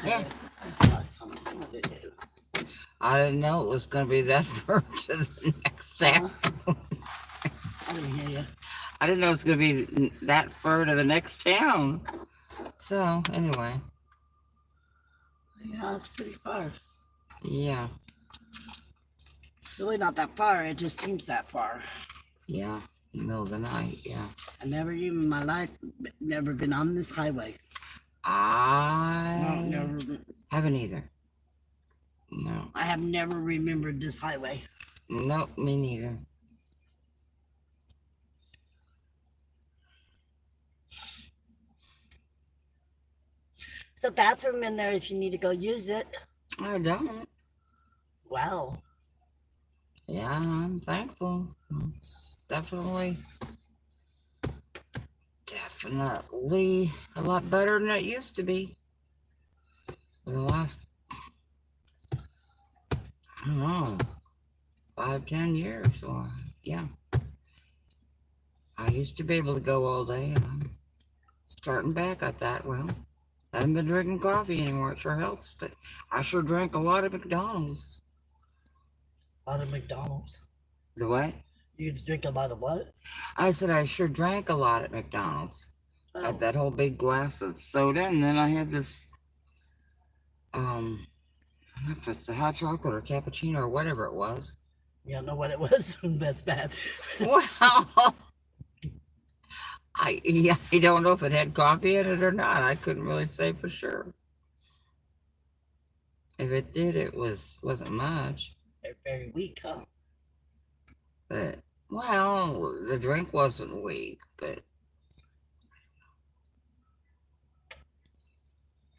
Yeah. I saw something with it. I didn't know it was going to be that far to the next town. I didn't hear you. I didn't know it was going to be that far to the next town. So, anyway. Yeah, it's pretty far. Yeah. It's really not that far. It just seems that far. Yeah. In the middle of the night. Yeah. I never even in my life never been on this highway. I No, never. haven't either. No. I have never remembered this highway. Nope, me neither. There's a bathroom in there if you need to go use it. I don't. Wow. Yeah, I'm thankful. It's definitely a lot better than it used to be. For the last, I don't know, 5-10 years. Or, yeah. I used to be able to go all day, and I'm starting back. I thought, well, I haven't been drinking coffee anymore. It sure helps, but I sure drank a lot of McDonald's. A lot of McDonald's. The what? You drink a lot of what? I said I sure drank a lot at McDonald's. I had that whole big glass of soda, and then I had this, I don't know if it's a hot chocolate or cappuccino or whatever it was. You don't know what it was? That's bad. Well, I don't know if it had coffee in it or not. I couldn't really say for sure. If it did, it wasn't much. They're very weak, huh? But, well, the drink wasn't weak, but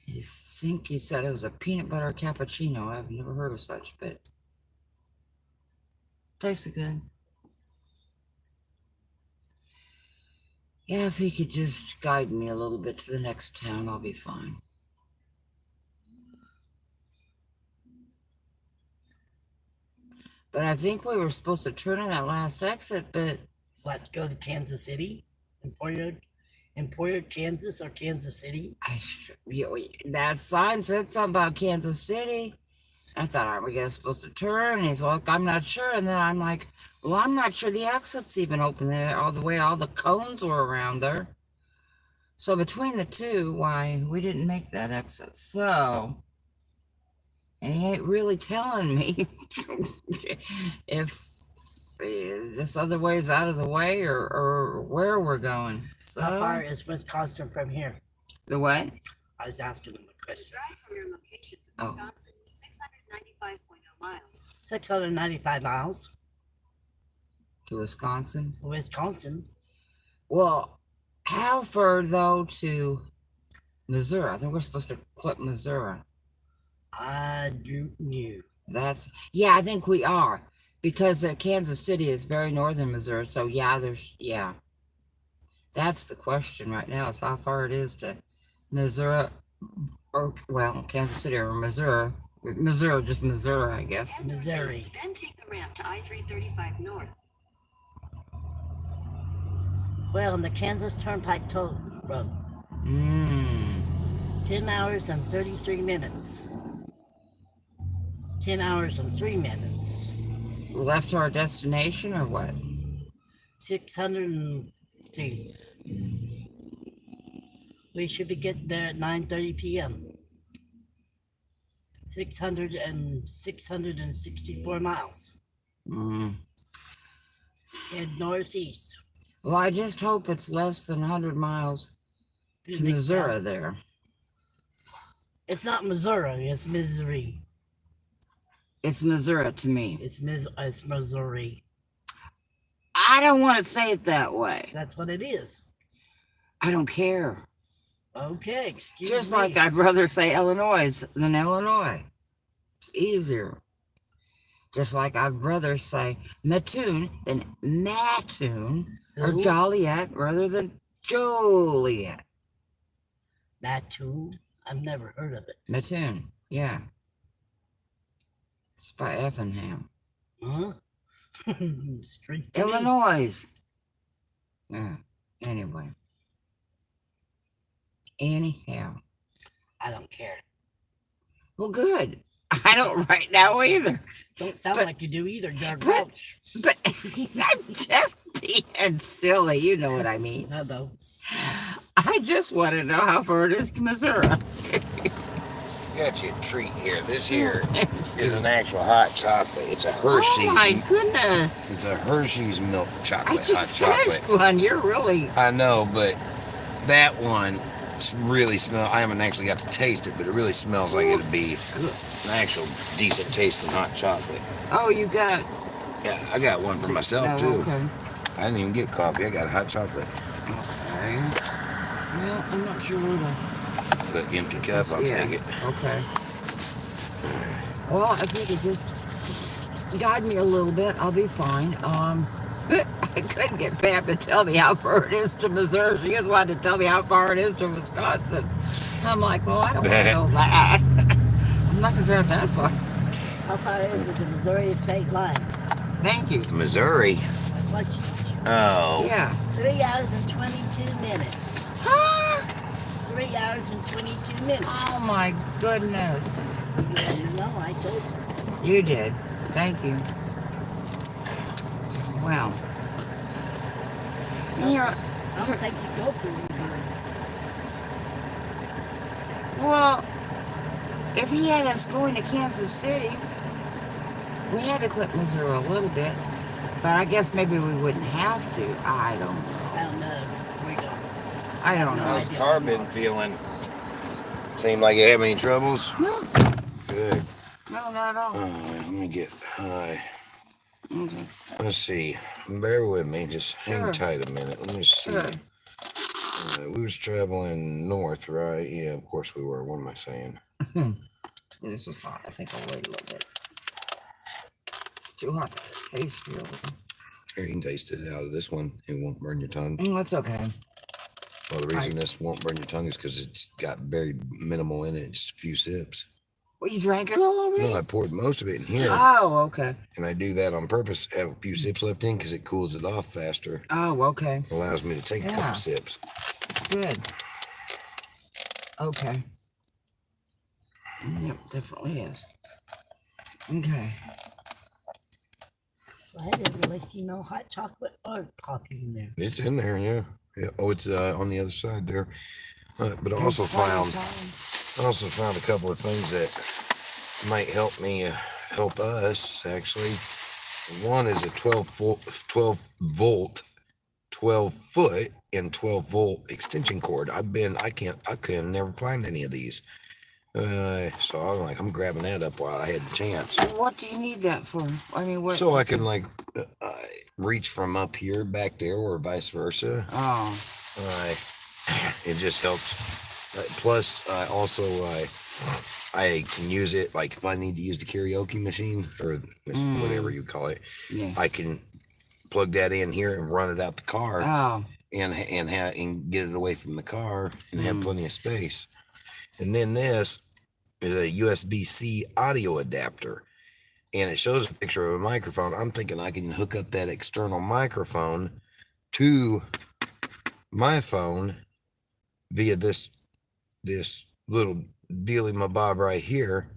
I think he said it was a peanut butter cappuccino. I've never heard of such, but tasted good. Yeah, if he could just guide me a little bit to the next town, I'll be fine. But I think we were supposed to turn in that last exit, but... What, go to Kansas City? Emporia, Kansas, or Kansas City? That sign said something about Kansas City. I thought, aren't we supposed to turn? And he's like, I'm not sure. And then I'm like, well, I'm not sure the exit's even open there. All the cones were around there. So between the two, why, we didn't make that exit. So, and he ain't really telling me if this other way is out of the way or where we're going. So, how far is Wisconsin from here? The what? I was asking him a question. Drive from your location to Wisconsin is 695.0 miles. 695 miles. To Wisconsin? Wisconsin. Well, how far, though, to Missouri? I think we're supposed to clip Missouri. I don't know. Yeah, I think we are. Because Kansas City is very northern Missouri. So, yeah. That's the question right now, is how far it is to Missouri, or, well, Kansas City or Missouri. Missouri, just Missouri, I guess. Missouri. Then take the ramp to I-335 north. Well, in the Kansas Turnpike Toll Road. 10 hours and 33 minutes. 10 hours and 3 minutes. Left to our destination or what? 602. We should be getting there at 9:30 p.m. 664 miles. Head northeast. Well, I just hope it's less than 100 miles to Missouri there. It's not Missouri, it's Missouri. It's Missouri to me. It's Missouri. I don't want to say it that way. That's what it is. I don't care. Okay, excuse me. Just like I'd rather say Illinois than Illinois. It's easier. Just like I'd rather say Mattoon than Mattoon or Joliet rather than Joliet. Mattoon? I've never heard of it. Mattoon, yeah. It's by Effingham. Huh? Straight to me. Illinois. Yeah. Anyway. Anyhow. I don't care. Well, good. I don't right now either. Don't sound But- like you do either. You're a but- grouch. But I'm just being silly. You know what I mean. I know. I just want to know how far it is to Missouri. Got you a treat here. This here is an actual hot chocolate. It's a Hershey's. Oh my goodness. It's a Hershey's milk I chocolate. just hot chocolate. finished one. You're really. I know, but that one really smells. I haven't actually got to taste it, but it really smells like it'd be an actual decent tasting hot chocolate. Oh, you got. Yeah, I got one for myself Oh, too. okay. I didn't even get coffee. I got a hot chocolate. Okay. Well, I'm not sure where The empty cup, I'll take it. Okay. Well, I think it just guide me a little bit. I'll be fine. I couldn't get Pam to tell me how far it is to Missouri. She just wanted to tell me how far it is to Wisconsin. I'm like, well, I don't want to know that. I'm not going to drive that far. How far is it to the Missouri state line? Thank you. Missouri. That's what you, Oh. Yeah. 3 hours and 22 minutes. Huh? 3 hours and 22 minutes. Oh my goodness. You know, I told you. You did. Thank you. Well. I don't think you go through Missouri. Well, if he had us going to Kansas City, we had to clip Missouri a little bit. But I guess maybe we wouldn't have to. I don't know. I don't know. We don't. I don't know. How's the car been feeling? Seem like you have any troubles? No. Good. No, not at all. Let me get high. Okay. Let's see. Bear with me. Just hang Sure. tight a minute. Let me see. Sure. We was traveling north, right? Yeah, of course we were. What am I saying? This is hot. I think I'll wait a little bit. It's too hot to taste, really. Here, you can taste it out of this one. It won't burn your tongue. That's okay. Well, the reason this won't burn your tongue is because it's got very minimal in it. Just a few sips. Well, you drank it all already? No, I poured most of it in here. Oh, okay. And I do that on purpose. Have a few sips left in because it cools it off faster. Oh, okay. Allows me to take a Yeah. couple sips. Good. Okay. Yep, definitely is. Okay. I didn't really see no hot chocolate or coffee in there. It's in there, yeah. Oh, it's on the other side there. But I also found a couple of things that might help me, help us actually. One is a 12 foot and 12 volt extension cord. I can never find any of these. So I'm grabbing that up while I had the chance. What do you need that for? I mean, what? So I can reach from up here back there or vice versa. Oh. It just helps. Plus, I can use it like if I need to use the karaoke machine or whatever you call it. Yeah. I can plug that in here and run it out the car. Oh. And get it away from the car and have plenty of space. And then this is a USB-C audio adapter. And it shows a picture of a microphone. I'm thinking I can hook up that external microphone to my phone via this little dealy my bob right here.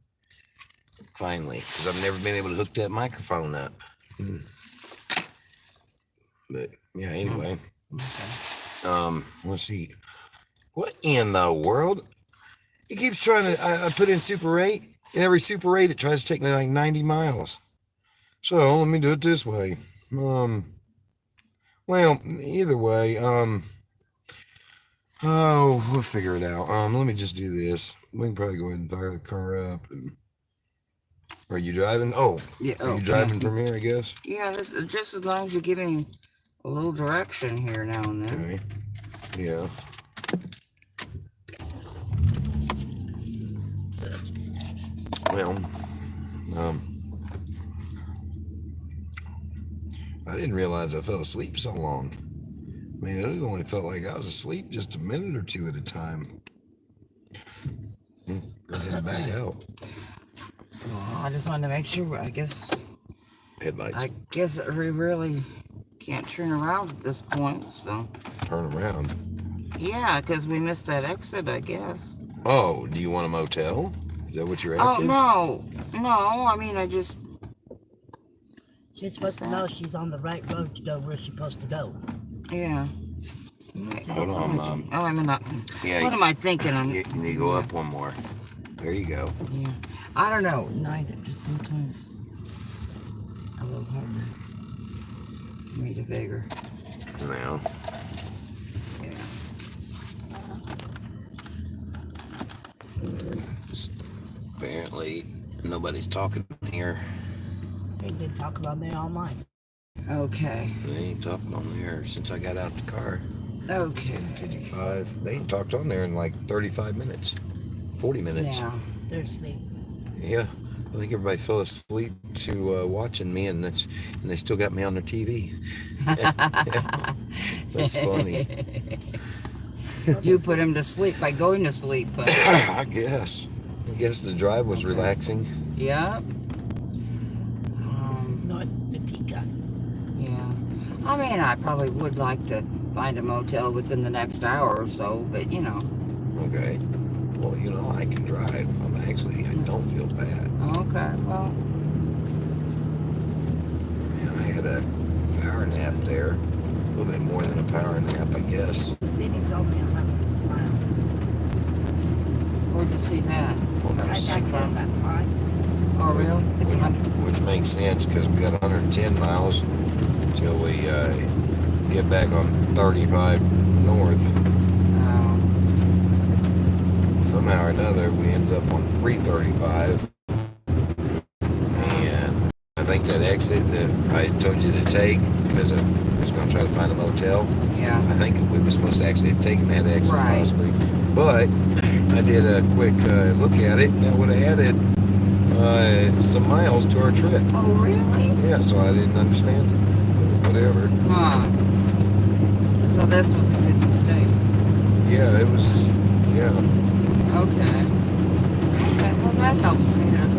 Finally, because I've never been able to hook that microphone up. But yeah, anyway. Let's see. What in the world? It keeps trying to, I put in Super 8, and every Super 8, it tries to take me like 90 miles. So, let me do it this way. Well, either way, we'll figure it out. Let me just do this. We can probably go ahead and fire the car up. Are you driving? Oh, yeah. Are you driving from here, I guess? Yeah, just as long as you give me a little direction here now and then. Okay. Yeah. Well, I didn't realize I fell asleep so long. I mean, it only felt like I was asleep just a minute or two at a time. Go ahead and back out. Well, I just wanted to make sure, I guess. headlights. I guess we really can't turn around at this point, so. Turn around. Yeah, because we missed that exit, I guess. Oh, do you want a motel? Is that what you're Oh, after? no. No, I mean, I just. She's supposed to know she's on the right road to go where she's supposed to go. Yeah. Hold on, Mom. Oh, I'm not. Yeah, what am I thinking? You go up one more. There you go. Yeah. I don't know. Night, it just sometimes a little harder. Made it bigger. Now. Yeah. Apparently, nobody's talking here. They've been talking on there all night. Okay. They ain't talking on there since I got out the car. Okay. 55. They ain't talked on there in like 35 minutes. 40 minutes. Yeah. They're asleep. Yeah. I think everybody fell asleep to watching me, and they still got me on their TV. That's funny. You put him to sleep by going to sleep, but I guess the drive was relaxing. yeah. This is North Topeka. Yeah. I mean, I probably would like to find a motel within the next hour or so, but you know. Okay. Well, you know, I can drive. I don't feel bad. Okay, well. Man, I had a power nap there. A little bit more than a power nap, I guess. The city's only 100 miles. Where'd you see that? Well, Right nice. back there on that sign. Oh, really? It's 100. Which makes sense because we got 110 miles till we get back on 35 north. Oh. Somehow or another, we ended up on 335. And I think that exit that I told you to take, because I was going to try to find a motel. Yeah. I think we were supposed to actually have taken that exit Right. possibly. But I did a quick look at it, and that would have added some miles to our trip. Oh, really? Yeah, so I didn't understand it. Whatever. Huh. So this was a good mistake. Yeah, it was, yeah. Okay. Okay, well that helps me. That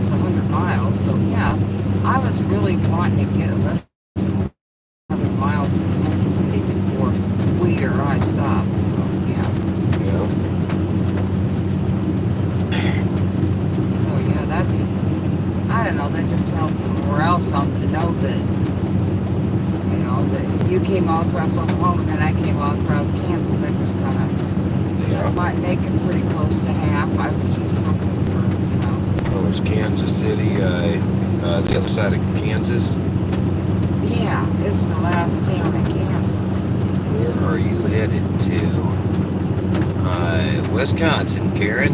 it's 100 miles. So yeah, I was really wanting to get at least 100 miles to Kansas City before we or I stopped. So yeah. Yeah. So yeah, that'd be. I don't know. That just helped the morale some to know that. You know that you came all across Oklahoma and then I came all across Kansas. That just kind of. Yeah. Might make it pretty close to half. I was just looking for, you know. Oh, it's Kansas City, the other side of Kansas. Yeah, it's the last town in Kansas. Where are you headed to? Wisconsin, Karen.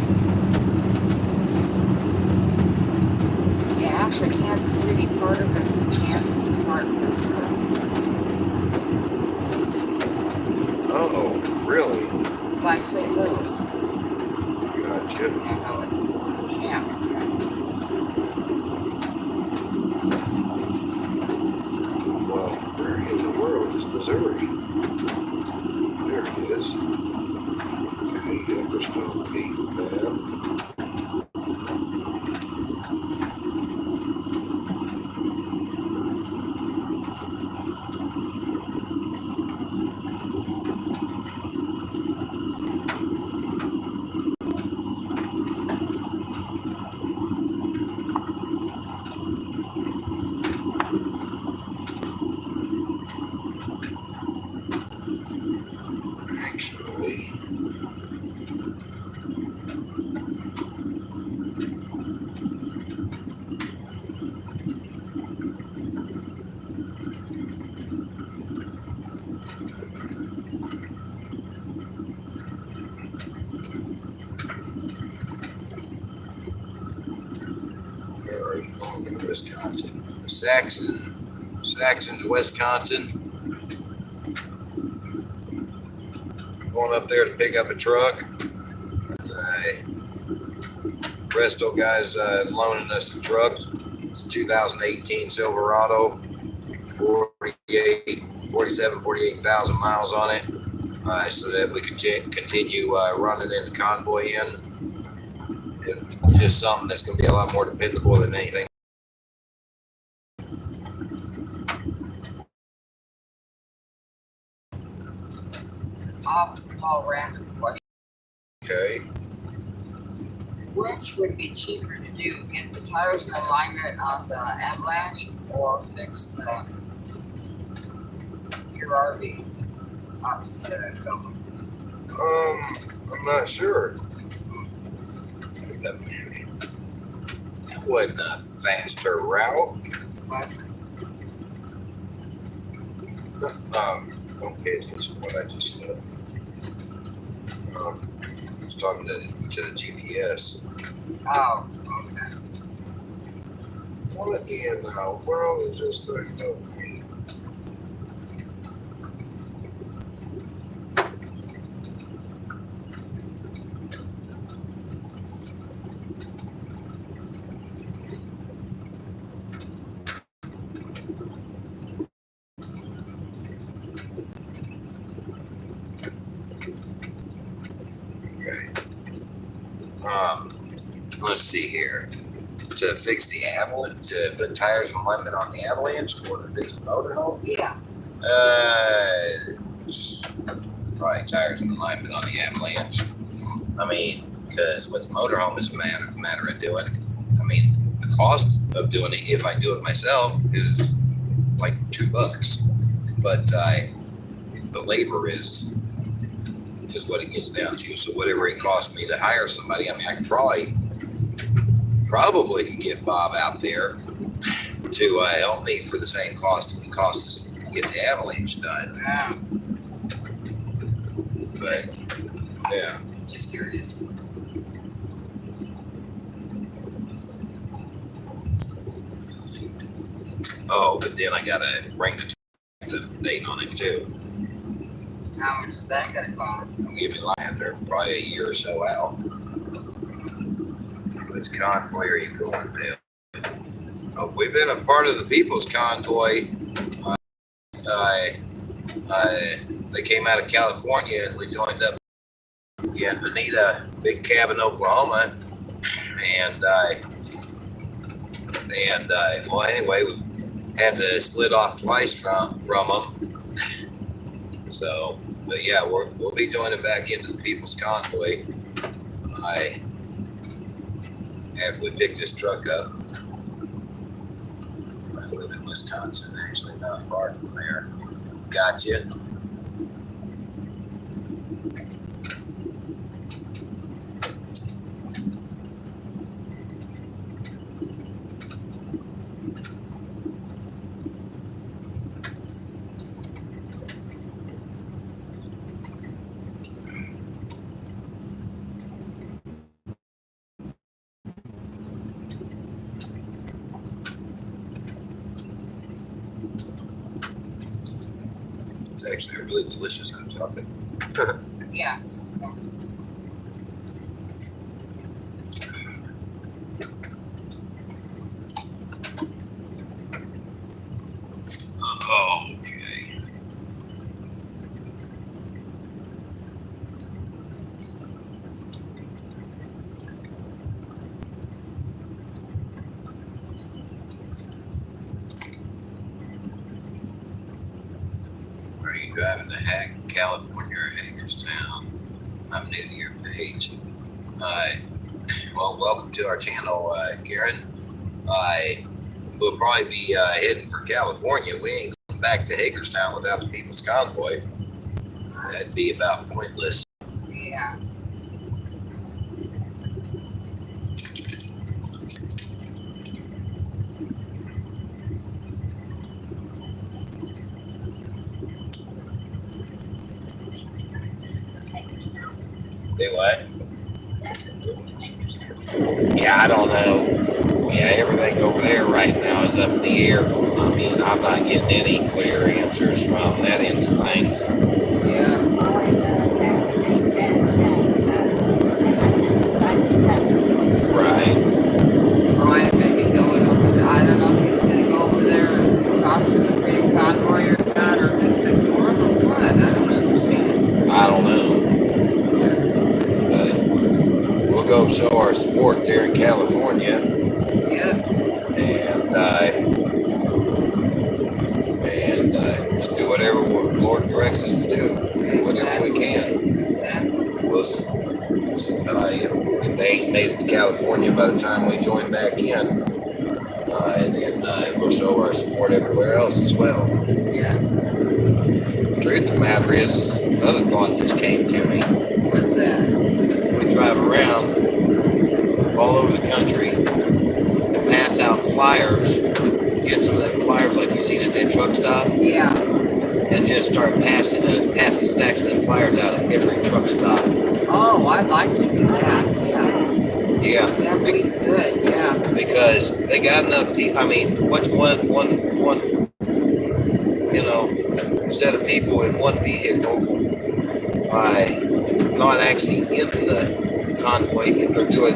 Yeah, actually, Kansas City, part of it's in Kansas and part of it's in Oh, really? like St. Louis. Gotcha. Yeah, no, yeah. Well, where in the world is Missouri? There it is. Okay, yeah, we're still on the beaten path. Actually, where are you going in Wisconsin? Saxon's Wisconsin. Going up there to pick up a truck. Resto guy's loaning us a truck. It's a 2018 Silverado, 48,000 miles on it. So that we can continue running in the convoy in. And just something that's going to be a lot more dependable than anything Off small random question. Okay. Which would be cheaper to do? Get the tires in alignment on the Avalanche or fix your RV up to go? I'm not sure. Wait a minute. That wasn't a faster route. Was it? Don't pay attention to what I just said. I was talking to the GPS. Oh, okay. What in the world is this thing doing me? Okay. Let's see here. To fix the Avalanche, to put tires in alignment on the Avalanche, or to fix the motorhome? Yeah. Probably tires in alignment on the Avalanche. I mean, because what the motorhome is a matter of doing. I mean, the cost of doing it, if I do it myself, is like $2. But the labor is what it gets down to. So whatever it costs me to hire somebody, I mean, I could probably could get Bob out there to help me for the same cost it costs us to get the Avalanche done. Yeah. But yeah. Just curious. Oh, but then I gotta bring the date on it too. How much is that gonna cost? Don't give me lying, they're probably a year or so out. Which convoy are you going to? Oh, we've been a part of the People's Convoy. They came out of California and we joined up in Bonita, Big Cabin, Oklahoma. And well, anyway, we had to split off twice from them. So, but yeah, we'll be joining back into the People's Convoy. After we pick this truck up. I live in Wisconsin, actually not far from there. Gotcha. It's actually a really delicious hot chocolate. Yeah. Okay. Are you driving to California or Hagerstown? I'm new to your page. Well, welcome to our channel, Karen. We'll probably be heading for California. We ain't going back to Hagerstown without the People's Convoy. That'd be about pointless. Yeah. Do what? Yeah, I don't know. Yeah, everything over there right now is up in the air. I mean, I'm not getting any clear answers from that end of things. Yeah. Right. Brian may be going over there. I don't know if he's gonna go over there and talk to the Freedom Convoy or not, or just ignore them or what. I don't understand. I don't know. But we'll go show our support there in California. Yeah. And just do whatever the Lord directs us to do. Whatever we can. us if they ain't made it to California by the time we join back in. And then we'll show our support everywhere else as well. Yeah. Truth of the matter is, another thought just came to me. What's that? We drive around all over the country and pass out flyers. Get some of them flyers like you seen at that truck stop. Yeah. And just start passing stacks of them flyers out at every truck stop. Oh, I'd like to do that. Yeah. Yeah. That'd be good. Yeah. Because they got enough people. I mean, what's one set of people in one vehicle not actually in the convoy if they're doing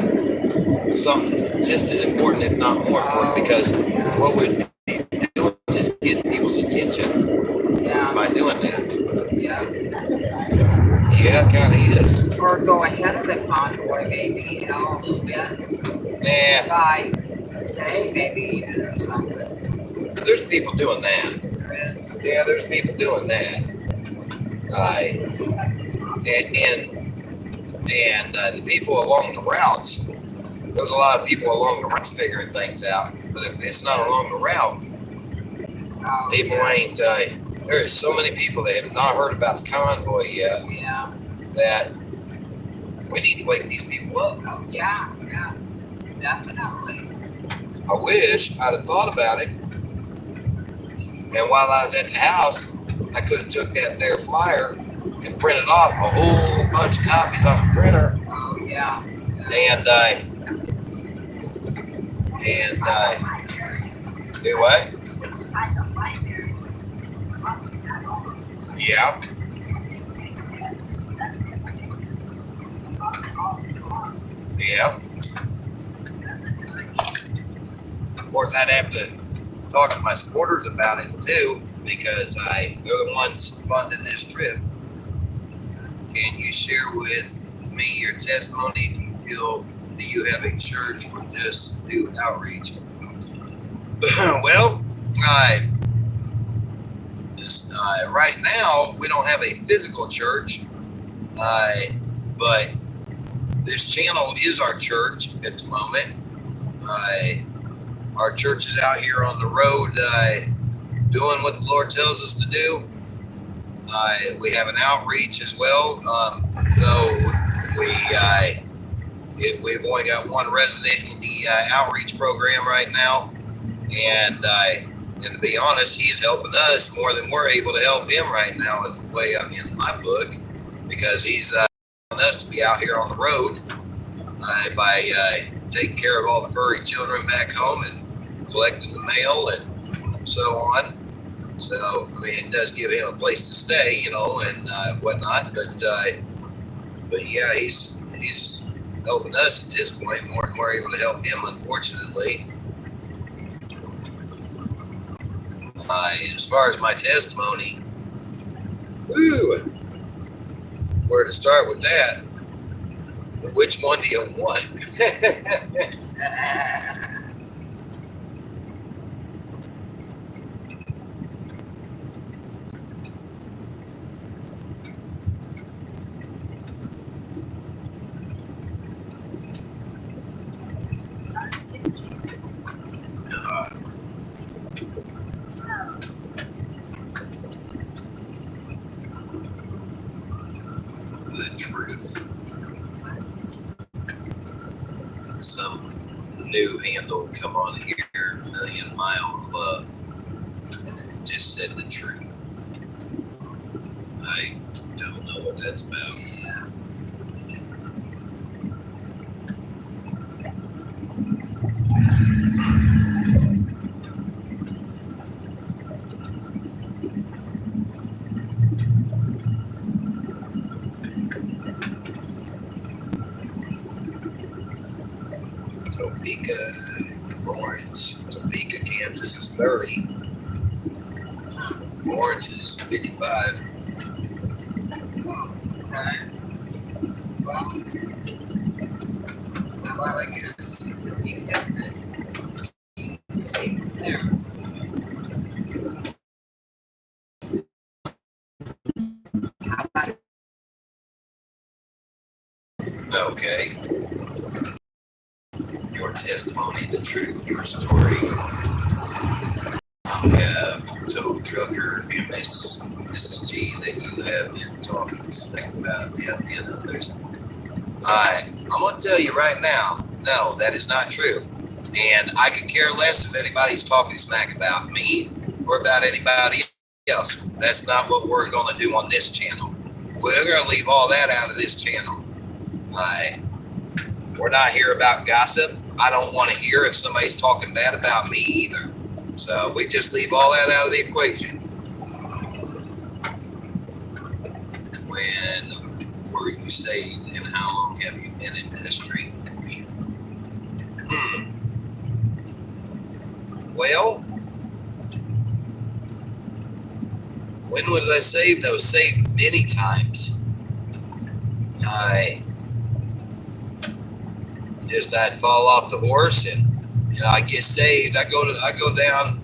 something just as important, if not more important, because what we'd be doing is getting people's attention by doing that. Yeah. Yeah, kind of is. Or go ahead of the convoy, maybe, a little bit. Nah. By a day, maybe even, or something. There's people doing that. There is. Yeah, there's people doing that. And the people along the routes, there's a lot of people along the routes figuring things out. But if it's not along the route, people ain't. There is so many people that have not heard about the convoy yet. Yeah. That we need to wake these people up. Yeah, definitely. I wish I'd have thought about it. And while I was at the house, I could have took that there flyer and printed off a whole bunch of copies off the printer. Oh, yeah. And do what? Yeah. Yeah. Of course, I'd have to talk to my supporters about it too, because they're the ones funding this trip. Can you share with me your testimony? Do you have a church or just do outreach? Well, right now we don't have a physical church, but this channel is our church at the moment. Our church is out here on the road doing what the Lord tells us to do. We have an outreach as well, though we've only got one resident in the outreach program right now. And to be honest, he's helping us more than we're able to help him right now in the way in my book, because he's allowing us to be out here on the road by taking care of all the furry children back home and collecting the mail and so on. So, I mean, it does give him a place to stay, and whatnot. But yeah, he's helping us at this point more than we're able to help him, unfortunately. As far as my testimony, where to start with that? Which one do you want? The truth. Some new handle come on here, Million Mile Club. Just said the truth. I don't know what that's about. Topeka, Kansas is 30. Orange is 55. Okay. Well, I guess it's a big definite. See from there. How about Okay. Your testimony, the truth, your story. You have told Trucker and Mrs. G that you have been talking smack about them and others. I'm going to tell you right now, no, that is not true. And I could care less if anybody's talking smack about me or about anybody else. That's not what we're going to do on this channel. We're going to leave all that out of this channel. We're not here about gossip. I don't want to hear if somebody's talking bad about me either. So we just leave all that out of the equation. When were you saved and how long have you been in ministry? Well, when was I saved? I was saved many times. I'd fall off the horse and I get saved. I go down,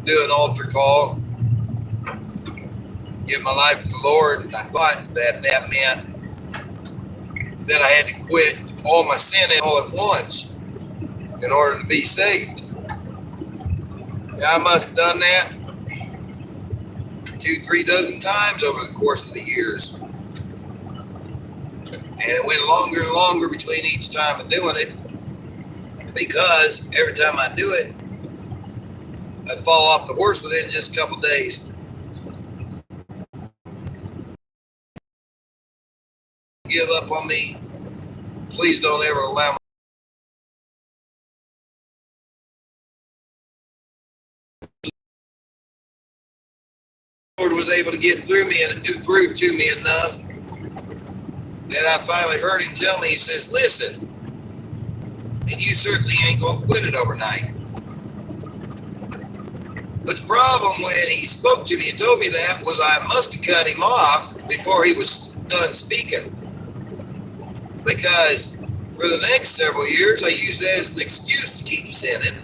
do an altar call, give my life to the Lord, and I thought that meant that I had to quit all my sin all at once in order to be saved. I must have done that 2-3 dozen times over the course of the years. And it went longer and longer between each time of doing it, because every time I do it, I'd fall off the horse within just a couple days. Give up on me. Please don't ever allow me. The Lord was able to get through me and through to me enough that I finally heard him tell me, he says, listen, and you certainly ain't going to quit it overnight. But the problem when he spoke to me and told me that was I must have cut him off before he was done speaking. Because for the next several years, I used that as an excuse to keep sinning.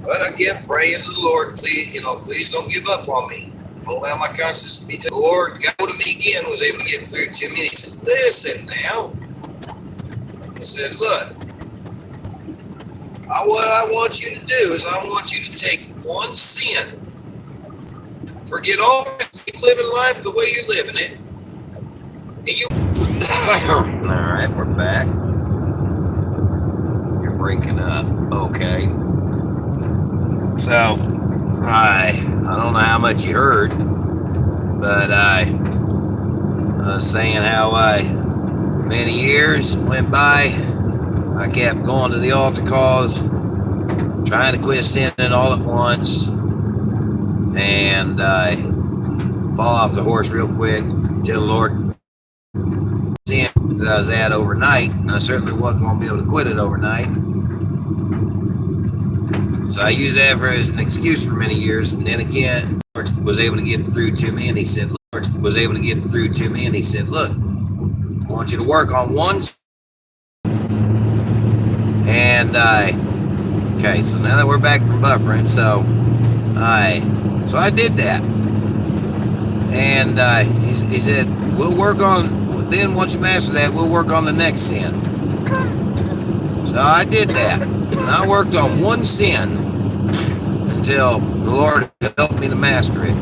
But I kept praying to the Lord, please don't give up on me. Don't allow my conscience to be taken. The Lord got hold of me again, was able to get through to me. And he said, listen now. I said, look, what I want you to do is I want you to take one sin, forget all, keep living life the way you're living it, and you. All right, we're back. You're breaking up. Okay. So, I don't know how much you heard, but I was saying how many years went by. I kept going to the altar calls, trying to quit sinning all at once, and I fall off the horse real quick till the Lord sin that I was at overnight, and I certainly wasn't going to be able to quit it overnight. So I used that as an excuse for many years, and then again, Lord was able to get through to me, and he said, look, I want you to work on one. And okay, so now that we're back from buffering, so I did that, and he said, we'll work on, then once you master that, we'll work on the next sin. So I did that, and I worked on one sin until the Lord helped me to master it.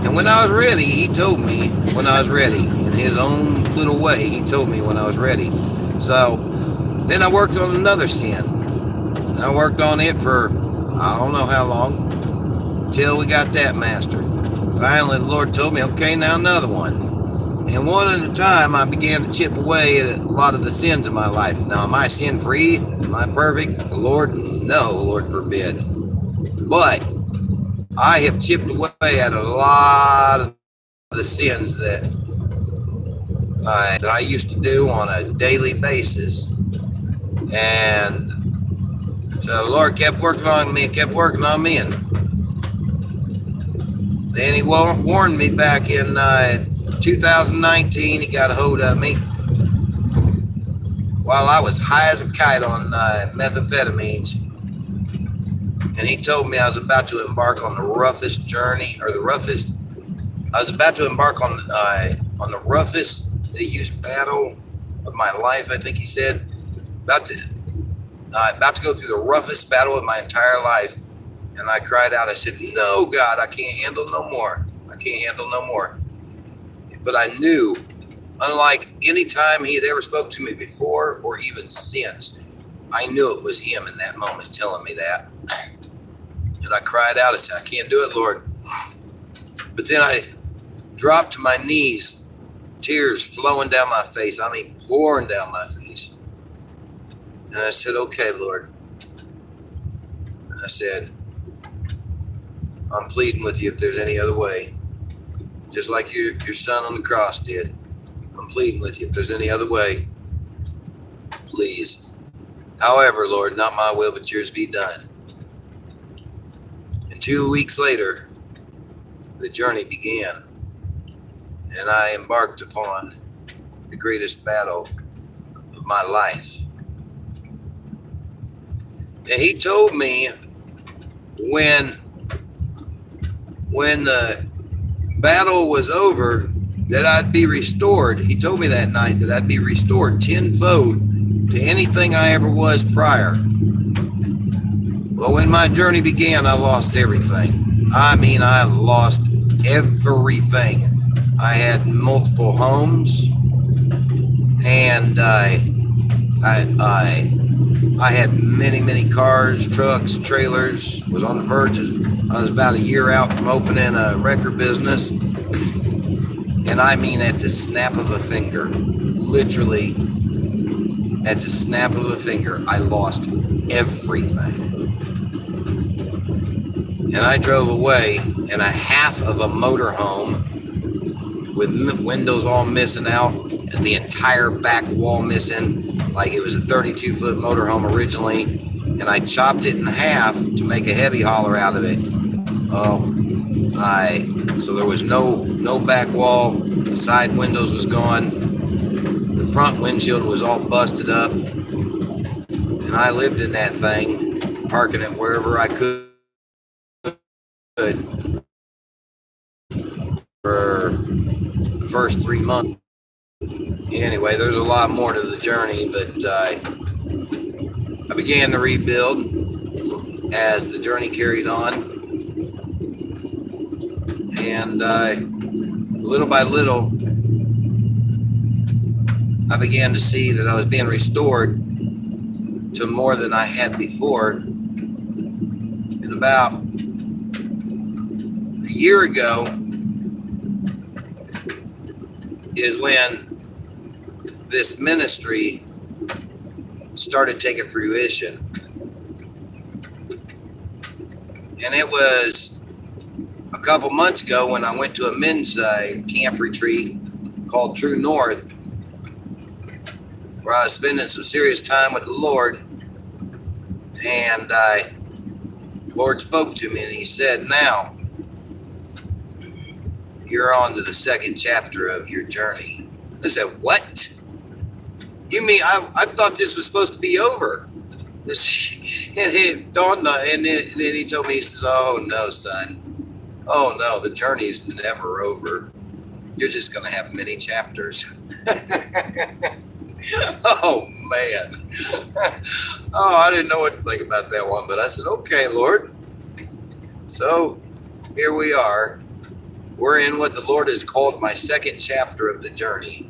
And when I was ready, he told me when I was ready. In his own little way, he told me when I was ready. So then I worked on another sin. And I worked on it for, I don't know how long, until we got that mastered. Finally, the Lord told me, okay, now another one. And one at a time, I began to chip away at a lot of the sins of my life. Now, am I sin-free? Am I perfect? Lord, no, Lord forbid. But I have chipped away at a lot of the sins that I used to do on a daily basis. And so the Lord kept working on me and kept working on me. And then he warned me back in 2019. He got a hold of me while I was high as a kite on methamphetamines. And he told me I was about to embark on the roughest journey, or I was about to embark on the roughest He used battle of my life, I think he said. About to, about to go through the roughest battle of my entire life. And I cried out, I said, no, God, I can't handle no more. I can't handle no more. But I knew, unlike any time he had ever spoke to me before or even since, I knew it was him in that moment telling me that. And I cried out, I said, I can't do it, Lord. But then I dropped to my knees, tears flowing down my face. I mean, pouring down my face. And I said, okay, Lord. And I said, I'm pleading with you if there's any other way. Just like your son on the cross did. I'm pleading with you if there's any other way. Please. However, Lord, not my will, but yours be done. And 2 weeks later, the journey began. And I embarked upon the greatest battle of my life. And he told me when the battle was over that I'd be restored. He told me that night that I'd be restored tenfold to anything I ever was prior. Well, when my journey began, I lost everything. I mean, I lost everything. I had multiple homes, and I had many cars, trucks, trailers. Was on the verge I was about a year out from opening a record business. And I mean at the snap of a finger, literally at the snap of a finger, I lost everything. And I drove away in a half of a motorhome with windows all missing out and the entire back wall missing, like it was a 32-foot motorhome originally. And I chopped it in half to make a heavy hauler out of it. So there was no back wall. The side windows was gone. The front windshield was all busted up. And I lived in that thing, parking it wherever I could for the first 3 months. Anyway, there's a lot more to the journey, but I began to rebuild as the journey carried on. And little by little, I began to see that I was being restored to more than I had before. And about a year ago is when this ministry started taking fruition. And it was a couple months ago when I went to a men's camp retreat called True North, where I was spending some serious time with the Lord. And the Lord spoke to me and he said, now you're on to the second chapter of your journey. I said, what? You mean I thought this was supposed to be over? And it dawned on, and then he told me, he says, oh no, son. Oh no, the journey's never over. You're just going to have many chapters. Oh man. Oh, I didn't know what to think about that one, but I said, okay, Lord. So here we are. We're in what the Lord has called my second chapter of the journey.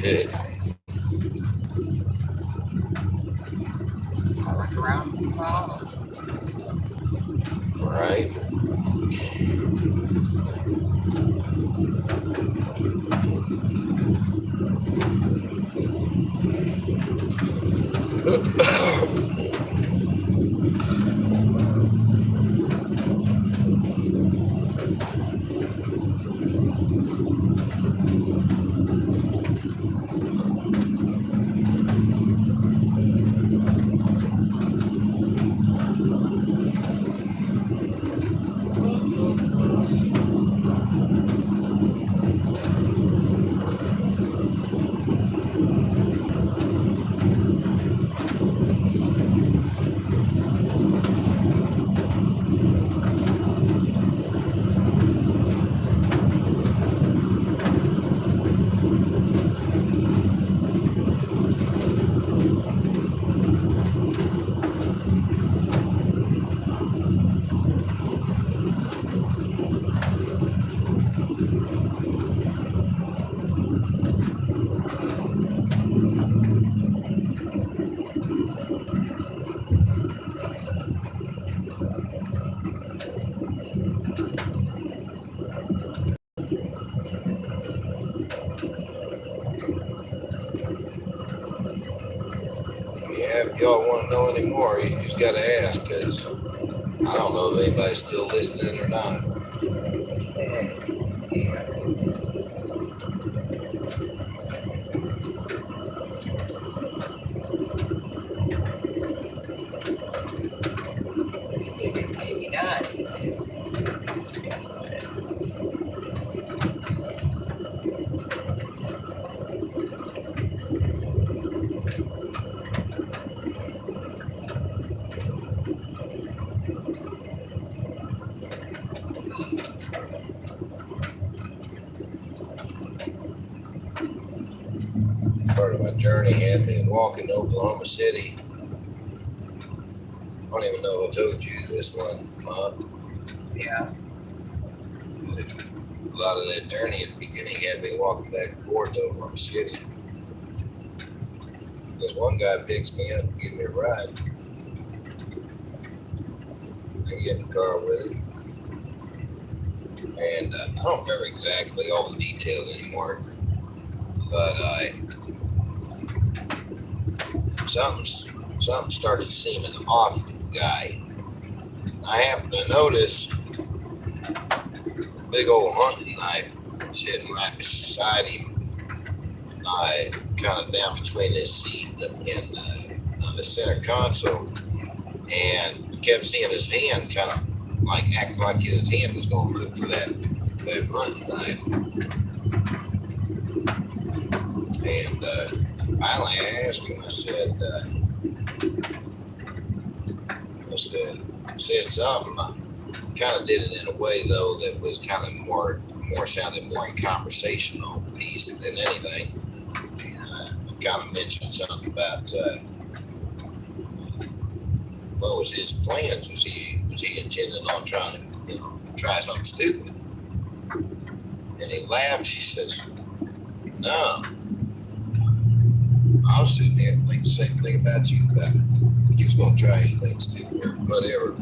Good. Look around and follow. All right. Yeah, if y'all want to know any more, you just got to ask, because I don't know if anybody's still listening or not. Maybe not. Part of my journey had me walking to Oklahoma City. I don't even know if I told you this one, huh? Yeah. A lot of that journey at the beginning had me walking back and forth to Oklahoma City. This one guy picks me up and gives me a ride. I get in the car with him. And I don't remember exactly all the details anymore. But something started seeming off with the guy. I happened to notice a big old hunting knife sitting right beside him, kind of down between his seat and the center console. And I kept seeing his hand kind of like acting like his hand was going to move for that hunting knife. And finally I asked him, I said something. I kind of did it in a way though that was kind of more sounded more in conversational piece than anything. I kind of mentioned something about what was his plans? Was he intending on trying to try something stupid? And he laughed. He says, "No, I was sitting there thinking the same thing about you, about you was going to try anything stupid or whatever."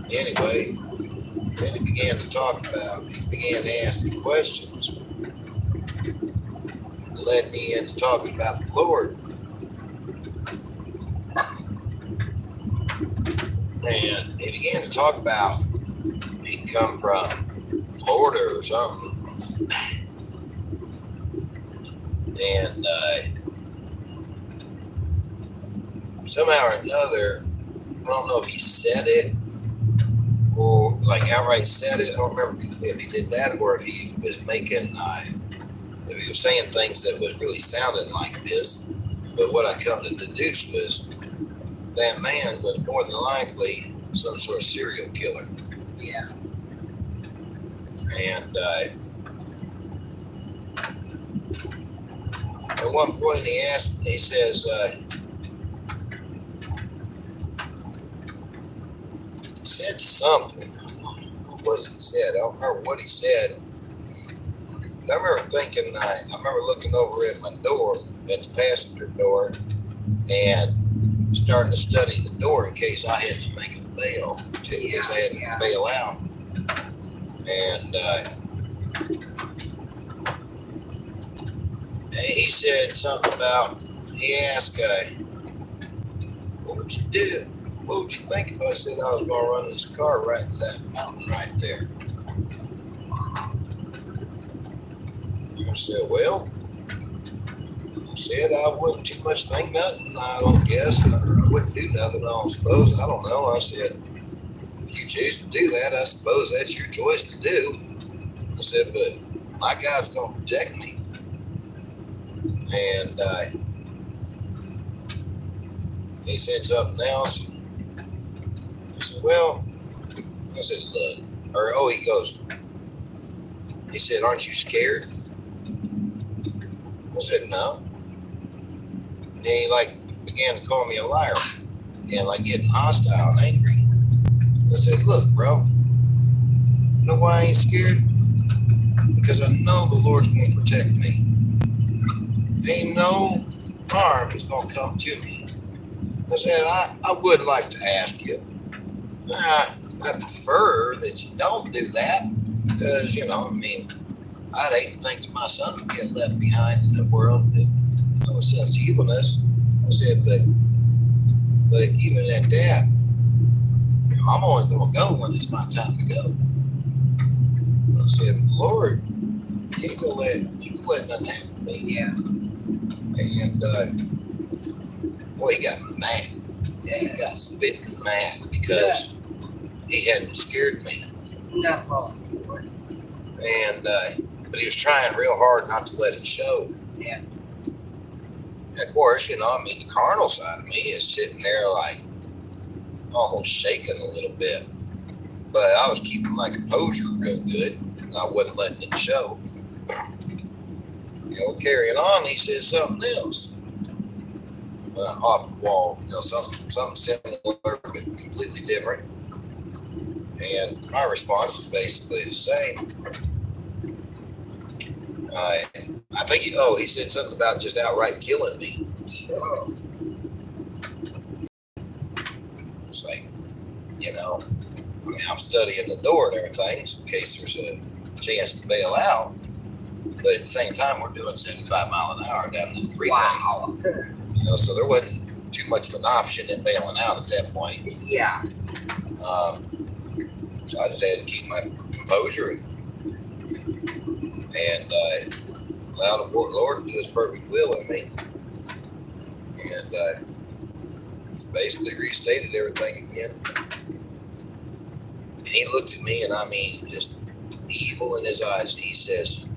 Anyway, then he began to ask me questions, led me into talking about the Lord. And he began to talk about he'd come from Florida or something. And somehow or another, I don't know if he said it or like outright said it. I don't remember if he did that or if he was making, if he was saying things that was really sounding like this. But what I come to deduce was that man was more than likely some sort of serial killer. Yeah. And at one point he says, said something. was he said. I don't remember what he said. But I remember thinking, I remember looking over at my door, at the passenger door, and starting to study the door in case I had to make a bail, in case I had to bail out. And he said something about, he asked, what would you do? What would you think if I said I was going to run this car right into that mountain right there? I said, well, I said I wouldn't too much think nothing. I don't guess. I wouldn't do nothing, I don't suppose. I don't know. I said, if you choose to do that, I suppose that's your choice to do. I said, but my God's going to protect me. And he said something else. I said, well, I said, look, he goes, he said, aren't you scared? I said, no. And he began to call me a liar and getting hostile and angry. I said, look, bro, you know why I ain't scared? Because I know the Lord's going to protect me. Ain't no harm is going to come to me. I said, I would like to ask you. I prefer that you don't do that because, I'd hate to think that my son would get left behind in a world that knows such evilness. I said, but even at that, I'm only going to go when it's my time to go. I said, Lord, you ain't going to let nothing happen to me. Yeah. And, boy, he got mad. Yeah. He got spitting mad because he hadn't scared me. No. And, but he was trying real hard not to let it show. Yeah. And of course, the carnal side of me is sitting there almost shaking a little bit. But I was keeping my composure real good, and I wasn't letting it show. Carrying on, he says something else off the wall. Something similar, but completely different. And my response was basically the same. I think he said something about just outright killing me. So, it's I'm studying the door and everything, so in case there's a chance to bail out. But at the same time, we're doing 75 miles an hour down the freeway. Wow. So there wasn't too much of an option in bailing out at that point. Yeah. So I just had to keep my composure and allow the Lord to do His perfect will in me. And just basically restated everything again. And he looked at me, and just evil in his eyes. And he says,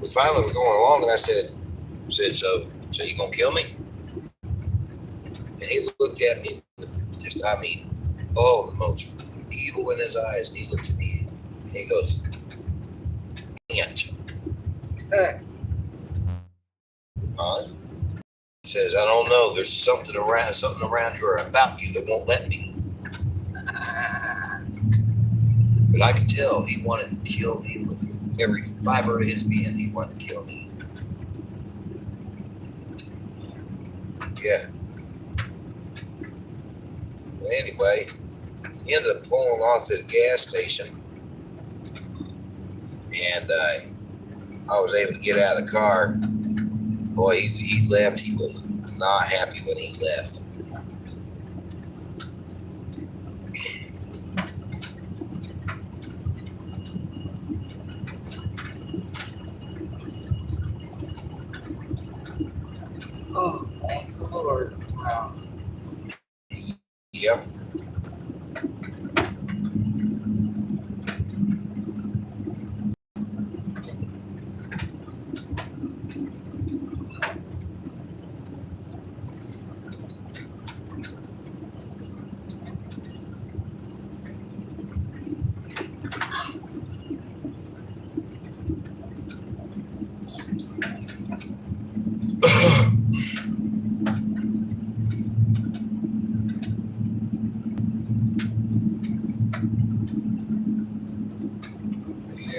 we finally were going along, and I said, so you gonna kill me? And he looked at me with just, the most evil in his eyes. And he looked at me, and he goes, can't. He says, I don't know. There's something around here about you that won't let me. But I could tell he wanted to kill me with every fiber of his being. He wanted to kill me. Yeah. Well, anyway, he ended up pulling off at a gas station. And I was able to get out of the car. Boy, he left. He was not happy when he left. Oh, thanks the Lord. Wow. Yeah.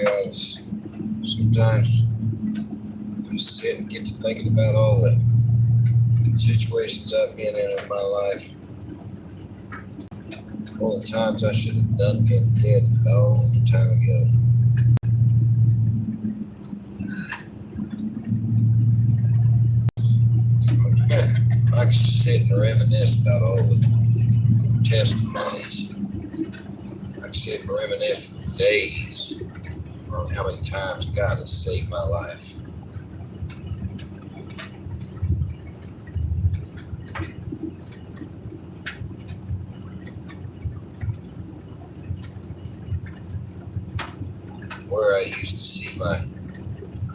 Yeah, sometimes I sit and get to thinking about all the situations I've been in my life. All the times I should have done been dead a long time ago. I can sit and reminisce about all the testimonies. I can sit and reminisce for days on how many times God has saved my life. Where I used to see my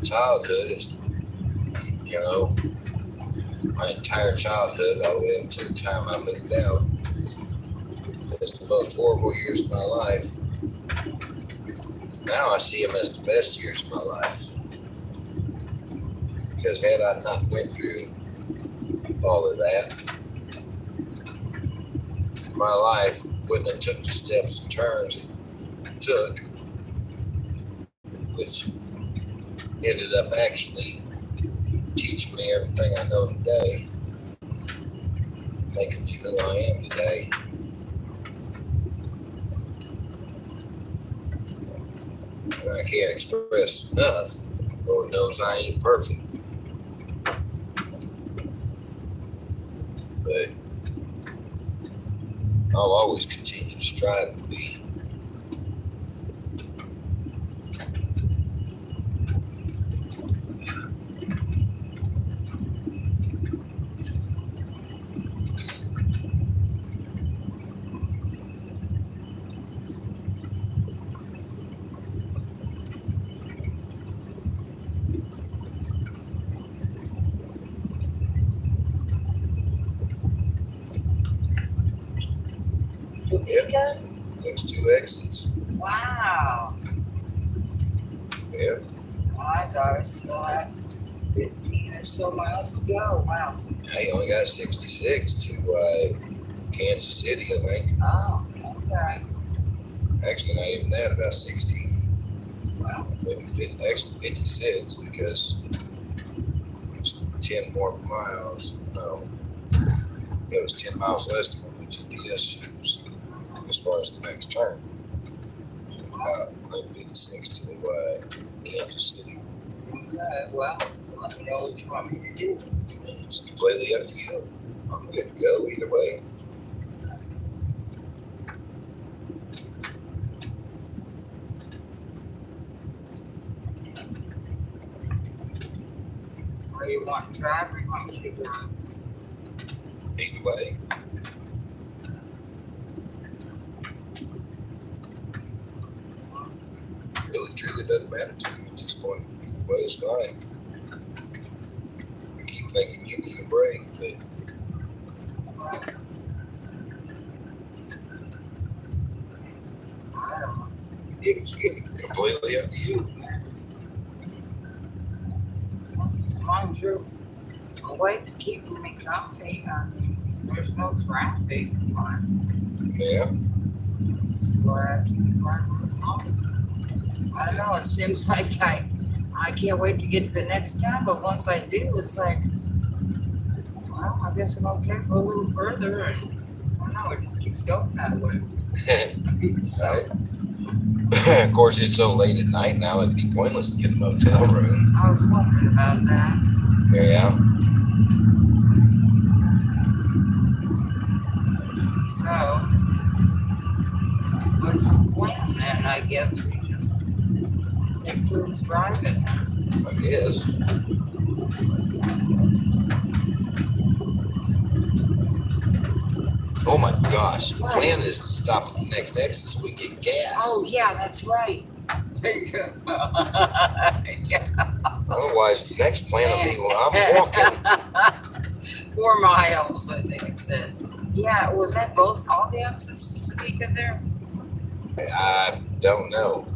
childhood is, my entire childhood all the way up to the time I moved out. It's the most horrible years of my life. Now I see them as the best years of my life. Because had I not went through all of that, my life wouldn't have took the steps and turns it took, which ended up actually teaching me everything I know today, making me who I am today. And I can't express enough. Lord knows I ain't perfect. But I'll always continue to strive to be. Topeka? Next two exits. Wow. Yeah. I thought I still had 15 or so miles to go. Wow. I only got 66 to Kansas City, I think. Oh, okay. Actually, not even that, about 60. Wow. Maybe 50, actually 56 because it's 10 more miles. No, it was 10 miles less than what my GPS shows as far as the next turn. So about 156 to Kansas City. Okay, well, let me know what you want me to do. It's completely up to you. I'm good to go either way. Where you want to drive or you want me to drive? Either way. Really, truly doesn't matter to me at this point. Either way is fine. I keep thinking you need a break, but I don't know. completely up to you. As long as you're awake and keeping me company, I mean, there's no traffic. Yeah. So I keep driving along. I don't know, it seems like I can't wait to get to the next town, but once I do, it's like, well, I guess I'm okay for a little further, and I don't know, it just keeps going that way. So, Of course, it's so late at night now, it'd be pointless to get a motel room. I was wondering about that. Yeah. So, what's the plan then? I guess we just take turns driving. I guess. Oh my gosh, the plan is to stop at the next exit so we can get gas. Oh, yeah, that's right. Yeah. Otherwise, the next plan will be when I'm walking. 4 miles, I think it said. Yeah, was that all the exits to Topeka there? I don't know.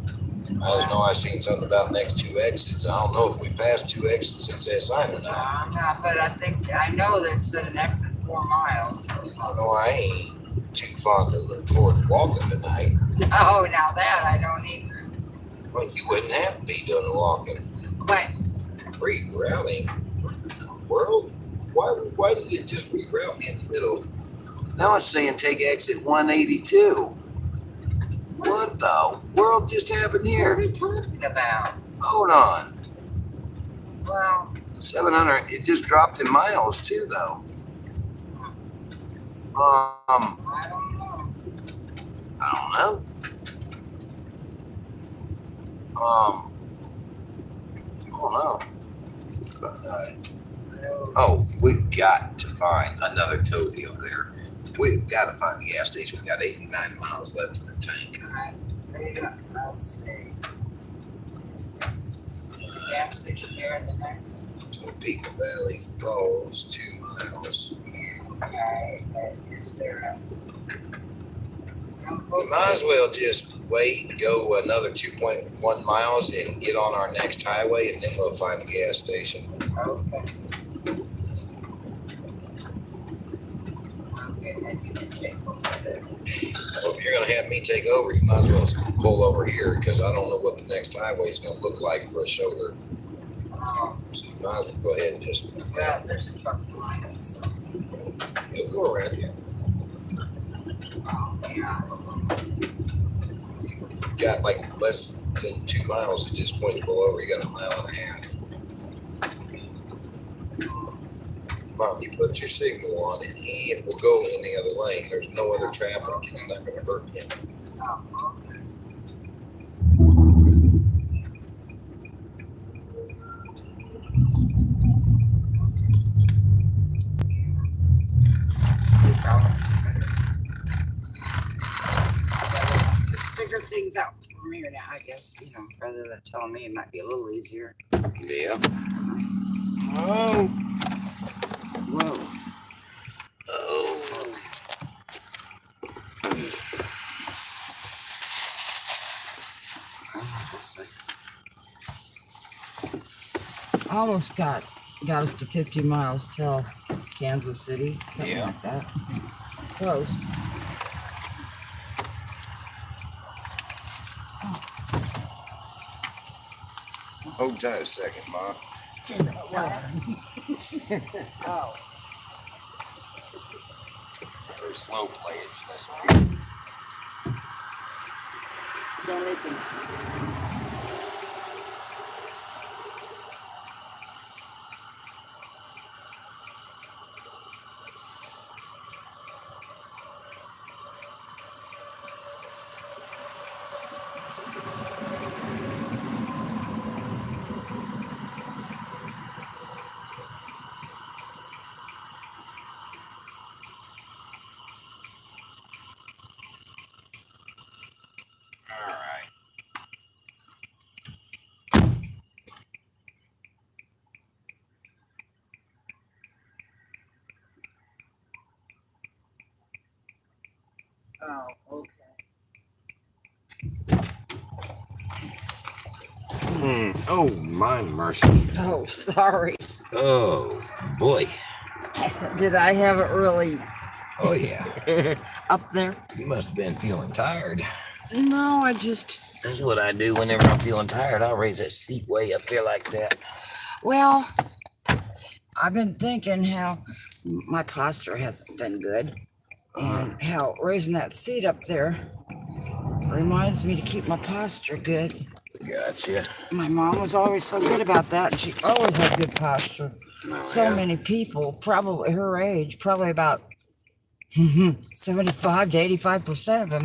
I just know I seen something about next two exits. I don't know if we passed two exits since that sign or not. No, but I know they said an exit 4 miles or I something. know I ain't too fond of looking forward to walking tonight. Oh, now that I don't either. Well, you wouldn't have to be doing the walking. But Rerouting? What in the world? Why did it just reroute me in the middle? Now it's saying take exit 182. What the world just happened what are here? we talking about? Hold on. Well, 700. It just dropped in miles too, though. I don't know. I don't know. I don't know. But, oh, we've got to find another tow deal there. We've got to find the gas station. We got 89 miles left in the tank. Let's see. Is this the gas station here in the next? Topeka Valley Falls, 2 miles. Okay, but is there a? We might as well just wait and go another 2.1 miles and get on our next highway, and then we'll find a gas station. Okay. Okay, then you can take over there. Well, if you're going to have me take over, you might as well pull over here, because I don't know what the next highway is going to look like for a shoulder. So you might as well go ahead and just. Well, there's a truck behind us. So. You'll go around here. Oh, yeah. You got like less than 2 miles at this point to pull over. You got 1.5 miles. Mom, you put your signal on and he will go in the other lane. There's no other traffic. It's not going to hurt him. Oh, okay. Just figure things out from here now, I guess, rather than telling me, it might be a little easier. Yeah. Oh. Whoa. Oh. Almost got us to 50 miles till Kansas City, something like that. Close. Hold tight a second, Mom. Oh. Very slow play it. That's all. Don't listen. All right. Oh, okay. Oh, my mercy. Oh, sorry. Oh, boy. Did I have it really Oh, yeah. up there? You must have been feeling tired. No, I just. That's what I do whenever I'm feeling tired. I'll raise that seat way up there like that. Well, I've been thinking how my posture hasn't been good, and how raising that seat up there reminds me to keep my posture good. Gotcha. My mom was always so good about that, and she always had good posture. So many people, probably her age, probably about 75 to 85% of them,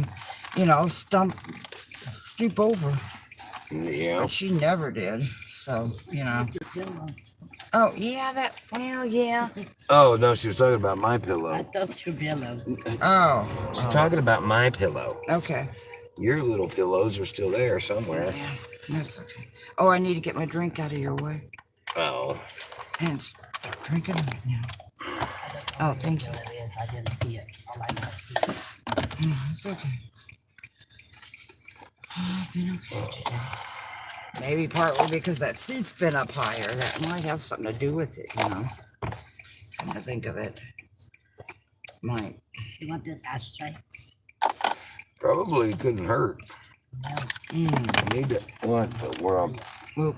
stoop over. Yeah. But she never did. So, Oh, yeah, yeah. Oh, no, she was talking about my pillow. I thought your pillow. Oh. She's talking about my pillow. Okay. Your little pillows are still there somewhere. Yeah, that's okay. Oh, I need to get my drink out of your way. Oh. And start drinking right now. Oh, thank you. I didn't see it. All I know is it. It's okay. I've been okay today. Maybe partly because that seat's been up higher. That might have something to do with it, Come to think of it. Might. You want this ashtray? Probably couldn't hurt. I need to, what the world? Oop.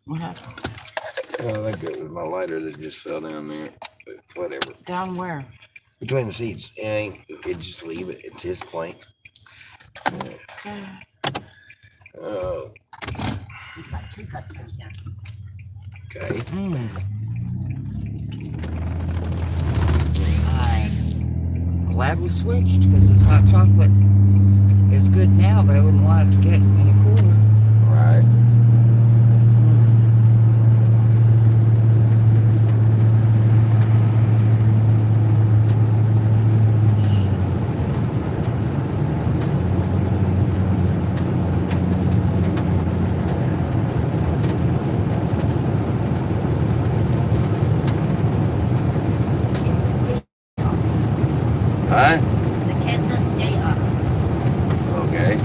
What happened? Oh, I think it was my lighter that just fell down there. But whatever. Down where? Between the seats. It just leave it. It's his plane. Okay. Oh, You got 2 cups in here. okay. I'm glad we switched because this hot chocolate is good now, but I wouldn't want it to get any cooler. Right. Huh? The Kansas Jayhawks. Okay.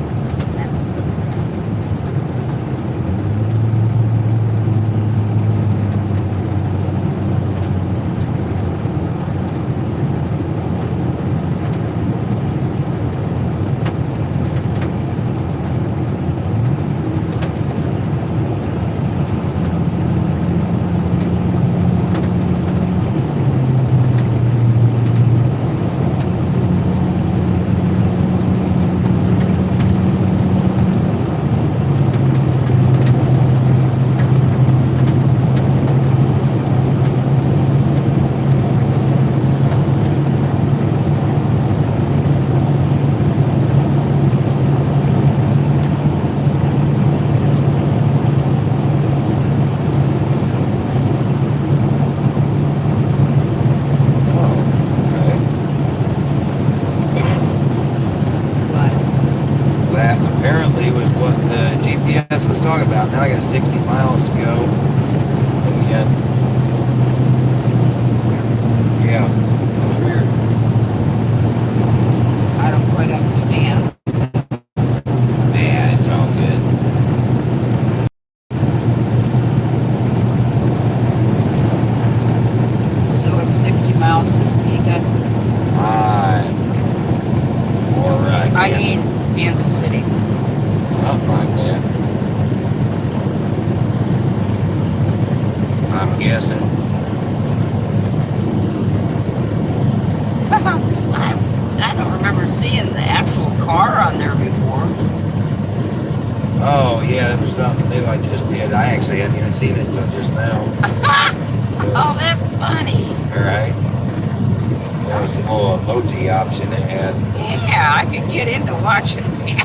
That apparently was what the GPS was talking about. Now I got 60 miles to go again. Yeah, it was weird. I don't quite understand. Man, it's all good. So it's 60 miles to Topeka. Or I mean, Kansas City. Something like that. I'm guessing. I don't remember seeing the actual car on there before. Oh, yeah, it was something new I just did. I actually hadn't even seen it until just now. Oh, that's funny. Alright. That was the little emoji option it had. Yeah, I could get into watching that.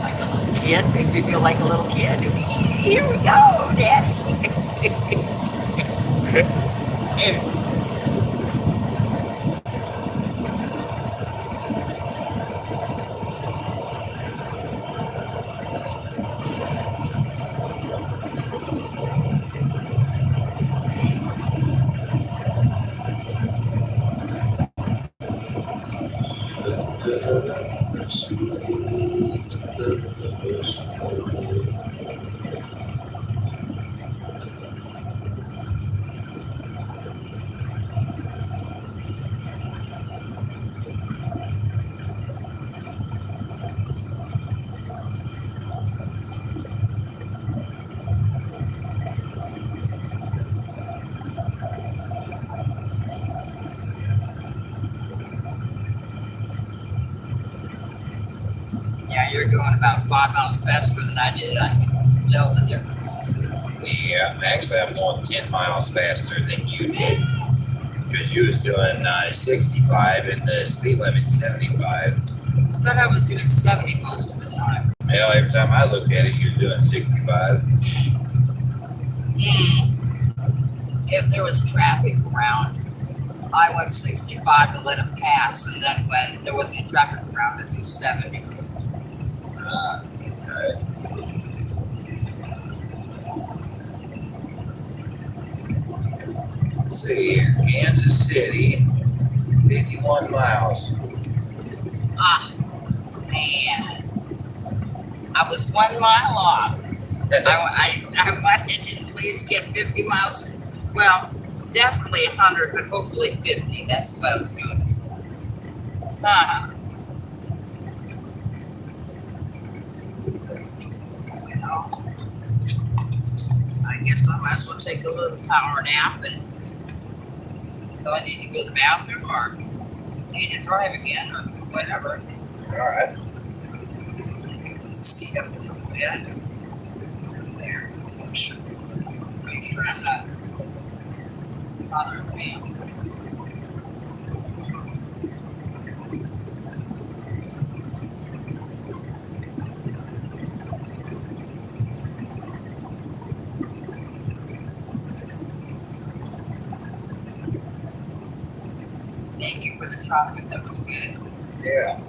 Like a little kid. Makes me feel like a little kid. Here we go, Daddy. Yeah, you're going about 5 miles faster than I did. I can tell the difference. Yeah, actually I'm going 10 miles faster than you did. Because you was doing 65 and the speed limit 75. I thought I was doing 70 most of the time. Hell, every time I looked at it, you was doing 65. If there was traffic around, I went 65 to let them pass, and then when there wasn't traffic around, I'd do 70. Okay. Let's see here. Kansas City, 51 miles. Ah, man. I was 1 mile off. I wanted to at least get 50 miles. Well, Definitely 100, but hopefully 50. That's what I was doing. Well, I guess I might as well take a little power nap, and so I need to go to the bathroom or need to drive again or whatever. All right. Seat up a little bit. There. Make sure I'm not bothering me. Thank you for the chocolate. That was good. Yeah.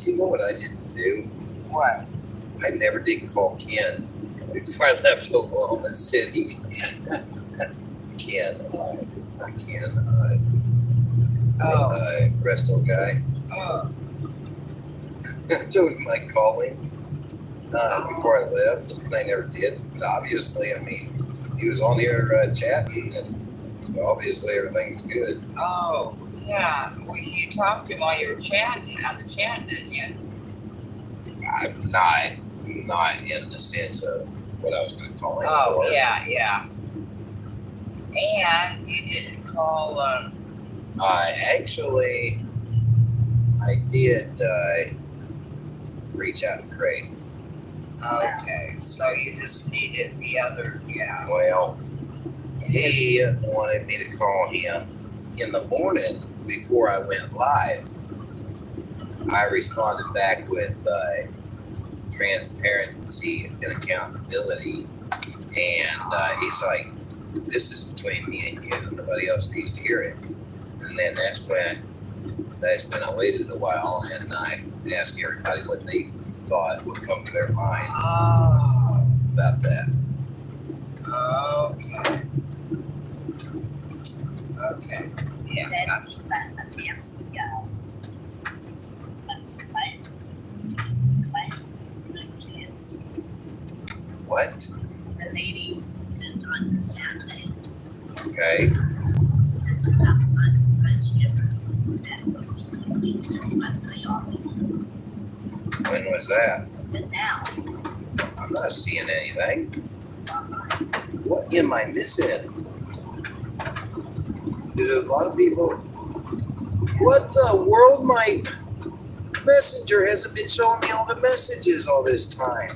You know what I didn't do? What? I never did call Ken before I left Oklahoma City. Ken, not Ken, Resto guy. I told him I'd call him before I left, and I never did. But obviously, I mean, he was on here chatting, and obviously everything's good. Oh, Yeah, well, you talked to him while you were chatting on the chat, didn't you? I'm not in the sense of what I was going to call him. Oh, for. yeah. And you didn't call, I did reach out to Craig. okay, so you just needed the other, yeah. Well, he wanted me to call him in the morning before I went live. I responded back with transparency and accountability, and he's like, "This is between me and you. Nobody else needs to hear it." And then that's when I waited a while and I asked everybody what they thought would come to their mind about that. Okay. Yeah. That's Nancy, kids. What? The lady that's on the chat thing. Okay. She said about the bus that's something you need to monthly office. When was that? And now, I'm not seeing anything. What am I missing? There's a lot of people. What the world? My messenger hasn't been showing me all the messages all this time.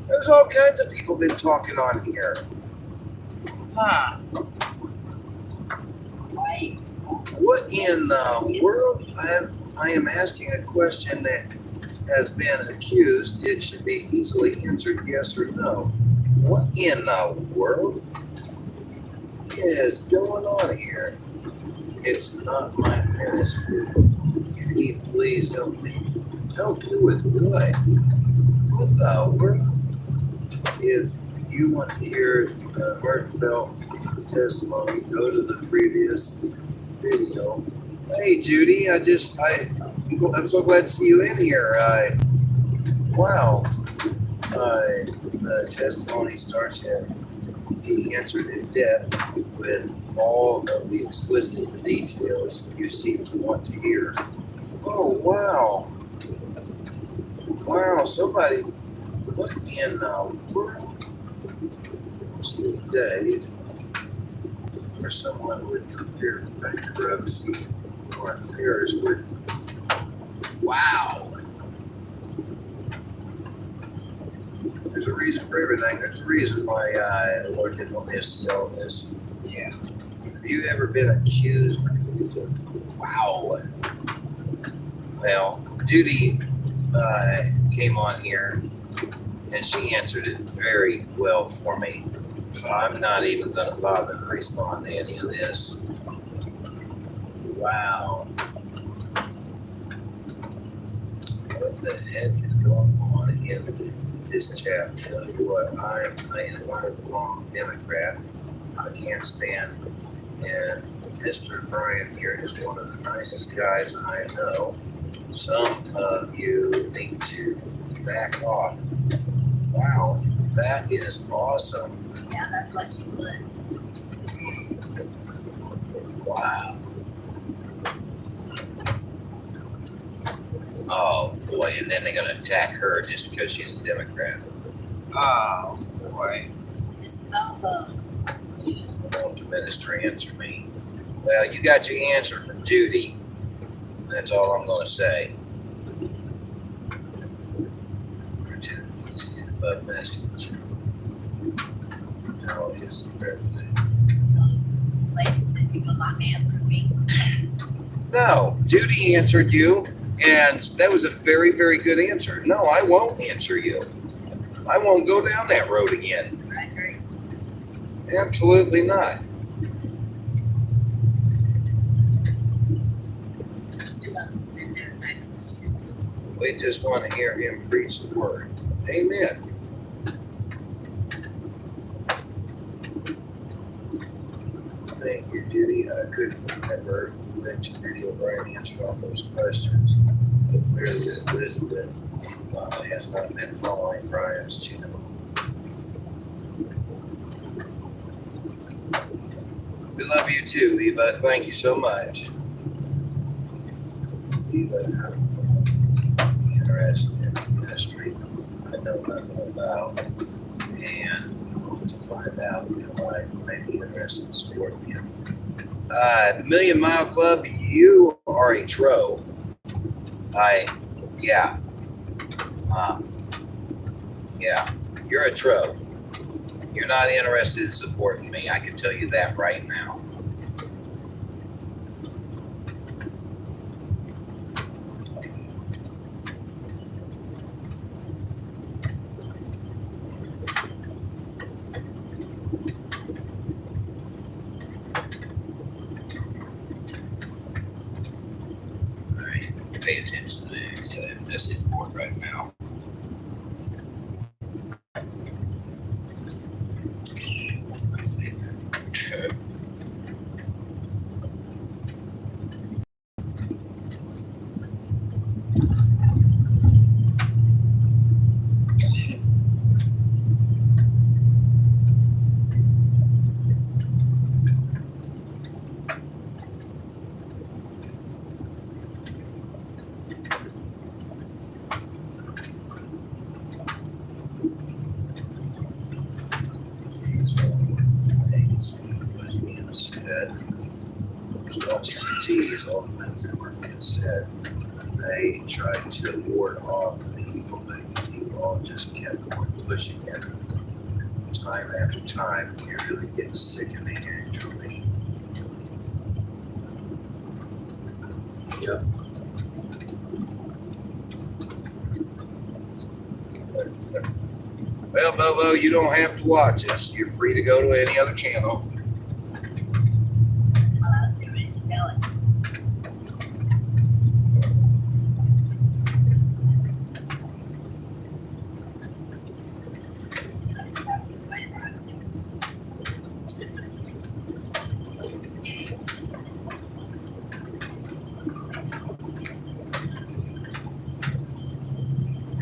There's all kinds of people been talking on here. Huh. What in the world? I am asking a question that has been accused. It should be easily answered yes or no. What in the world is going on here? It's not my ministry. Can you please help me? Help you with what? What the world? If you want to hear a heartfelt testimony, go to the previous video. Hey Judy, I'm so glad to see you in here. Wow. The testimony starts here. He answered in depth with all of the explicit details you seem to want to hear. Oh, wow. Wow, somebody, what in the world? Today, where someone would compare bankruptcy or affairs with, wow. There's a reason for everything. There's a reason why the Lord didn't want me to see all this. Yeah. Have you ever been accused? Wow. Well, Judy came on here and she answered it very well for me. So I'm not even going to bother to respond to any of this. Wow. What the heck is going on in this chat? Tell you what, I am playing a lifelong Democrat. I can't stand. And Mr. Brian here is one of the nicest guys I know. Some of you need to back off. Wow, that is awesome. Yeah, that's what she would. Wow. Oh boy, and then they're gonna attack her just because she's a Democrat. Oh boy. This Bobo. You want the ministry answer me? Well, you got your answer from Judy. That's all I'm gonna say. Above message. How is the president? So this lady said you will not answer me. No, Judy answered you, and that was a very, very good answer. No, I won't answer you. I won't go down that road again. I agree. Absolutely not. We just want to hear him preach the word. Amen. Thank you, Judy. I couldn't remember which video Brian answered all those questions. But clearly Elizabeth has not been following Brian's channel. We love you too, Eva. Thank you so much. you how to be interested in ministry I know nothing about, and want to find out if I may be interested in supporting him. Million Mile Club, you are a tro. Yeah. Yeah, you're a tro. You're not interested in supporting me. I can tell you that right now. All right, pay attention to the message board right now. I say that. These are things that was being said. I was watching the TVs, all the things that were being said. They tried to ward off the evil, but you all just kept on pushing it time after time. You're really getting sickening, actually. Yep. Well, Bobo, you don't have to watch us. You're free to go to any other channel.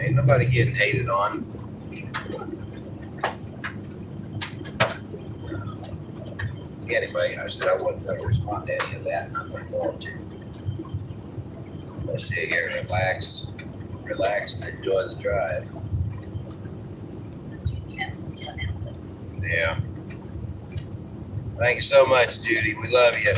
Ain't nobody getting hated on. Anyway, I said I wasn't going to respond to any of that, and I'm not going to. Let's sit here and relax, and enjoy the drive. Yeah. Thanks so much, Judy. We love you.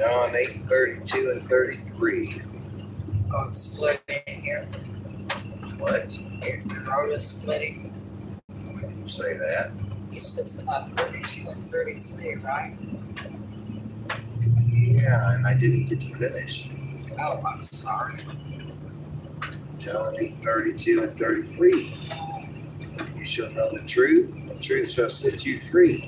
John 8:32 and 33. Oh, it's splitting here. What? The road is splitting. I didn't say that. You said 32 and 33, right? Yeah, and I didn't get to finish. Oh, I'm sorry. John 8:32 and 33. You shall know the truth, and the truth shall set you free.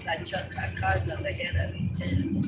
That truck got cars up ahead of me too.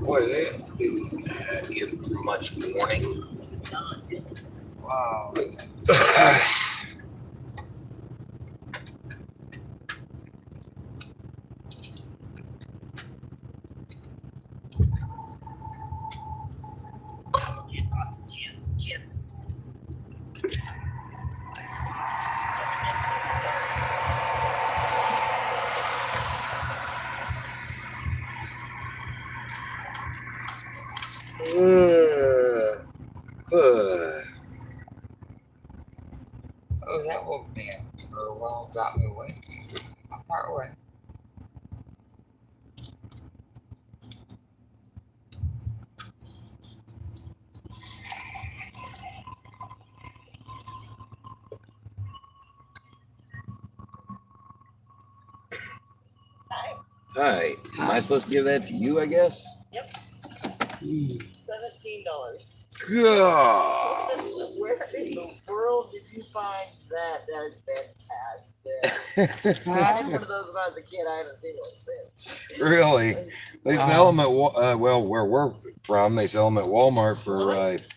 Boy, that didn't give much warning. Wow. Oh, that woke me up for a while, got me awake. Part way. Hi. Am I supposed to give that to you, I guess? Yep. $17. God. Where in the world did you find that? That is fantastic. I had one of those when I was a kid. I haven't seen one since. Really? They sell them at well, where we're from, they sell them at Walmart for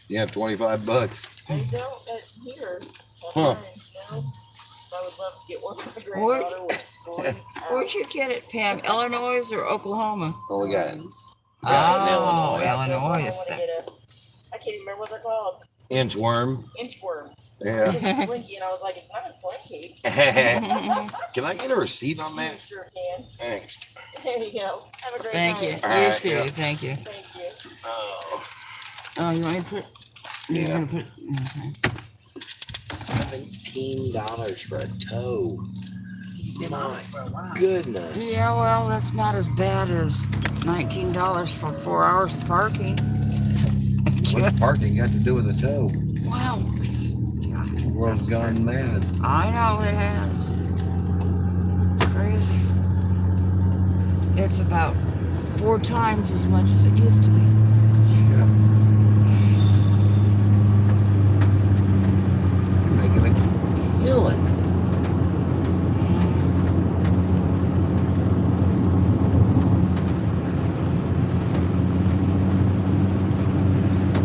$25. They don't at here. Huh. I would love to get one for my Where- granddaughter. Where'd you get it, Pam? Illinois or Oklahoma? Oh, we got it. Oh, I Illinois. want to get a, I can't even remember what they're called. Inchworm. Inchworm. Yeah. Slinky, and I was like, it's not a slinky. Can I get a receipt on You that? sure can. Thanks. There you go. Have a great Thank night. you. All You right, too. yeah. Thank you. Thank you. Oh. Oh, you want me to put? You're Yeah. gonna put. Okay. $17 for a tow. My goodness. Yeah, well, that's not as bad as $19 for 4 hours of parking. What's parking got to do with the tow? Well, The world's gone mad. I know it has. It's crazy. It's about 4 times as much as it used to be. Yeah. You're making a killing.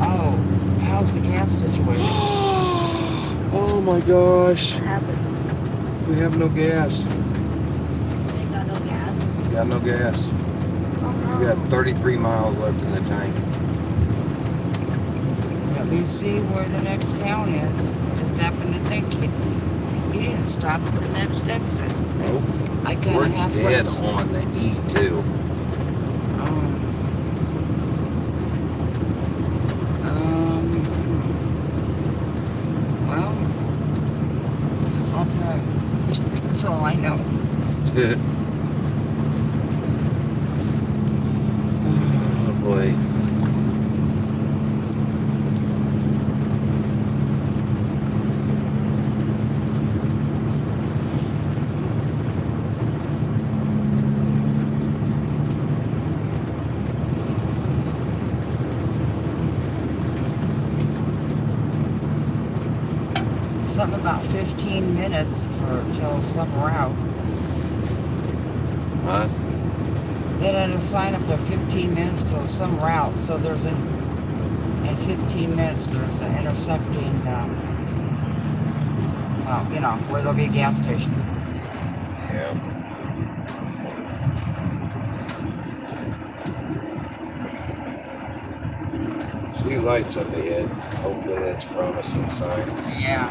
Oh, how's the gas situation? Oh my gosh. What happened? We have no gas. Ain't got no gas. Got no gas. We got 33 miles left in the tank. Let me see where the next town is. I just happened to think you didn't stop at the next exit. Nope. I kind We're of halfway. dead on the E2. Well, okay. That's all I know. Oh boy. Something about 15 minutes till some route. Huh? They had a sign up there 15 minutes till some route. So there's in 15 minutes there's an intersecting, well, you know, where there'll be a gas station. Yeah. See lights up ahead. Hopefully that's a promising sign. Yeah.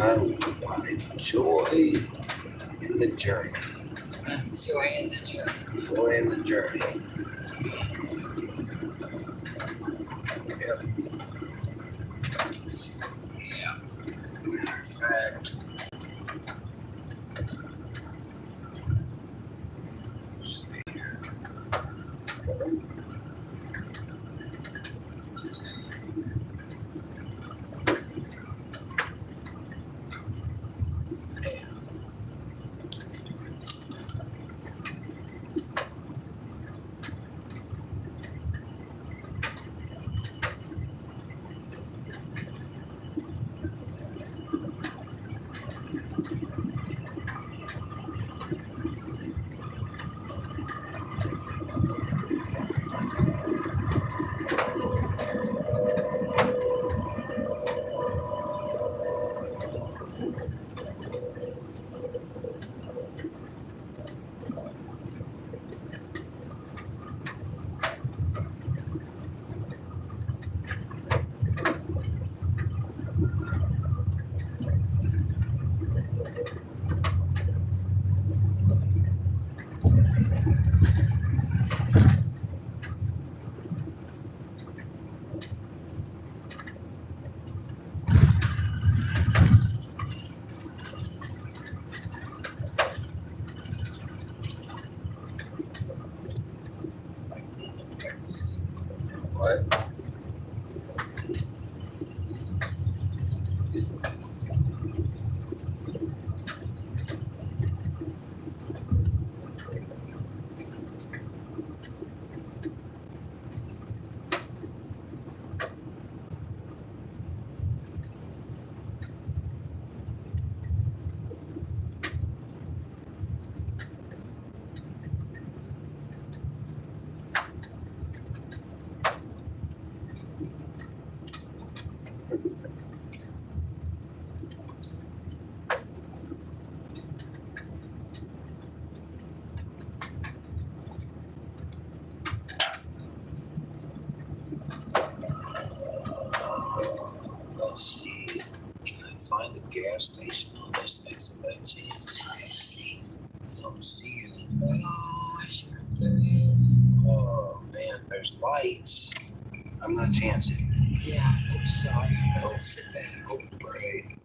I will find joy in the journey. Joy in the journey. Joy in the journey. Yep. Yeah. Matter of fact. What? Let's see. Can I find a gas station on this exit by chance? Let's see. I don't see anything. Oh, I sure hope there is. Oh man, there's lights. I'm gonna chance it. Yeah, I'm sorry. I'll I'll sit back. hope and pray.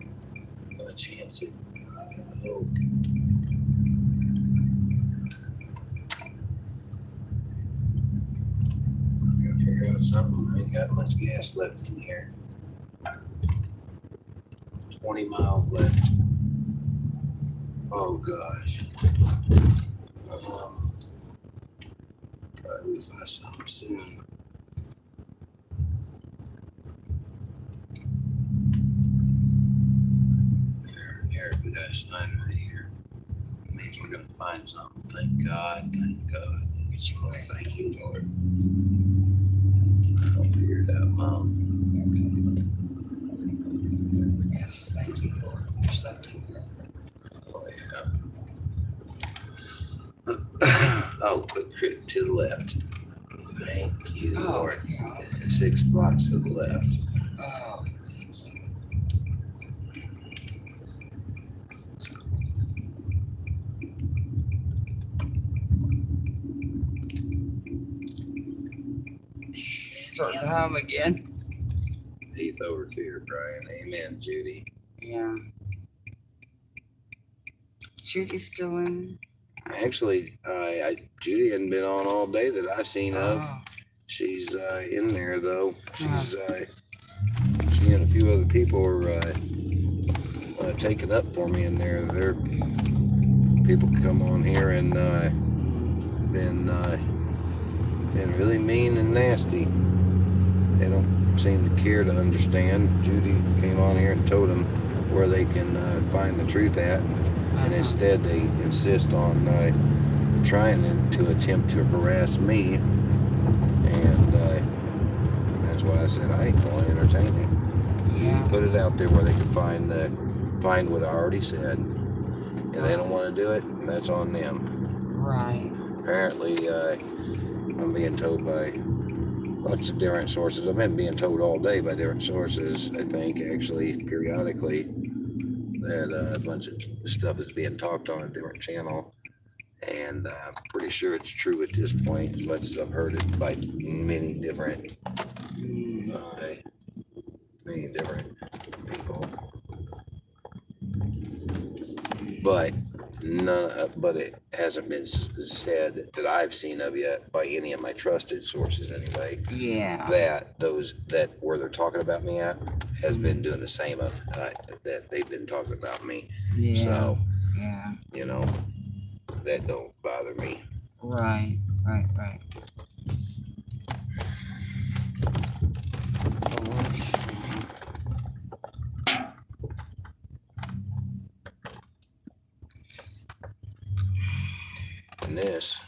I'm gonna chance it. I hope. I gotta figure out something. I ain't got much gas left in here. 20 miles left. Oh gosh. Probably find something soon. There, we got a sign right here. Means we're gonna find something. Thank God, thank God. Which way? Thank you, Lord. I'll figure it out, Mom. Yes, thank you, Lord. There's something here. Oh yeah. Oh, quick trip to the left. Thank you, Lord. Yeah. 6 blocks to the left. Oh, thank you. Starting to hum again. Faith over fear, Brian. Amen, Judy. Yeah. Judy's still in. Actually, Judy hadn't been on all day that I seen of. Oh. She's in there though. She's she and a few other people are taking up for me in there. They're people come on here and been really mean and nasty. They don't seem to care to understand. Judy came on here and told them where they can find the truth at, and instead they insist on trying to attempt to harass me, and that's why I said I ain't going to entertain it. Yeah. Put it out there where they can find what I already said, and they don't want to do it, and that's on them. Right. Apparently, I'm being told by lots of different sources. I've been being told all day by different sources, I think, actually, periodically, that a bunch of stuff is being talked on a different channel, and I'm pretty sure it's true at this point, as much as I've heard it by many different people. But but it hasn't been said that I've seen of yet by any of my trusted sources anyway. Yeah. That those that where they're talking about me at has been doing the same that they've been talking about me. Yeah. So Yeah. you know, that don't bother me. Right. Right. Right. And this,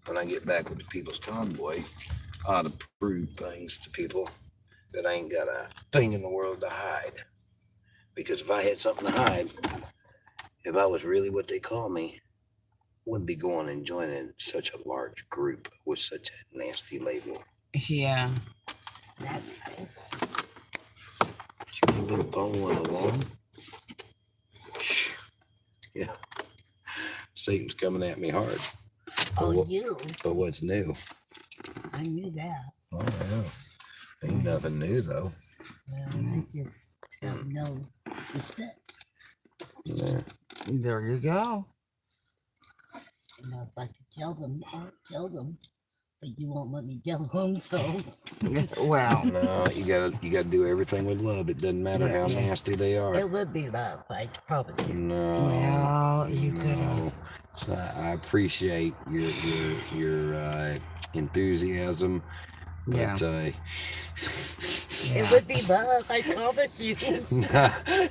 when I get back with the People's Convoy, I ought to prove things to people that I ain't got a thing in the world to hide. Because if I had something to hide, if I was really what they call me, I wouldn't be going and joining such a large group with such a nasty label. Yeah. That's You've been following along? Yeah. Satan's coming at me hard. oh, you. But what's new? I knew that. Oh, yeah. Ain't nothing new, though. Well, I just have no respect. Yeah. There you go. You know, if I could tell them, I'll tell them. But you won't let me tell them, so. Well. No, you gotta do everything with love. It doesn't matter how nasty they are. It would be love, I promise you. No. Well, you could. No. So I appreciate your enthusiasm. Yeah. But It would be love, I promise you.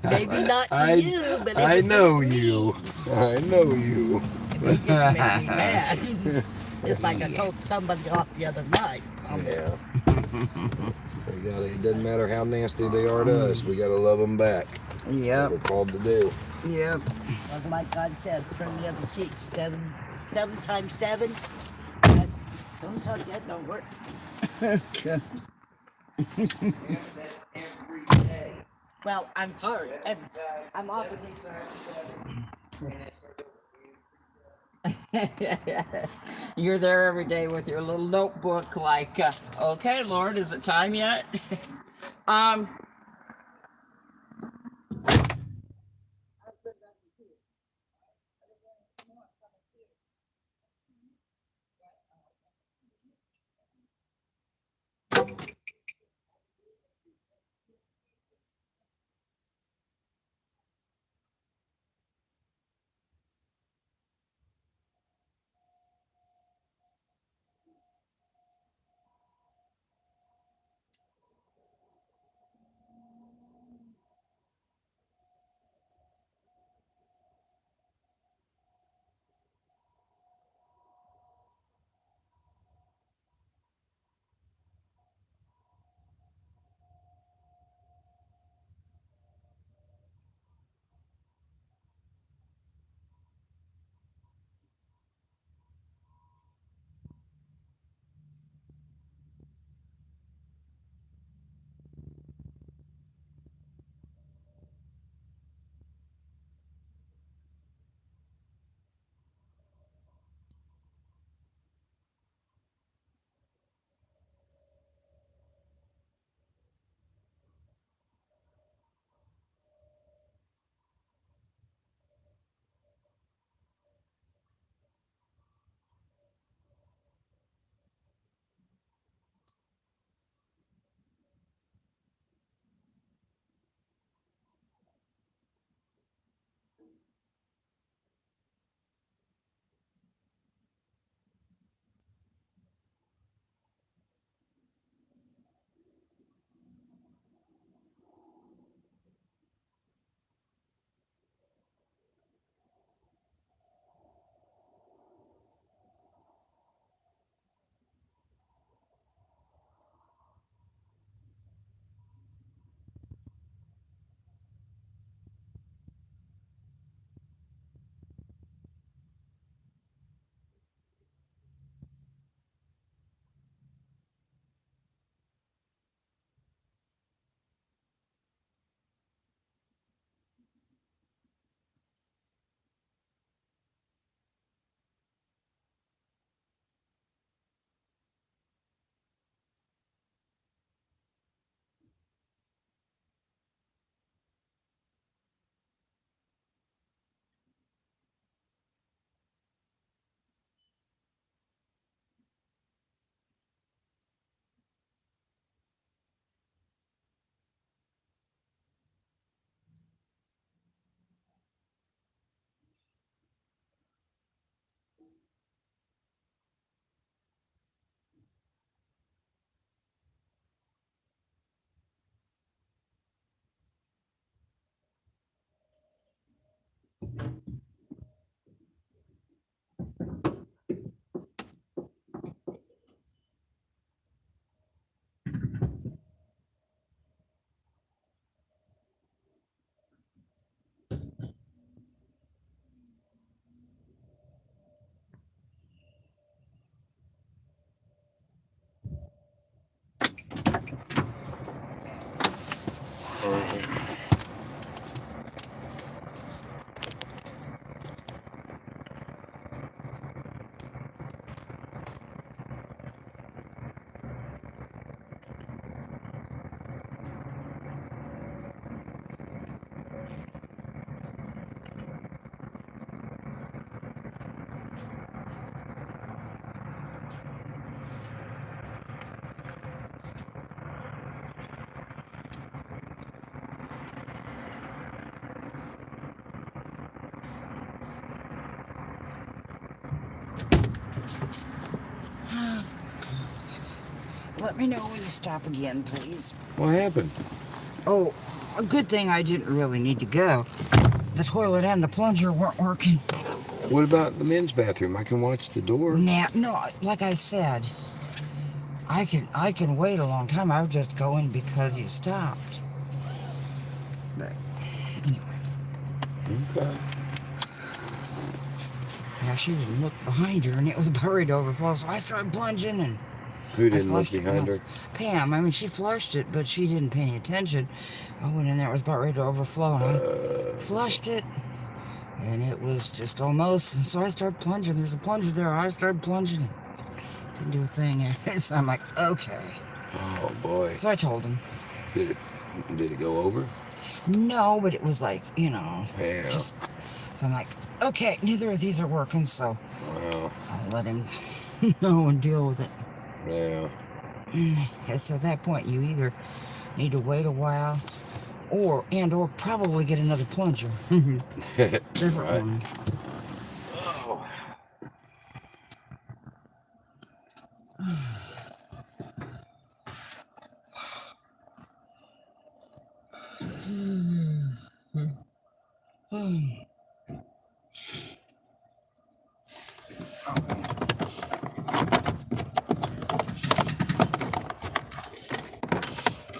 Maybe not to you, but it I would know be to you. me. I know you. It just made me mad. Just like I told somebody off the other night. Yeah. It doesn't matter how nasty they are to us. We gotta love them back. Yep. What we're called to do. Yep. Well, like God says, turn the other cheek. Seven times seven. Don't touch that, don't work. Okay. That's every day. Well, I'm sorry. And I'm obviously You're there every day with your little notebook, like, okay, Lord, is it time yet? um. let me know when you stop again, please. What happened? Oh, a good thing I didn't really need to go. The toilet and the plunger weren't working. What about the men's bathroom? I can watch the door. Nah, no, like I said, I can wait a long time. I would just go in because you stopped. But anyway. Okay. Yeah, she didn't look behind her, and it was about ready to overflow, so I started plunging, and Who I didn't look flushed it behind her? once. Pam, I mean, she flushed it, but she didn't pay any attention. I went in there, it was about ready to overflow, and I flushed it, and it was just almost, and so I started plunging. There's a plunger there, I started plunging. Didn't do a thing, so I'm like, okay. Oh, boy. So I told him. Did it go over? No, but it was like, you know, Yeah. just, so I'm like, okay, neither of these are working, so Well, I'll let him know and deal with it. yeah. It's at that point you either need to wait a while or probably get another plunger. Different Right. one. Oh.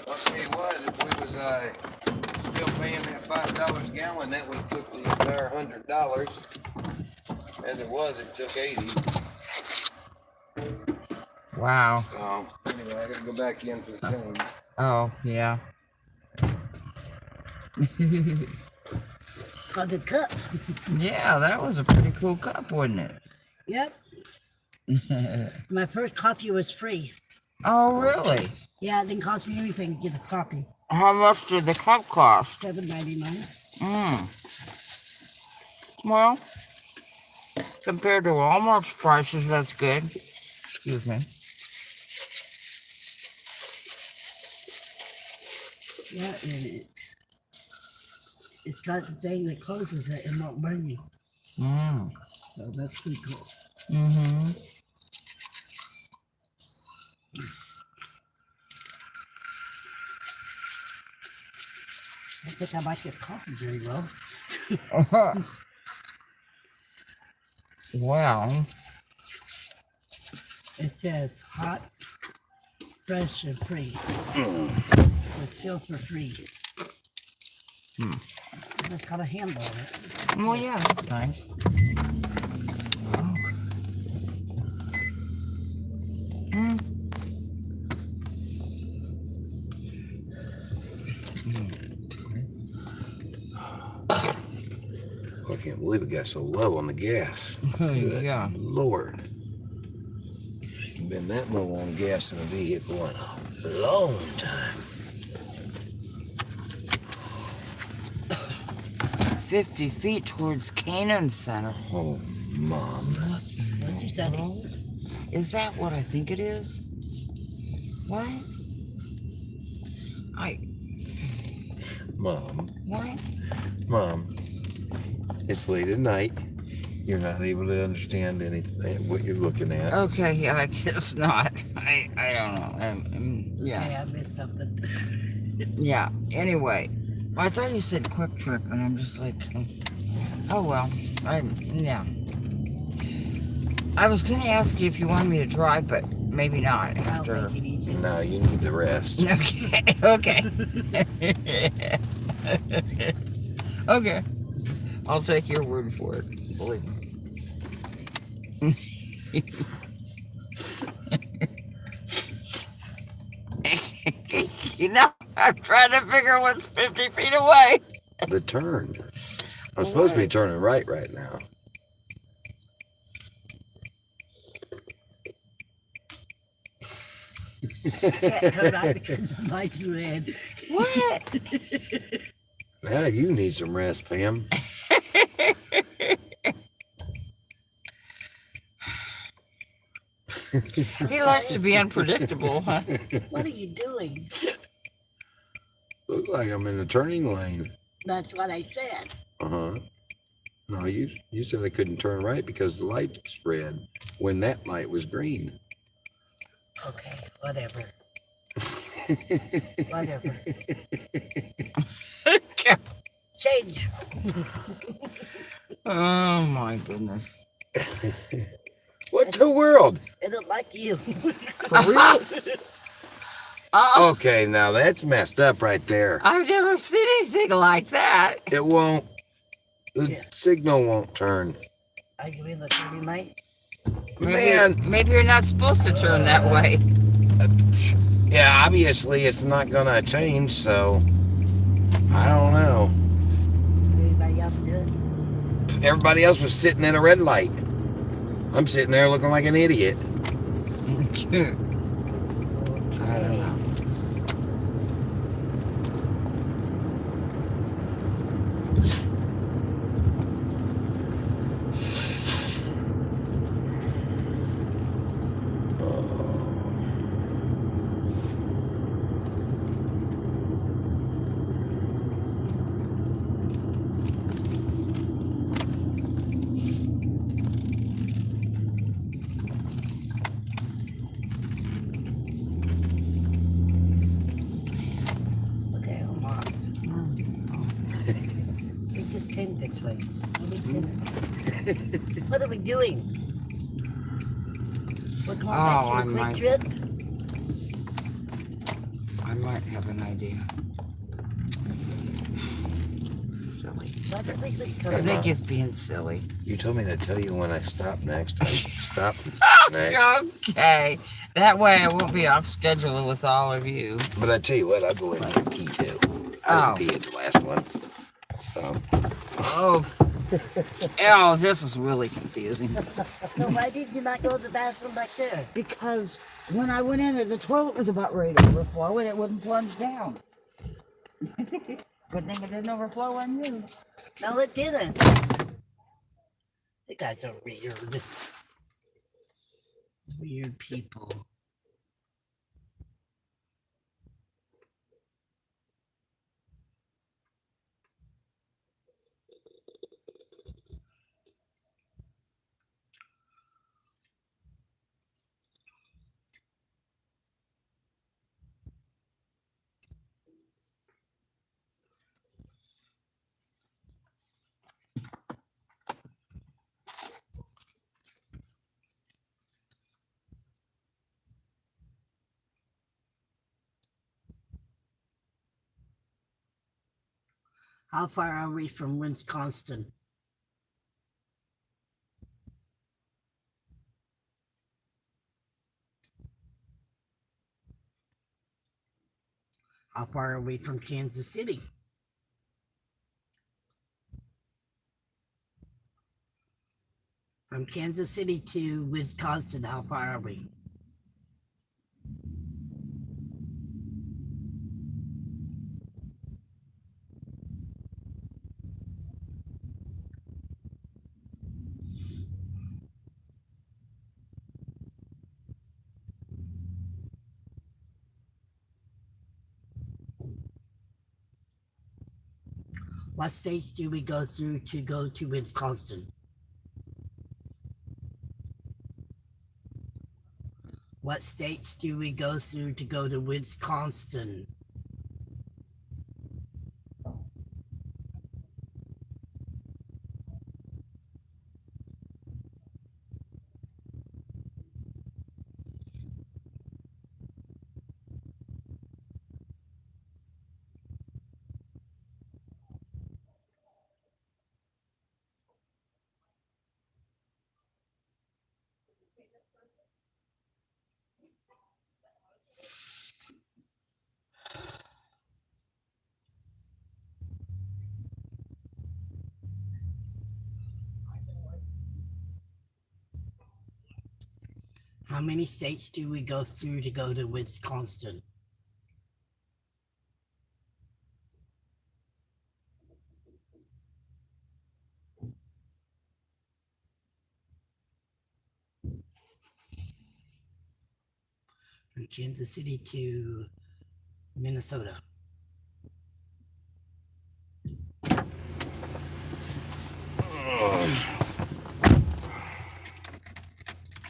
I'll tell you what, if we was still paying that $5 a gallon, that would have took the entire $100. As it was, it took 80. Wow. So anyway, I gotta go back in for the change. Oh, yeah. On the cup. Yeah, that was a pretty cool cup, wasn't it? Yep. My first copy was free. Oh, really? Yeah, it didn't cost me anything to get a copy. How much did the cup cost? $7.99. Well, compared to Walmart's prices, that's good. Excuse me. Yeah, and it's got the thing that closes it and won't burn you. So that's pretty cool. I think I like this coffee very well. Well, It says hot, fresh, and free. It says filter free. It's got a handle on it. well, yeah, that's nice. I can't believe it got so low on the gas. Good Yeah. Lord. Ain't been that low on gas in a vehicle in a long time. 50 feet towards Canaan Center. Oh, Mom. What you said? Is that what I think it is? What? Mom. What? Mom. It's late at night. You're not able to understand anything, what you're looking at. Okay, yeah, I guess not. I don't know. Yeah. Okay, I missed something. Yeah, anyway. I thought you said Quick Trip, and I'm just like, oh well. Yeah. I was going to ask you if you wanted me to drive, but maybe not I after. don't think you need to. No, you need to rest. Okay, okay. Okay. I'll take your word for it. Believe me. You know, I'm trying to figure what's 50 feet away. The turn. I'm supposed to be turning right now. Can't turn right because the light's red. What? Now you need some rest, Pam. He likes to be unpredictable, huh? What are you doing? Look like I'm in the turning lane. That's what I said. Uh-huh. No, you said I couldn't turn right because the light's red when that light was green. Okay, whatever. Whatever. Change. Oh my goodness. What the world? I don't like you. For real? Okay, now that's messed up right there. I've never seen anything like that. It won't. The signal won't turn. Are you in the turning light? Maybe you're not supposed to turn that way. Yeah, obviously it's not gonna change, so I don't know. Did anybody else do it? Everybody else was sitting at a red light. I'm sitting there looking like an idiot. I don't know. Okay, I'm lost. We just came this way. What are we doing? We're going back to the quick trip? I might have an idea. Silly. What are we I think it's being silly. You told me to tell you when I stop next. I stop next. Okay. That way I won't be off schedule with all of you. But I tell you what, I'll go in and pee too. I didn't pee at the last one. Oh. Oh, this is really confusing. So why did you not go to the bathroom back there? Because when I went in there, the toilet was about ready to overflow and it wouldn't plunge down. Good thing it didn't overflow on you. No, it didn't. You guys are weird. Weird people. How far are we from Wisconsin? How far are we from Kansas City? From Kansas City to Wisconsin, how far are we? What states do we go through to go to Wisconsin? What states do we go through to go to Wisconsin? How many states do we go through to go to Wisconsin? From Kansas City to Minnesota.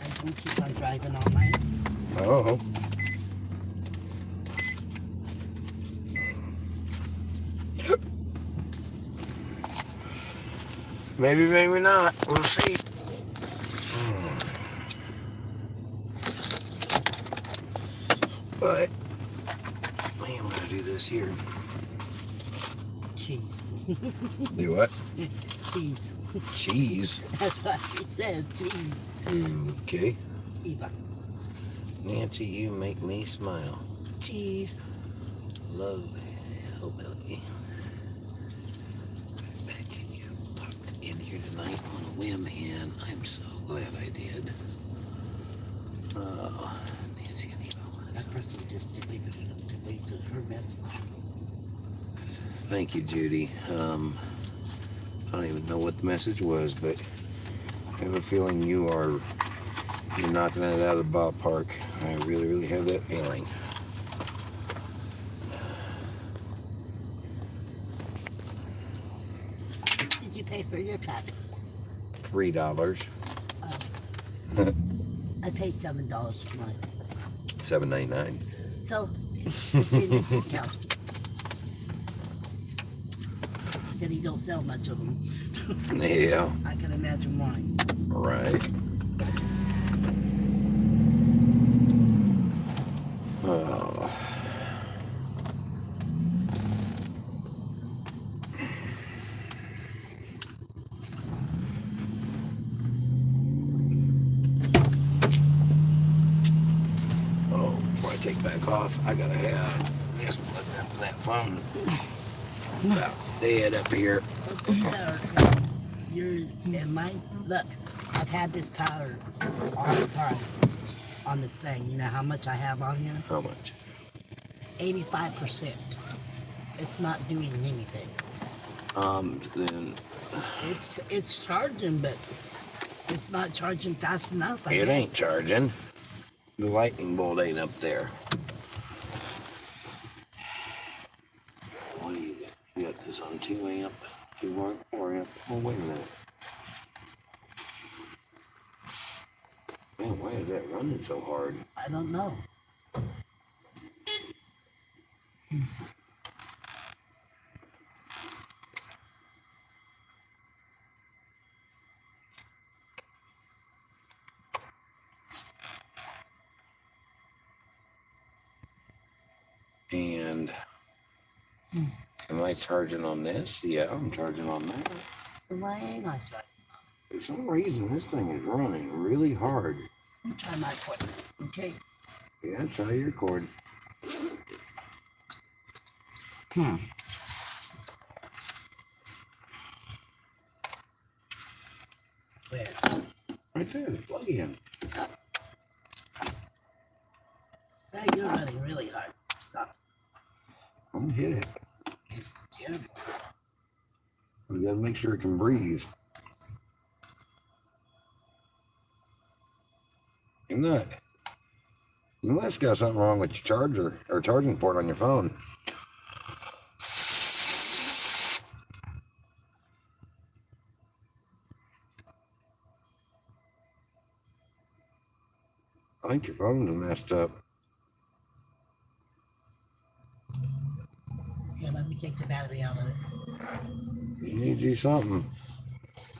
I'm going to keep on driving all night. Oh. Maybe, maybe not. We'll see. But, man, I'm going to do this here. Cheese. Do what? Cheese. Cheese? That's what she said, cheese. Okay. Eva. Nancy, you make me smile. Cheese. Love hillbilly. Becky, you popped in here tonight on a whim, and I'm so glad I did. Nancy and Eva. That person just deleted her message. Thank you, Judy. I don't even know what the message was, but I have a feeling you're knocking it out of the ballpark. I really, really have that feeling. How much did you pay for your cup? $3. I paid $7 for mine. $7.99. So, in a discount. He said he don't sell much of them. Yeah. I can imagine why. Right. Oh. Before I take back off, I gotta have this plug up that phone about dead up here. Yours and mine. Look, I've had this power all the time on this thing. You know how much I have on here? How much? 85%. It's not doing anything. Then It's charging, but it's not charging fast enough. I it guess. ain't charging. The lightning bolt ain't up there. What do you got? You got this on 2 amp, 2 amp, 4 amp. Oh, wait a minute. Man, why is that running so hard? I don't know. And am I charging on this? Yeah, I'm charging on that. Why ain't I starting? For some reason, this thing is running really hard. Let me try my cord. Okay. Yeah, try your cord. Where? Right there, the plug in. Now you're running really hard. Stop. I'm gonna hit it. It's terrible. We gotta make sure it can breathe. You're not. You must have got something wrong with your charger or charging port on your phone. I think your phone's messed up. Here, let me take the battery out of it. You need to do something.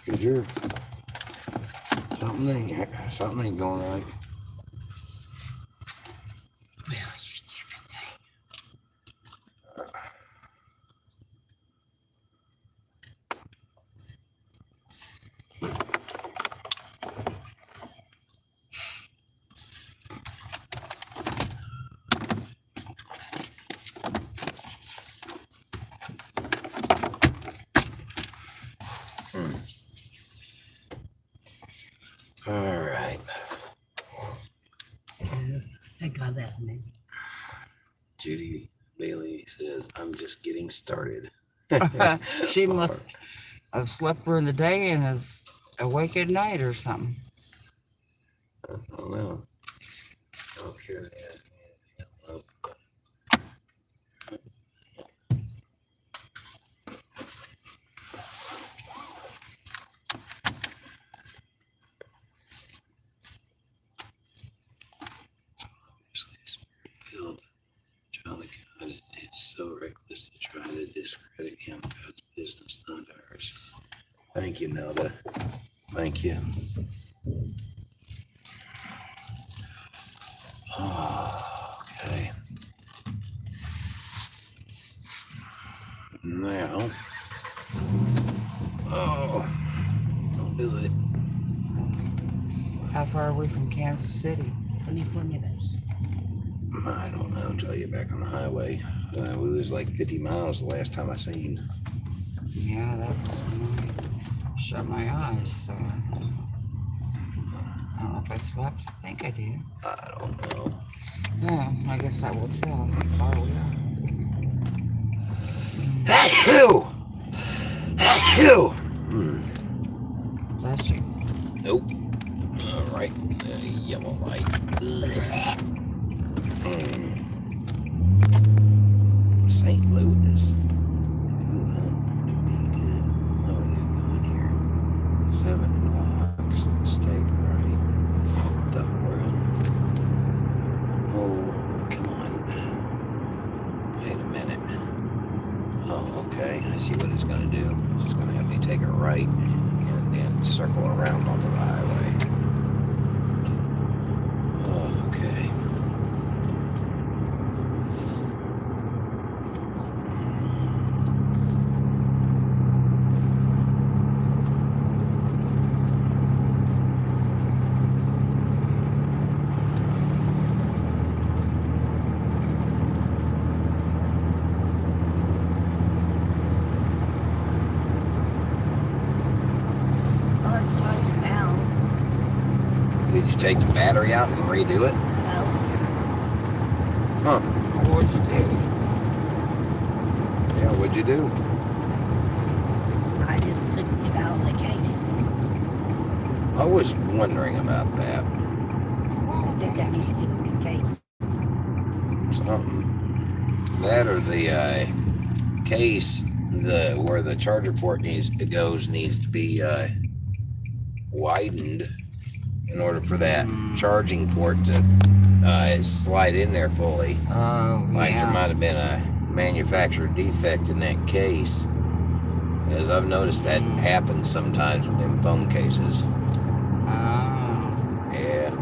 Cause you're something ain't going right. Well, you stupid thing. All right. I got that name. Judy Bailey says, I'm just getting started. She must have slept during the day and is awake at night or something. I don't know. Okay. Thank you, Nelda. Thank you. Okay. Now, don't do it. How far are we from Kansas City? 24 minutes. I don't know until you're back on the highway. We was like 50 miles the last time I seen. Yeah, that's when I shut my eyes, so I don't know if I slept. I think I did. I don't know. Yeah, I guess that will tell how far we are. Achoo! Achoo! Bless you. Nope. All right. Yellow light. St. Louis. What we got going here? 7 blocks. Stay right. Double run. Oh, come on. Wait a minute. Oh, okay. I see what it's going to do. It's going to have me take a right and then circle around onto the highway. Okay. Oh, it's charging now. Did you take the battery out and redo it? No. Huh. What'd you do? Yeah, what'd you do? I just took it out of the case. I was wondering about that. I think I need to get it in the case. Something. That or the case, where the charger port needs to be widened in order for that charging port to slide in there fully. Oh, Like there yeah. might have been a manufacturer defect in that case. Because I've noticed that happens sometimes with them phone cases. Oh. Yeah.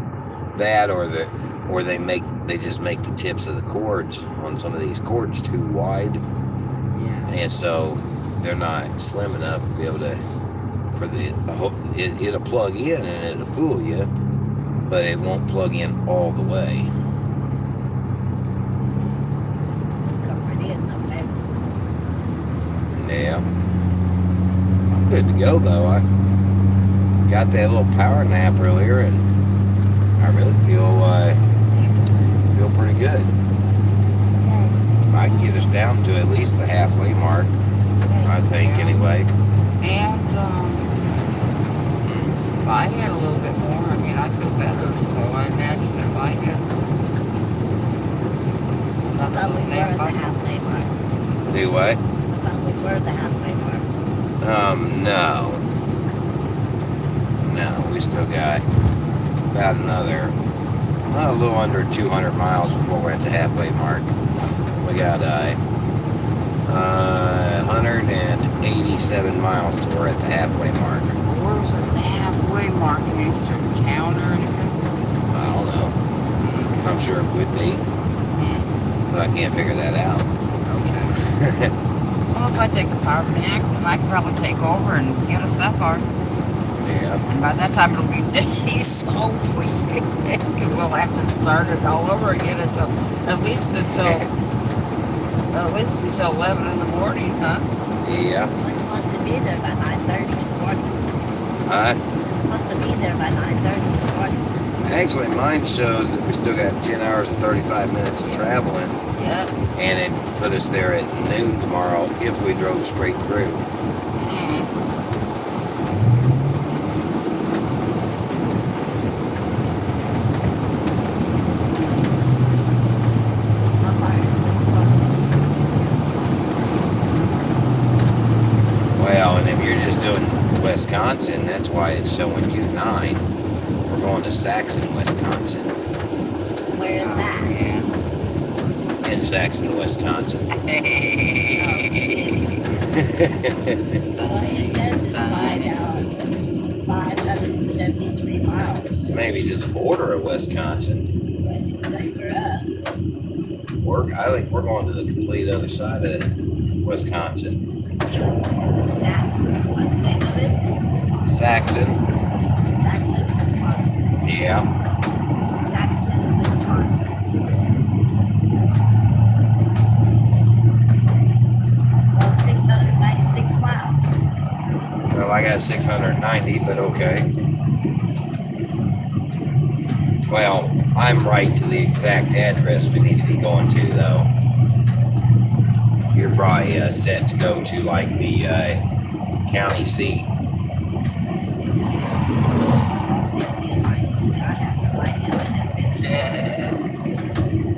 That or they just make the tips of the cords on some of these cords too wide. Yeah. And so they're not slim enough to be able to it'll plug in and it'll fool you, but it won't plug in all the way. It's coming in up there. Yeah. I'm good to go though. I got that little power nap earlier and I really feel pretty good. I can get us down to at least the halfway mark, I think, anyway. And if I had a little bit more, I mean, I feel better. So I imagine if I had another Thought we little were at nap, the halfway mark. Do what? I thought we were at the halfway mark. No. No, we still got about another, a little under 200 miles before we're at the halfway mark. We got 187 miles till we're at the halfway mark. where's the halfway mark? Any certain town or anything? I don't know. I'm sure it would be, but I can't figure that out. Okay. Well, if I take the power nap, then I can probably take over and get us that far. Yeah. And by that time, it'll be days, so we'll have to start it all over again until at least until 11 in the morning, huh? Yeah. We're supposed to be there by 9:30 in the morning. Huh? We're supposed to be there by 9:30 in the morning. Actually, mine shows that we still got 10 hours and 35 minutes of traveling. Yeah. And it put us there at noon tomorrow if we drove straight through. How far is this supposed to be? Well, and if you're just doing Wisconsin, that's why it's showing you 9. We're going to Saxon, Wisconsin. Where is that? In Saxon, Wisconsin. Well, it says it's 5 hours. 73 miles. Maybe to the border of Wisconsin. But you say we're up. I think we're going to the complete other side of Wisconsin. What's the name of it? Saxon. Saxon, Wisconsin. Yeah. Saxon, Wisconsin. Well, 696 miles. Well, I got 690, but okay. Well, I'm right to the exact address we need to be going to, though. You're probably set to go to, like, the county seat.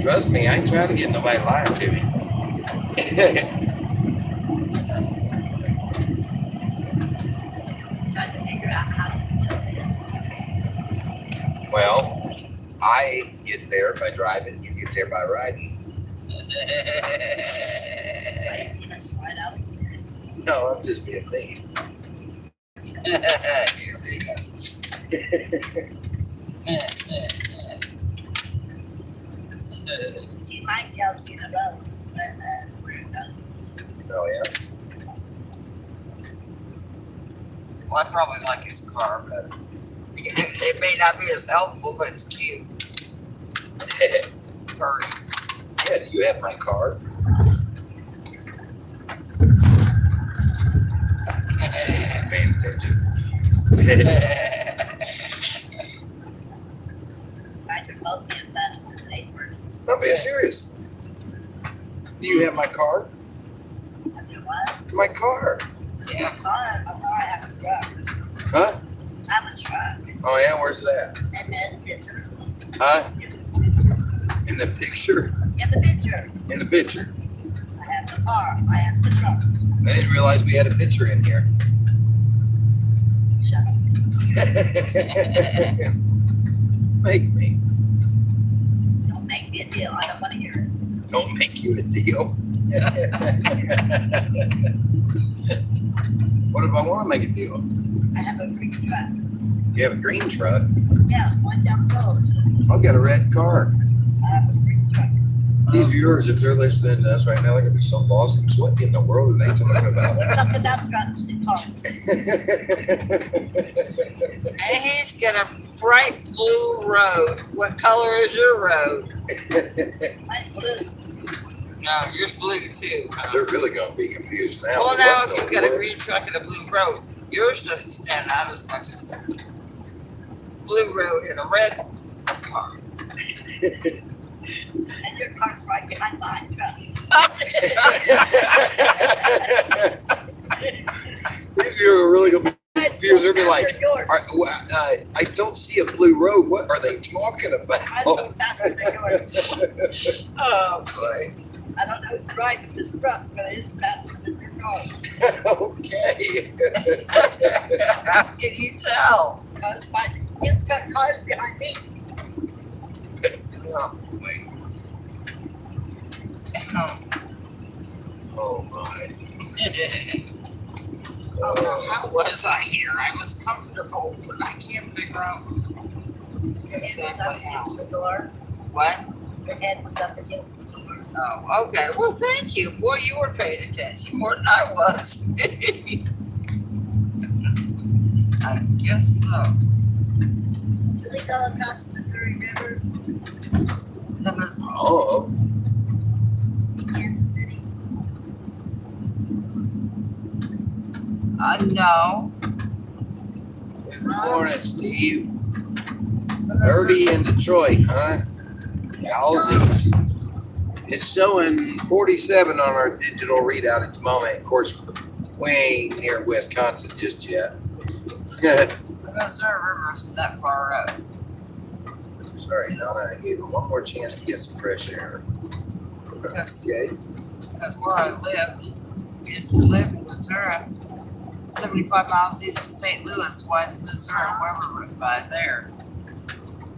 Trust me, I ain't trying to get nobody lying to me. Trying to figure out how to do this. Well, I get there by driving, you get there by riding. No, I'm just being mean. Here we go. See, mine tells me the road, but where it goes. Oh, yeah? Well, I probably like his car better. It may not be as helpful, but it's cute. Hurry. Yeah, do you have my car? Paying attention. You guys are both being done with the neighbor. I'm being serious. Do you have my car? What? My car. Yeah. I have a truck. Huh? I have a truck. Oh, yeah? Where's it at? And that's picture. Huh? In the picture? In the picture. In the picture. I have the car. I have the truck. I didn't realize we had a picture in here. Shut up. Make me. Don't make me a deal. I don't want to hear it. Don't make you a deal. What if I want to make a deal? I have a green truck. You have a green truck? Yeah, one down the road. I've got a red car. I have a green truck. These viewers, if they're listening to us right now, they're going to be so lost. What in the world are they talking about? We're talking about trucks and cars. And he's got a bright blue road. What color is your road? Mine's blue. No, yours blue too. They're really going to be confused now. Well, now What if in you've the got a world? green truck and a blue road, yours doesn't stand out as much as that. Blue road and a red car. And your car's right behind my truck. These viewers are really going to be confused. They'll be like, I don't see a blue road. What are they talking about? I'm faster than yours. Oh, boy. I don't know who's driving this truck, but it's faster than your car. Okay. How can you tell? Because his car's behind me. Oh, wait. Oh, my. How was I here? I was comfortable, but I can't figure out exactly how. Against the door. What? Your head was up against the door. Oh, okay. Well, thank you. Boy, you were paying attention more than I was. I guess so. Do they go across the Missouri River? The Missouri. Oh. Kansas City? No. Good morning, Steve. 30 in Detroit, huh? Yowzy. It's showing 47 on our digital readout at the moment. Of course, we ain't near Wisconsin just yet. The Missouri River isn't that far up. Sorry, Donna, I gave her one more chance to get some fresh air. Okay. Because where I used to live in Missouri, 75 miles east of St. Louis, why the Missouri River runs by there.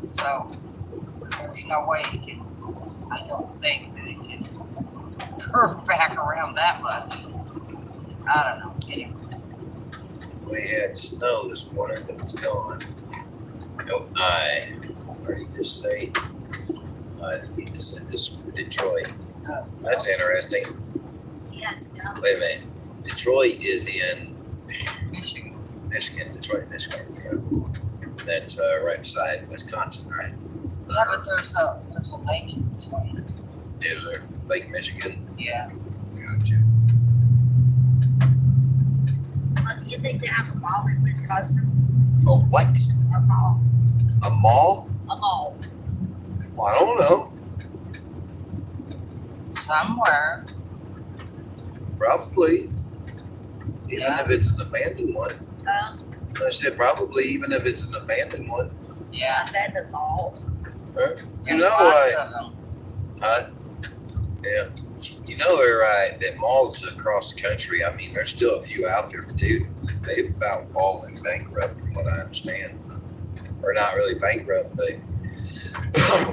So there's no way it can, I don't think that it can curve back around that much. I don't know. Anyway. We had snow this morning, but it's gone. Oh, or you just say, I think you said this for Detroit. That's interesting. Yes, no. Wait a minute. Detroit is in Michigan. Michigan, Detroit, Michigan. Yeah. That's right beside Wisconsin, right? Yeah, but there's a lake in between. Is there Lake Michigan? Yeah. Gotcha. Do you think they have a mall in Wisconsin? Oh, what? A mall. A mall? A mall. Well, I don't know. Somewhere. Probably. Even Yeah. if it's an abandoned one. I said probably even if it's an abandoned one. Yeah. Abandoned mall. Huh? You There's know lots what? of them. Huh? Yeah. You know they're right that malls across the country, I mean, there's still a few out there too. They've about all went bankrupt from what I understand. Or not really bankrupt, but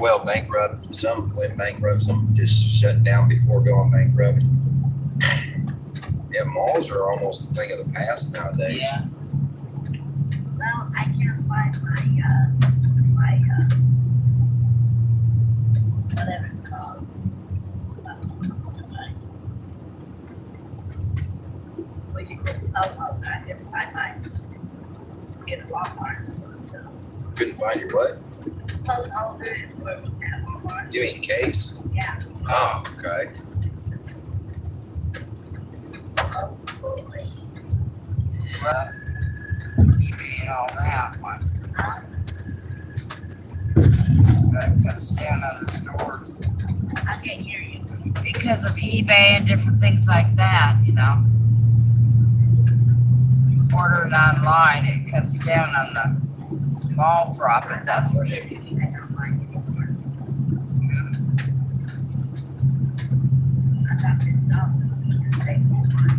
well, bankrupt. Some went bankrupt, some just shut down before going bankrupt. Yeah, malls are almost a thing of the past nowadays. Yeah. Well, I can't find my whatever it's called. Well, you couldn't I didn't find mine in Walmart. So Couldn't find your what? phone holder at Walmart. You mean case? Yeah. Oh, okay. Oh boy. Well, eBay and all that, but that cuts down other stores. I can't hear you. Because of eBay and different things like that, you know. Ordering online, it cuts down on the mall profit, that's for sure. I don't mind anymore. I got this dog. Take Walmart.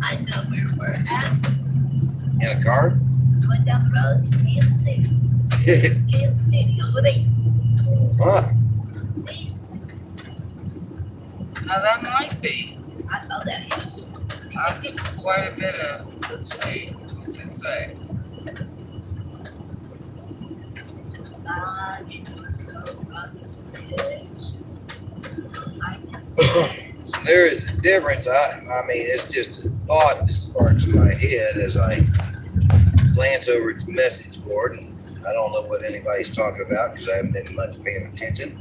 I know where we're at. In a car? Going down the road to Kansas City. There's Kansas City over there. Huh. See? Now that might be. I know that is. That's quite a bit of, let's see, what's it say? I need to go across this bridge. Like this bridge. There is a difference. I mean, it's just a thought that sparks in my head as I glance over at the message board. And I don't know what anybody's talking about because I haven't been much paying attention.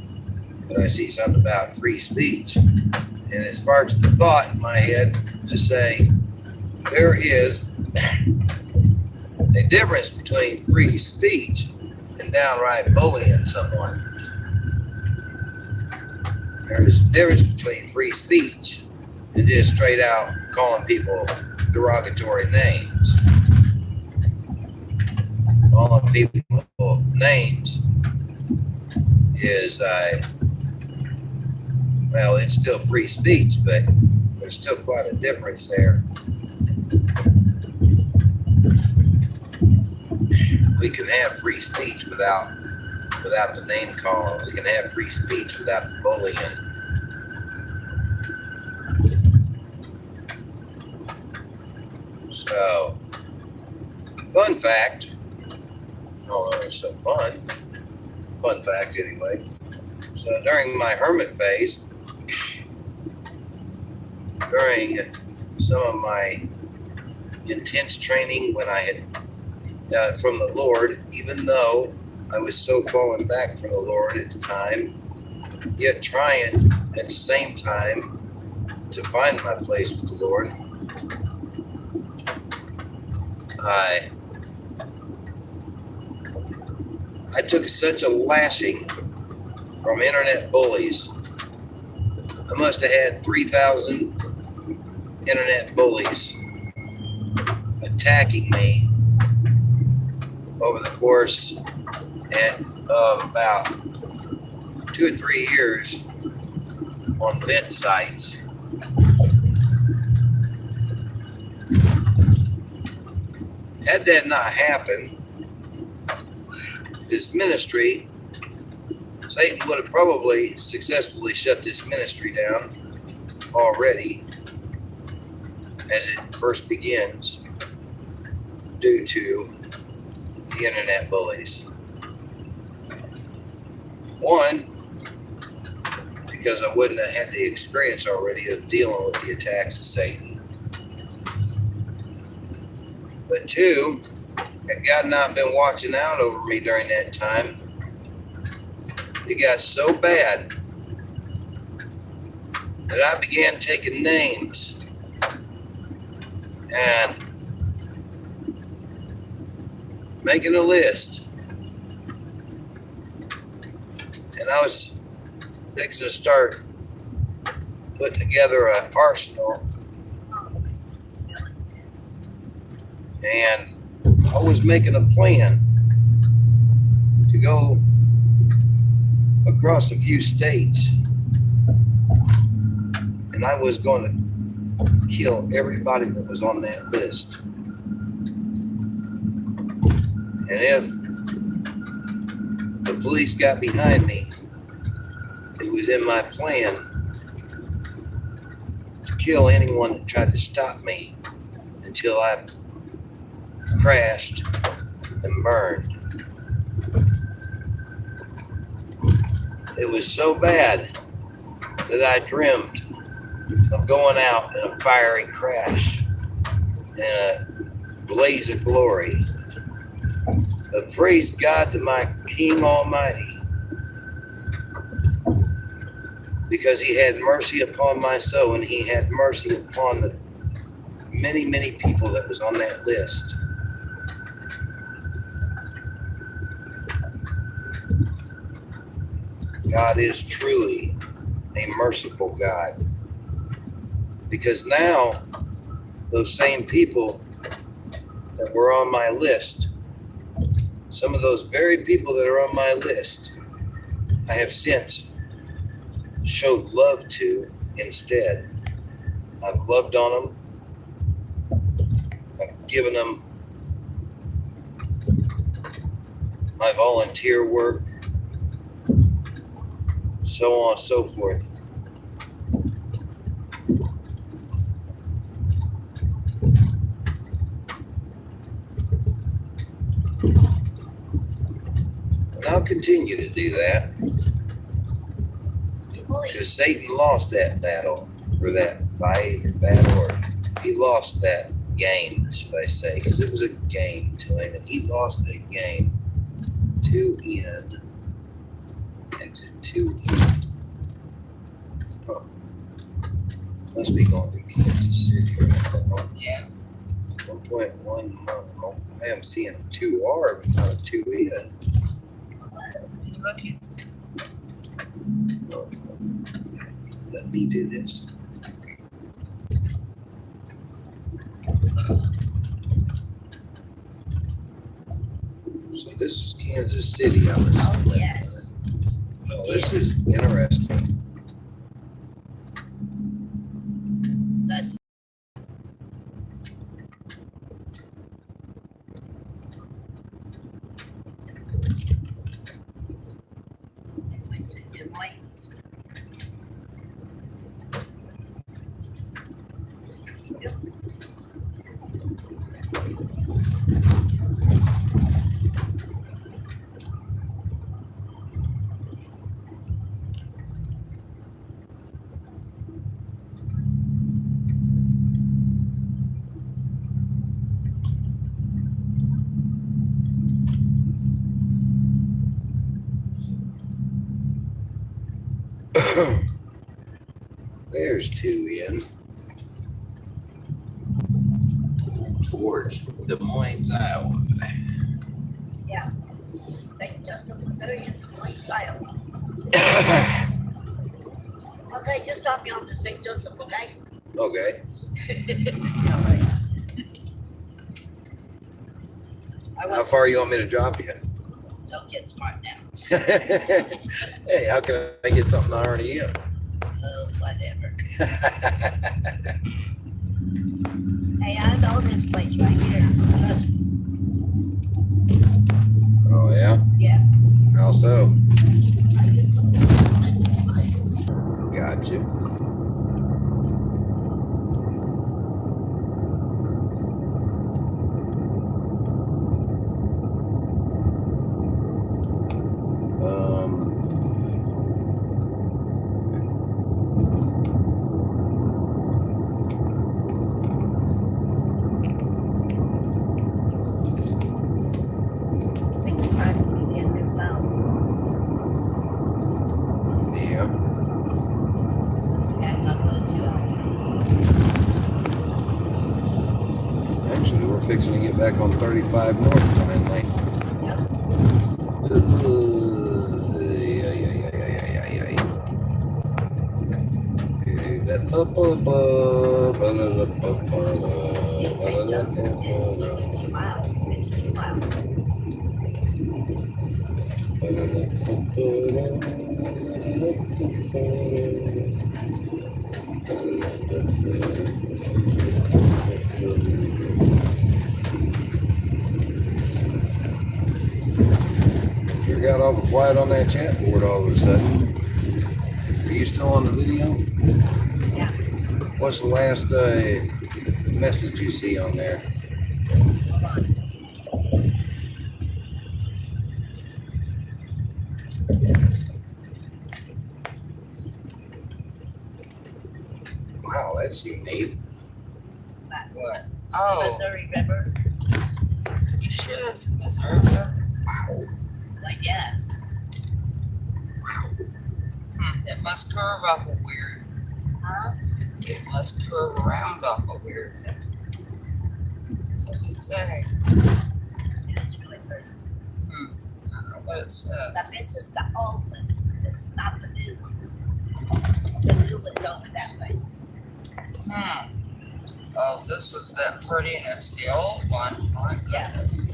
But I see something about free speech. And it sparks the thought in my head to say, there is a difference between free speech and downright bullying someone. There is a difference between free speech and just straight out calling people derogatory names. Calling people names is, well, it's still free speech, but there's still quite a difference there. We can have free speech without the name calling. We can have free speech without the bullying. So, fun fact. Oh, it's so fun. Fun fact, anyway. So during my hermit phase, during some of my intense training when I had from the Lord, even though I was so fallen back from the Lord at the time, yet trying at the same time to find my place with the Lord, I took such a lashing from internet bullies. I must have had 3,000 internet bullies attacking me over the course of about 2 or 3 years on vent sites. Had that not happened, this ministry, Satan would have probably successfully shut this ministry down already as it first begins due to the internet bullies. One, because I wouldn't have had the experience already of dealing with the attacks of Satan. But two, had God not been watching out over me during that time, it got so bad that I began taking names and making a list. And I was fixing to start putting together an arsenal. And I was making a plan to go across a few states. And I was going to kill everybody that was on that list. And if the police got behind me, it was in my plan to kill anyone that tried to stop me until I crashed and burned. It was so bad that I dreamt of going out in a fiery crash in a blaze of glory. But praise God to my King Almighty, because he had mercy upon my soul, and he had mercy upon the many, many people that was on that list. God is truly a merciful God, because now those same people that were on my list, some of those very people that are on my list, I have since showed love to instead. I've loved on them. I've given them my volunteer work, so on and so forth. And I'll continue to do that, because Satan lost that battle, or that fight, or battle, or he lost that game, should I say, because it was a game to him, and he lost that game. 2N, exit 2N. Huh. Must be going through Kansas City right now. Yeah. 1.1, I am seeing a 2R, but not a 2N. You looking? No. Let me do this. So this is Kansas City, I was. Oh, yes. Oh, this is interesting. That's went to Des Moines. Yep. There's 2N towards Des Moines, Iowa. Yeah. St. Joseph, Missouri, and Des Moines, Iowa. Okay, just stop you off to St. Joseph, okay? Okay. All right. How far you want me to drop you? Don't get smart now. Hey, how can I get something I already am? Oh, whatever. Hey, I know this place right here. Trust me. Oh, yeah? Yeah. How so? I used to. Gotcha. 35 north finally. Yep. St. Joseph is 32 miles, 52 miles. Sure got all quiet on that chat board all of a sudden. Are you still on the video? Yeah. What's the last message you see on there? Hold on. Wow, that's unique. What? Oh, Missouri River. you sure this is Missouri River? I guess. It must curve awful weird. Huh? It must curve around awful weird. Does it say? It's really pretty. I don't know what it says. Now this is the old one. This is not the new one. The new one's over that way. Oh, this is that pretty and it's the old one. My goodness.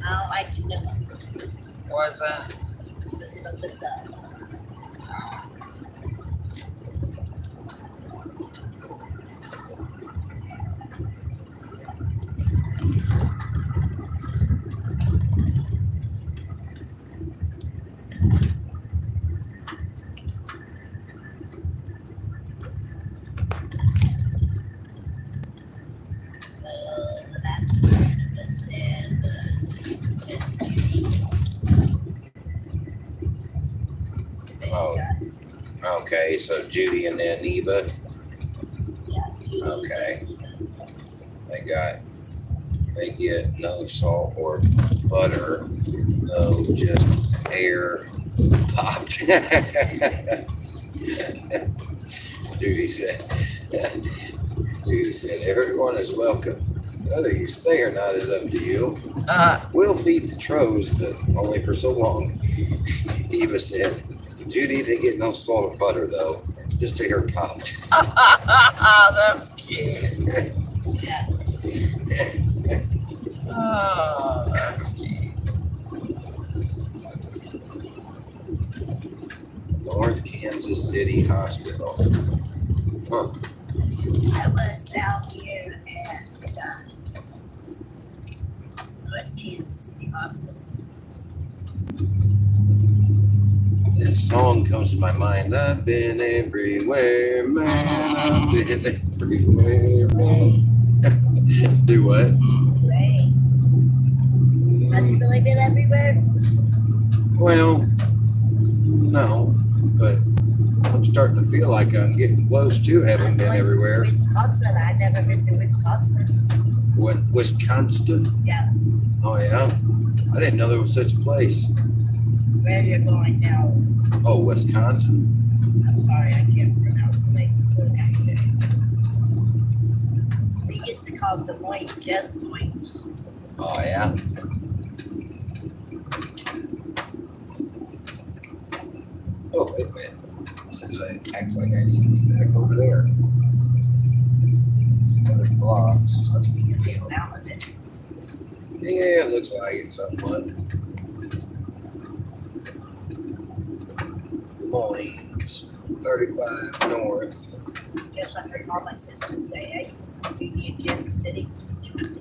I like the new one Why is that? because it opens up. The last part of it said was Oh, okay. So Judy and then Neva. yeah, Okay. They get no salt or butter, no, just air popped. Judy said, everyone is welcome. Whether you stay or not is up to you. We'll feed the Tros, but only for so long. Eva said, Judy, they get no salt or butter, though. Just air popped. That's cute. Oh, that's cute. North Kansas City Hospital. Huh. I was down here at North Kansas City Hospital. This song comes to my mind. I've been everywhere, man. I've been everywhere, man. Do what? Right. Have you really been everywhere? Well, no, but I'm starting to feel like I'm getting close to having been everywhere. Wisconsin. I've never been to Wisconsin. What, Wisconsin? Yeah. Oh, yeah? I didn't know there was such a place. Where you're going now? Oh, Wisconsin? I'm sorry, I can't pronounce the name of the accent. They used to call Des Moines Des Moines. Oh, yeah? Oh, wait a minute. It acts like I need to be back over there. 7 blocks. Yeah, it looks like it somewhat. Des Moines, 35 north. Guess I could call my sister and say, hey, meet me in Kansas City.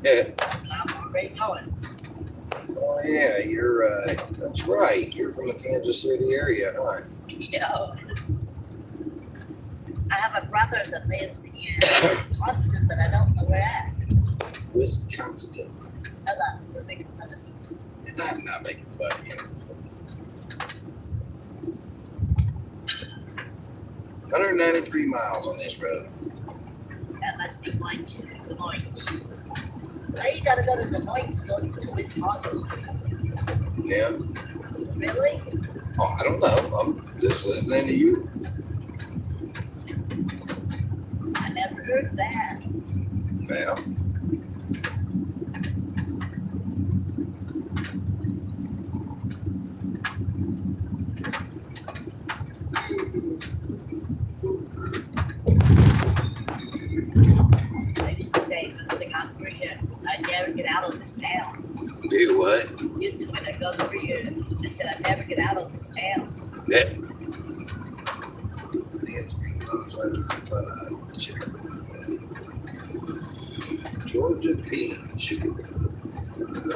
Yeah. I'm already going. Oh, yeah, you're, that's right. You're from the Kansas City area, huh? Yeah. I have a brother that lives in Wisconsin, but I don't know where at. Wisconsin. Shut up. We're making fun of you. I'm not making fun of you. 193 miles on this road. That must be going to Des Moines. Now you gotta go to Des Moines to go to Wisconsin. Yeah. Really? Oh, I don't know. I'm just listening to you. I never heard that. Well, Yeah. It's been off. I thought I'd check with him. Georgia Peach. I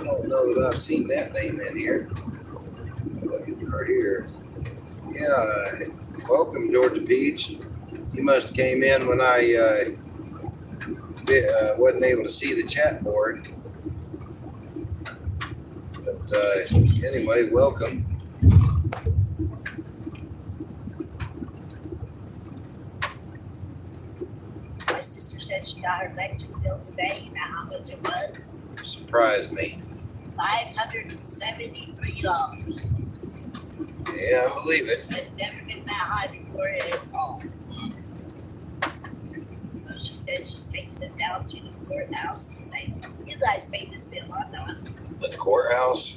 don't know that I've seen that name in here. But you're here. Yeah. Welcome, Georgia Peach. You must have came in when I wasn't able to see the chat board. But anyway, welcome. My sister said she got her electric bill today. You know how much it was? Surprised me. $573. Yeah, I believe it. It's never been that high before it all. So she said she's taking it down to the courthouse and saying, "You guys pay this bill, I'm not." The courthouse?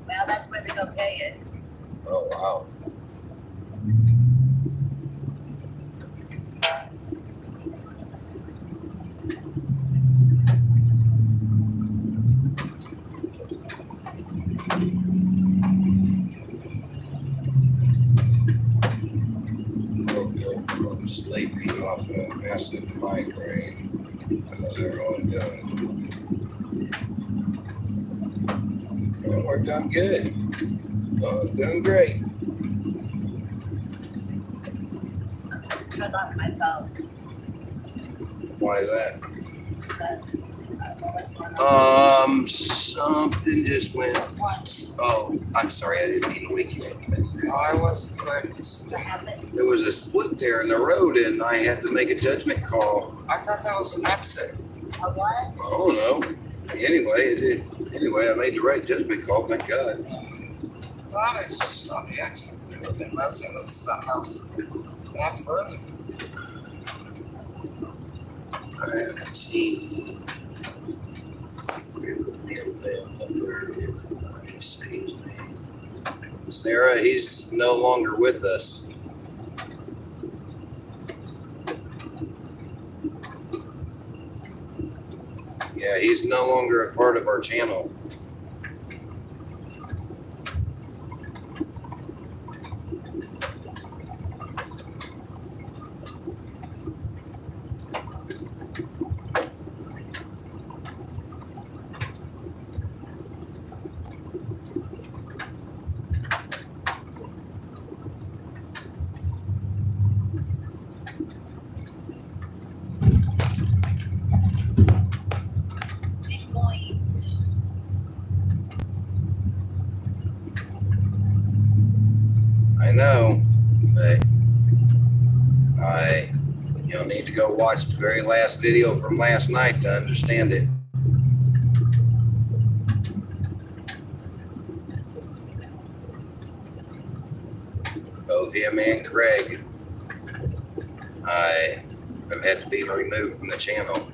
Well, that's where they're gonna pay it. Oh, wow. From sleeping off a massive migraine. How's everyone doing? Well, we're doing good. Doing great. Turn off my phone Why is that? because I don't know what's going on. Something just went. What? Oh, I'm sorry, I didn't mean to wake you up. No, I wasn't going to What happened? There was a split there in the road, and I had to make a judgment call. I thought that was an accident. A what? I don't know. Anyway, I made the right judgment call. Thank God. I thought I saw the accident, unless it was something else back further. I haven't seen. If I say his name. Sarah, he's no longer with us. Yeah, he's no longer a part of our channel. I know, but you'll need to go watch the very last video from last night to understand it. Both him and Craig, I have had to be removed from the channel.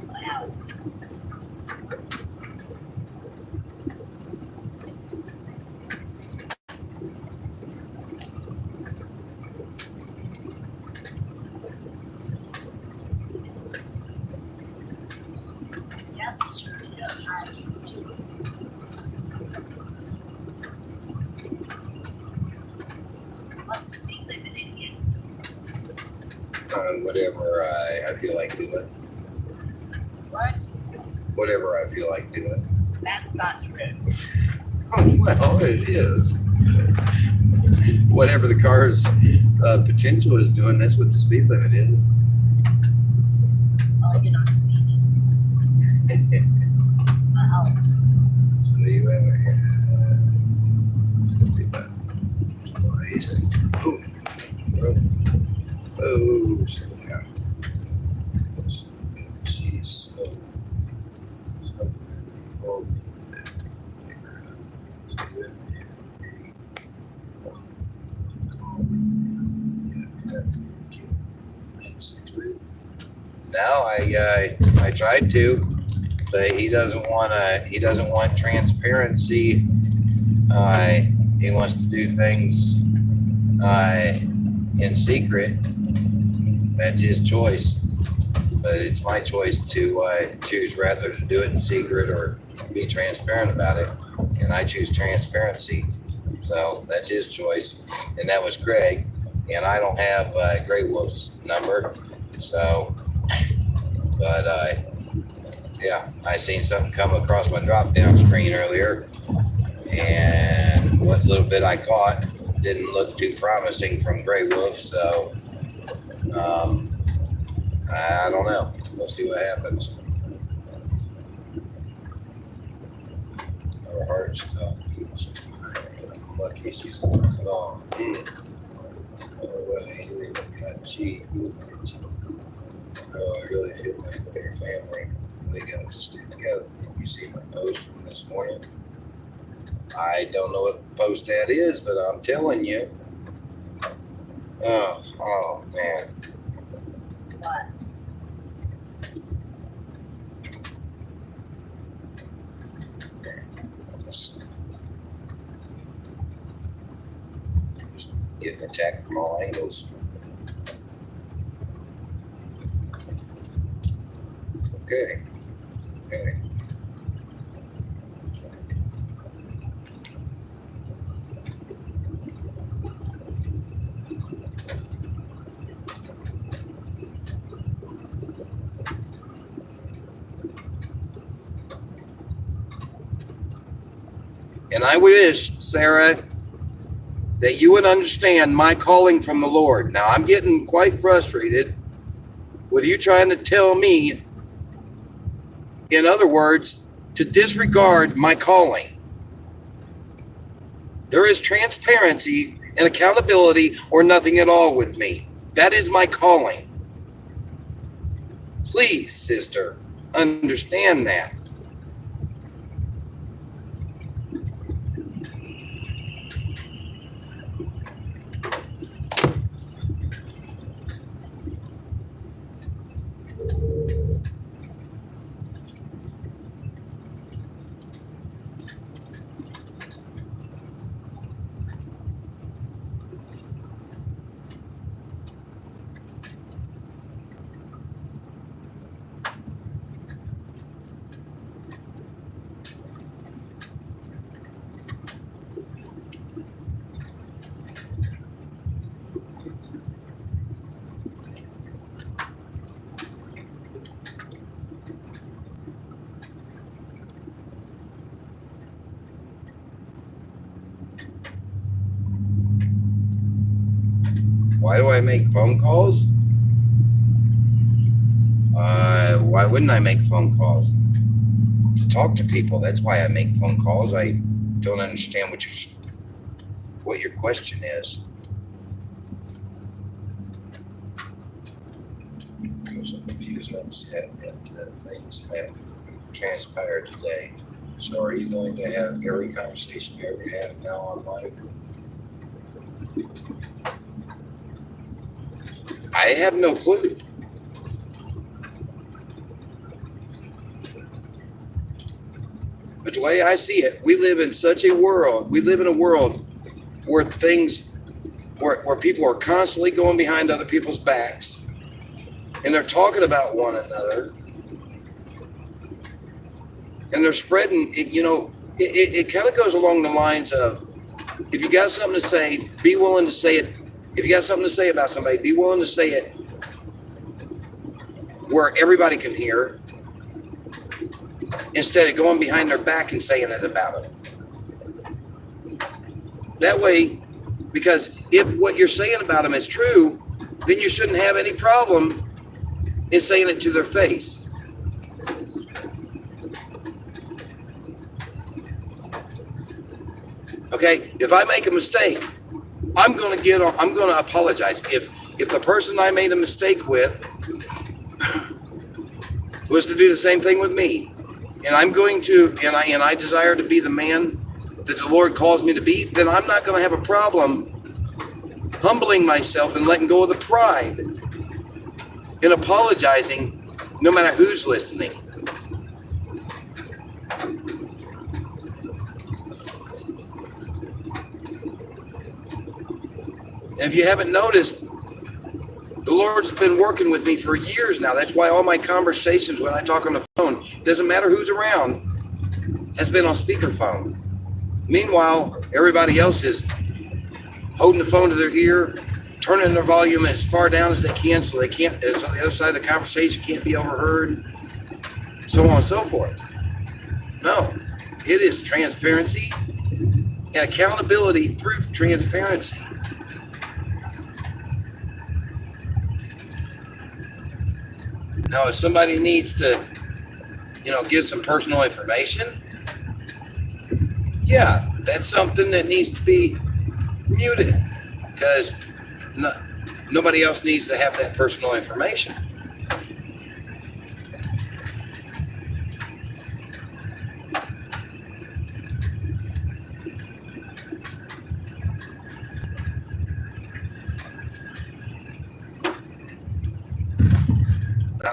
Wow. Yes, it's true. High too. What's the speed limit in here? Whatever I feel like doing. What? Whatever I feel like doing. That's not true. Well, it is. Whatever the car's potential is doing, that's what the speed limit is. Oh, you're not speeding. Oh. So you haven't had twice. Oh, slow down. She's so something for me that figure out. So you haven't had one call with them. You have to get 6 weeks. Now I tried to, but he doesn't want transparency. He wants to do things in secret. That's his choice, but it's my choice to choose rather to do it in secret or be transparent about it, and I choose transparency. So that's his choice, and that was Craig. And I don't have Gray Wolf's number, so. But yeah, I seen something come across my drop-down screen earlier, and what little bit I caught didn't look too promising from Gray Wolf. So I don't know. We'll see what happens. Her heart's I'm lucky she's going along. Oh, well, you even got cheap. Oh, I really feel like we're family. We got to stay together. You see my post from this morning? I don't know what post that is, but I'm telling you. Oh man. What? Just getting attacked from all angles. Okay. And I wish, Sarah, that you would understand my calling from the Lord. Now, I'm getting quite frustrated with you trying to tell me, in other words, to disregard my calling. There is transparency and accountability or nothing at all with me. That is my calling. Please, sister, understand that. Why do I make phone calls? Why wouldn't I make phone calls? To talk to people. That's why I make phone calls. I don't understand what your question is. Because I'm confused and upset at the things that transpired today. So are you going to have every conversation you ever have now on live? I have no clue. But the way I see it, we live in such a world. We live in a world where where people are constantly going behind other people's backs, and they're talking about one another, and they're spreading. It kind of goes along the lines of, if you got something to say, be willing to say it. If you got something to say about somebody, be willing to say it where everybody can hear, instead of going behind their back and saying it about them. That way, because if what you're saying about them is true, then you shouldn't have any problem in saying it to their face. Okay, if I make a mistake, I'm going to apologize. If the person I made a mistake with was to do the same thing with me, and I'm going to, and I desire to be the man that the Lord calls me to be, then I'm not going to have a problem humbling myself and letting go of the pride and apologizing, no matter who's listening. And if you haven't noticed, the Lord's been working with me for years now. That's why all my conversations when I talk on the phone, doesn't matter who's around, has been on speakerphone. Meanwhile, everybody else is holding the phone to their ear, turning their volume as far down as they can so they can't, so the other side of the conversation can't be overheard, so on and so forth. No, it is transparency and accountability through transparency. Now, if somebody needs to, give some personal information, yeah, that's something that needs to be muted because nobody else needs to have that personal information.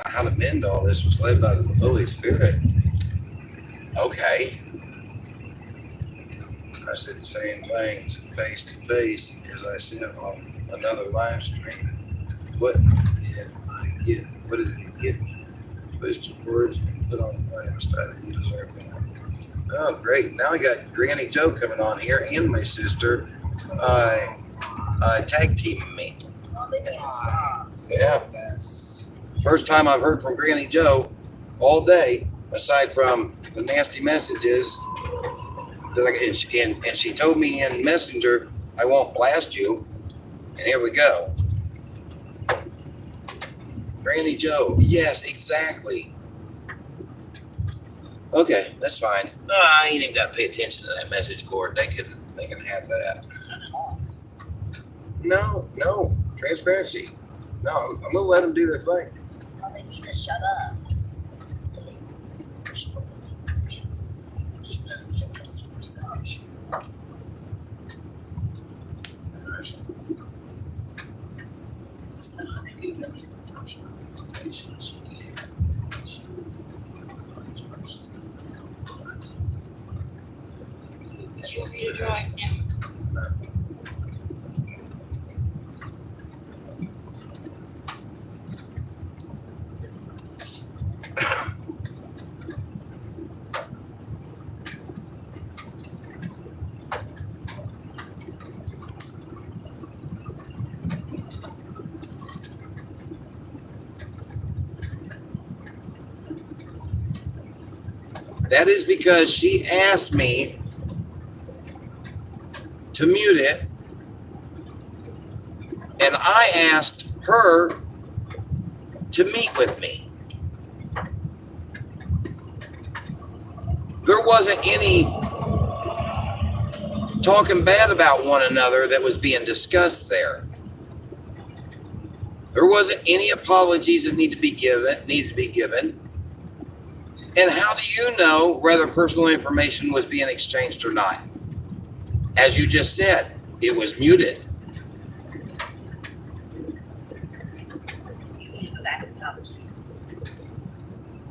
How to mend all this was led by the Holy Spirit. Okay. I said the same things face to face as I said on another live stream. What did I get? What did it get me? Twisted words and put on blast. I didn't deserve that. Oh, great. Now I got Granny Joe coming on here and my sister tag teaming me. Oh, they need to stop. Yeah. First time I've heard from Granny Joe all day, aside from the nasty messages. And she told me in Messenger, I won't blast you. And here we go. Granny Joe. Yes, exactly. Okay, that's fine. I ain't even got to pay attention to that message board. They can have that. No. Transparency. No, I'm going to let them do their thing. Oh, they need to shut up. You want me to draw it now? That is because she asked me to mute it, and I asked her to meet with me. There wasn't any talking bad about one another that was being discussed there. There wasn't any apologies that needed to be given. And how do you know whether personal information was being exchanged or not? As you just said, it was muted.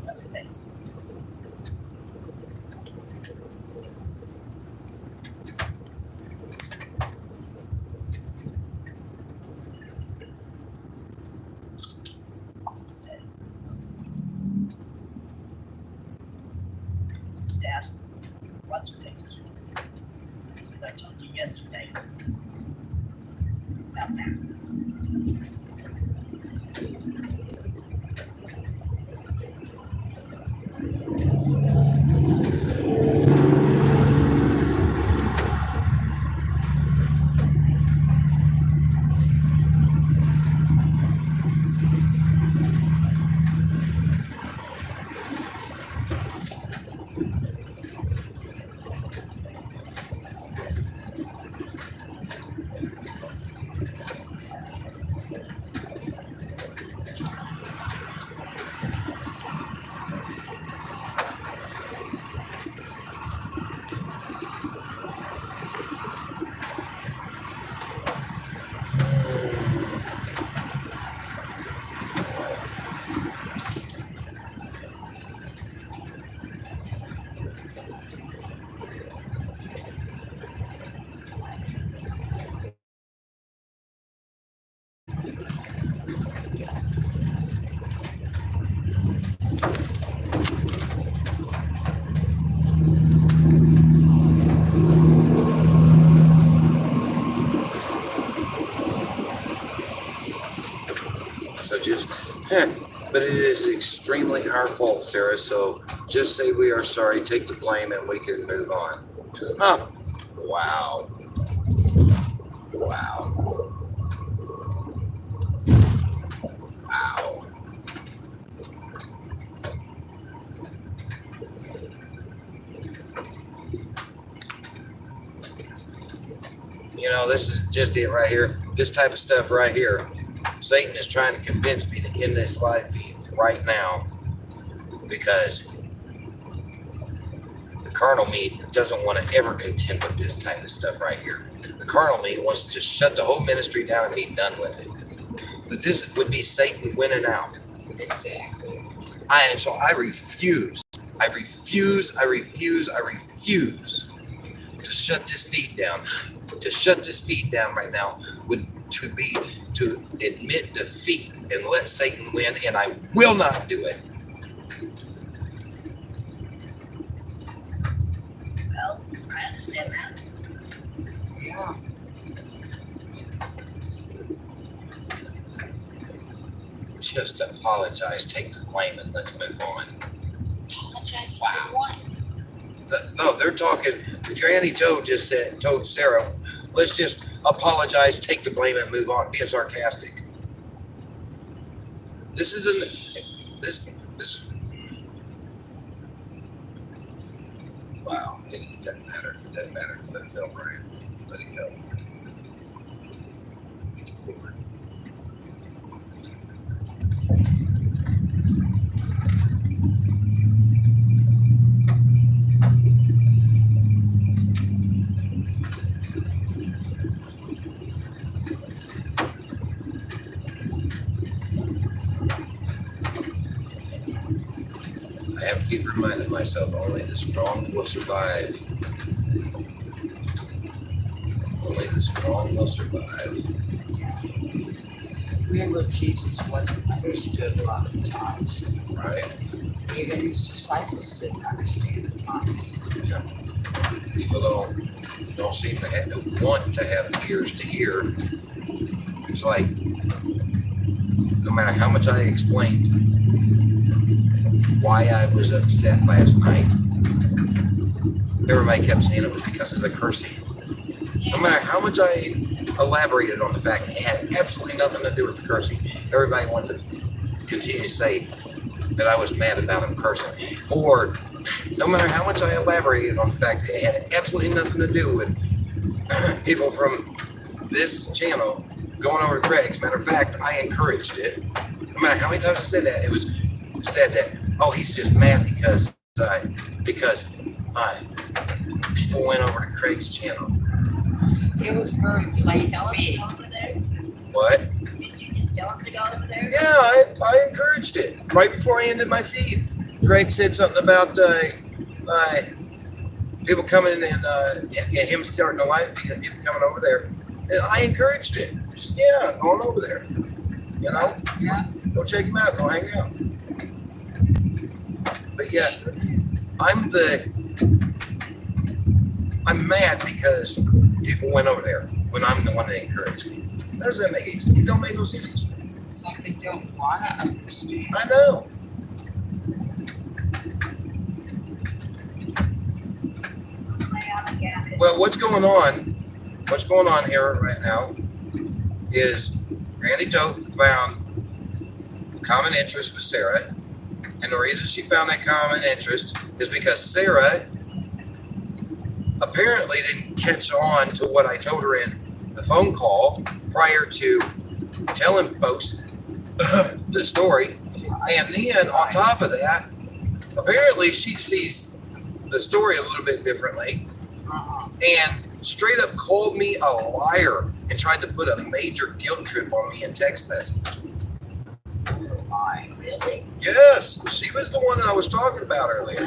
That's the case. Yes. What's the case? Because I told you yesterday about that. But it is extremely our fault, Sarah. So just say we are sorry, take the blame, and we can move on. Huh. Wow. Wow. Wow. You know, this is just it right here. This type of stuff right here. Satan is trying to convince me to end this live feed right now because the carnal me doesn't want to ever contend with this type of stuff right here. The carnal me wants to just shut the whole ministry down and be done with it. But this would be Satan winning out. Exactly. And so I refuse to shut this feed down. To shut this feed down right now would to admit defeat and let Satan win, and I will not do it. Well, I understand that. Yeah. Just apologize, take the blame, and let's move on. Apologize for what? No, they're talking. Granny Joe just told Sarah, let's just apologize, take the blame, and move on. Being sarcastic. This isn't. This. Wow. It doesn't matter. It doesn't matter. Let it go, Brian. Let it go. I have to keep reminding myself only the strong will survive. Only the strong will survive. Remember, Jesus wasn't understood a lot of times. Right? Even his disciples didn't understand at times. Yeah. People don't seem to want to have ears to hear. It's like no matter how much I explained why I was upset last night, everybody kept saying it was because of the cursing. No matter how much I elaborated on the fact that it had absolutely nothing to do with the cursing, everybody wanted to continue to say that I was mad about him cursing. Or no matter how much I elaborated on the fact that it had absolutely nothing to do with people from this channel going over to Greg's. Matter of fact, I encouraged it. No matter how many times I said that, it was said that, oh, he's just mad because people went over to Craig's channel. It was very plain to me. What? Did you just tell him to go over there? Yeah, I encouraged it right before I ended my feed. Greg said something about people coming in and him starting a live feed and people coming over there. And I encouraged it. I said, yeah, go on over there. You know? Yeah. Go check him out. Go hang out. But yeah, I'm mad because people went over there when I'm the one that encouraged me. How does that make sense? It don't make no sense. It's like they don't want to understand. I know. Well, what's going on here right now is Randy Joe found common interest with Sarah. And the reason she found that common interest is because Sarah apparently didn't catch on to what I told her in the phone call prior to telling folks the story. And then on top of that, apparently she sees the story a little bit differently and straight up called me a liar and tried to put a major guilt trip on me in text message. Really? Yes, she was the one that I was talking about earlier.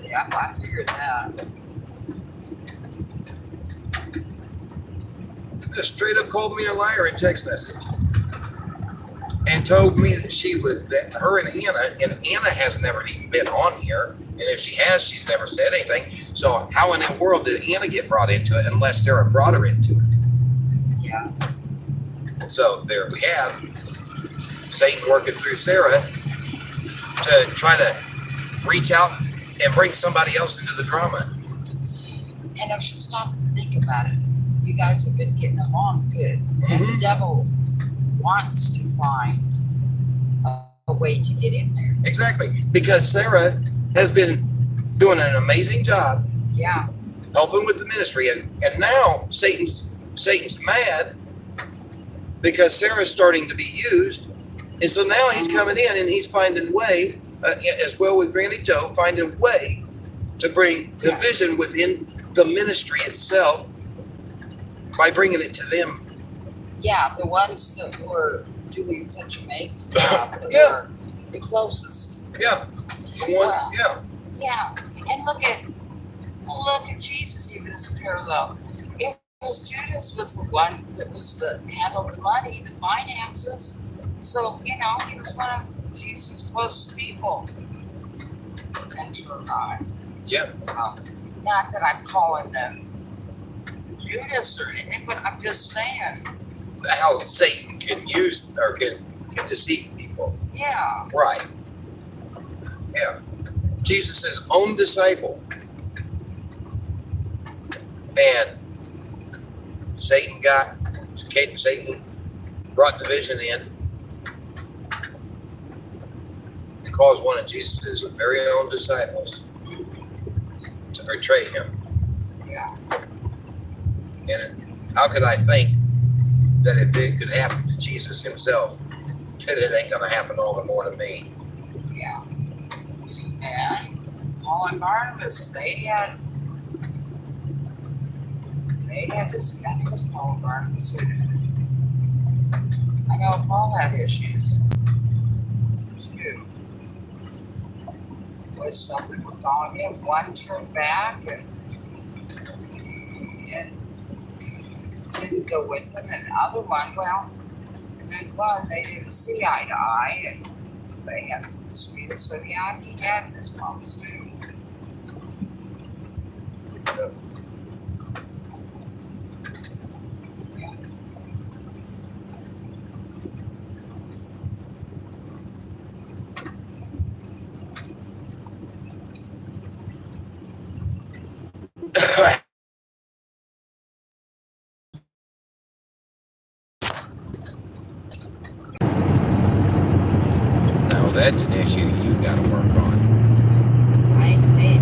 Yeah, I figured that. Just straight up called me a liar in text message and told me that her and Anna has never even been on here, and if she has, she's never said anything. So how in the world did Anna get brought into it unless Sarah brought her into it? Yeah. So there we have. Satan working through Sarah to try to reach out and bring somebody else into the drama. And if you stop and think about it, you guys have been getting along good. And the devil wants to find a way to get in there. Exactly. Because Sarah has been doing an amazing job. Yeah. Helping with the ministry. And now Satan's mad because Sarah's starting to be used. And so now he's coming in and he's finding way, as well with Granny Joe, finding way to bring division within the ministry itself by bringing it to them. Yeah, the ones that were doing such amazing job, that were the closest. Yeah. The one, Yeah. And look at Jesus even as a parallel. It was Judas was the one that was handled the money, the finances. So, he was one of Jesus' closest people. And yeah. So, not that I'm calling them Judas or anything, but I'm just saying how Satan can use or can deceive people. Yeah. Right. Yeah. Jesus' own disciple. And Satan brought division in and caused one of Jesus' very own disciples to betray him. Yeah. And how could I think that if it could happen to Jesus himself, that it ain't going to happen all the more to me? Yeah. And Paul and Barnabas, they had this, I think it was Paul and Barnabas. Wait a minute. I know Paul had issues too. With some that were following him. One turned back and didn't go with him, and the other one, and then one, they didn't see eye to eye, and they had some disputes. So yeah, he had his problems too. Now that's an issue you got to work on. I ain't saying it.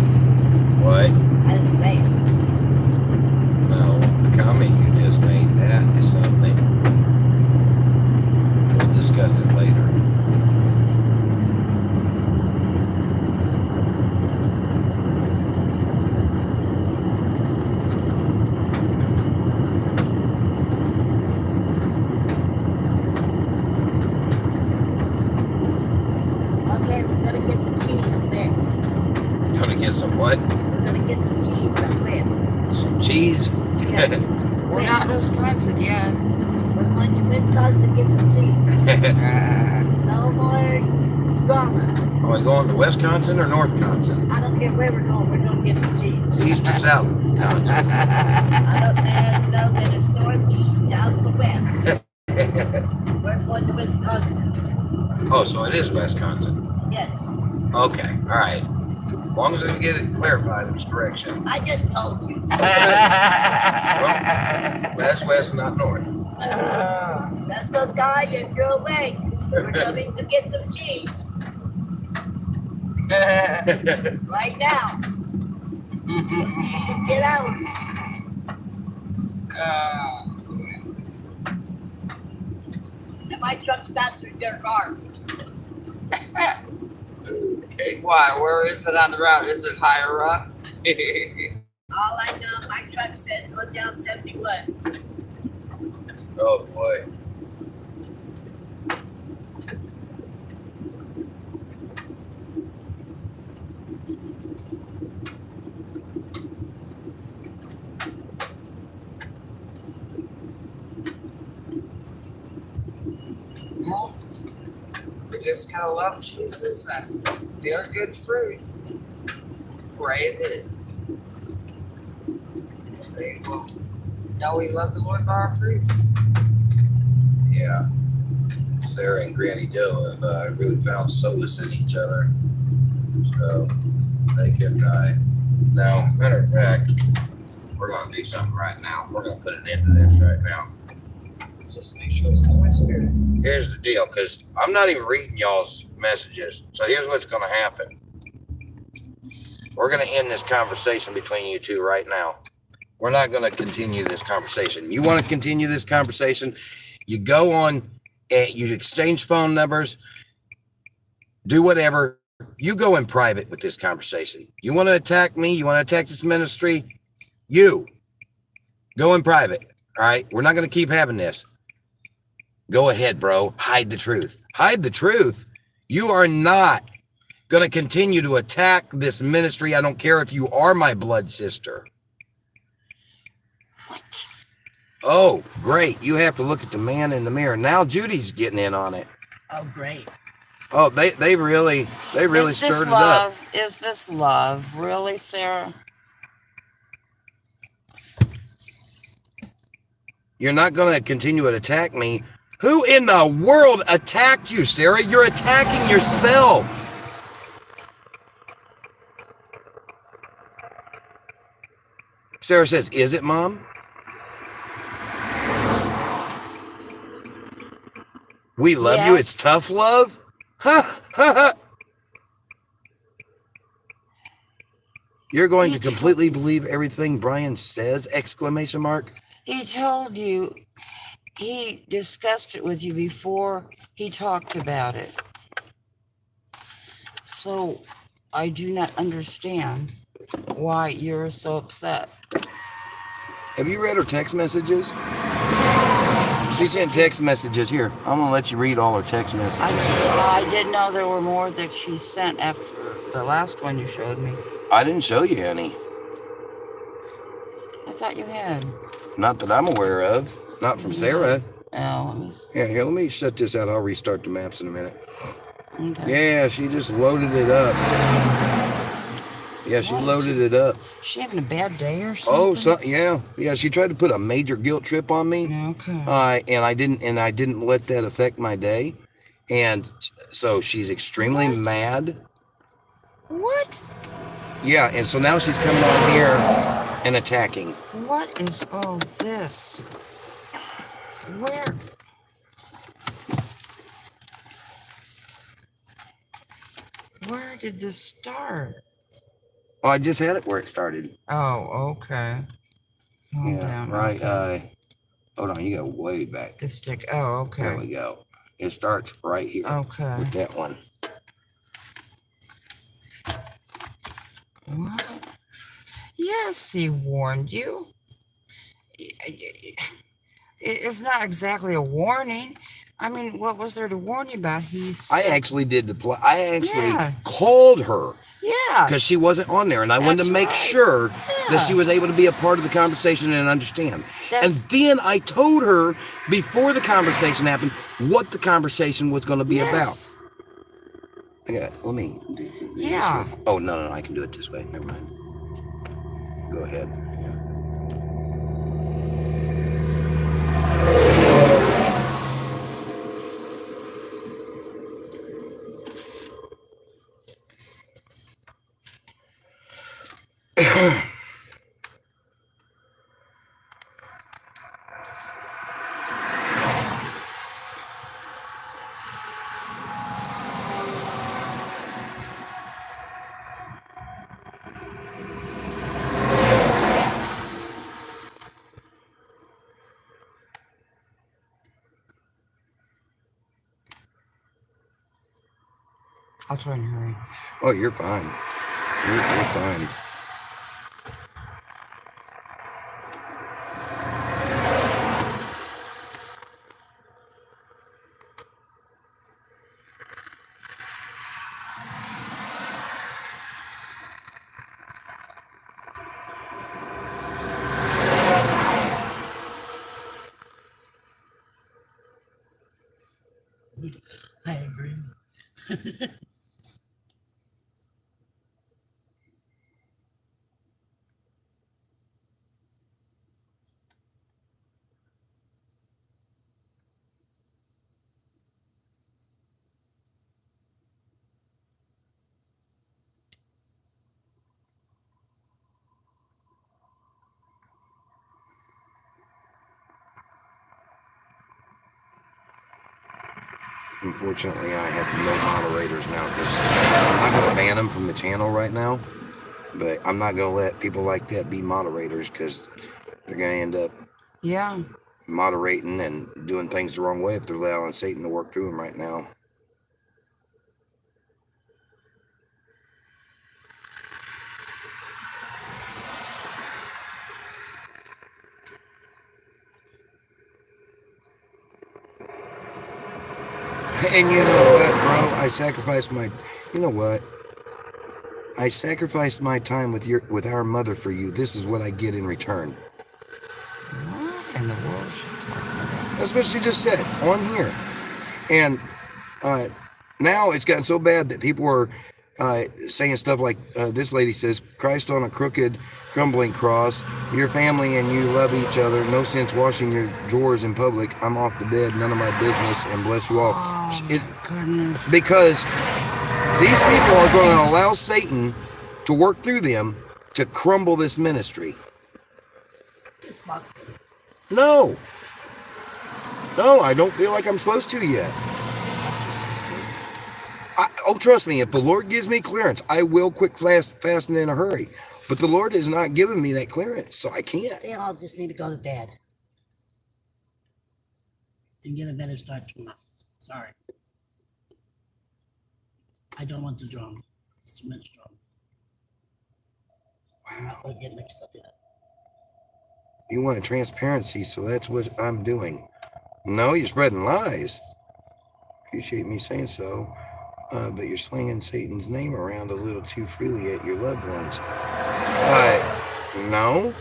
What? I didn't say it. No, the comment you just made, that is something. We'll discuss it later. Okay, we're gonna get some keys next. Gonna get some what? We're gonna get some keys. I'm with. Some cheese? Yes. We're not in Wisconsin yet. We're going to Wisconsin to get some cheese. No more drama. Are we going to Wisconsin or Northconsin? I don't care where we're going. We're going to get some cheese. East or South Wisconsin? I don't know that it's north, east, south, or west. We're going to Wisconsin. Oh, so it is Wisconsin. Yes. Okay, all right. As long as we get it clarified which direction. I just told you. Well, that's west, not north. Let's go die and go away. We're coming to get some cheese. Right now. We'll see you in 10 hours. And my truck's faster than your car. Okay. Why? Where is it on the route? Is it higher up? All I know, my truck says go down 71. Oh boy. Well, we just gotta love Jesus and bear good fruit. Pray that they will know we love the Lord by our fruits. Yeah. Sarah and Granny Joe have really found solace in each other. So they can, now, matter of fact, we're going to do something right now. We're going to put an end to this right now. Just make sure it's the Holy Spirit. Here's the deal, because I'm not even reading y'all's messages. So here's what's going to happen. We're going to end this conversation between you two right now. We're not going to continue this conversation. You want to continue this conversation? You go on and you exchange phone numbers, do whatever. You go in private with this conversation. You want to attack me? You want to attack this ministry? You go in private. All right. We're not going to keep having this. Go ahead, bro. Hide the truth. Hide the truth. You are not going to continue to attack this ministry. I don't care if you are my blood sister. What? Oh, great. You have to look at the man in the mirror. Now Judy's getting in on it. Oh, great. Oh, they really stirred it up. Is this love? Really, Sarah? You're not going to continue to attack me. Who in the world attacked you, Sarah? You're attacking yourself. Sarah says, is it, Mom? We love you. It's tough love? Ha, ha, ha. You're going to completely believe everything Brian says, exclamation mark. He told you, he discussed it with you before he talked about it. So I do not understand why you're so upset. Have you read her text messages? She sent text messages. Here, I'm going to let you read all her text messages. I didn't know there were more that she sent after the last one you showed me. I didn't show you any. I thought you had. Not that I'm aware of. Not from Sarah. Oh, let me see. Yeah, here, let me shut this out. I'll restart the maps in a minute. Okay. Yeah, she just loaded it up. Yeah, she loaded it up. Is she having a bad day or something? Oh, yeah. She tried to put a major guilt trip on me. Okay. And I didn't let that affect my day. And so she's extremely mad. What? Yeah, and so now she's coming on here and attacking. What is all this? Where did this start? Oh, I just had it where it started. Oh, okay. Right. Hold on, you go way back. The stick. Oh, okay. There we go. It starts right here. Okay. With that one. What? Yes, he warned you. It's not exactly a warning. I mean, what was there to warn you about? I actually called her. Yeah. Because she wasn't on there, and I wanted to make sure that she was able to be a part of the conversation and understand. And then I told her before the conversation happened what the conversation was going to be about. Let me do this. Oh, no, I can do it this way. Never mind. Go ahead. I'll try and hurry. Oh, you're fine. You're fine. I agree. Unfortunately, I have no moderators now because I'm not going to ban them from the channel right now. But I'm not going to let people like that be moderators because they're going to end up Yeah. moderating and doing things the wrong way if they're allowing Satan to work through them right now. And you know what, bro? I sacrificed my, you know what? I sacrificed my time with our mother for you. This is what I get in return. What in the world is she talking about? That's what she just said on here. And now it's gotten so bad that people are saying stuff like this lady says, Christ on a crooked, crumbling cross. Your family and you love each other. No sense washing your drawers in public. I'm off to bed. None of my business. And bless you all. Oh, my goodness. Because these people are going to allow Satan to work through them to crumble this ministry. No. No, I don't feel like I'm supposed to yet. Trust me, if the Lord gives me clearance, I will quit fasting in a hurry. But the Lord has not given me that clearance, so I can't. They all just need to go to bed. And get a better start tomorrow. Sorry. I don't want the drum. Cement drum. Wow. I'll get mixed up yet. You want a transparency, so that's what I'm doing. No, you're spreading lies. Appreciate me saying so. But you're slinging Satan's name around a little too freely at your loved ones. No.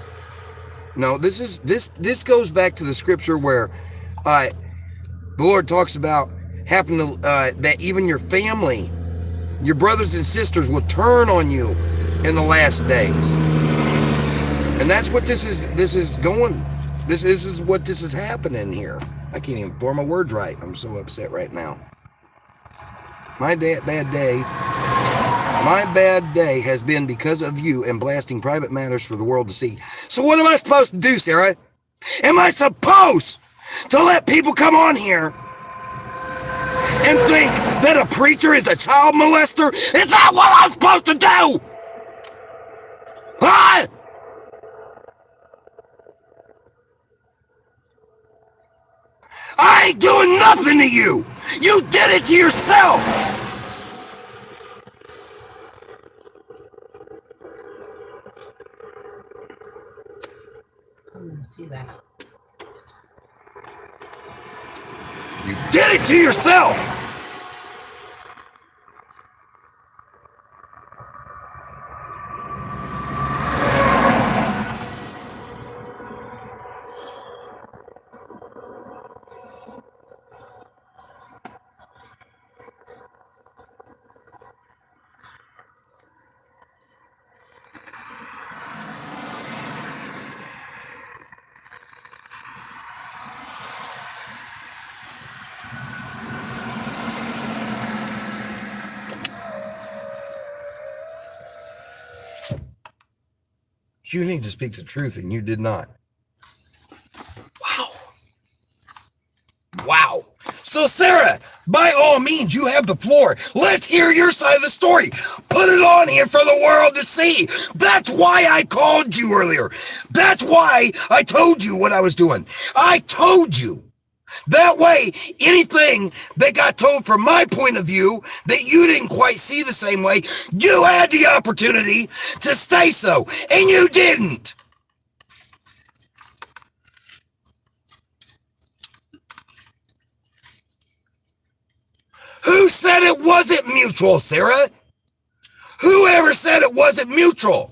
No, this goes back to the scripture where the Lord talks about having to, that even your family, your brothers and sisters will turn on you in the last days. And that's what this is going. This is what this is happening here. I can't even form my words right. I'm so upset right now. My bad day has been because of you and blasting private matters for the world to see. So what am I supposed to do, Sarah? Am I supposed to let people come on here and think that a preacher is a child molester? Is that what I'm supposed to do? Huh? I ain't doing nothing to you. You did it to yourself. I didn't see that. You did it to yourself. You need to speak the truth, and you did not. Wow. Wow. So, Sarah, by all means, you have the floor. Let's hear your side of the story. Put it on here for the world to see. That's why I called you earlier. That's why I told you what I was doing. I told you. That way, anything that got told from my point of view that you didn't quite see the same way, you had the opportunity to say so, and you didn't. Who said it wasn't mutual, Sarah? Whoever said it wasn't mutual?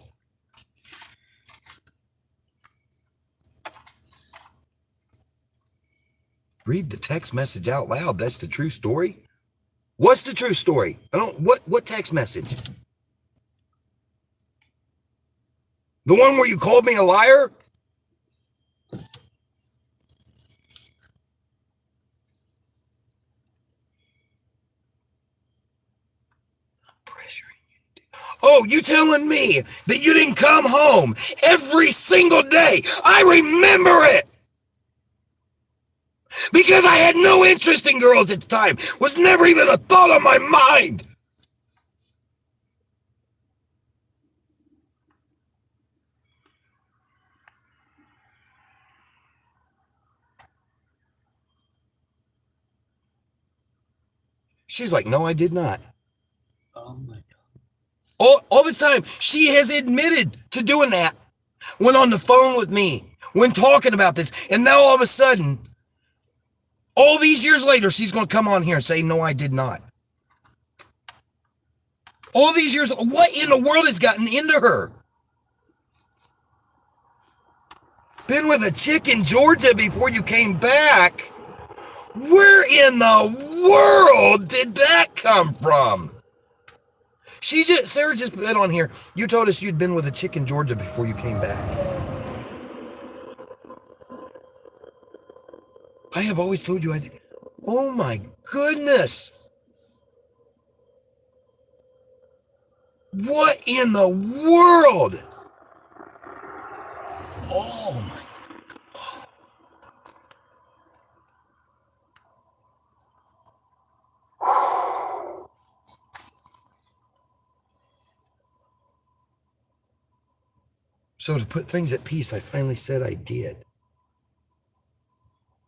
Read the text message out loud. That's the true story. What's the true story? What text message? The one where you called me a liar? Oh, you telling me that you didn't come home every single day? I remember it. Because I had no interest in girls at the time. Was never even a thought on my mind. She's like, no, I did not. Oh my God. All this time, she has admitted to doing that. Went on the phone with me. When talking about this. And now all of a sudden, all these years later, she's going to come on here and say, no, I did not. All these years, what in the world has gotten into her? Been with a chick in Georgia before you came back? Where in the world did that come from? Sarah just put on here, you told us you'd been with a chick in Georgia before you came back. I have always told you I did. Oh my goodness. What in the world? Oh my. So to put things at peace, I finally said I did.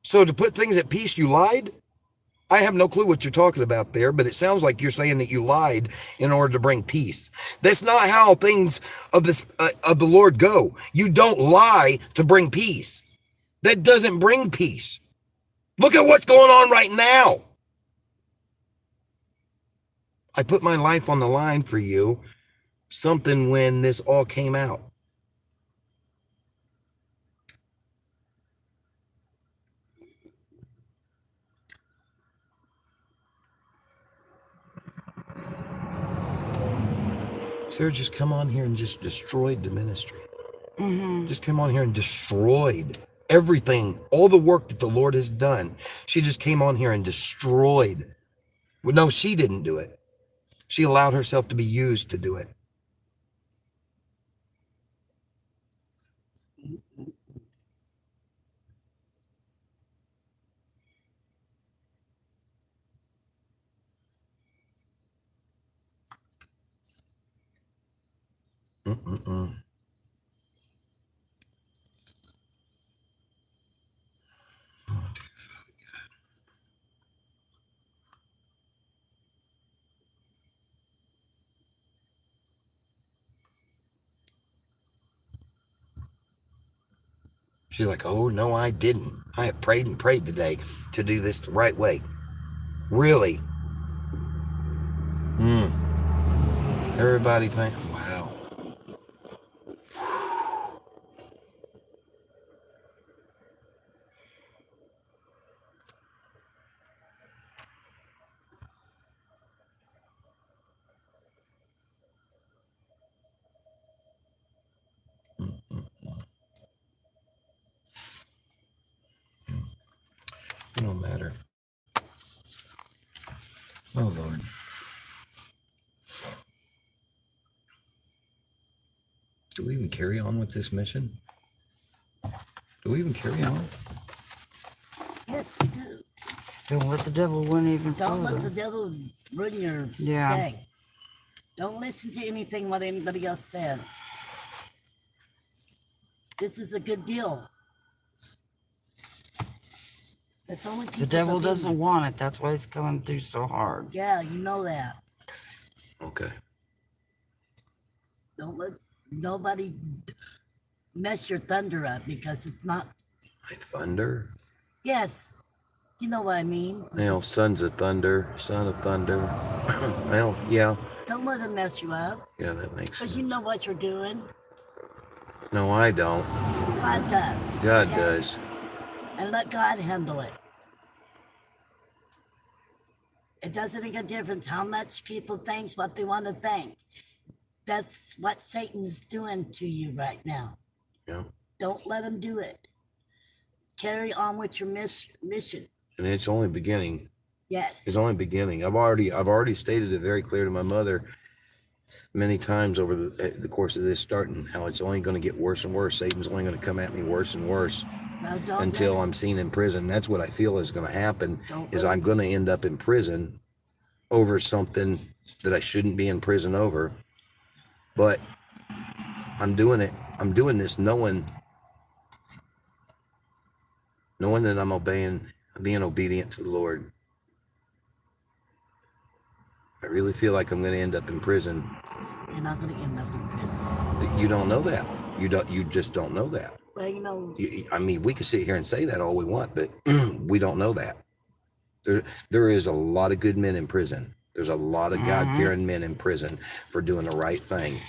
So to put things at peace, you lied? I have no clue what you're talking about there, but it sounds like you're saying that you lied in order to bring peace. That's not how things of the Lord go. You don't lie to bring peace. That doesn't bring peace. Look at what's going on right now. I put my life on the line for you, something when this all came out. Sarah just come on here and just destroyed the ministry. Just came on here and destroyed everything, all the work that the Lord has done. She just came on here and destroyed. Well, no, she didn't do it. She allowed herself to be used to do it. Mm-mm-mm. Oh, dear Father God. She's like, oh, no, I didn't. I have prayed and prayed today to do this the right way. Really? Everybody think, wow. It don't matter. Oh, Lord. Do we even carry on with this mission? Do we even carry on? Yes, we do. Don't let the devil win even Don't let the further. devil ruin your Yeah. day. Don't listen to anything what anybody else says. This is a good deal. It's only The people's devil opinion. doesn't want it. That's why he's coming through so hard. Yeah, you know that. Okay. Don't let nobody mess your thunder up because it's not. My thunder? Yes, you know what I mean. You know, sons of thunder, son of thunder. Well, yeah. Don't let them mess you up Yeah, that makes sense. because you know what you're doing. No, I don't. God does. God okay? does. And let God handle it. It doesn't make a difference how much people think what they want to think. That's what Satan's doing to you right now. Yeah. Don't let him do it. Carry on with your mission. And it's only beginning. Yes. It's only beginning. I've already stated it very clear to my mother many times over the course of this starting, how it's only going to get worse and worse. Satan's only going to come at me worse and worse. Well, don't until let I'm seen in prison. That's what I feel is going to happen, Don't is let I'm going to end up in prison over something that I shouldn't be in prison over. But I'm doing it. I'm doing this knowing that I'm being obedient to the Lord. I really feel like I'm going to end up in prison. You're not going to end up in prison. You don't know that. You just don't know that. Well, you know, I mean, we can sit here and say that all we want, but we don't know that. There is a lot of good men in prison. There's a lot of God-fearing men in prison for doing the right thing.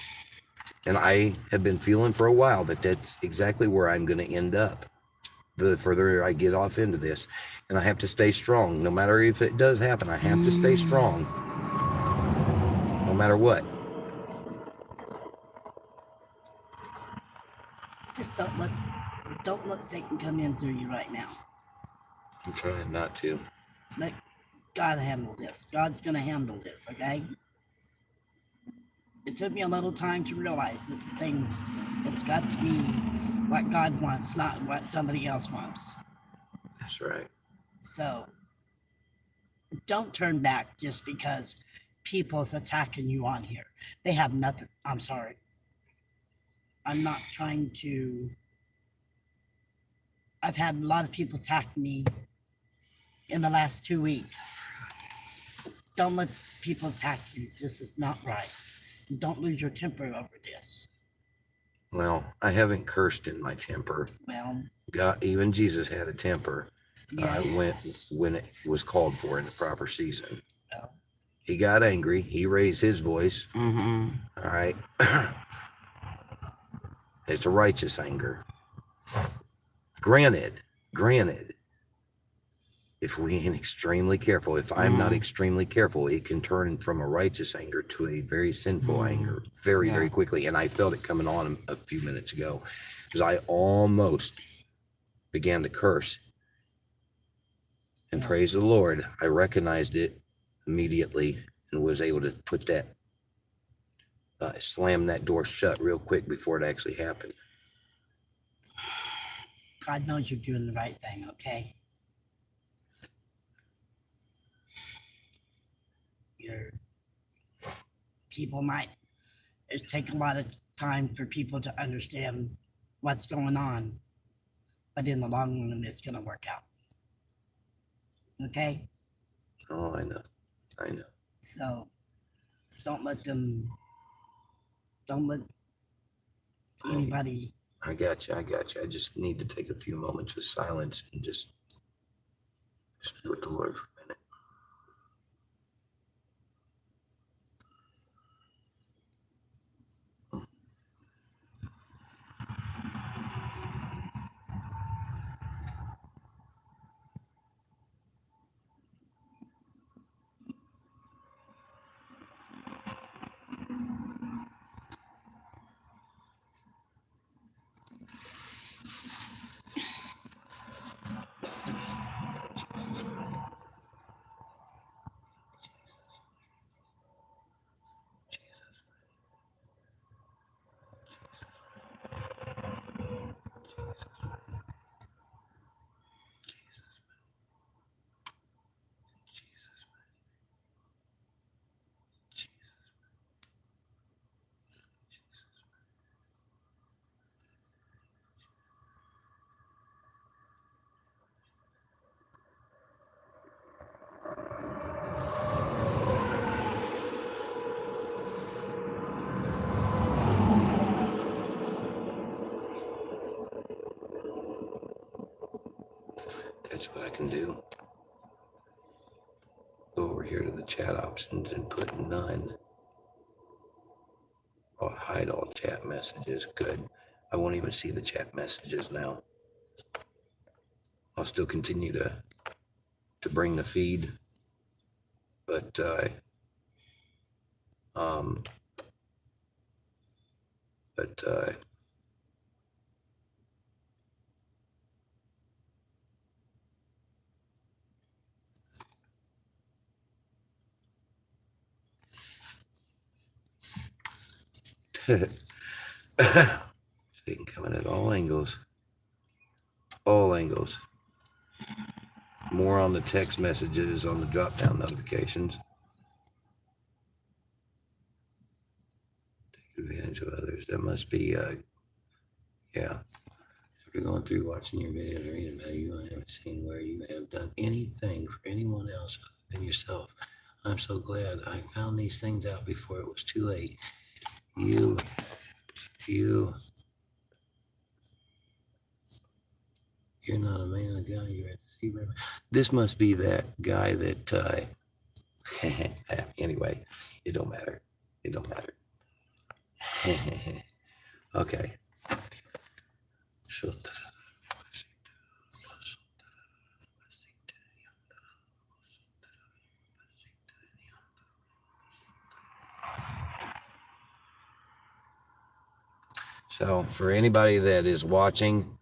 And I have been feeling for a while that that's exactly where I'm going to end up the further I get off into this. And I have to stay strong. No matter if it does happen, I have to stay strong. No matter what. just don't let Satan come in through you right now. I'm trying not to. Let God handle this. God's going to handle this, okay? It took me a little time to realize this is things. It's got to be what God wants, not what somebody else wants. That's right. So don't turn back just because people's attacking you on here. They have nothing. I'm sorry. I'm not trying to. I've had a lot of people attack me in the last 2 weeks. Don't let people attack you. This is not right. Don't lose your temper over this. Well, I haven't cursed in my temper. Well, God, even Jesus had a temper. yes. When it was called for in the proper season. Well, He got angry. He raised his voice. mm-hmm. All right. It's a righteous anger. Granted, if we ain't extremely careful, if I'm not extremely careful, it can turn from a righteous anger to a very sinful anger very, very quickly. And I felt it coming on a few minutes ago because I almost began to curse. And praise the Lord, I recognized it immediately and was able to put that, slam that door shut real quick before it actually happened. God knows you're doing the right thing, okay? People might, it take a lot of time for people to understand what's going on, but in the long run, it's going to work out. Okay? Oh, I know. So don't let anybody. I got you. I just need to take a few moments of silence and just be with the Lord for a minute. That's what I can do. Go over here to the chat options and put none. Or hide all chat messages. Good. I won't even see the chat messages now. I'll still continue to bring the feed, but Satan coming at all angles. all angles. More on the text messages on the drop-down notifications. Take advantage of others. That must be, yeah. After going through watching your videos or reading about you, I haven't seen where you have done anything for anyone else other than yourself. I'm so glad I found these things out before it was too late. You're not a man of God. You're a deceiver. This must be that guy that, anyway, it don't matter. It don't matter. Okay. So for anybody that is watching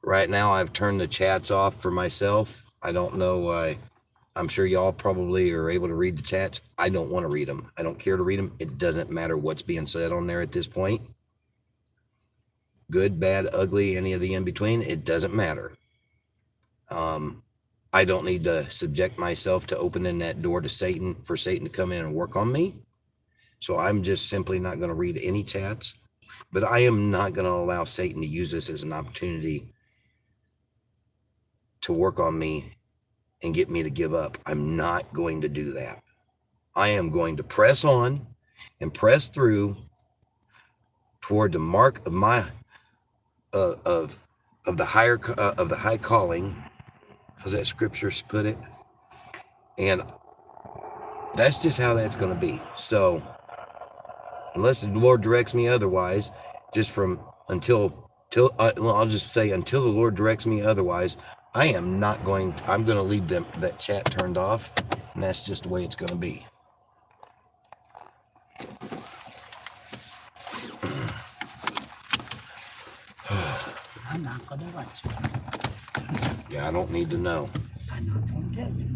right now, I've turned the chats off for myself. I don't know why. I'm sure y'all probably are able to read the chats. I don't want to read them. I don't care to read them. It doesn't matter what's being said on there at this point. Good, bad, ugly, any of the in between. It doesn't matter. I don't need to subject myself to opening that door to Satan for Satan to come in and work on me. So I'm just simply not going to read any chats. But I am not going to allow Satan to use this as an opportunity to work on me and get me to give up. I'm not going to do that. I am going to press on and press through toward the mark of my of the high calling. How's that scripture put it? And that's just how that's going to be. So unless the Lord directs me otherwise, I'll just say until the Lord directs me otherwise, I'm going to leave that chat turned off, and that's just the way it's going to be. I'm not going to answer. Yeah, I don't need to know. I'm not going to tell you.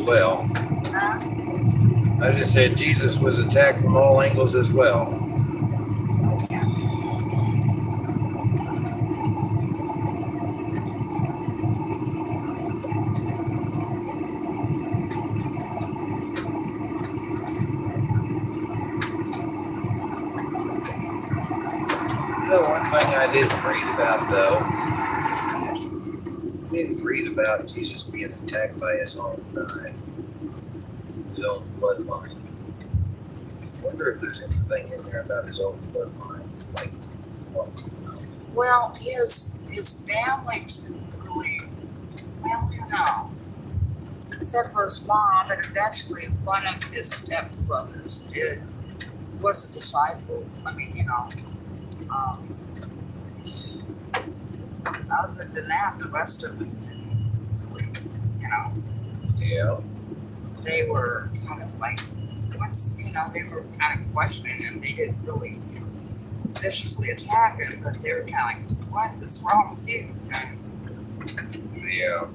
well. Huh? I just said Jesus was attacked from all angles as well. You know, one thing I didn't read about, though, I didn't read about Jesus being attacked by his own bloodline. I wonder if there's anything in there about his own bloodline, like, Well, his family didn't really, well, you know, except for his mom, and eventually one of his stepbrothers was a disciple. I mean, you know, other than that, the rest of them didn't really, you know. Yeah. They were kind of like, they were kind of questioning him. They didn't really viciously attack him, but they were kind of like, what is wrong with you? Kind of. Yeah.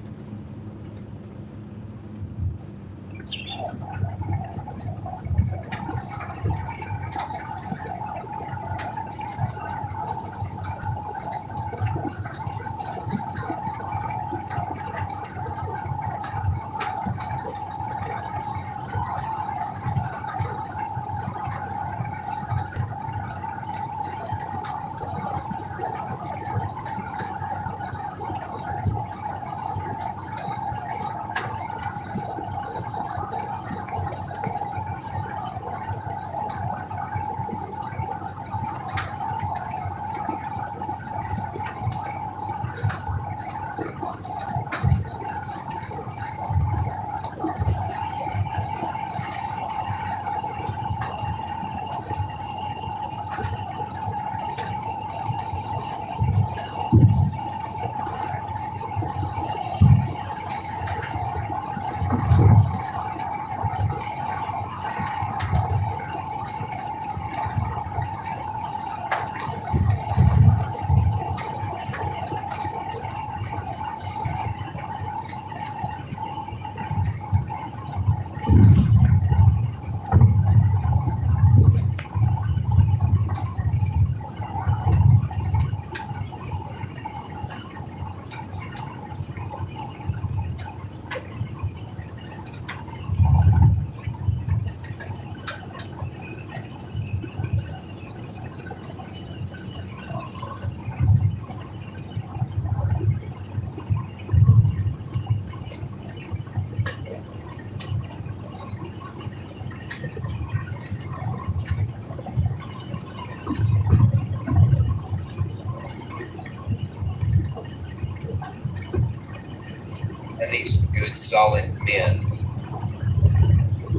And these good, solid men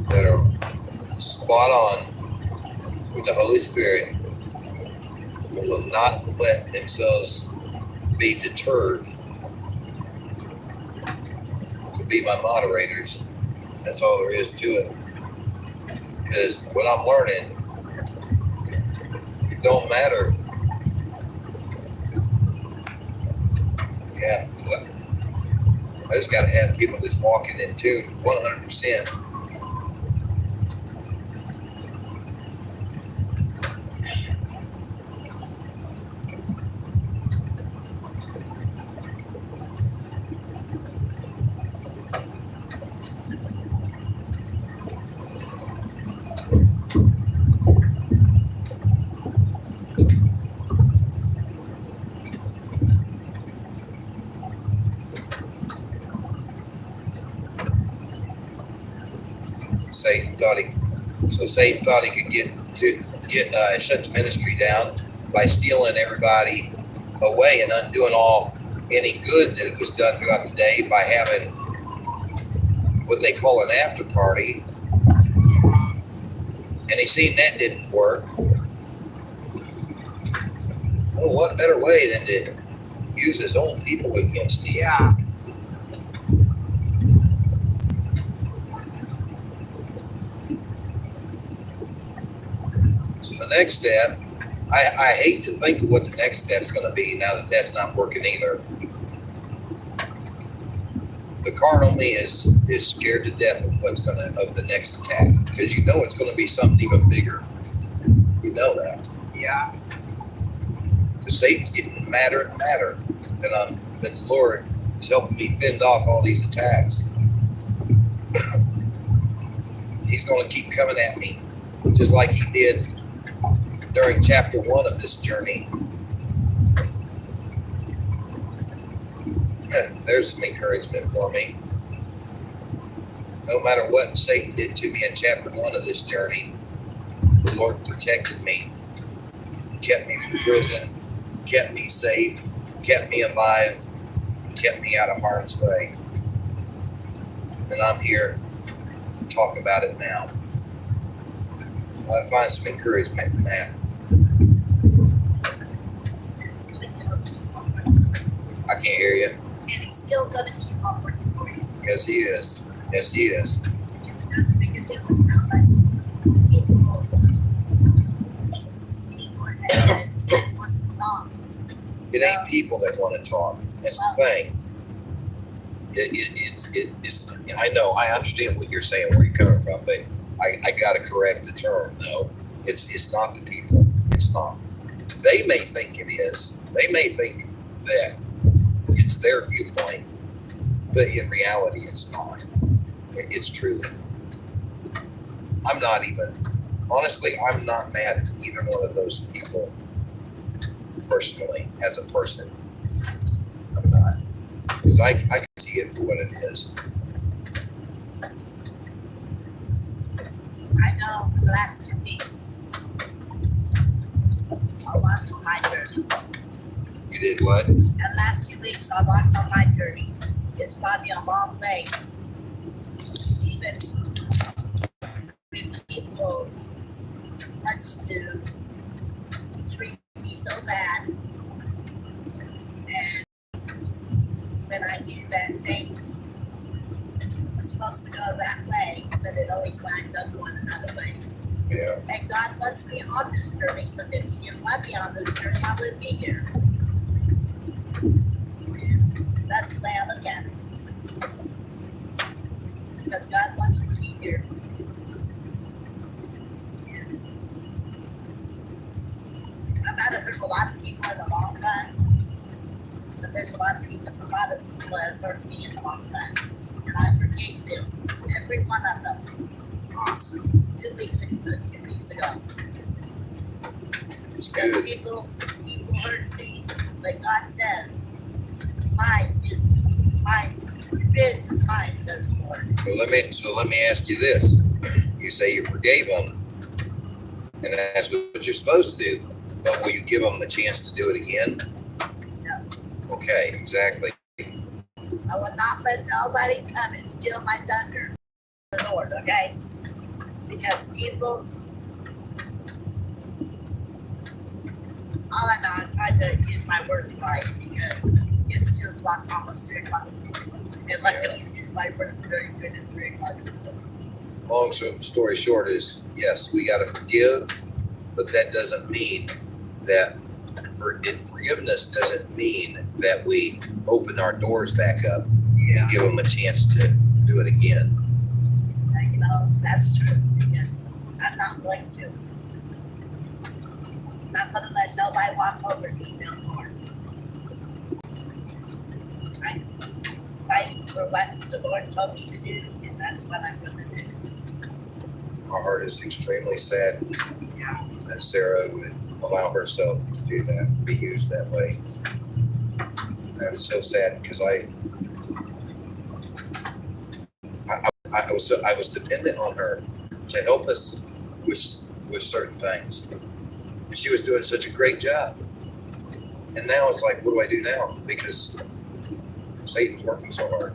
that are spot on with the Holy Spirit and will not let themselves be deterred to be my moderators. That's all there is to it. Because what I'm learning, it don't matter. Yeah, I just got to have people that's walking in tune 100%. Satan thought he could shut the ministry down by stealing everybody away and undoing all any good that it was done throughout the day by having what they call an after party. And he seen that didn't work. Well, what better way than to use his own people against him? Yeah. So the next step, I hate to think of what the next step's going to be now that that's not working either. The carnal me is is scared to death of of the next attack, because you know it's gonna be something even bigger. You know that. Yeah. Because Satan's getting madder and madder that the Lord is helping me fend off all these attacks. He's going to keep coming at me, just like he did during chapter 1 of this journey. There's some encouragement for me. No matter what Satan did to me in chapter 1 of this journey, the Lord protected me, kept me from prison, kept me safe, kept me alive, and kept me out of harm's way. And I'm here to talk about it now. I find some encouragement in that. I can't hear you. And he's still going to keep on working for you. Yes, he is. Yes, he is. It doesn't make a difference how much people that wants to talk. It ain't people that want to talk. That's the thing. It's. I know. I understand what you're saying, where you're coming from, but I got to correct the term. No, it's not the people. It's not. They may think it is. They may think that it's their viewpoint, but in reality, it's not. It's truly not. I'm not even. Honestly, I'm not mad at either one of those people. Personally, as a person, I'm not, because I can see it for what it is. I know the last 2 weeks, I walked on my journey. You did what? The last 2 weeks, I walked on my journey. It's brought me a long ways. Even when people wants to treat me so bad, and when I knew that things were supposed to go that way, but it always winds up going another way. Yeah. And God wants me on this journey, because if He didn't want me on this journey, I wouldn't be here. That's the way I look at it. Because God wants me to be here. I might have hurt a lot of people in the long run, but there's a lot of people has hurt me in the long run. And I forgave them, every one of them. Awesome. 2 weeks ago. It's Because good. people hurt me, but God says, revenge is mine, says the Lord. So let me ask you this. You say you forgave them, and that's what you're supposed to do. But will you give them the chance to do it again? No. Okay, exactly. I will not let nobody come and steal my thunder, the Lord, okay? Because people, all I know, I'm trying to use my words right, because it's 2 o'clock, almost 3 o'clock. And I don't use my words very good at 3 o'clock. Long story short is, yes, we got to forgive, but that doesn't mean that forgiveness doesn't mean that we open our doors back up and give them a chance to do it again. And, that's true, because I'm not going to. I'm not going to let nobody walk over me no more. I fight for what the Lord told me to do, and that's what I'm going to do. Our heart is extremely saddened that Sarah would allow herself to do that, be used that way. I'm so saddened because I was dependent on her to help us with certain things, and she was doing such a great job. And now it's like, what do I do now? Because Satan's working so hard.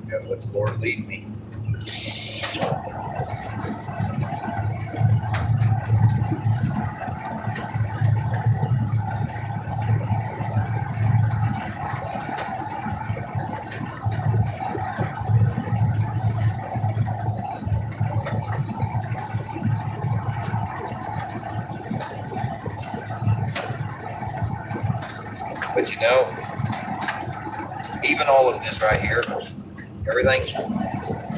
Gotta let the Lord lead me. But you know, even all of this right here, everything,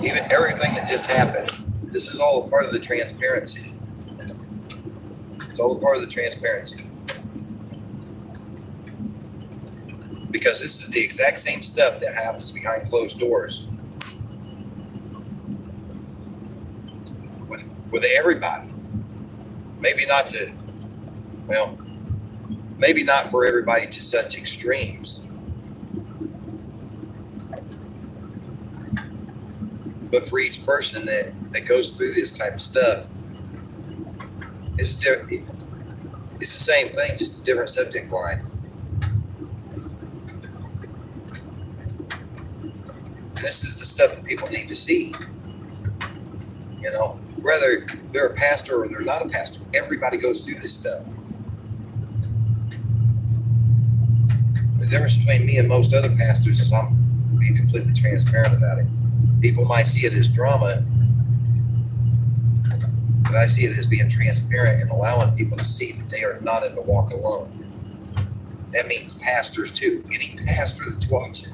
even everything that just happened, this is all a part of the transparency. It's all a part of the transparency. Because this is the exact same stuff that happens behind closed doors with everybody. Maybe not to, well, maybe not for everybody to such extremes. But for each person that goes through this type of stuff, it's the same thing, just a different subject line. And this is the stuff that people need to see. You know, whether they're a pastor or they're not a pastor, everybody goes through this stuff. The difference between me and most other pastors is I'm being completely transparent about it. People might see it as drama, but I see it as being transparent and allowing people to see that they are not in the walk alone. That means pastors too. Any pastor that's watching,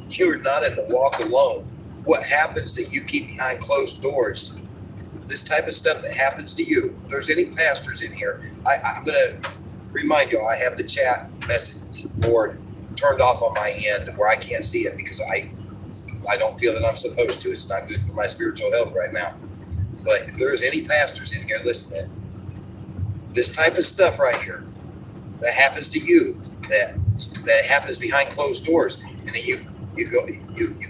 you are not in the walk alone. What happens that you keep behind closed doors, this type of stuff that happens to you, if there's any pastors in here, I'm going to remind you, I have the chat message board turned off on my end where I can't see it because I don't feel that I'm supposed to. It's not good for my spiritual health right now. But if there's any pastors in here listening, this type of stuff right here that happens to you, that happens behind closed doors, and then you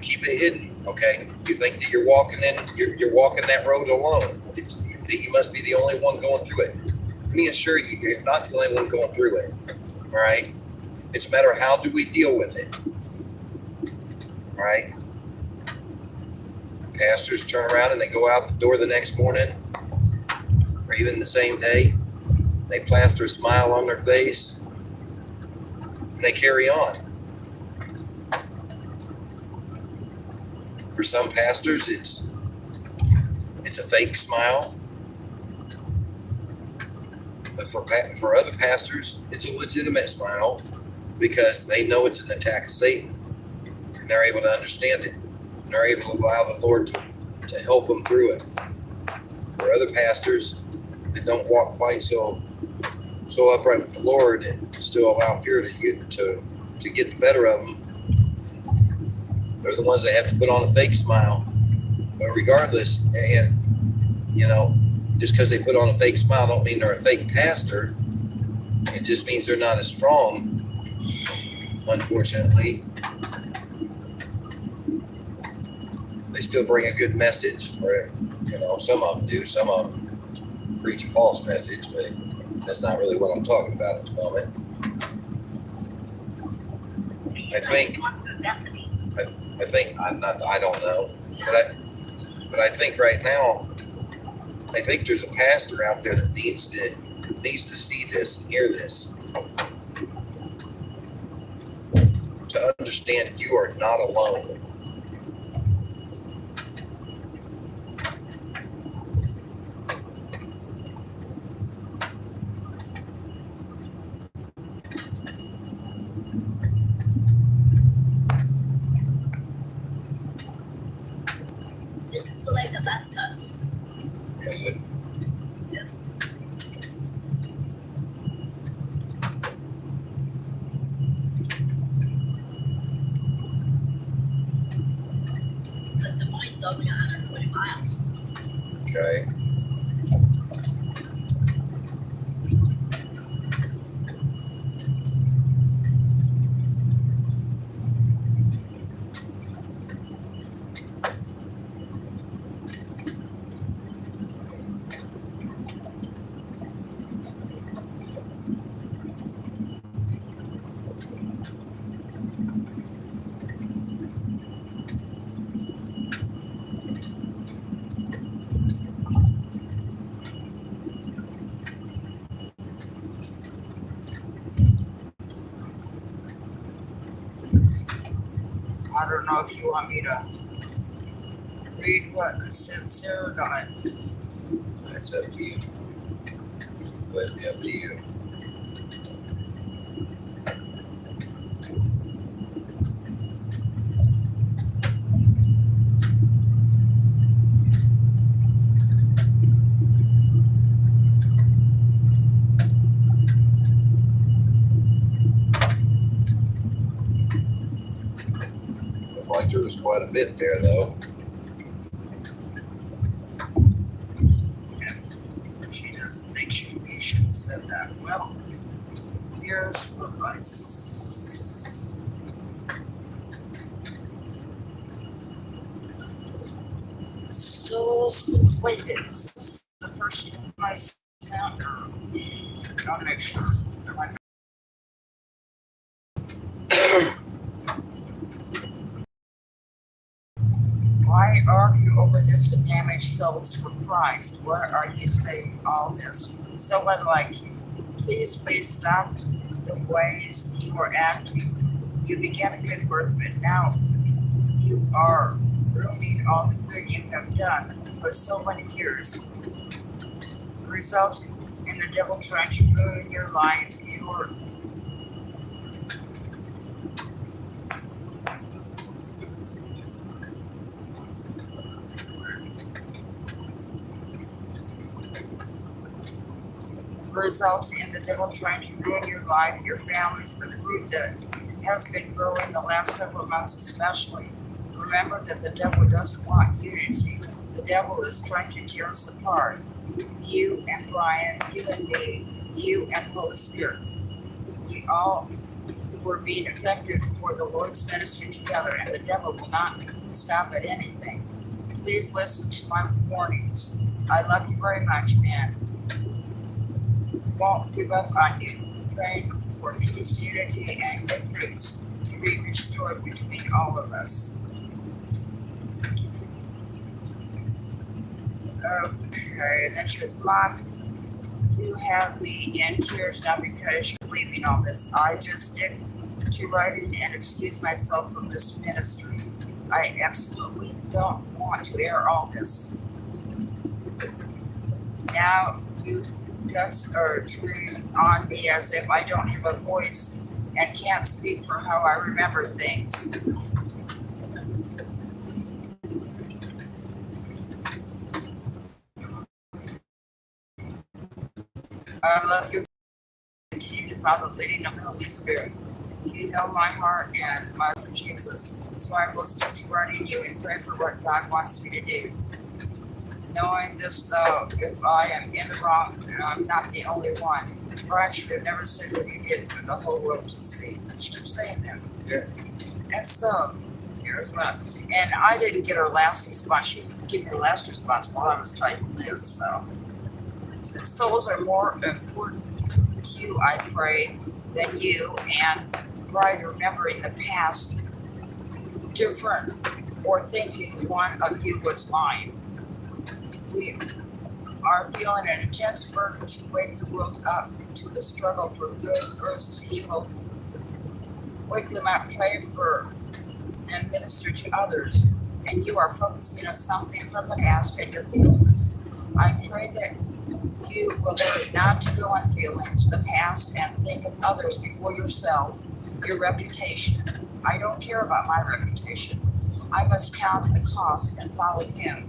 keep it hidden, okay? You think that you're walking that road alone, that you must be the only one going through it. Let me assure you, you're not the only one going through it, all right? It's a matter of how do we deal with it, all right? Pastors turn around and they go out the door the next morning, or even the same day. They plaster a smile on their face, and they carry on. For some pastors, it's a fake smile. But for other pastors, it's a legitimate smile because they know it's an attack of Satan, and they're able to understand it. And they're able to allow the Lord to help them through it. For other pastors that don't walk quite so upright with the Lord and still allow fear to get the better of them, they're the ones that have to put on a fake smile. But regardless, and you know, just because they put on a fake smile don't mean they're a fake pastor. It just means they're not as strong, unfortunately. They still bring a good message, or you know, some of them do. Some of them preach a false message, but that's not really what I'm talking about at the moment. I don't know, but I think right now, I think there's a pastor out there that needs to see this and hear this, to understand that you are not alone. This is the way the bus goes. Is it? Yeah. Because the mine's only 120 miles. Okay. I don't know if you want me to read what I sent Sarah got. That's up to you. Completely up to you. quite a bit there, though. She doesn't think she should have said that. Well, here's what I Souls waited. This is the first time I sound her. I'll make sure. Why argue over this and damage souls for Christ? Why are you saying all this? Someone like you, please stop the ways you are acting. You began a good work, but now you are ruining all the good you have done for so many years, resulting in the devil trying to ruin your life. Your result in the devil trying to ruin your life, your families, the fruit that has been growing the last several months especially. Remember that the devil doesn't want unity. The devil is trying to tear us apart. You and Brian, you and me, you and Holy Spirit. We all were being effective for the Lord's ministry together, and the devil will not stop at anything. Please listen to my warnings. I love you very much, and won't give up on you, praying for peace, unity, and good fruits to be restored between all of us. Okay, and then she goes, Mom, you have me in tears now because you're leaving all this. I just stick to writing and excuse myself from this ministry. I absolutely don't want to air all this. Now you guts are turning on me as if I don't have a voice and can't speak for how I remember things. I love you. Continue to follow the leading of the Holy Spirit. You know my heart and my love for Jesus, so I will stick to writing you and pray for what God wants me to do. Knowing this, though, if I am in the wrong, I'm not the only one. Brian should have never said what he did for the whole world to see. She keeps saying that. Yeah. And so, here's what. And I didn't get her last response. She was giving her last response while I was typing this. So, since souls are more important to you, I pray, than you, and Brian remembering the past different or thinking one of you was mine. We are feeling an intense burden to wake the world up to the struggle for good versus evil. Wake them up, pray for and minister to others, and you are focusing on something from the past and your feelings. I pray that you will learn not to go on feelings, the past, and think of others before yourself, your reputation. I don't care about my reputation. I must count the cost and follow him.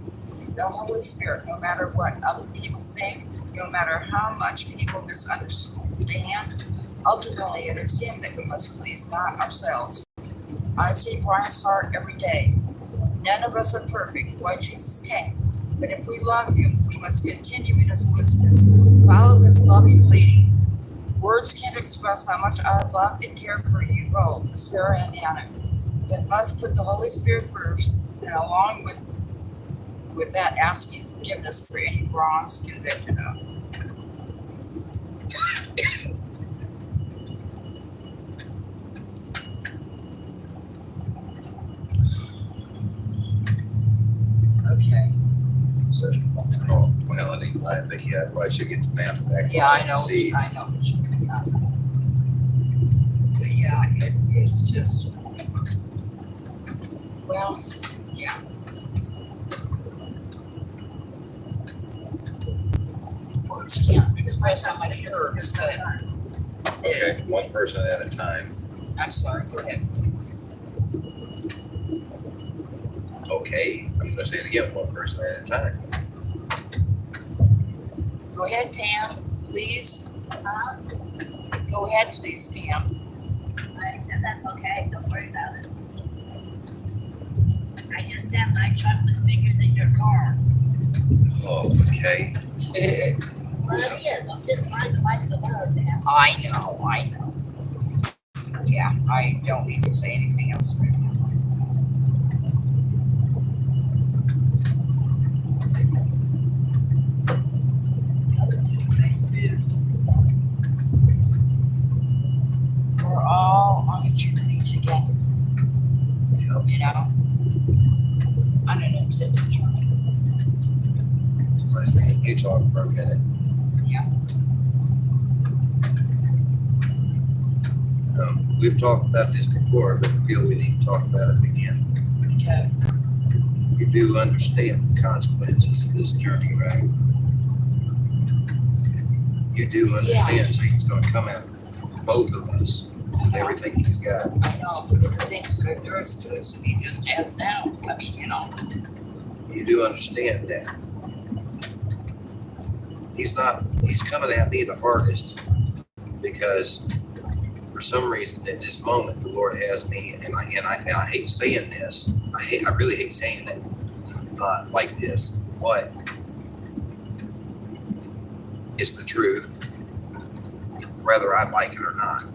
The Holy Spirit, no matter what other people think, no matter how much people misunderstand, ultimately it is him that we must please, not ourselves. I see Brian's heart every day. None of us are perfect, why Jesus came. But if we love him, we must continue in his footsteps, follow his loving leading. Words can't express how much I love and care for you both, Sarah and Anna, but must put the Holy Spirit first, and along with that, asking forgiveness for any wrongs convicted of. Okay. So oh, well, it ain't live, but yeah, I probably should get the map back. Yeah, I know. See. I know what you're doing. But yeah, it's just, well, yeah. Words can't express how much it hurts, but Okay, one person at a time. I'm sorry, go ahead. Okay, I'm gonna say it again, one person at a time. Go ahead, Pam, please. Go ahead, please, Pam. I said that's okay. Don't worry about it. I just said my truck was bigger than your car. Oh, okay. Well, it is. I'm just trying to lighten the load now. I know. Yeah, I don't need to say anything else right now. We're all on a journey together. Yep. You know? On an intense journey. Let's me and you talk for a minute. Yeah. We've talked about this before, but I feel we need to talk about it again. Okay. You do understand the consequences of this journey, right? You do understand Satan's going to come after both of us with everything he's got. I know, for the things that are dearest to us, and he just has now. I mean, you know. You do understand that. He's coming at me the hardest because for some reason at this moment the Lord has me, and I hate saying this. I really hate saying it like this, but it's the truth, whether I like it or not.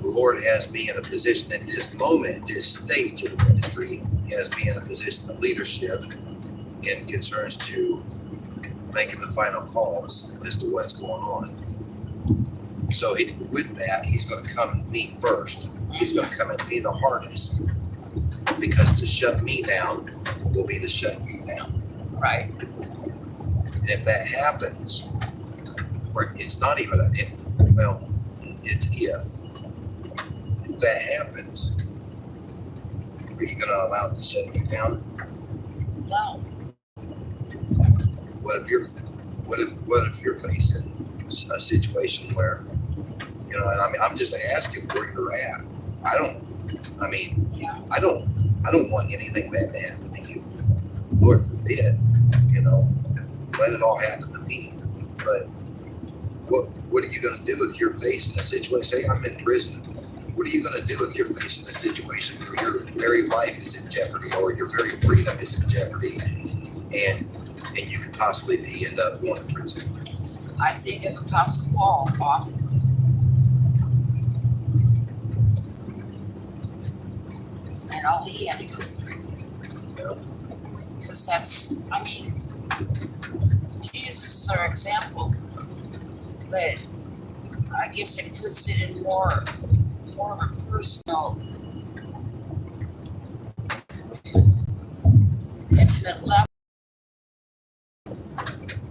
The Lord has me in a position at this moment, this stage of the ministry. He has me in a position of leadership in concerns to making the final calls as to what's going on. So with that, he's going to come at me first. He's going to come at me the hardest, because to shut me down will be to shut you down. Right. And if that happens, or it's not even it's if that happens, are you going to allow it to shut you down? No. What if you're facing a situation where, and I mean, I'm just asking where you're at. I don't want anything bad to happen to you. Lord forbid, let it all happen to me. But what are you going to do if you're facing a situation? Say I'm in prison. What are you going to do if you're facing a situation where your very life is in jeopardy, or your very freedom is in jeopardy, and you could possibly end up going to prison? I think of a possible wall off. And all he had to go through. Because Jesus is our example. But I guess it puts it in more of a personal, intimate level.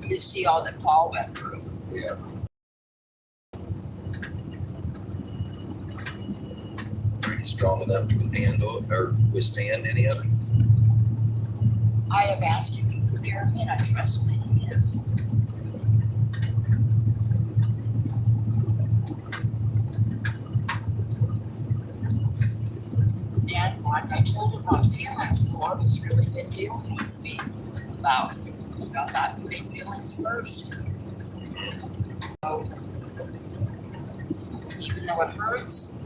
You see all that Paul went through. Yeah. Are you strong enough to handle or withstand any of it? I have asked him to prepare me, and I trust that he is. And like I told him my feelings, the Lord has really been dealing with me about, not putting feelings first. So, even though it hurts,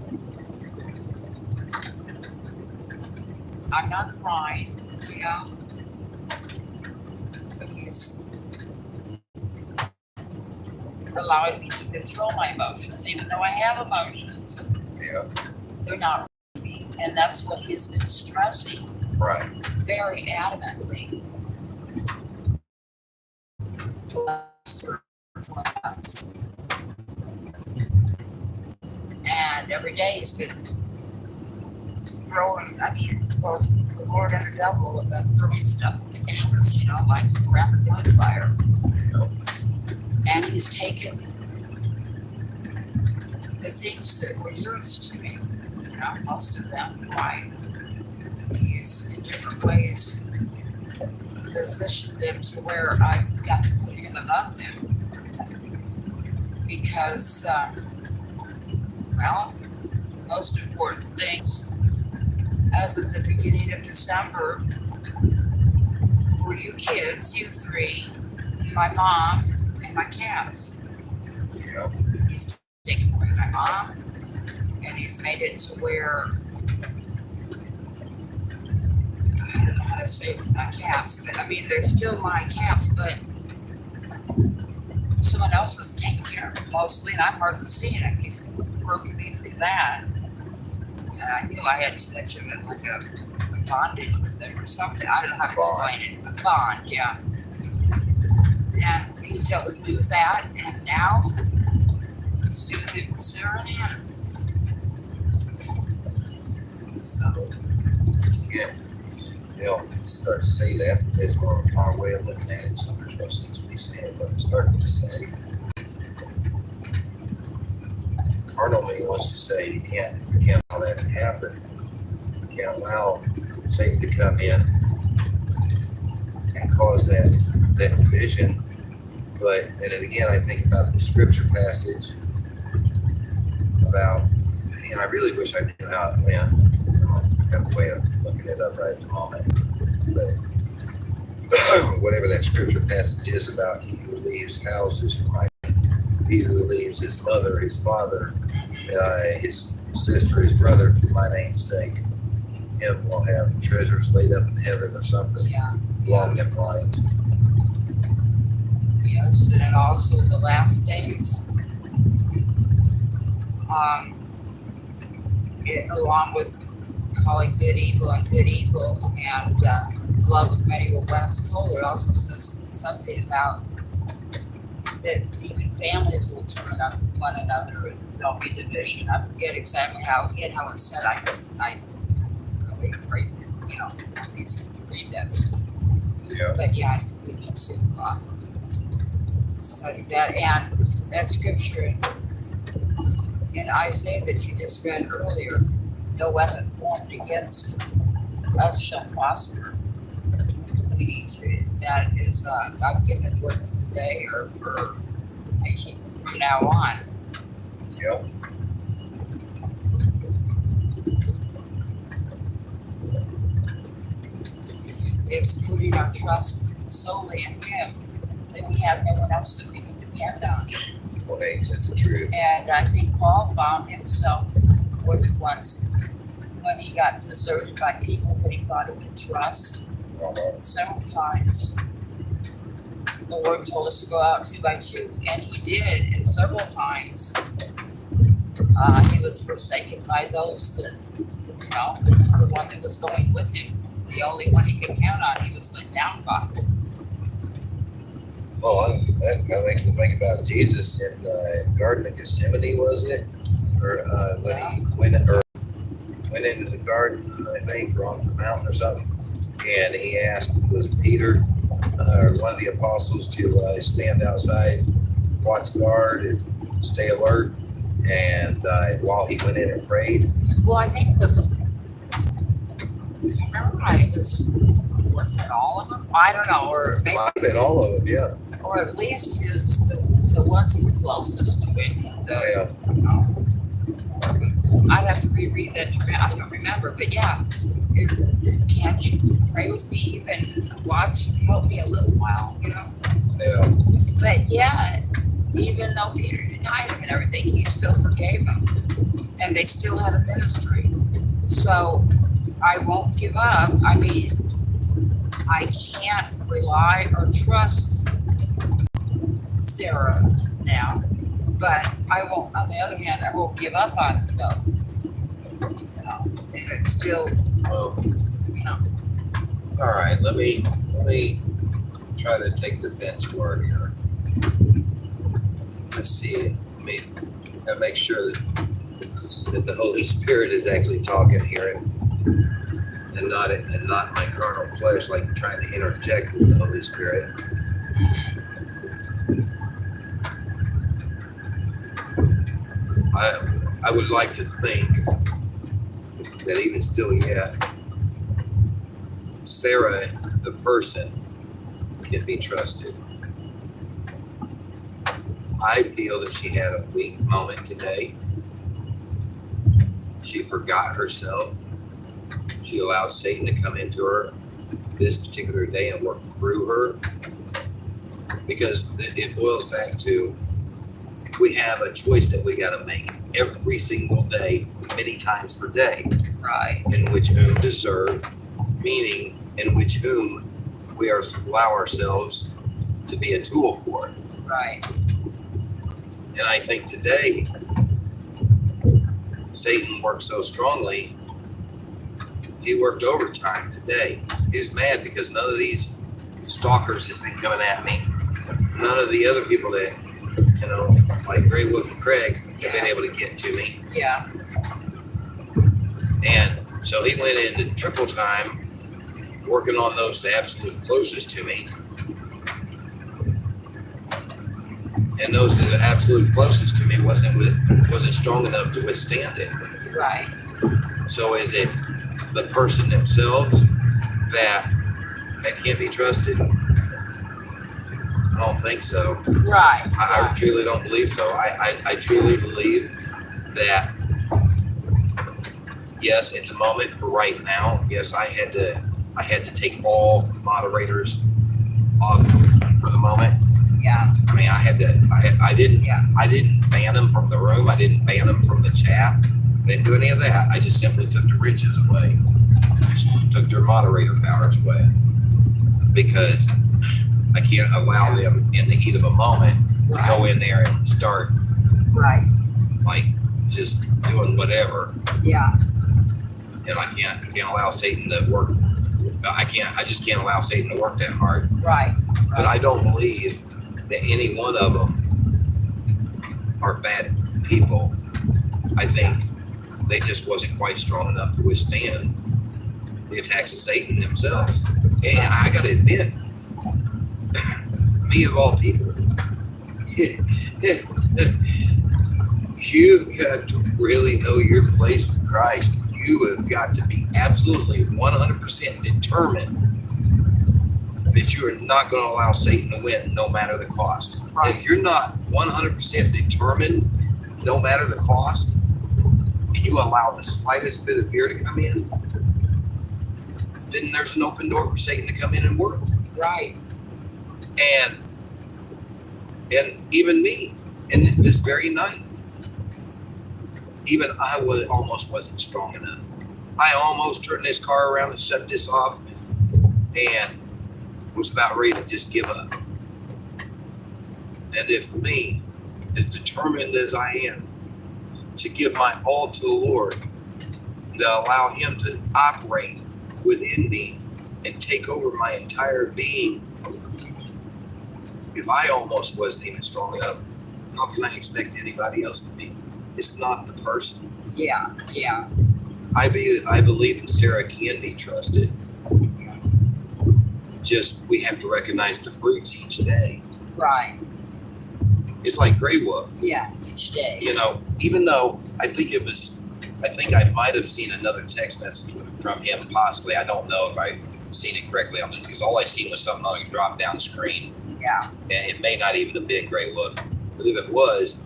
I'm not crying, He's allowing me to control my emotions, even though I have emotions. Yeah. They're not me. And that's what he's been stressing. Right. Very adamantly. The last 3 or 4 months. And every day he's been throwing, both the Lord and the devil have been throwing stuff in the cameras, like rapid gunfire. And he's taken the things that were dearest to me, most of them, right? He's in different ways positioned them to where I've got to put him above them. Because, the most important things, as of the beginning of December, were you kids, you 3, my mom, and my cats. Yeah. He's taken away my mom, and he's made it to where I don't know how to say it with my cats, but I mean, they're still my cats, but someone else is taking care of them mostly, and I'm hardly seeing him. He's broken me through that. And I knew I had too much of it, like a bondage with it or something. I don't know how to explain it. A bond, yeah. And he's dealt with me with that, and now he's doing it with Sarah and Anna. So, Yeah. They'll start to say that, but that's more of our way of looking at it. So there's no sense to be saying what I'm starting to say. Carnal me wants to say you can't allow that to happen. You can't allow Satan to come in and cause that division. But and then again, I think about the scripture passage about, and I really wish I knew how it went. I have a way of looking it up right at the moment. But whatever that scripture passage is about, he who leaves houses for my, he who leaves his mother, his father, his sister, his brother for my name's sake, him will have treasures laid up in heaven or something along them lines. yes, and then also in the last days, along with calling good evil and good evil, and love of many will wax cold, it also says something about that even families will turn on one another and there'll be division. I forget exactly how it said. I really pray, need to read that. Yeah. But yeah, I think we need to study that, and that scripture in Isaiah that you just read earlier, no weapon formed against us shall prosper. We need to, that is a God-given word for today, or for from now on. Yeah. It's putting our trust solely in Him, that we have no one else that we can depend on. Well, hey, that's the truth. And I think Paul found himself more than once when he got deserted by people that he thought he could trust. Several times. The Lord told us to go out 2 by 2, and He did. And several times He was forsaken by those that, the one that was going with Him. The only one he could count on, he was let down by. Well, that kind of makes me think about Jesus in the Garden of Gethsemane, was it? Or when he went into the garden, I think, or on the mountain or something, and he asked, was it Peter or one of the apostles to stand outside, watch guard, and stay alert, and while he went in and prayed. Well, I think it was, if I remember right, wasn't it all of them? I don't know, or maybe. Might have been all of them, yeah. Or at least the ones who were closest to him. I'd have to reread that. I don't remember, but yeah. Can't you pray with me, even watch and help me a little while, Yeah. But yeah, even though Peter denied him and everything, he still forgave him. And they still had a ministry. So I won't give up. I mean, I can't rely or trust Sarah now, but I won't, on the other hand, I won't give up on it though. And it's still, All right, let me try to take the fence for it here. Let's see. Let me gotta make sure that the Holy Spirit is actually talking here, and not my carnal flesh, like trying to interject with the Holy Spirit. I would like to think that even still yet, Sarah, the person, can be trusted. I feel that she had a weak moment today. She forgot herself. She allowed Satan to come into her this particular day and work through her. Because it boils back to, we have a choice that we got to make every single day, many times per day. Right. In which whom to serve, meaning in which whom we are allow ourselves to be a tool for. Right. And I think today Satan worked so strongly, he worked overtime today. He was mad because none of these stalkers has been coming at me. None of the other people that, you know, like Grey Wolf and Craig have been able to get to me. Yeah. And so he went into triple time working on those the absolute closest to me. And those that are absolute closest to me wasn't strong enough to withstand it. Right. So is it the person themselves that can't be trusted? I don't think so. Right. I truly don't believe so. I truly believe that, yes, at the moment for right now, yes, I had to take all moderators off for the moment. Yeah. I mean, I didn't ban them from the room. I didn't ban them from the chat. I didn't do any of that. I just simply took the wrenches away. Just took their moderator powers away. Because I can't allow them in the heat of a moment to go in there and start Right. like just doing whatever. Yeah. And I can't allow Satan to work. I just can't allow Satan to work that hard. Right. But I don't believe that any one of them are bad people. I think they just wasn't quite strong enough to withstand the attacks of Satan themselves. And I gotta admit, me of all people, you've got to really know your place with Christ. You have got to be absolutely 100% determined that you are not going to allow Satan to win no matter the cost. Right. If you're not 100% determined no matter the cost, and you allow the slightest bit of fear to come in, then there's an open door for Satan to come in and work. Right. And even me, in this very night, even I almost wasn't strong enough. I almost turned this car around and shut this off and was about ready to just give up. And if me, as determined as I am to give my all to the Lord and to allow Him to operate within me and take over my entire being, if I almost wasn't even strong enough, how can I expect anybody else to be? It's not the person. Yeah. Yeah. I believe that Sarah can be trusted. Just we have to recognize the fruits each day. Right. It's like Grey Wolf. Yeah. Each day. You know, even though I think I might have seen another text message from him possibly. I don't know if I seen it correctly on it because all I seen was something on a drop down screen. Yeah. And it may not even have been Grey Wolf. But if it was,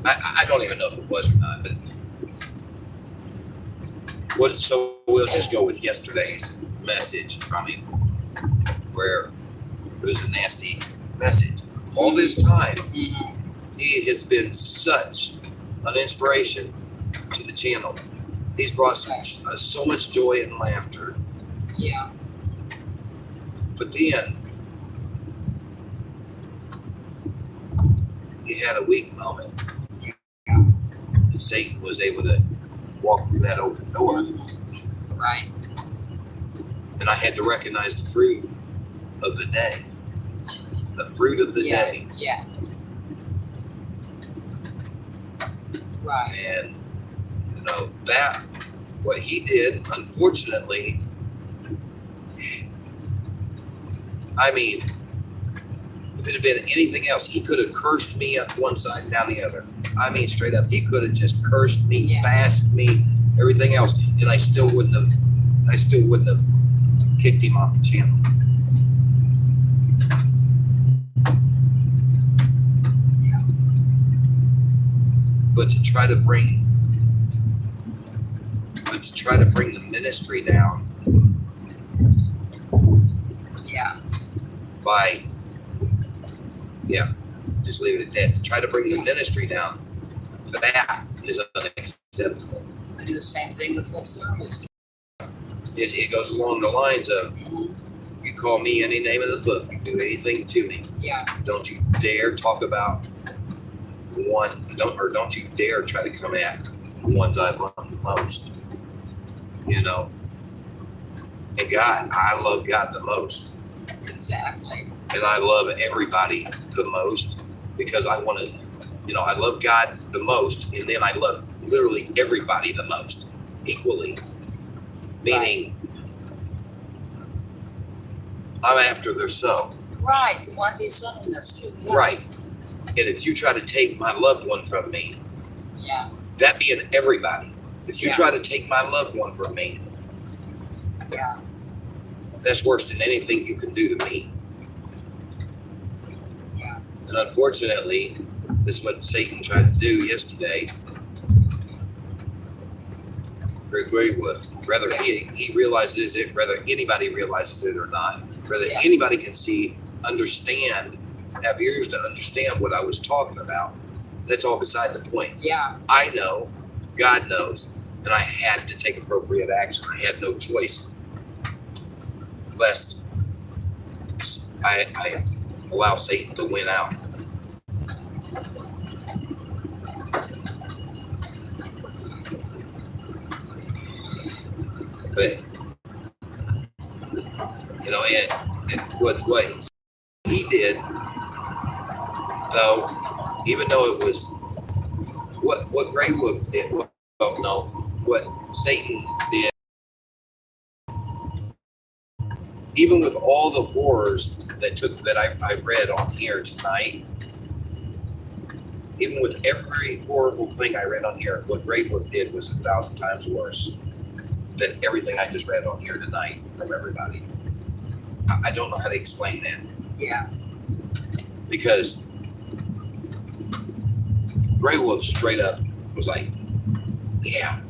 I don't even know if it was or not, but so we'll just go with yesterday's message from him, where it was a nasty message. All this time, he has been such an inspiration to the channel. He's brought so much joy and laughter. Yeah. But then he had a weak moment. And Satan was able to walk through that open door. Right. And I had to recognize the fruit of the day. The fruit of the day. Yeah. Right. And, you know, that, what he did, unfortunately, I mean, if it had been anything else, he could have cursed me up one side and down the other. I mean, straight up, he could have just cursed me, bashed me, everything else, and I still wouldn't have kicked him off the channel. Yeah. But to try to bring the ministry down. Just leave it at that. To try to bring the ministry down, that is unacceptable. I do the same thing with what service. It goes along the lines of, you call me any name of the book, you do anything to me. Yeah. Don't you dare talk about don't you dare try to come at the ones I love the most. You know? And God, I love God the most. Exactly. And I love everybody the most because I want to, I love God the most, and then I love literally everybody the most equally. Meaning, I'm after their soul. Right, the ones he's sending us to. Yeah. Right. And if you try to take my loved one from me, Yeah. that being everybody, if you Yeah. try to take my loved one from me, Yeah. that's worse than anything you can do to me. Yeah. And unfortunately, this is what Satan tried to do yesterday. Very great with whether he realizes it, whether anybody realizes it or not, whether anybody can see, understand, have ears to understand what I was talking about. That's all beside the point. Yeah. I know, God knows, and I had to take appropriate action. I had no choice, lest I allow Satan to win out. But and with what he did, though, even though it was what Grey Wolf did, what Satan did, even with all the horrors that I read on here tonight, even with every horrible thing I read on here, what Grey Wolf did was 1,000 times worse than everything I just read on here tonight from everybody. I don't know how to explain that. Yeah. Because Grey Wolf straight up was like, yeah,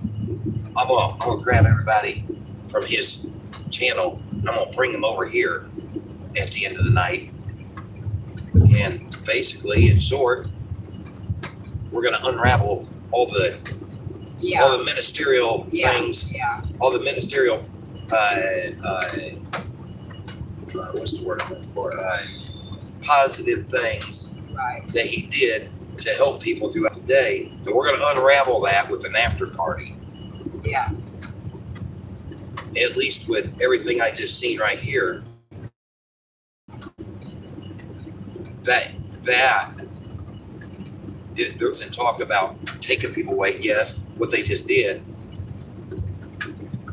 I'm gonna grab everybody from his channel and I'm gonna bring them over here at the end of the night. And basically, in short, we're gonna unravel all the ministerial things, all the ministerial what's the word I'm looking for? Positive things that he did to help people throughout the day. So we're going to unravel that with an after party. Yeah. At least with everything I just seen right here. There was a talk about taking people away. Yes, what they just did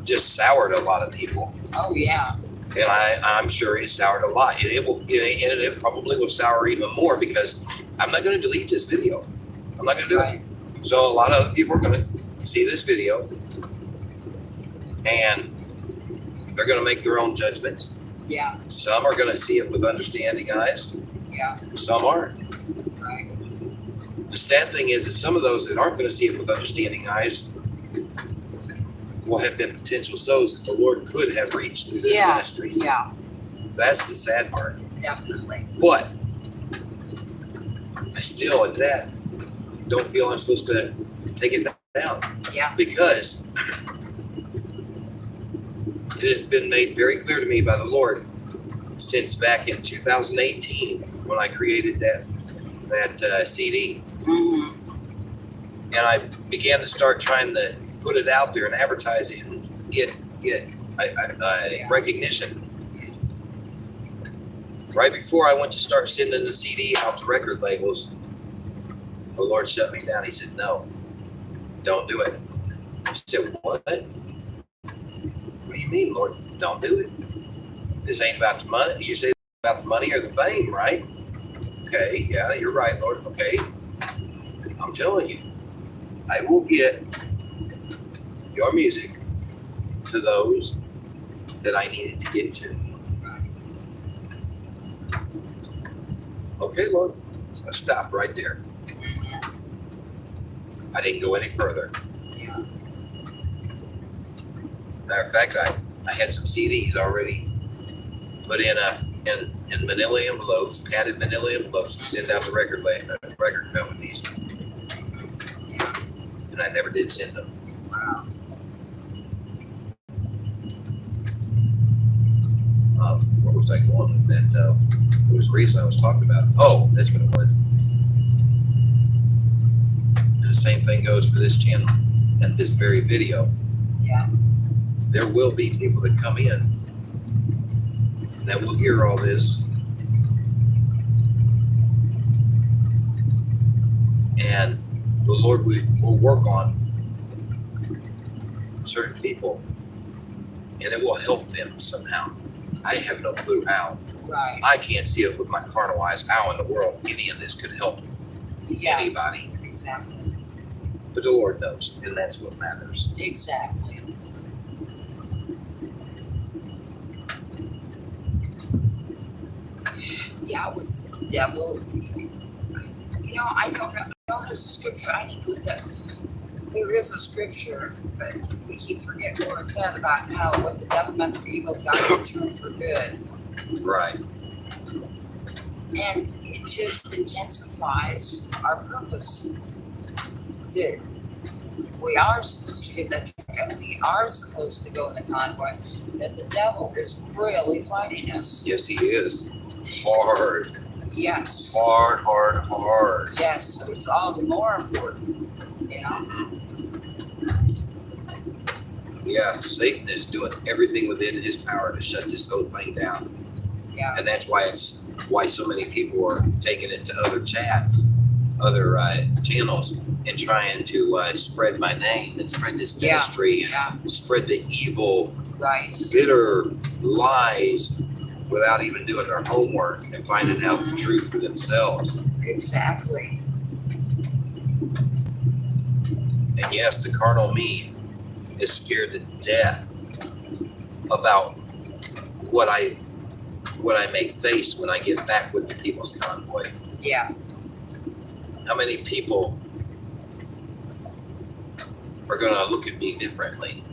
just soured a lot of people. Oh yeah. And I'm sure it soured a lot. And it probably will sour even more because I'm not going to delete this video. I'm not going to do it. So a lot of other people are going to see this video and they're going to make their own judgments. Yeah. Some are going to see it with understanding eyes. Yeah. Some aren't. Right. The sad thing is some of those that aren't going to see it with understanding eyes will have been potential souls that the Lord could have reached through this ministry. Yeah. That's the sad part. Definitely. But I still, at that, don't feel I'm supposed to take it down. Yeah. Because it has been made very clear to me by the Lord since back in 2018 when I created that CD. Mm-hmm. And I began to start trying to put it out there and advertise it and get recognition. Right before I went to start sending the CD out to record labels, the Lord shut me down. He said, no, don't do it. I said, what? What do you mean, Lord? Don't do it. This ain't about the money. You say it's about the money or the fame, right? Okay, yeah, you're right, Lord. Okay. I'm telling you, I will get your music to those that I needed to get to. Okay, Lord. So I stopped right there. I didn't go any further. Yeah. Matter of fact, I had some CDs already put in manila envelopes, padded manila envelopes to send out to record companies. And I never did send them. Where was I going with that? What was the reason I was talking about? Oh, that's what it was. And the same thing goes for this channel and this very video. Yeah. There will be people that come in and that will hear all this. And the Lord will work on certain people and it will help them somehow. I have no clue how. Right. I can't see it with my carnal eyes how in the world any of this could help anybody. Exactly. But the Lord knows, and that's what matters. Exactly. Yeah, with the devil, you know, I don't know. I know there's a scripture. I need to look at. There is a scripture, but we keep forgetting where it's at about how what the devil meant for evil, God will turn for good. Right. And it just intensifies our purpose. That we are supposed to get that truck and we are supposed to go in the convoy, that the devil is really fighting us. Yes, he is. Hard. Yes. Hard. Yes, so it's all the more important, you know? Yeah, Satan is doing everything within his power to shut this whole thing down. Yeah. And that's why so many people are taking it to other chats, other channels, and trying to spread my name and spread this ministry and spread the evil, bitter lies without even doing their homework and finding out the truth for themselves. Exactly. And yes, the carnal me is scared to death about what I may face when I get back with the People's Convoy. Yeah. How many people are going to look at me differently?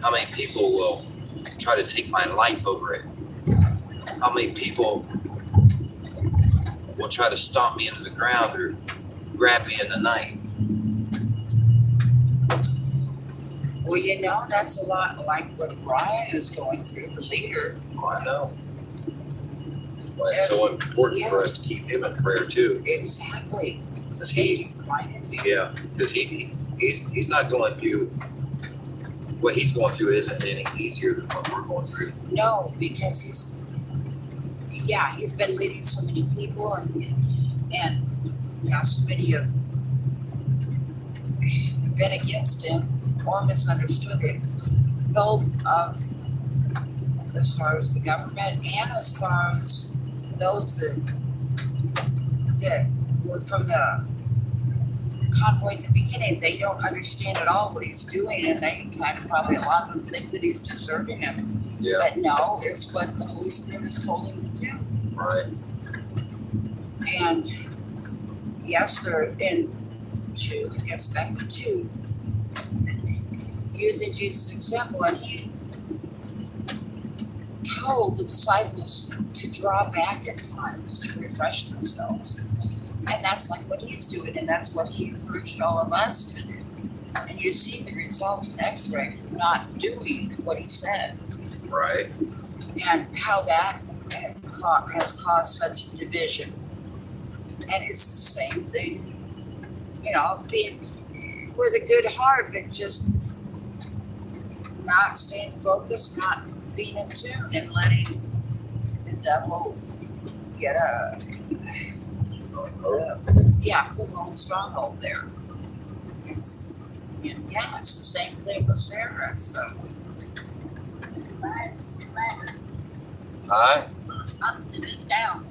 How many people will try to take my life over it? How many people will try to stomp me into the ground or grab me in the night? Well, you know, that's a lot like what Brian is going through, the leader. Oh, I know. Well, it's so important for us to keep him in prayer too. Exactly. Because Thank you for reminding me. Yeah, because he's not going through what he's going through isn't any easier than what we're going through. No, because he's been leading so many people and so many have been against him or misunderstood him, both of as far as the government and as far as those that were from the convoy at the beginning. They don't understand at all what he's doing, and they kind of probably a lot of them think that he's deserting them. Yeah. But no, it's what the Holy Spirit has told him to do. Right. And yes, they're expected to using Jesus' example, and he told the disciples to draw back at times to refresh themselves. And that's like what he's doing, and that's what he encouraged all of us to do. And you see the results in X-ray from not doing what he said. Right. And how that has caused such division. And it's the same thing, you know, being with a good heart, but just not staying focused, not being in tune, and letting the devil get a foothold, stronghold there. It's the same thing with Sarah. So, Hi. Up to the down.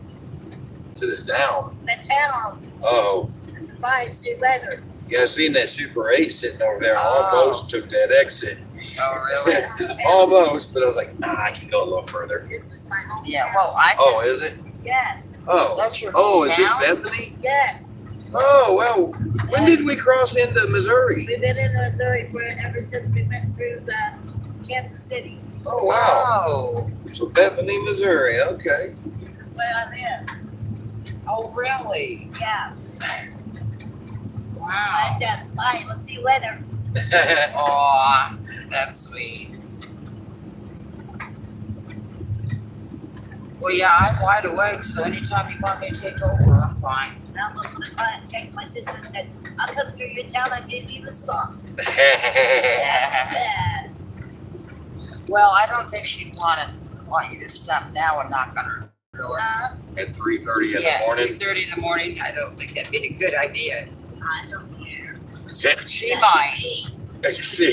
To the down. The town. Oh. It's a nice letter. Yeah, I seen that Super 8 sitting over there. Almost took that exit. Oh, really? Almost, but I was like, I can go a little further. This is my home. Yeah, well, Oh, is it? Yes. Oh. That's your is this hometown? Bethany? Yes. Oh, well, when did we cross into Missouri? We've been in Missouri ever since we went through Kansas City. Oh, wow. Oh. So Bethany, Missouri. Okay. This is where I live. Oh, really? Yeah. Wow. I said, bye, we'll see you later. Aw, that's sweet. Well, yeah, I'm wide awake, so anytime you want me to take over, I'm fine. Now look, when the client texted my sister and said, I'll come through your town and didn't even stop. Well, I don't think she'd want you to stop now and knock on her door. At 3:30 in Yeah, the morning. 3:30 in the morning. I don't think that'd be a good idea. I don't care. She might. That to me.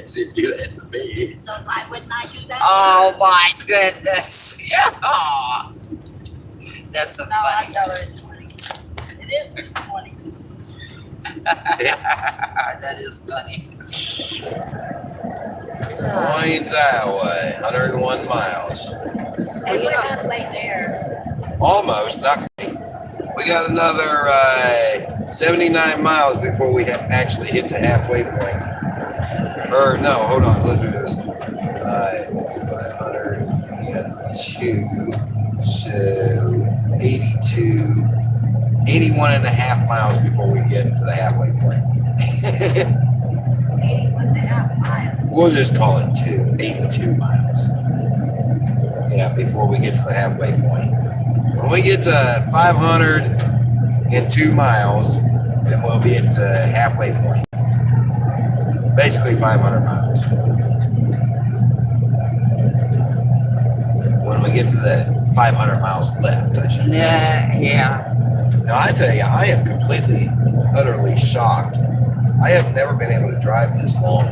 She'd do that to me. So why wouldn't I do that? Oh my goodness. Yeah. That's so No, I'll funny. tell her it's 20. It is this morning. That is funny. Plains, Iowa, 101 miles. And we're halfway there. Almost, not quite. We got another 79 miles before we actually hit the halfway point. Or no, hold on, let's do this. 502, so 82, 81 and a half miles before we get to the halfway point. 81 and a half miles. We'll just call it 82 miles. Yeah, before we get to the halfway point. When we get to 502 miles, then we'll be at the halfway point. Basically 500 miles. When we get to the 500 miles left, I should say. Yeah. Now, I tell you, I am completely, utterly shocked. I have never been able to drive this long.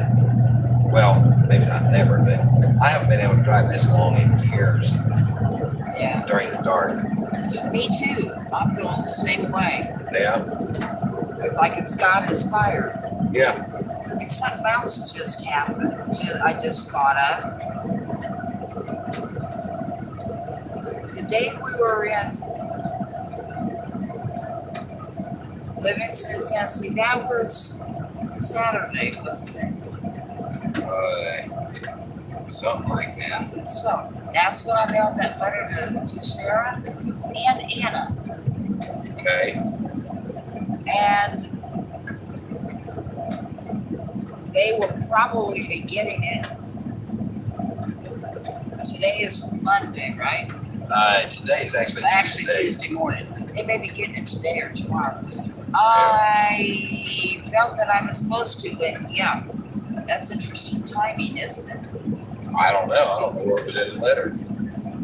Well, maybe not never, but I haven't been able to drive this long in years. Yeah. During the dark. Me too. I'm feeling the same way. Yeah. Like it's God inspired. Yeah. And something else just happened. I just got up. The day we were in Livingston, Tennessee, that was Saturday, wasn't it? Something like that. So that's when I mailed that letter to Sarah and Anna. Okay. And they will probably be getting it. Today is Monday, right? Today is actually Tuesday morning. They may be getting it today or tomorrow. I felt that I was supposed to, and yeah, that's interesting timing, isn't it? I don't know. I don't know where it was in the letter.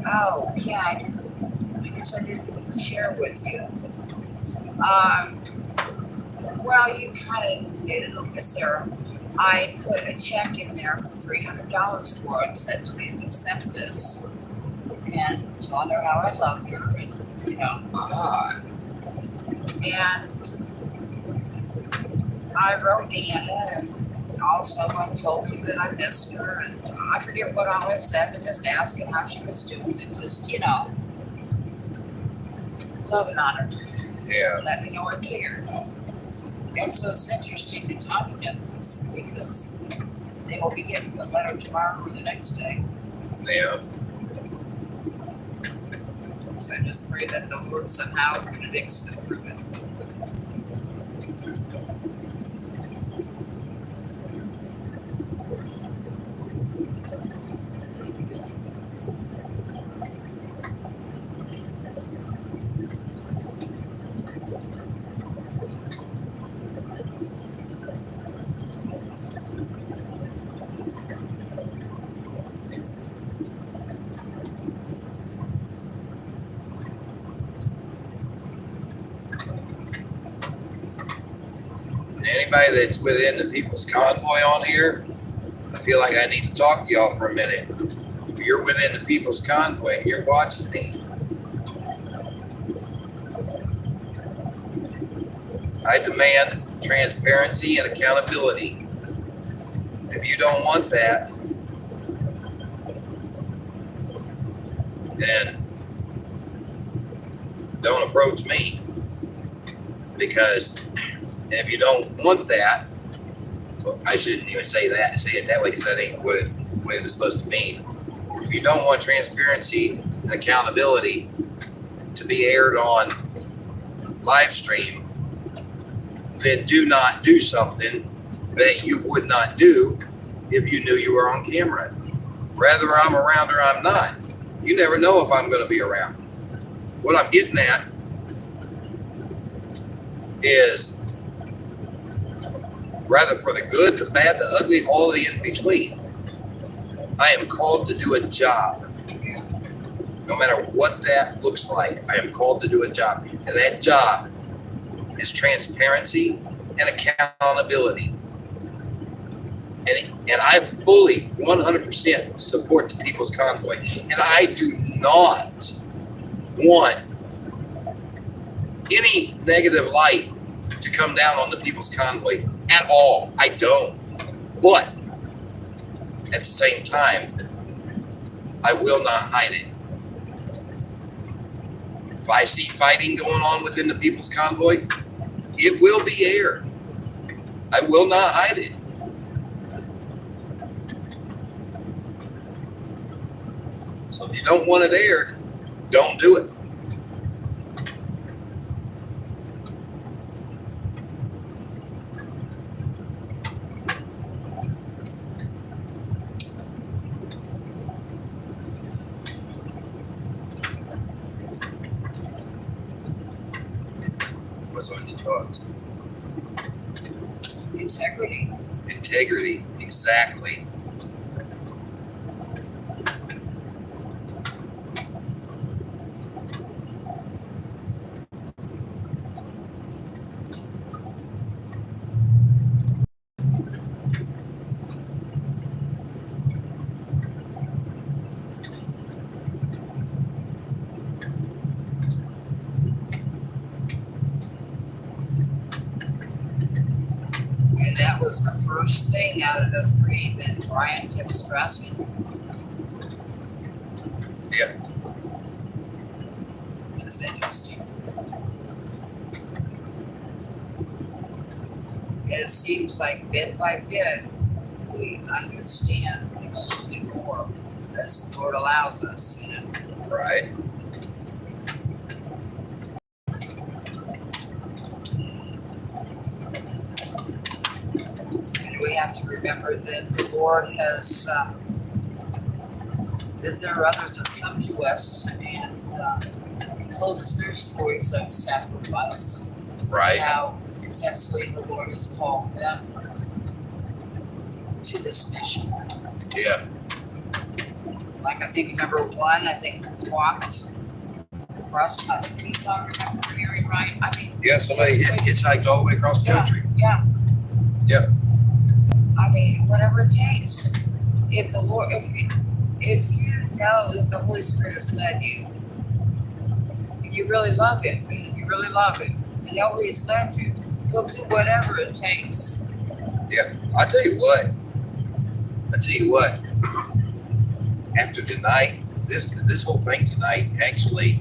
Oh, yeah, I guess I didn't share with you. Well, you kind of knew, Miss Sarah. I put a check in there for $300 for her and said, please accept this. And told her how I loved her, and, you know. And I wrote Anna, and also I told her that I missed her, and I forget what all I said, but just asking how she was doing, and just, you know, loving on her. Yeah. Let me know I cared. And so it's interesting the timing of this, because they will be getting the letter tomorrow or the next day. Yeah. So I just pray that the Lord somehow convicts them through it. Anybody that's within the People's Convoy on here, I feel like I need to talk to y'all for a minute. If you're within the People's Convoy and you're watching me, I demand transparency and accountability. If you don't want that, then don't approach me. Because if you don't want that, well, I shouldn't even say it that way, because that ain't what it was supposed to mean. If you don't want transparency and accountability, to be aired on live stream, then do not do something that you would not do if you knew you were on camera. Whether I'm around or I'm not, you never know if I'm going to be around. What I'm getting at is, rather for the good, the bad, the ugly, all the in between, I am called to do a job. No matter what that looks like, I am called to do a job. And that job is transparency and accountability. And I fully, 100% support the People's Convoy. And I do not want any negative light to come down on the People's Convoy at all. I don't. But at the same time, I will not hide it. If I see fighting going on within the People's Convoy, it will be aired. I will not hide it. So if you don't want it aired, don't do it. What's on your thoughts? Integrity. Integrity, exactly. And that was the first thing out of the three that Brian kept stressing. Yeah. Which was interesting. And it seems like bit by bit, we understand a little bit more as the Lord allows us, you know. Right. And we have to remember that the Lord has, that there are others that come to us and told us their stories of sacrifice. Right. How intensely the Lord has called them to this mission. Yeah. Like I think number one, I think walked across country, if I remember hearing right. I mean, Yeah, somebody hitchhiked all the way across the country. Yeah. Yeah. I mean, whatever it takes. If the Lord, if you know that the Holy Spirit has led you, and you really love Him, and you really love Him, and know where He's led you, you'll do whatever it takes. Yeah. I tell you what. After tonight, this whole thing tonight actually,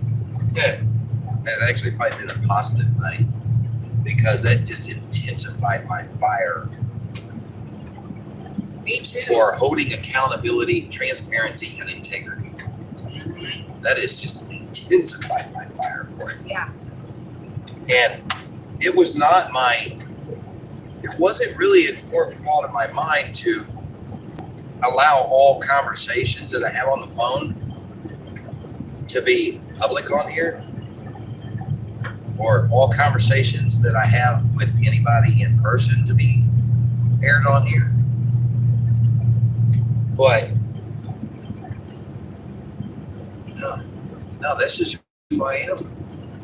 has actually probably been a positive thing, because that just intensified my fire. Me too. For holding accountability, transparency, and integrity. Mm-hmm. That has just intensified my fire for it. Yeah. And it wasn't really a forethought in my mind to allow all conversations that I have on the phone to be public on here, or all conversations that I have with anybody in person to be aired on here. But no, that's just who I am.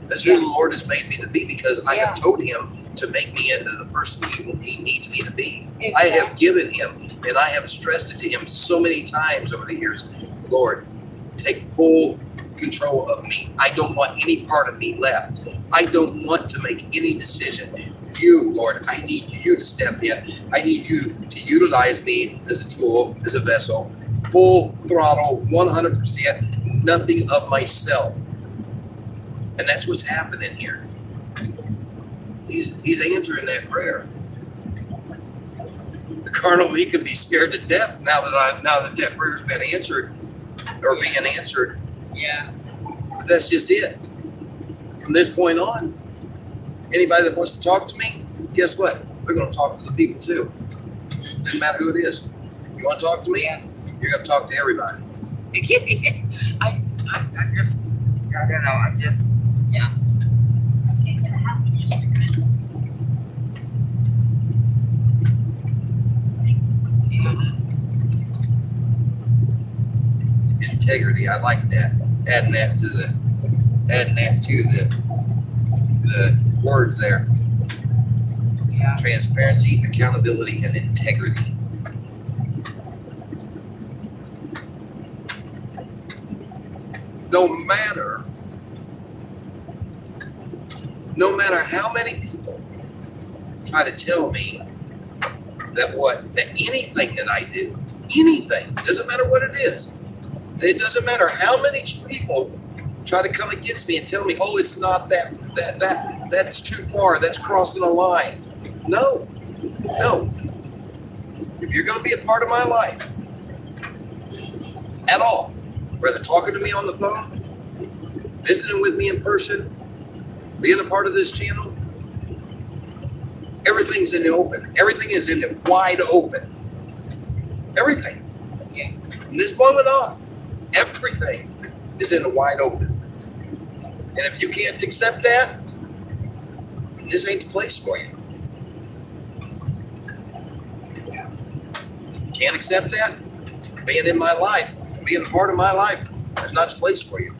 That's who the Lord has made me to be, because I have told Him to make me into the person He needs me to be. Exactly. I have given Him, and I have stressed it to Him so many times over the years. Lord, take full control of me. I don't want any part of me left. I don't want to make any decision. You, Lord, I need you to step in. I need you to utilize me as a tool, as a vessel. Full throttle, 100%, nothing of myself. And that's what's happening here. He's answering that prayer. The carnal me could be scared to death now that that prayer's been answered, or being answered. Yeah. But that's just it. from this point on, anybody that wants to talk to me, guess what? They're going to talk to the people too. Doesn't matter who it is. You want to talk to me? Yeah. You're going to talk to everybody. I just, I don't know, I just, yeah. Okay, gonna have your cigarettes. Integrity, I like that. Adding that to the words there. Yeah. Transparency, accountability, and integrity. No matter how many people try to tell me that anything that I do, anything, doesn't matter what it is. It doesn't matter how many people try to come against me and tell me, oh, it's not that's too far, that's crossing a line. No. If you're going to be a part of my life at all, whether talking to me on the phone, visiting with me in person, being a part of this channel, everything's in the open. Everything is in the wide open. Everything. Yeah. From this moment on, everything is in the wide open. And if you can't accept that, then this ain't the place for you. Can't accept that? Being in my life, being a part of my life, is not the place for you.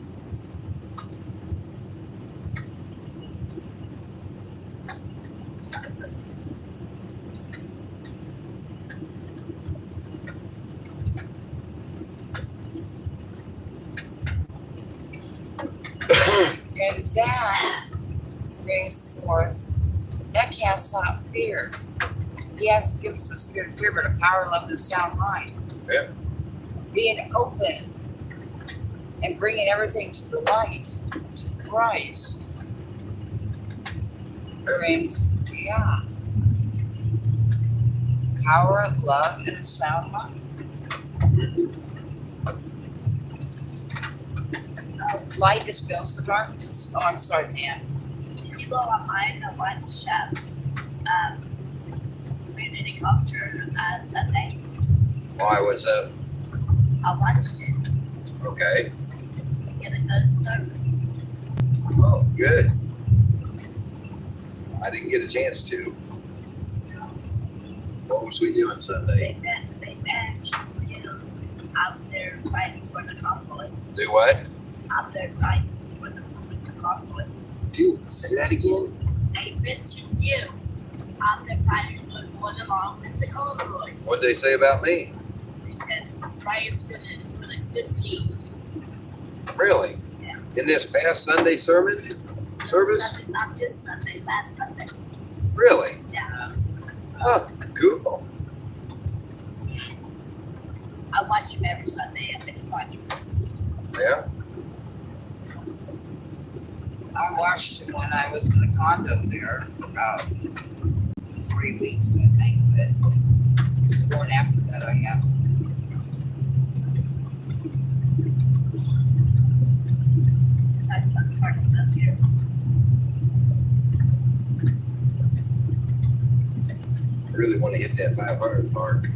And that brings forth, that casts out fear. He has to give us a spirit of fear, but a power, love, and a sound mind. Yeah. Being open and bringing everything to the light, to Christ, brings, power, love, and a sound mind. Light dispels the darkness. Oh, I'm sorry, Pam. Did you go online and watch community culture Sunday? Why, what's up? I watched it. Okay. We get a good service. Oh, good. I didn't get a chance to. What was we doing Sunday? They managed you out there fighting for the convoy. Do what? Out there fighting for the convoy. Dude, say that again? They mentioned you out there fighting going along with the convoy. What'd they say about me? They said Brian's gonna do a good deed. Really? Yeah. In this past Sunday service? Sunday, not this Sunday, last Sunday. Really? Yeah. Huh, cool. I watch him every Sunday. I think I watch him. Yeah? I watched him when I was in the condo there for about 3 weeks, I think, but before and after that I have. I'm parking up here. I really want to hit that 500 mark.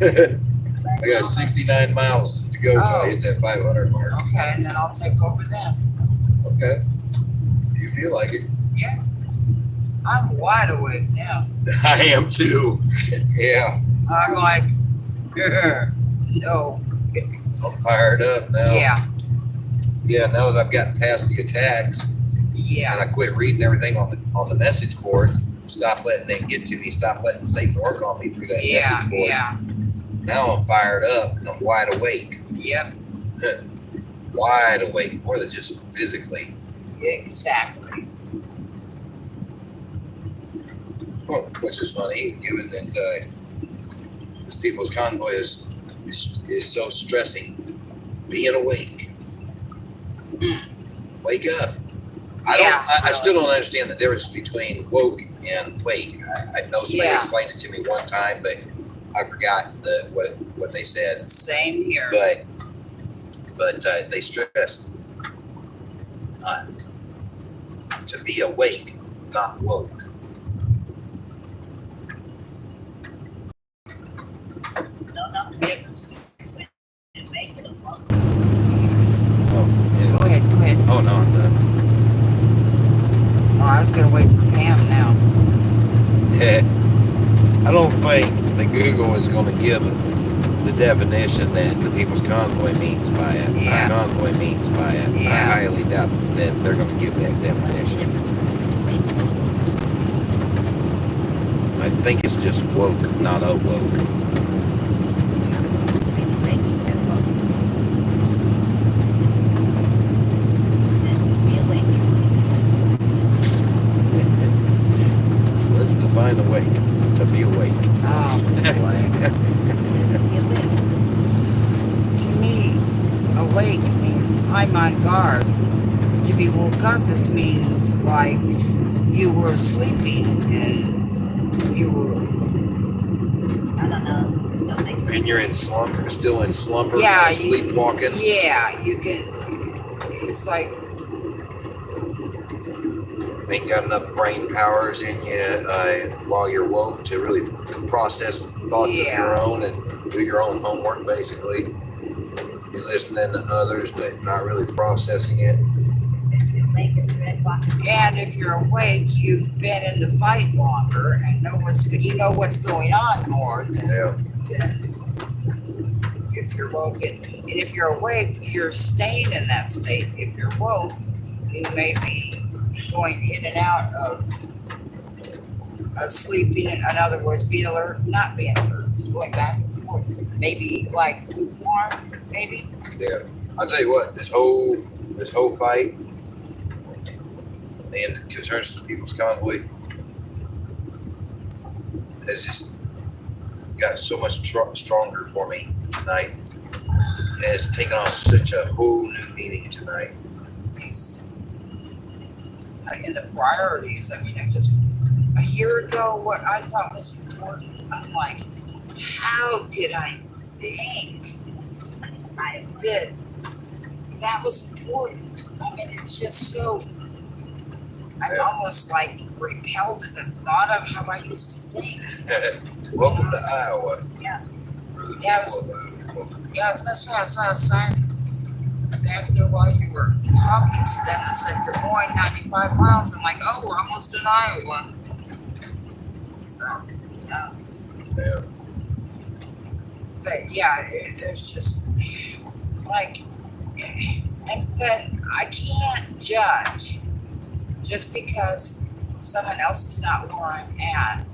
I got 69 miles to go till I hit that 500 mark. Okay, and then I'll take over then. Okay. Do you feel like it? Yeah. I'm wide awake now. I am too. Yeah. I'm like, no. I'm fired up now. Yeah. Yeah, now that I've gotten past the attacks Yeah. and I quit reading everything on the message board, stop letting it get to me, stop letting Satan work on me through that message board. Yeah. Now I'm fired up and I'm wide awake. Yep. Wide awake, more than just physically. Exactly. Well, which is funny, given that this people's convoy is so stressing. Being awake. Wake up. I still don't understand the difference between woke and wake. I know somebody explained it to me one time, but I forgot what they said. Same here. But they stress to be awake, not woke. No, not the difference between awake and woke. Oh, yeah. Go ahead, go ahead. Oh, no, I'm done. Oh, I was gonna wait for Pam now. Yeah. I don't think that Google is going to give the definition that the People's Convoy means by it. Yeah. Convoy means by it. I Yeah. highly doubt that they're going to give that definition. I think it's just woke, not awoke. So let's define awake. To be awake. Oh boy. To me, awake means I'm on guard. To be woke up is means like you were sleeping and you were. I don't know. Don't make sense. And you're in slumber, still in slumber, Yeah, kind of sleepwalking. Yeah, you can. It's like Ain't got enough brain powers in you while you're woke to really process thoughts of your own and do your own homework, basically. You're listening to others, but not really processing it. And if you're awake, you've been in the fight longer and you know what's going on more than if you're woke. And if you're awake, you're staying in that state. If you're woke, you may be going in and out of sleeping. In other words, being alert, not being alert, going back and forth. Maybe like lukewarm, maybe. Yeah, I'll tell you what. This whole fight and concerns to the People's Convoy has just got so much stronger for me tonight. It has taken on such a whole new meaning tonight. In the priorities, I mean, a year ago, what I thought was important, I'm like, how could I think that was important? I mean, it's just so, I'm almost like repelled at the thought of how I used to think. Welcome to Iowa. Yeah. I was gonna say, I saw a sign back there while you were talking to them that said Des Moines 95 miles. I'm like, oh, we're almost in Iowa. So, yeah. But yeah, it's just like, but I can't judge just because someone else is not where I'm at.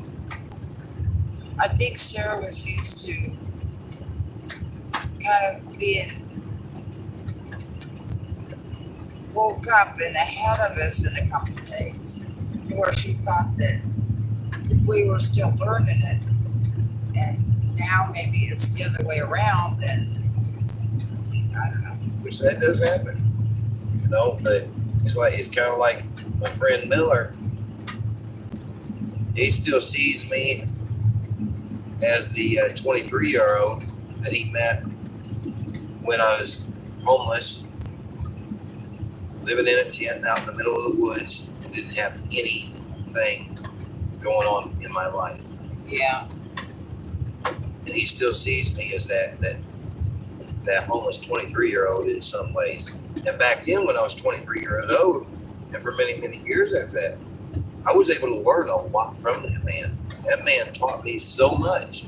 I think Sarah was used to kind of being woke up and ahead of us in a couple of things, where she thought that we were still learning it, and now maybe it's the other way around, and I don't know. Which that does happen, but it's kind of like my friend Miller. He still sees me as the 23-year-old that he met when I was homeless, living in a tent out in the middle of the woods, and didn't have anything going on in my life. Yeah. And he still sees me as that homeless 23-year-old in some ways. And back then, when I was 23 years old, and for many, many years after that, I was able to learn a lot from that man. That man taught me so much.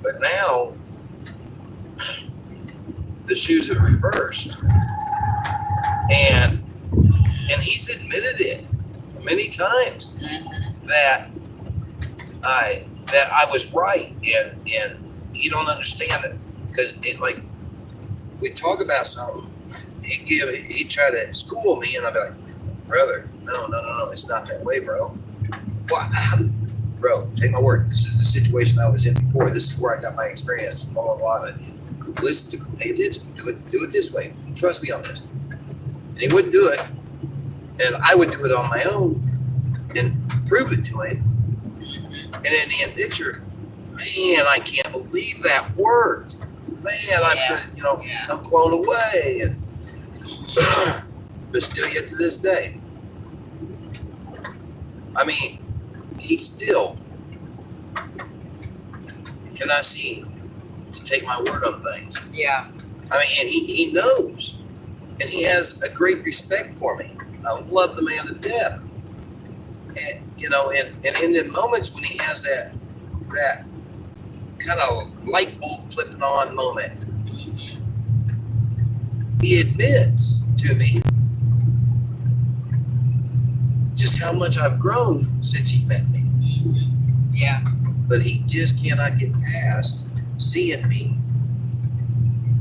But now, the shoes have reversed. And he's admitted it many times that I was right, and he don't understand it, because we talk about something, he'd try to school me, and I'd be like, brother, no, it's not that way, bro. What? Bro, take my word. This is the situation I was in before. This is where I got my experience. Blah blah blah. And listen, pay attention. Do it this way. Trust me on this. And he wouldn't do it, and I would do it on my own and prove it to him. And in the end picture, man, I can't believe that worked. Man, I'm blown away. And but still, yet to this day, I mean, he still cannot seem to take my word on things. Yeah. I mean, and he knows, and he has a great respect for me. I love the man to death. And, you know, and in the moments when he has that kind of light bulb flipping on moment, he admits to me just how much I've grown since he met me. Yeah. But he just cannot get past seeing me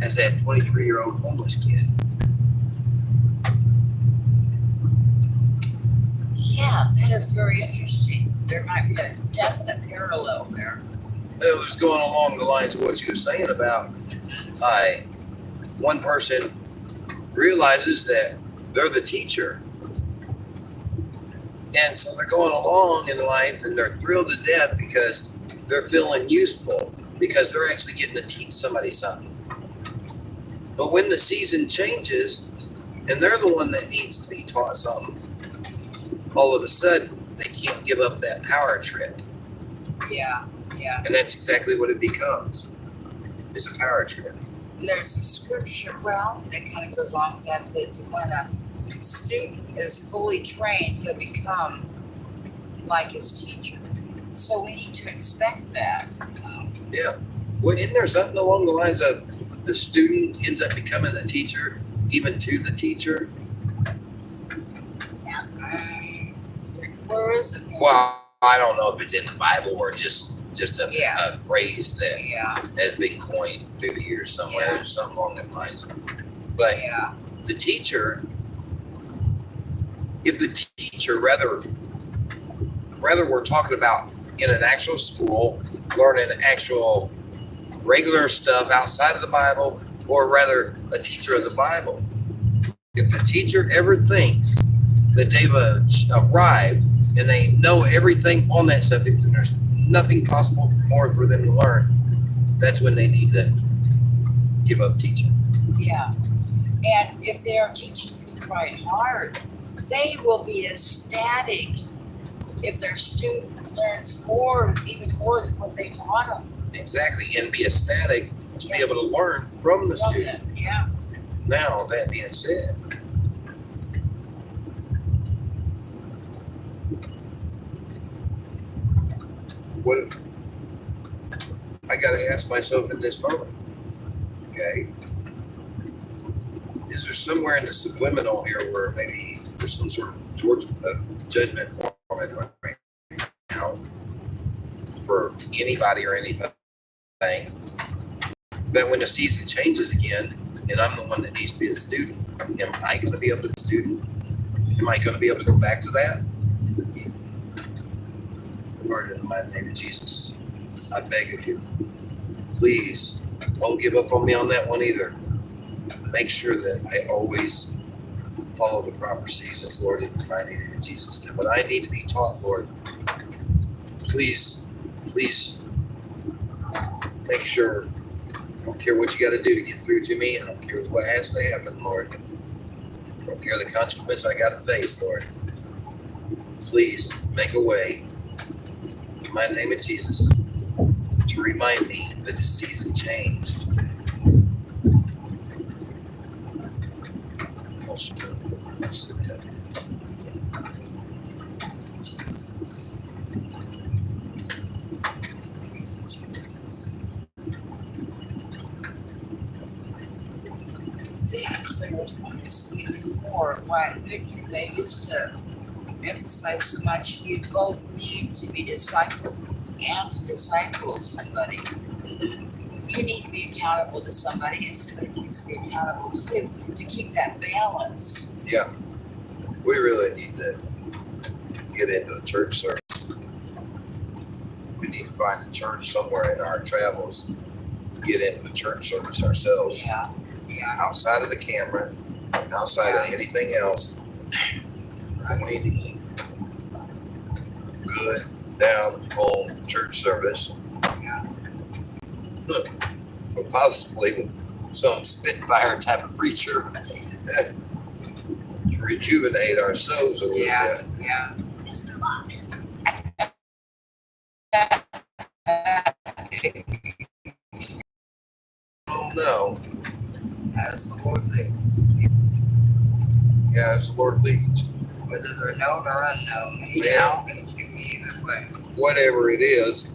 as that 23-year-old homeless kid. Yeah, that is very interesting. There might be a definite parallel there. It was going along the lines of what you were saying about one person realizes that they're the teacher. And so they're going along in life and they're thrilled to death because they're feeling useful, because they're actually getting to teach somebody something. But when the season changes and they're the one that needs to be taught something, all of a sudden they can't give up that power trip. Yeah, yeah. And that's exactly what it becomes, is a power trip. And there's a scripture, well, that kind of goes along with that, that when a student is fully trained, he'll become like his teacher. So we need to expect that. Yeah. Well, isn't there something along the lines of the student ends up becoming the teacher, even to the teacher? Where is it? Well, I don't know if it's in the Bible or just a phrase that has been coined through the years somewhere, something along those lines. But the teacher, if the teacher, rather we're talking about in an actual school, learning actual regular stuff outside of the Bible, or rather a teacher of the Bible, if the teacher ever thinks that they've arrived and they know everything on that subject and there's nothing possible more for them to learn, that's when they need to give up teaching. Yeah. And if they are teaching for the right heart, they will be ecstatic if their student learns more, even more than what they taught them. Exactly, and be ecstatic to be able to learn from the student. Yeah. Now, that being said, what I got to ask myself in this moment, okay, is there somewhere in the subliminal here where maybe there's some sort of judgment forming right now for anybody or anything, that when the season changes again and I'm the one that needs to be the student, am I going to be able to be the student? Am I going to be able to go back to that? Lord, in the mighty name of Jesus, I beg of you, please don't give up on me on that one either. Make sure that I always follow the proper seasons, Lord, in the mighty name of Jesus. That when I need to be taught, Lord, please make sure, I don't care what you got to do to get through to me. I don't care what has to happen, Lord. I don't care the consequence I got to face, Lord. Please make a way, in my name of Jesus, to remind me that the season changed. That clarifies even more why Victor, they used to emphasize so much you both need to be discipled and to disciple somebody. You need to be accountable to somebody and somebody needs to be accountable to you to keep that balance. Yeah, we really need to get into a church service. We need to find a church somewhere in our travels, get into a church service ourselves. Yeah. Outside of the camera, outside of anything else, we need a good, down-home church service. Or possibly some Spitfire type of preacher to rejuvenate our souls a little bit. Yeah. Mr. Locke. As the Lord lives. Yeah, as the Lord leads. Whether they're known or unknown. He's Yeah. going to me either way. Whatever it is,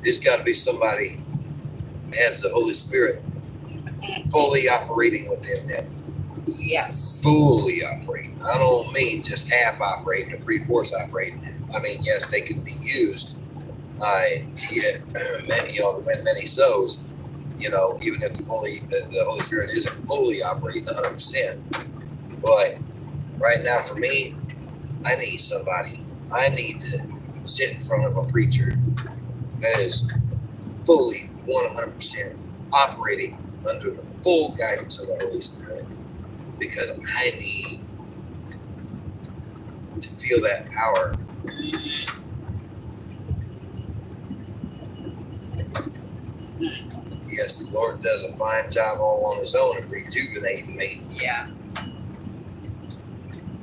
it's got to be somebody that has the Holy Spirit fully operating within them. Yes. Fully operating. I don't mean just half operating or 3/4 operating. I mean, yes, they can be used to get many, to win many souls. Even if the Holy Spirit isn't fully operating 100%. But right now, for me, I need somebody. I need to sit in front of a preacher that is fully 100% operating under the full guidance of the Holy Spirit, because I need to feel that power. Yes, the Lord does a fine job all on his own of rejuvenating me. Yeah.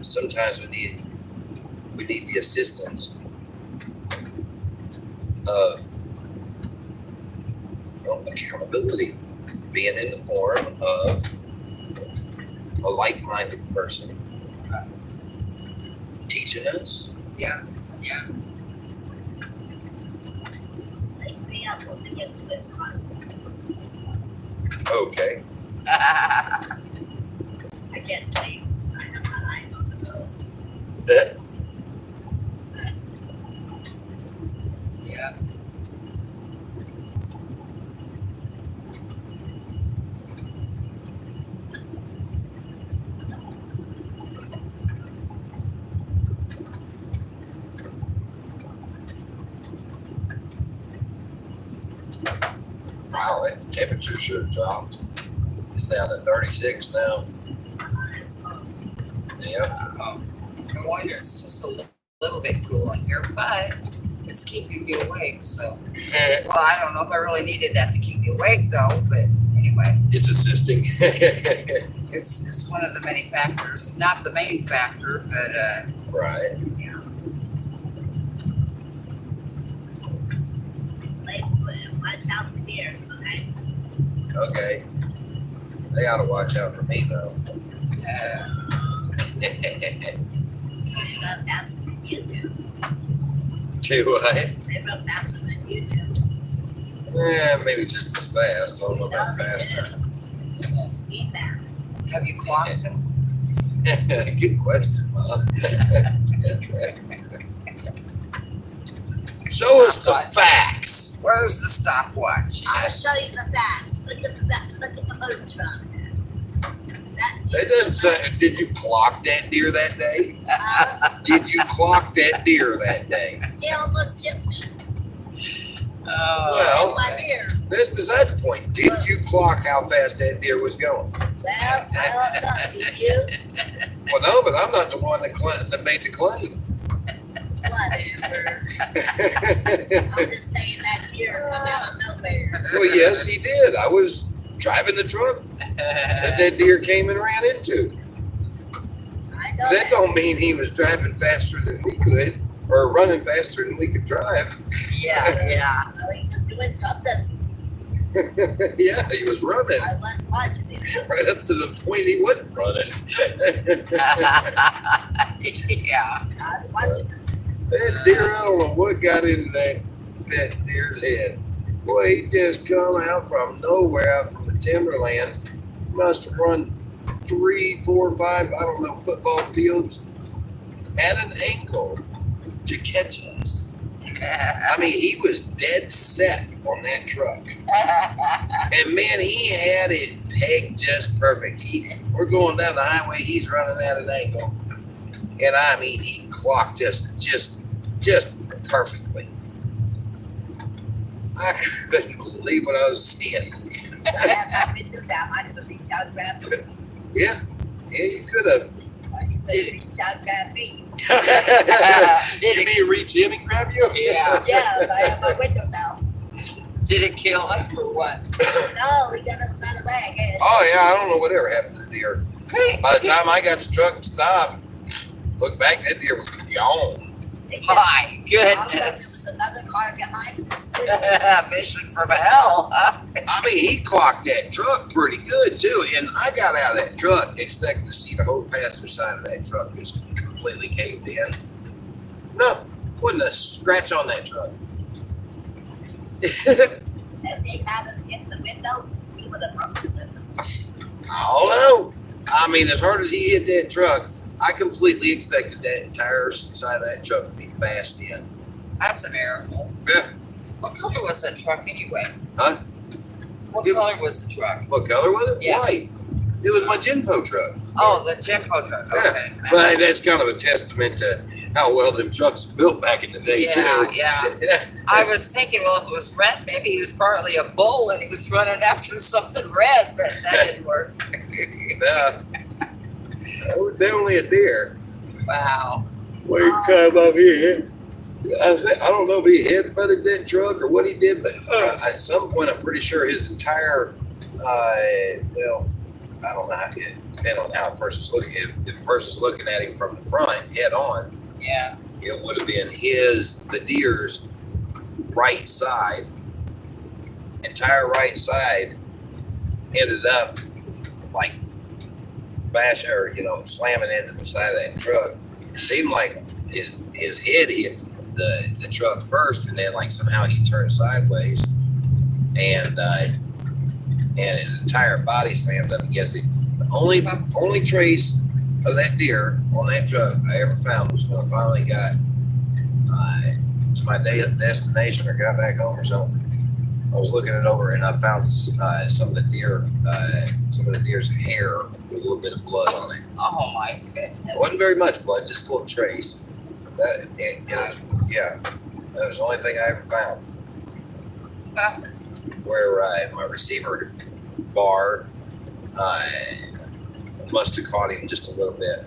Sometimes we need the assistance of accountability, being in the form of a like-minded person teaching us. Yeah. Yeah. Wake me up when we get to Wisconsin. Okay. I can't sleep. I have my eye on the road. Yeah. Wow, that temperature sure dropped. It's down to 36 now. Yep. No wonder it's just a little bit cool in here, but it's keeping me awake. So, well, I don't know if I really needed that to keep me awake, though. But anyway, It's assisting. it's one of the many factors, not the main factor, but Right. yeah. Watch out for deers, okay? Okay. They ought to watch out for me, though. They're not faster than you do. Do what? They're not faster than you do. Maybe just as fast. I don't know about faster. I've seen that. Have you clocked them? Good question, Mom. Show us the facts. Where's the stopwatch? I'll show you the facts. Look at the motor truck. That doesn't say. Did you clock that deer that day? Did you clock that deer that day? He almost hit me. Well, My deer. that's beside the point. Did you clock how fast that deer was going? Well, I don't know. Did you? Well, no, but I'm not the one that made the claim. Whatever. I'm just saying that deer come out of nowhere. Well, yes, he did. I was driving the truck that deer came and ran into. I know That don't mean he was driving faster than we could, or running faster than we could drive. Yeah. Oh, he was doing something. Yeah, he was running I was watching him. right up to the point he wasn't running. Yeah. I was watching him. That deer, I don't know what got into that deer's head. Boy, he just come out from nowhere, out from the timberland. Must have run 3, 4, 5, I don't know, football fields at an angle to catch us. I mean, he was dead set on that truck. And man, he had it pegged just perfect. We're going down the highway, he's running at an angle. And I mean, he clocked just perfectly. I couldn't believe what I was seeing. I've been through that. I could have reached out and grabbed him. Yeah, you could have. Or you could have reached out and grabbed me. Did he reach in and grab you? Yeah. Yeah, I have my window now. Did it kill him or what? No, we got us out of that again. Oh yeah, I don't know whatever happened to the deer. By the time I got the truck stopped, look back, that deer was gone. My Also, goodness. there's another car behind us too. Mission from hell. Huh? I I mean, he clocked that truck pretty good too. And I got out of that truck expecting to see the whole passenger side of that truck just completely caved in. No, wasn't a scratch on that truck. If they hadn't hit the window, he would have broken the window. I don't know. I mean, as hard as he hit that truck, I completely expected that entire side of that truck to be bashed in. That's a miracle. Yeah. What color was that truck anyway? Huh? What color was the truck? What color was it? Yeah. White. It was my Genpo truck. Oh, the Genpo truck. Okay. Yeah. But that's kind of a testament to how well them trucks were built back in the day, Yeah, too. yeah. I was thinking, well, if it was red, maybe he was partly a bull and he was running after something red, but that didn't work. That was definitely a deer. Wow. When he come up here, I don't know if he hit by that truck or what he did, but at some point, I'm pretty sure his entire, well, I don't know how, depending on how a person's looking at him. If a person's looking at him from the front, head on, Yeah. it would have been the deer's right side, entire right side ended up like slamming into the side of that truck. It seemed like his head hit the truck first, and then like somehow he turned sideways, and his entire body slammed up against it. The only trace of that deer on that truck I ever found was when I finally got to my destination or got back home or something. I was looking it over and I found some of the deer's hair with a little bit of blood on it. Oh my goodness. It wasn't very much blood, just a little trace. That was the only thing I ever found. Where my receiver bar must have caught him just a little bit.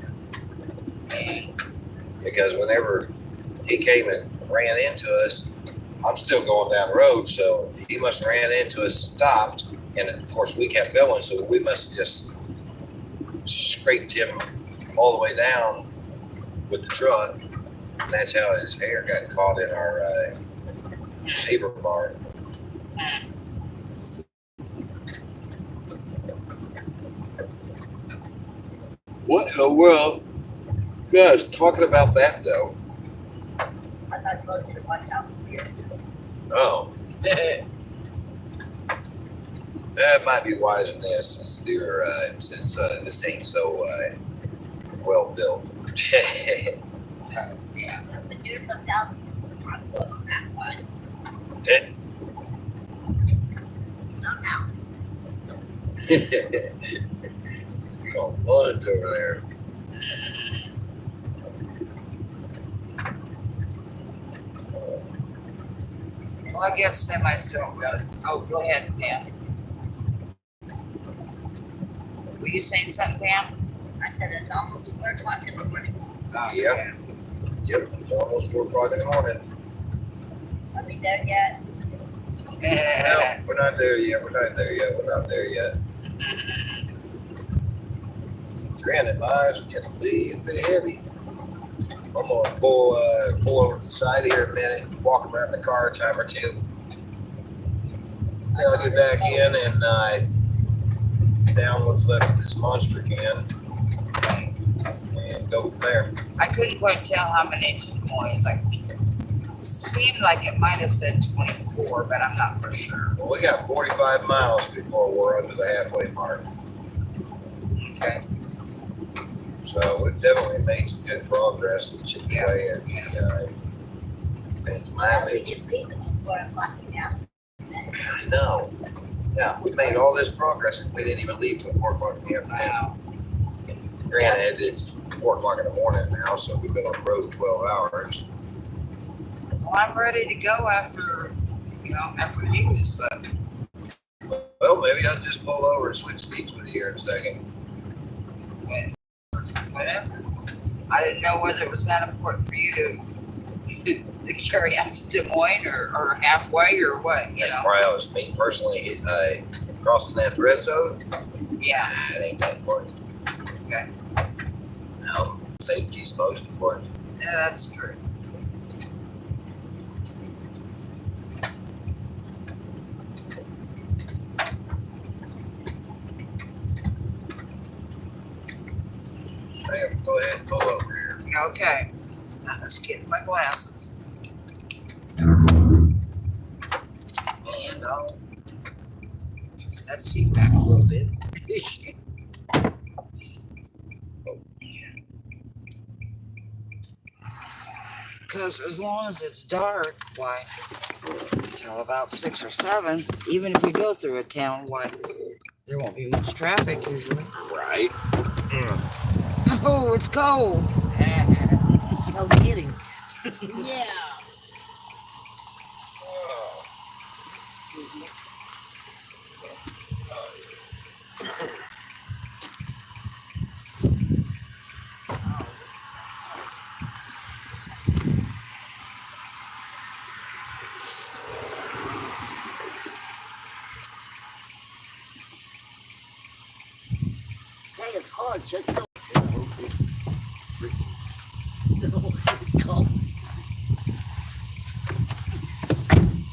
Because whenever he came and ran into us, I'm still going down the road, so he must have ran into us, stopped, and of course we kept going, so we must have just scraped him all the way down with the truck, and that's how his hair got caught in our receiver bar. What in the world? Guys, talking about that though. As I told you to watch out for deer. Oh. That might be wise in this since this ain't so well built. Yeah. The deer comes out on that side. Somehow. You're gonna lunge over there. Well, I guess semi still good. Oh, go ahead, Pam. Were you saying something, Pam? I said it's almost 4 o'clock in the morning. Oh, Yep. Yep. It's almost 4 o'clock in the morning. Are we there yet? No, we're not there yet. We're not there yet. Granted, my eyes are getting a bit heavy. I'm gonna pull over to the side here in a minute and walk around the car a time or two. Then I'll get back in and down what's left of this monster can and go from there. I couldn't quite tell how many to Des Moines. It seemed like it might have said 24, but I'm not for sure. Well, we got 45 miles before we're under the halfway mark. Okay. So we've definitely made some good progress in chipping away at the mileage. I know. Yeah, we made all this progress and we didn't even leave till 4 o'clock in the afternoon. Wow. Granted, it's 4 o'clock in the morning now, so we've been on the road 12 hours. Well, I'm ready to go after you. So. Well, maybe I'll just pull over and switch seats with you here in a second. Whatever. I didn't know whether it was that important for you to carry out to Des Moines or halfway or what. As far as me personally, crossing that red zone, Yeah. it ain't that important. Okay. No, safety's most important. Yeah, that's true. Okay. Now let's get my glasses. And I'll just that seat back a little bit. Because as long as it's dark, why, till about 6 or 7, even if we go through a town, why, there won't be much traffic usually. Right. Oh, it's cold. No kidding. Yeah. Hey, it's cold. Check the. It's cold.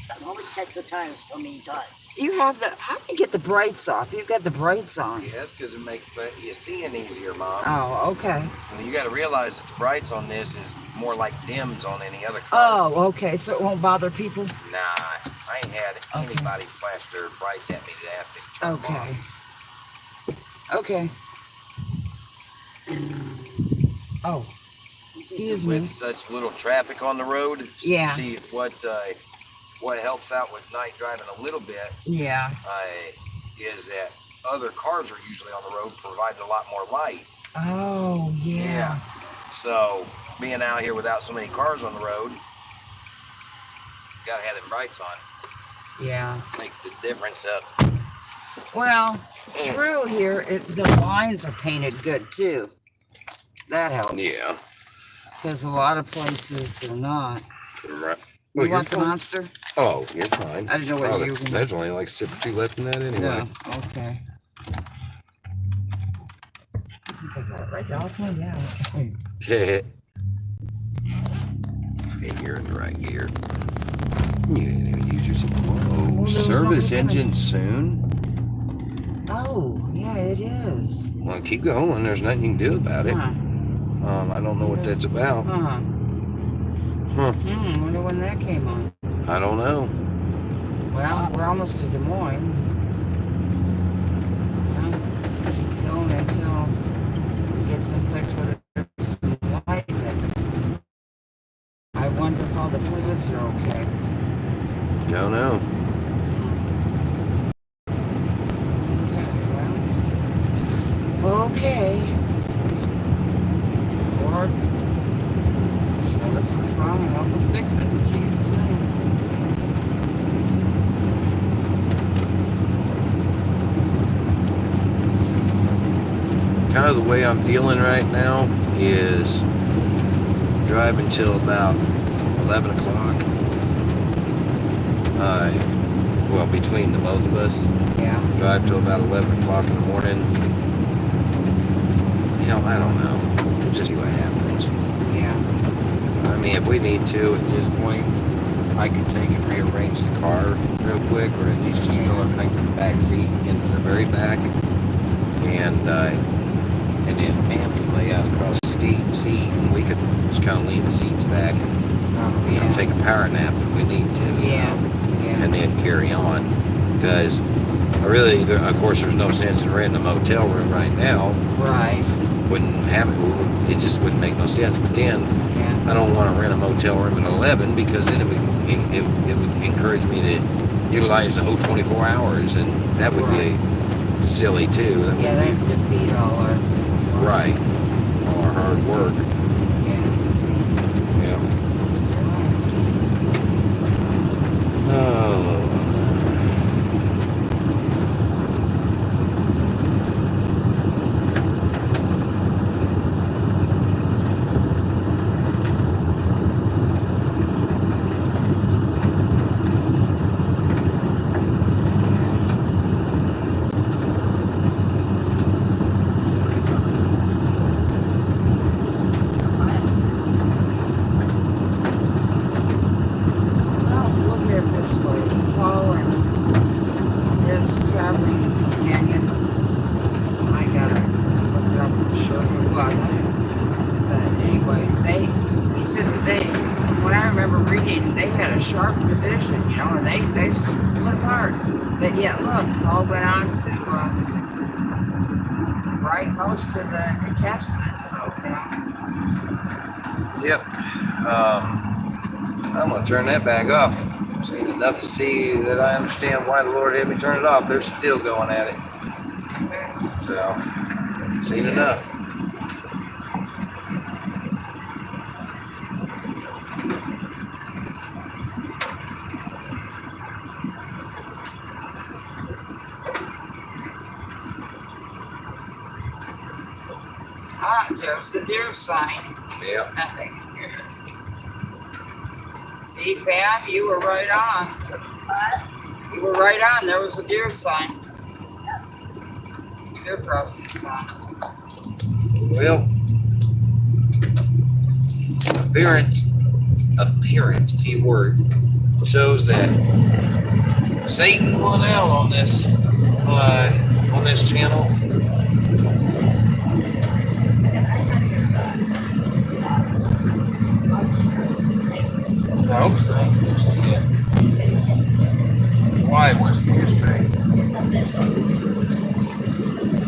I've only checked the tires so many times. You have the, how do you get the brights off? You've got the brights on. Yes, because it makes you seeing easier, Mom. Oh, okay. And you got to realize that the brights on this is more like dims on any other car. Oh, okay. So it won't bother people? Nah, I ain't had anybody flash their brights at me to ask me to turn them on. Okay. Oh, excuse me. With such little traffic on the road, Yeah. see what helps out with night driving a little bit. Yeah. Is that other cars are usually on the road provides a lot more light. Oh, yeah. So being out here without so many cars on the road, gotta have them brights on. Yeah. Make the difference up. Well, through here, the lines are painted good too. That helps. Yeah. Because a lot of places are not. Right. You want the monster? Oh, you're fine. I didn't know whether you were gonna... There's only like a sip or two left in that anyway. Yeah, okay. I think I got it right off my down. Hey, you're in the right gear. You didn't even use your seat. Whoa, Well, service engine soon? Oh, yeah, it is. Well, keep going. There's nothing you can do about it. I don't know what that's about. Wonder when that came on. I don't know. Well, we're almost to Des Moines. Keep going until we get someplace where there's some light. I wonder if all the fluids are okay. Don't know. Okay. Lord, show us what's wrong and help us fix it in Jesus' name. Kind of the way I'm feeling right now is drive until about 11 o'clock. Well, between the both of us. Yeah. Drive till about 11 o'clock in the morning. Hell, I don't know. We'll just see what happens. Yeah. I mean, if we need to at this point, I could take and rearrange the car real quick, or at least just throw everything from the back seat into the very back. And then Pam could lay out across the seat, and we could just kind of lean the seats back and, you know, take a power nap if we need to. Yeah. And then carry on. Because I really, of course, there's no sense in renting a motel room right now. Right. Wouldn't have it. It just wouldn't make no sense. But then I don't want to rent a motel room at 11 because then it would encourage me to utilize the whole 24 hours, and that would be silly too. That Yeah, would that defeat all our... Right. All our hard work. Yeah. Oh. anyway, he said that from what I remember reading, they had a sharp division, and they split apart. But yet, look, Paul went on to write most of the New Testament, so, Yep. I'm going to turn that back off. I've seen enough to see that I understand why the Lord had me turn it off. They're still going at it. So, seen enough. There's the deer sign. Yep. See, Pam, you were right on. What? You were right on. There was a deer sign. Deer crossing sign. Well, appearance keyword shows that Satan won out on this channel. I hope so. Why? What's the history?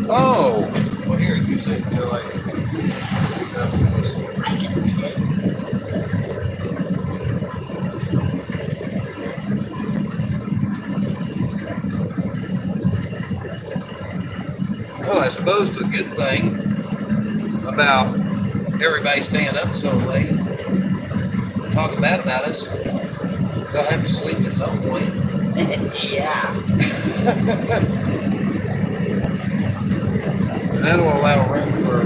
Oh, well, here, use it until I pick up this. Well, I suppose the good thing about everybody staying up so late, talking bad about us, they'll have to sleep at some point. Yeah. And that'll allow room for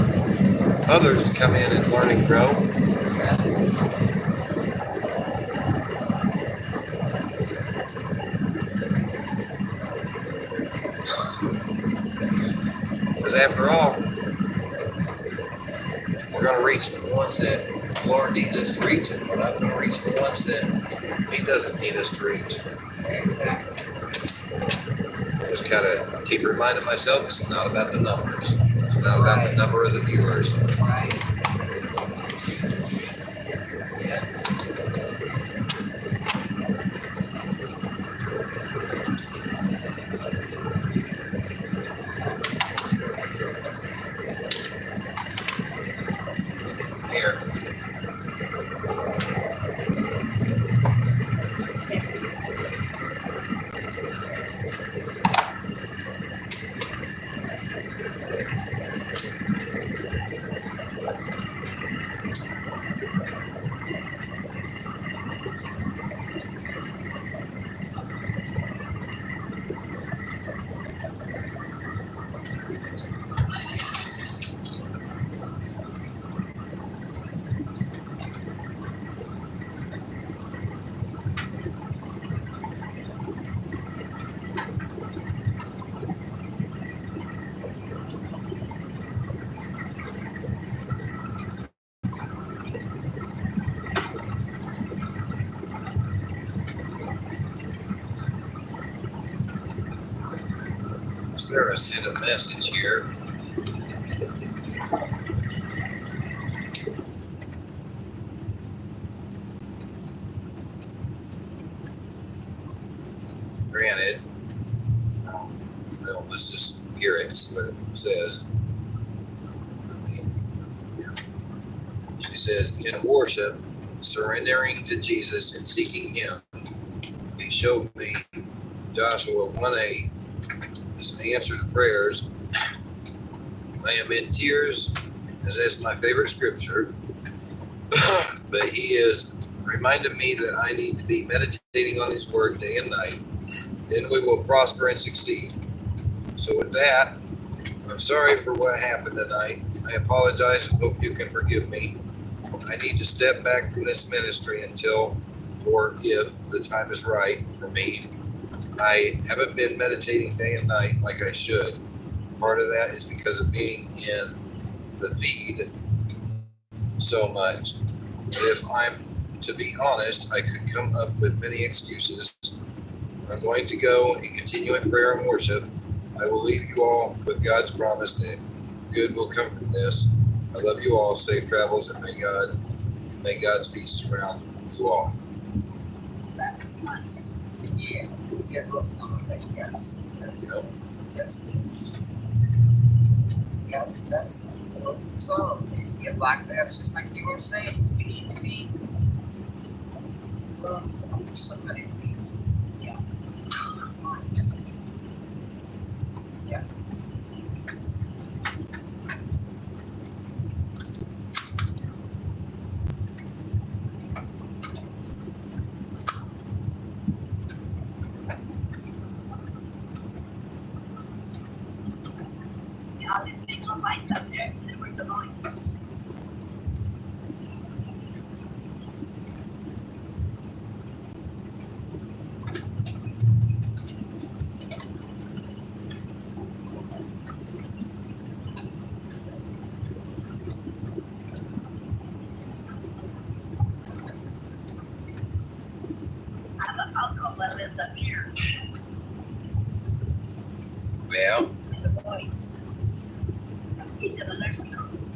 others to come in and learn and grow. Because after all, we're going to reach the ones that the Lord needs us to reach, and we're not going to reach the ones that He doesn't need us to reach. Exactly. I just kind of keep reminding myself it's not about the numbers. It's not about the number of the viewers. Right. Yeah. Here. Sarah sent a message here. Granted, well, let's just hear it, see what it says. She says, in worship, surrendering to Jesus and seeking Him, He showed me Joshua 1:8 is an answer to prayers. I am in tears, as that's my favorite scripture, but He is reminding me that I need to be meditating on His word day and night. Then we will prosper and succeed. So with that, I'm sorry for what happened tonight. I apologize and hope you can forgive me. I need to step back from this ministry until, or if the time is right for me. I haven't been meditating day and night like I should. Part of that is because of being in the feed so much. But if I'm to be honest, I could come up with many excuses. I'm going to go and continue in prayer and worship. I will leave you all with God's promise that good will come from this. I love you all. Safe travels, and may God's peace surround you all. That was nice. Yeah, good looking on it, yes. That's good. That's good. Yes, that's a beautiful song. Yeah, like that's just like you were saying. We need to be under somebody, please. Yeah. Yeah. Yeah, there's big old lights up there. They were the lights. I have an uncle that lives up here Yeah. in the Boys. He's in a nursing home.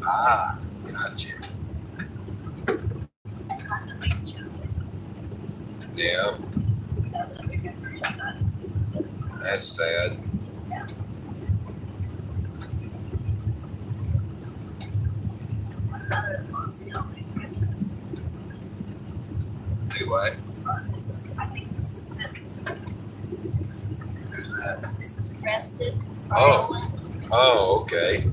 Ah, gotcha. Got the picture. Yeah, He doesn't remember anybody. that's sad. Yeah. Another Aussie over in Kristen. Do what? I think this is Kristen. Who's that? This is Preston. Oh. Iowa. Oh, okay.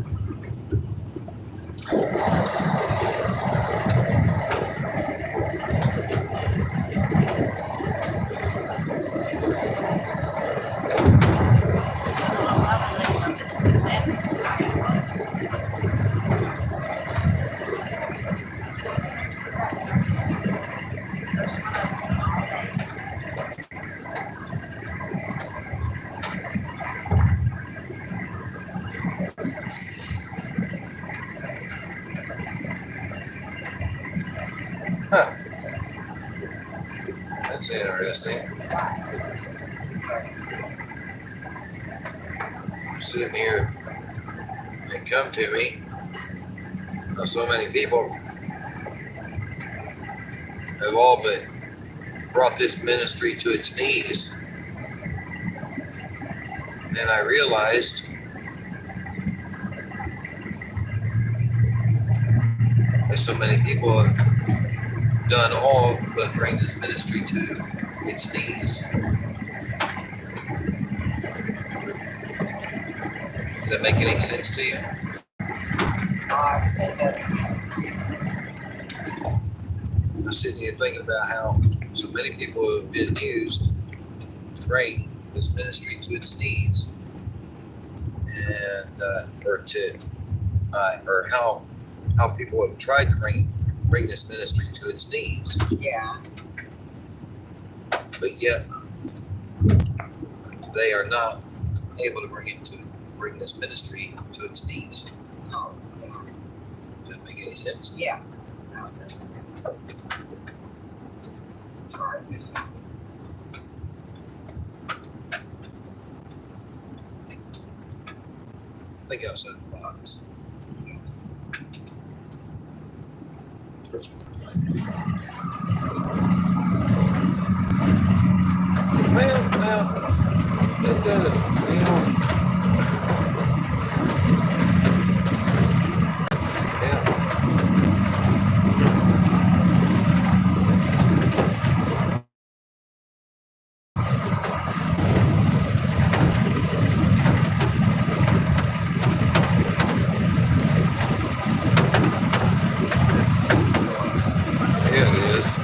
Huh. That's interesting. I'm sitting here. They come to me. So many people have all but brought this ministry to its knees. And then I realized that so many people have done all but bring this ministry to its knees. Does that make any sense to you? I said that. I'm sitting here thinking about how so many people have been used to bring this ministry to its knees, and or how people have tried to bring this ministry to its knees, Yeah. but yet they are not able to bring this ministry to its knees. No. Yeah. Does that make any sense? Yeah. No, it doesn't. Try it. Think outside the box. Well, it doesn't. Yeah. Yeah, it is.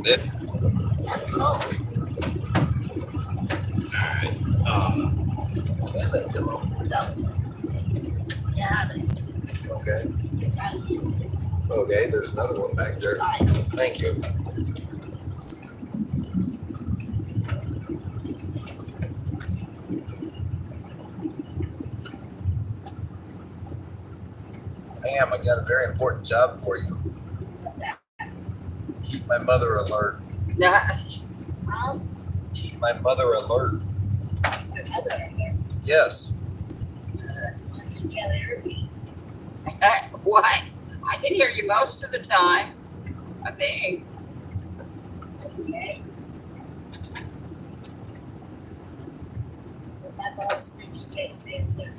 Yep. That's cool. Let go. No. Yeah, Okay. Okay, there's another one back there. Thank you. Pam, I got a very important job for you. What's that? Keep my mother alert. Keep my mother alert. Your mother alert. Yes. That's why you can't hear me. What? I can hear you most of the time, I think. Okay. So my boss thinks you can't say it.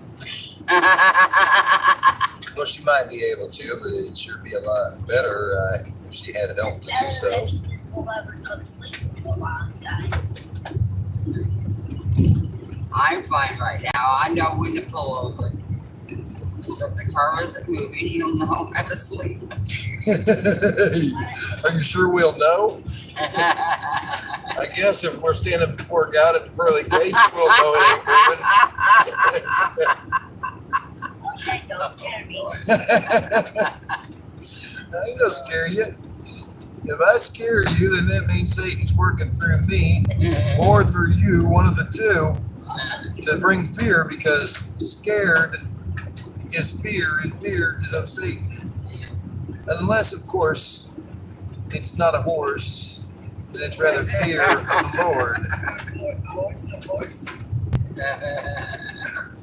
Well, she might be able to, but it'd sure be a lot better if she had health to do so. Better than just pull over and go to sleep for a while, guys. I'm fine right now. I know when to pull over. So if the car isn't moving, you'll know I'm asleep. Are you sure we'll know? I guess if we're standing before God at the pearly gates, we'll know it ain't moving. Okay, don't scare me. I ain't gonna scare you. If I scare you, then that means Satan's working through me or through you, one of the two, to bring fear, because scared is fear and fear is of Satan. Unless, of course, it's not a horse, then it's rather fear of the Lord. Horse.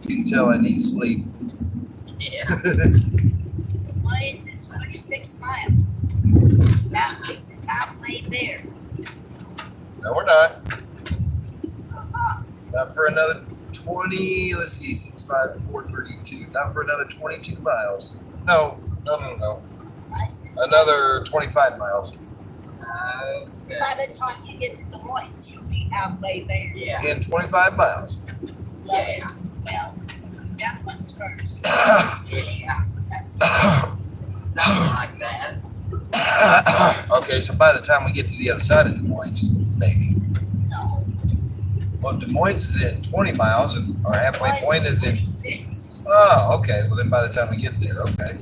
You can tell I need sleep. Yeah. Mine's is 46 miles. That means it's halfway there. No, we're not. Uh-huh. Not for another 20, let's see, 6, 5, 4, 3, 2. Not for another 22 miles. No. Another 25 miles. Okay. By the time you get to Des Moines, you'll be halfway there. Yeah. In 25 miles. Yeah. Well, that one's first. Yeah. That's the Something like that. Okay, so by the time we get to the other side of Des Moines, maybe. No. Well, Des Moines is in 20 miles, and our halfway point is in. 26. Oh, okay. Well, then by the time we get there, okay.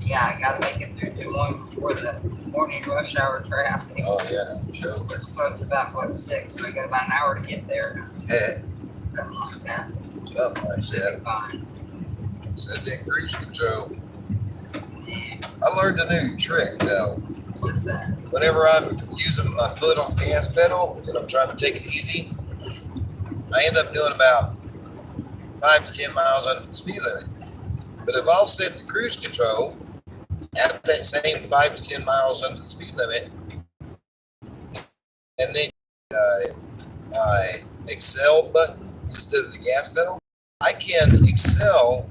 Yeah, I gotta make it through Des Moines before the morning rush hour traffic. Oh, yeah, no joke. It starts about, 6, so I got about an hour to get there. Yeah, Something like that. something like Should that. be fine. Set that cruise control. Yeah. I learned a new trick, though. What's that? Whenever I'm using my foot on the gas pedal and I'm trying to take it easy, I end up doing about 5 to 10 miles under the speed limit. But if I'll set the cruise control at that same 5 to 10 miles under the speed limit, and then my excel button instead of the gas pedal, I can excel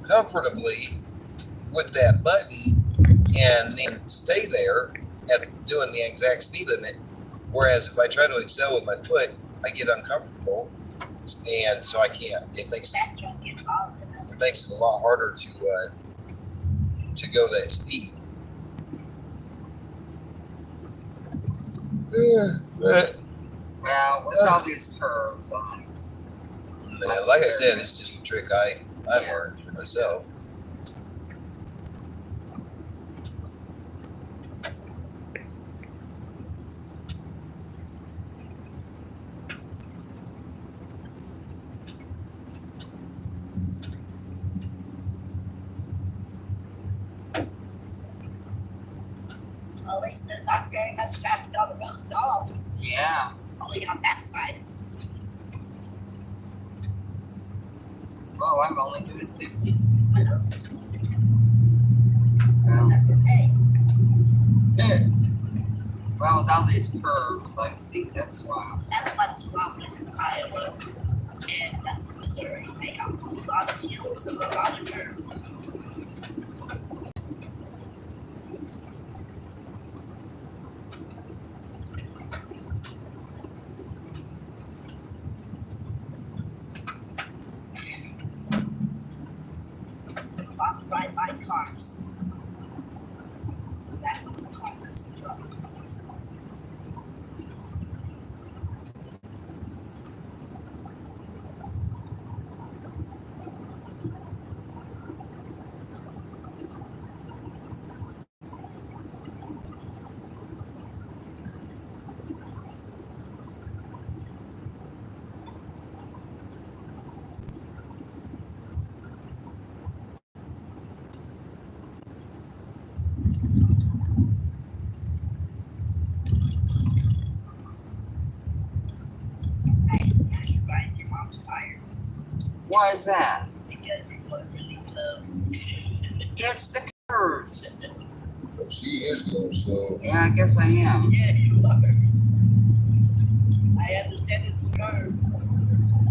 comfortably with that button and then stay there at doing the exact speed limit. Whereas if I try to excel with my foot, I get uncomfortable, and so I can't. It makes it a lot harder to go that speed. But Well, what's all these curves on? like I said, it's just a trick I learned for myself. Well, at least there's not very much traffic on the road at all. Yeah. Only on that side. Oh, I'm only doing 50. I know. Well, That's okay. well, with all these curves, I think that's why. That's what's wrong with Iowa and Missouri. They got a lot of hills and a lot of curves. A lot of ride by cars. That was a car, that's a truck. I just tell you, Brian, your mom's tired Why is that? because we're going really slow. It's the curves. She is going slow. Yeah, I guess I am. Yeah, you are. I understand it's curves.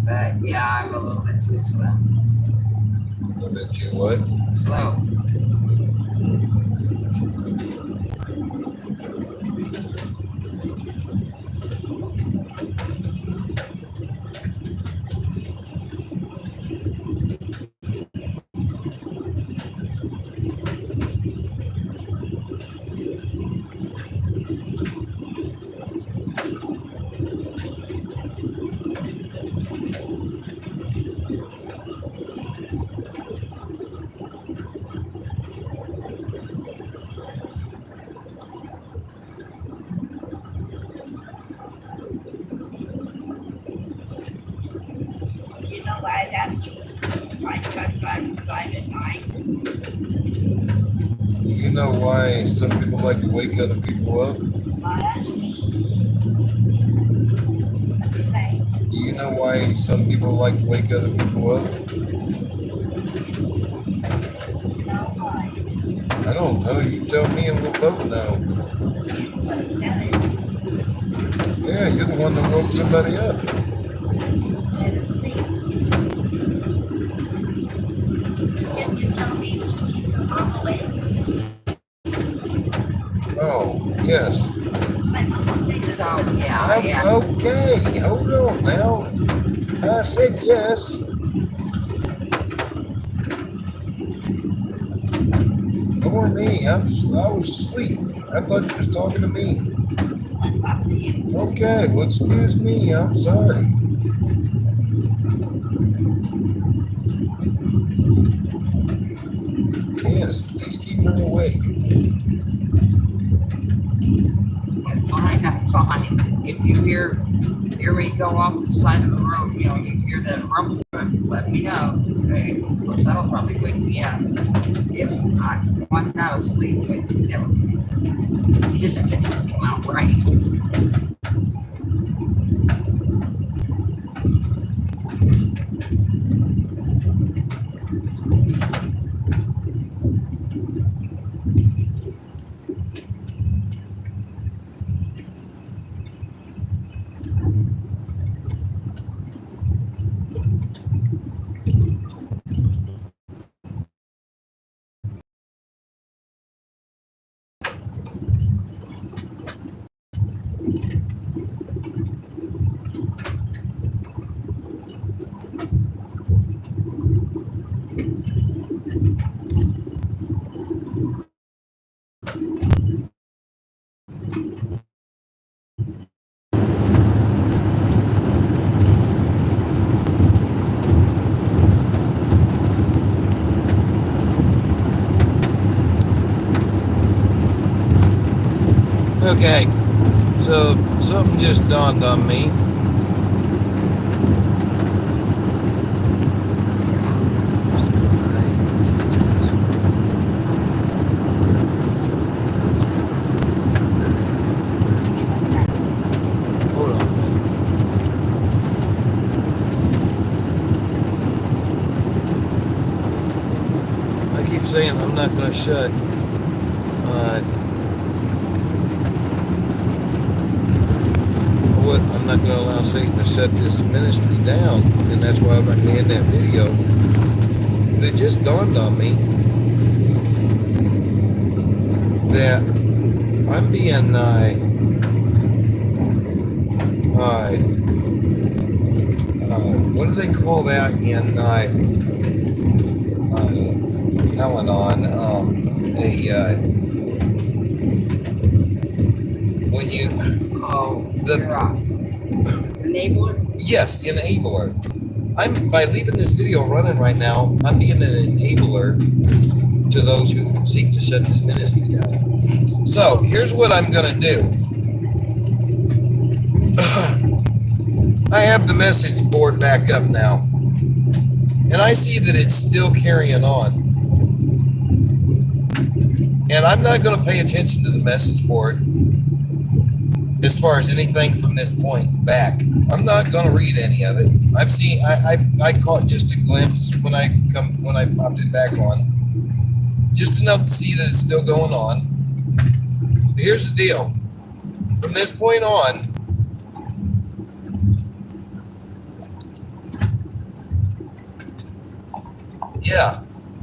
But yeah, I'm a little bit too slow. A little bit too what? Slow. You know why that's why you gotta drive at night? Do you know why some people like to wake other people up? What? What'd you say? Do you know why some people like to wake other people up? No, why? I don't know. You tell me and we'll both know. You the one that said it. Yeah, you're the one that woke somebody up. Let it sleep. Can you tell me to keep your mom awake? Oh, yes. My mom will say that. So yeah. Okay, hold on now. I said yes. Ignore me. I was asleep. I thought you was talking to me. I'm talking to you. Okay, well, excuse me. I'm sorry. Yes, please keep her awake. I'm fine. I'm fine. If you hear me go off the side of the road, you hear that rumble, let me know. Okay. Of course, that'll probably wake me up. If I'm not asleep, but never. It didn't come out right. Okay, so something just dawned on me. Hold on a minute. I keep saying I'm not going to shut. I'm not going to allow Satan to shut this ministry down, and that's why I'm not going to end that video. But it just dawned on me that I'm being what do they call that in Al-Anon? When you Enabler? Yes, enabler. I'm by leaving this video running right now, I'm being an enabler to those who seek to shut this ministry down. So here's what I'm gonna do. I have the message board back up now, and I see that it's still carrying on. And I'm not going to pay attention to the message board as far as anything from this point back. I'm not going to read any of it. I've seen, I caught just a glimpse when I popped it back on, just enough to see that it's still going on. But here's the deal. From this point on, yeah,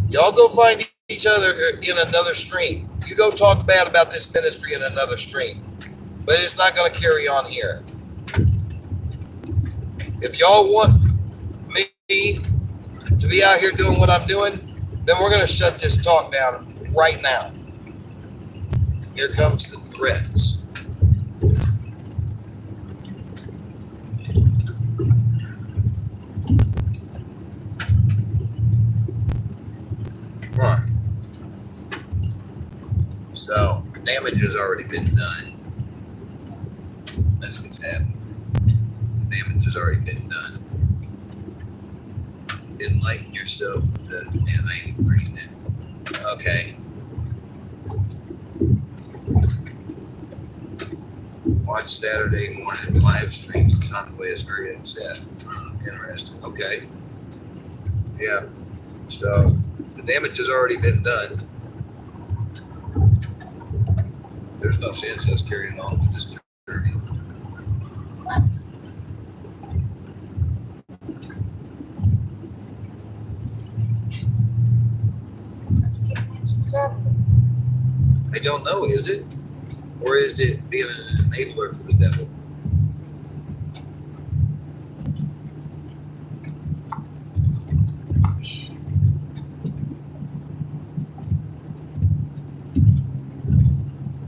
y'all go find each other in another stream. You go talk bad about this ministry in another stream, but it's not going to carry on here. If y'all want me to be out here doing what I'm doing, then we're going to shut this talk down right now. Here comes the threats. Huh. So, damage has already been done. That's what's happening. The damage has already been done. Enlighten yourself. Man, I ain't reading it. Okay. Watch Saturday morning live streams. Conway is very upset. Interesting. Okay. Yeah. So the damage has already been done. There's no sense us carrying on with this journey. What? Let's get into the devil. I don't know, is it? Or is it being an enabler for the devil?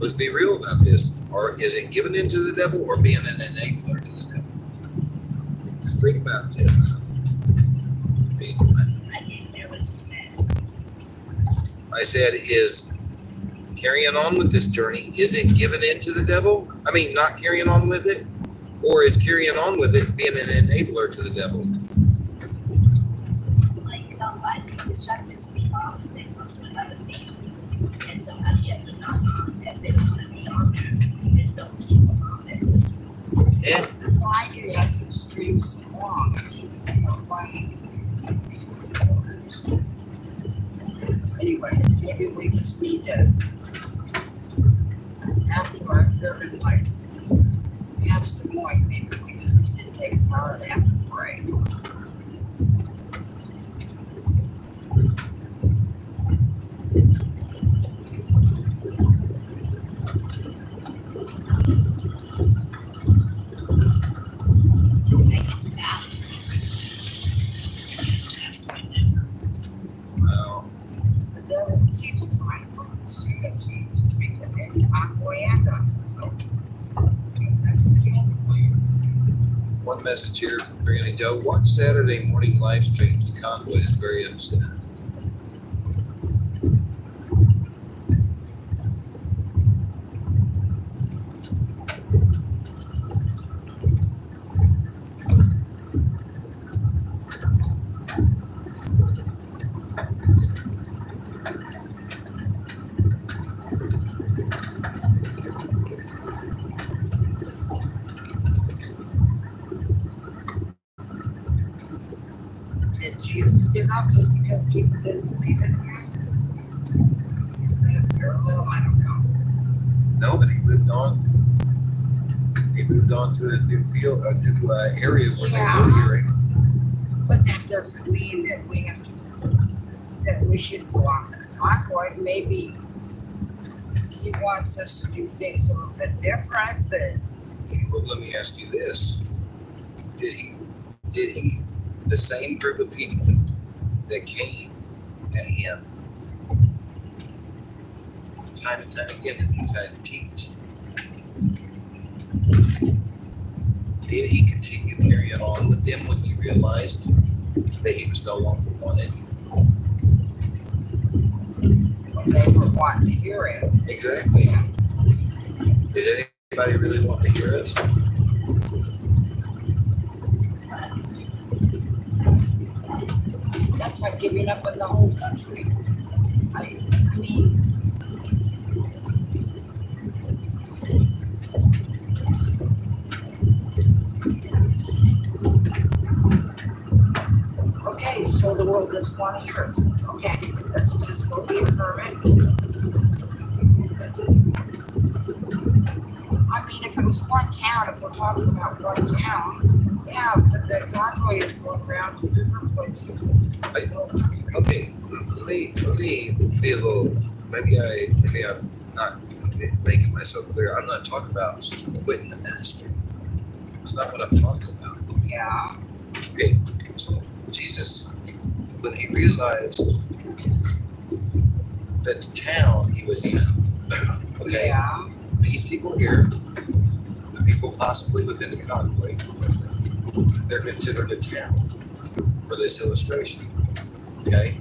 Let's be real about this. Or is it given into the devil or being an enabler to the devil? Let's think about this. I didn't hear what you said. I said, is carrying on with this journey, is it given into the devil? I mean, not carrying on with it? Or is carrying on with it being an enabler to the devil? Well, you know, I think you shut this meeting off and then go to another meeting. And somebody has to knock on that they want to be on there. There's no people on there. Yeah. Why do you have to stream so long? I mean, you know, why? I don't understand. Anyway, maybe we just need to, after I've driven like past Des Moines, maybe we just need to take a power nap and pray. Well, The devil keeps trying to bring the street up to you, just make them in convoy act up. So that's the game plan. one message here from Granny Joe. Watch Saturday morning live streams. The convoy is very upset. Did Jesus give up just because people didn't believe in him? Is that parallel? I don't know. Nobody moved on. He moved on to a new field, a new area where they were hearing. But that doesn't mean that we have to, that we should go on the convoy. Maybe he wants us to do things a little bit different, but Well, let me ask you this. Did he, the same group of people that came at him time and time again and he tried to teach, did he continue carrying on with them when he realized that he was no longer wanted? when they were wanting to hear it. Exactly. Did anybody really want to hear us? That's like giving up on the whole country. I mean, this one of yours. Okay, let's just go be a hermit. I mean, if it was one town, if we're talking about one town, yeah, but the convoy is going around to different places. Okay, let me be a little. Maybe I'm not making myself clear. I'm not talking about quitting the ministry. It's not what I'm talking about. Yeah. Okay, so Jesus, when he realized that the town he was in, okay, Yeah. these people here, the people possibly within the convoy, they're considered a town for this illustration, okay?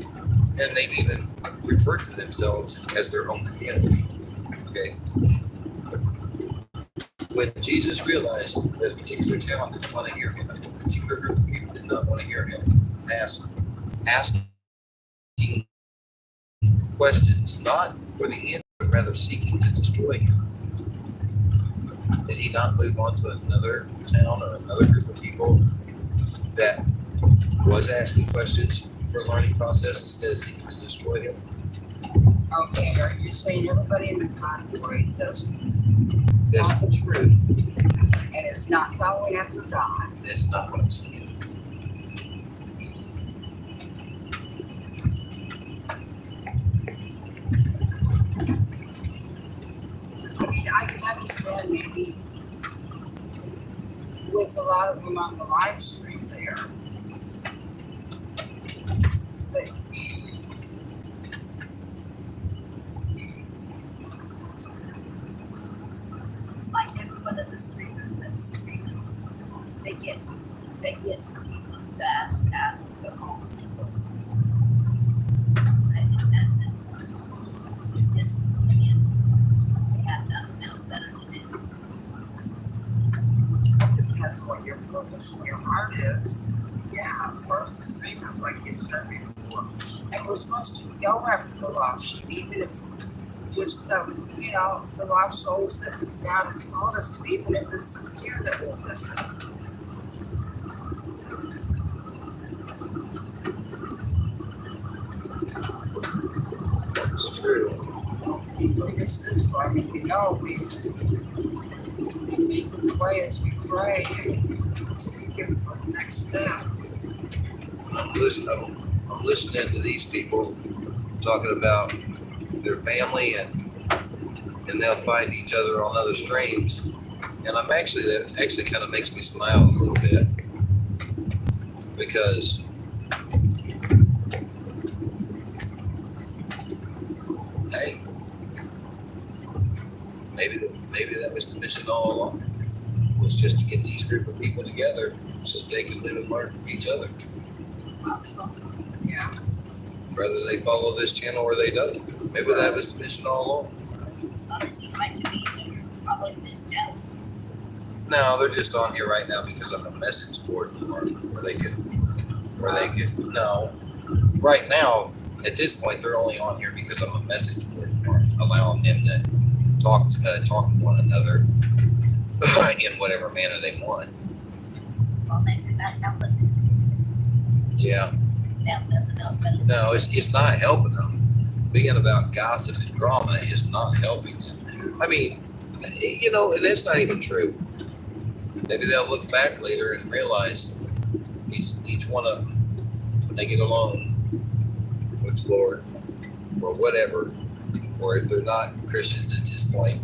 And they've even referred to themselves as their own community, okay? When Jesus realized that a particular town didn't want to hear him, a particular group of people did not want to hear him, asking questions, not for the end, but rather seeking to destroy him. Did he not move on to another town or another group of people that was asking questions for a learning process instead of seeking to destroy him? Okay, are you saying everybody in the convoy doesn't want the truth and is not following after God? That's not what I'm saying. I mean, I can understand maybe with a lot of them on the live stream there. But It's like every one of the streamers that's streaming, they get people that have the home. And that's it. They're just being, they have nothing else better to do. it depends what your purpose and your heart is. Yeah, as far as the streamers, like you said before. And we're supposed to go after the lost sheep, even if just, the lost souls that God has called us to, even if it's a few that will listen. It's true. He bring us this far. I mean, we've been making the way as we pray and seek Him for the next step. I'm listening to these people talking about their family and they'll find each other on other streams. And that actually kind of makes me smile a little bit because hey, maybe that was the mission all along, was just to get these group of people together so they can live and learn from each other. It's possible. Yeah. Whether they follow this channel or they don't. Maybe that was the mission all along. Honestly, like to me, they're probably this channel. No, they're just on here right now because I'm a message board for them where they could, no. Right now, at this point, they're only on here because I'm a message board for them, allowing them to talk to one another in whatever manner they want. Well, maybe that's helping. Yeah. Yeah, nothing else better. No, it's not helping them. Being about gossip and drama is not helping them. I mean, and that's not even true. Maybe they'll look back later and realize each one of them, when they get alone with the Lord or whatever, or if they're not Christians at this point,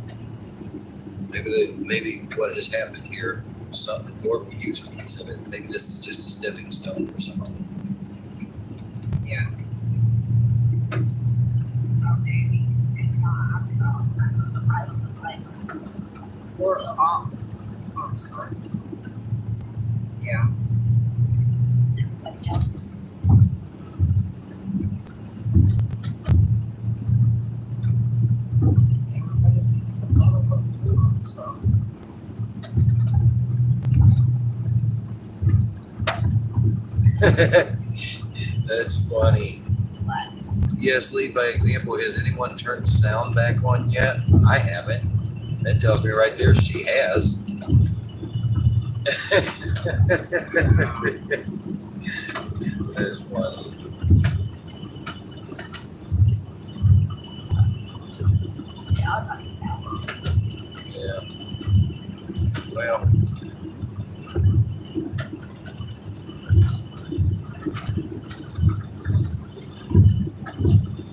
maybe what has happened here, something the Lord will use a piece of it. Maybe this is just a stepping stone for some of them. Yeah. Or, I'm sorry. Yeah. Everybody else is Everybody's in different level of food, so. That's funny. Yes, lead by example. Has anyone turned sound back on yet? I haven't. That tells me right there she has. That's funny. Yeah. Well,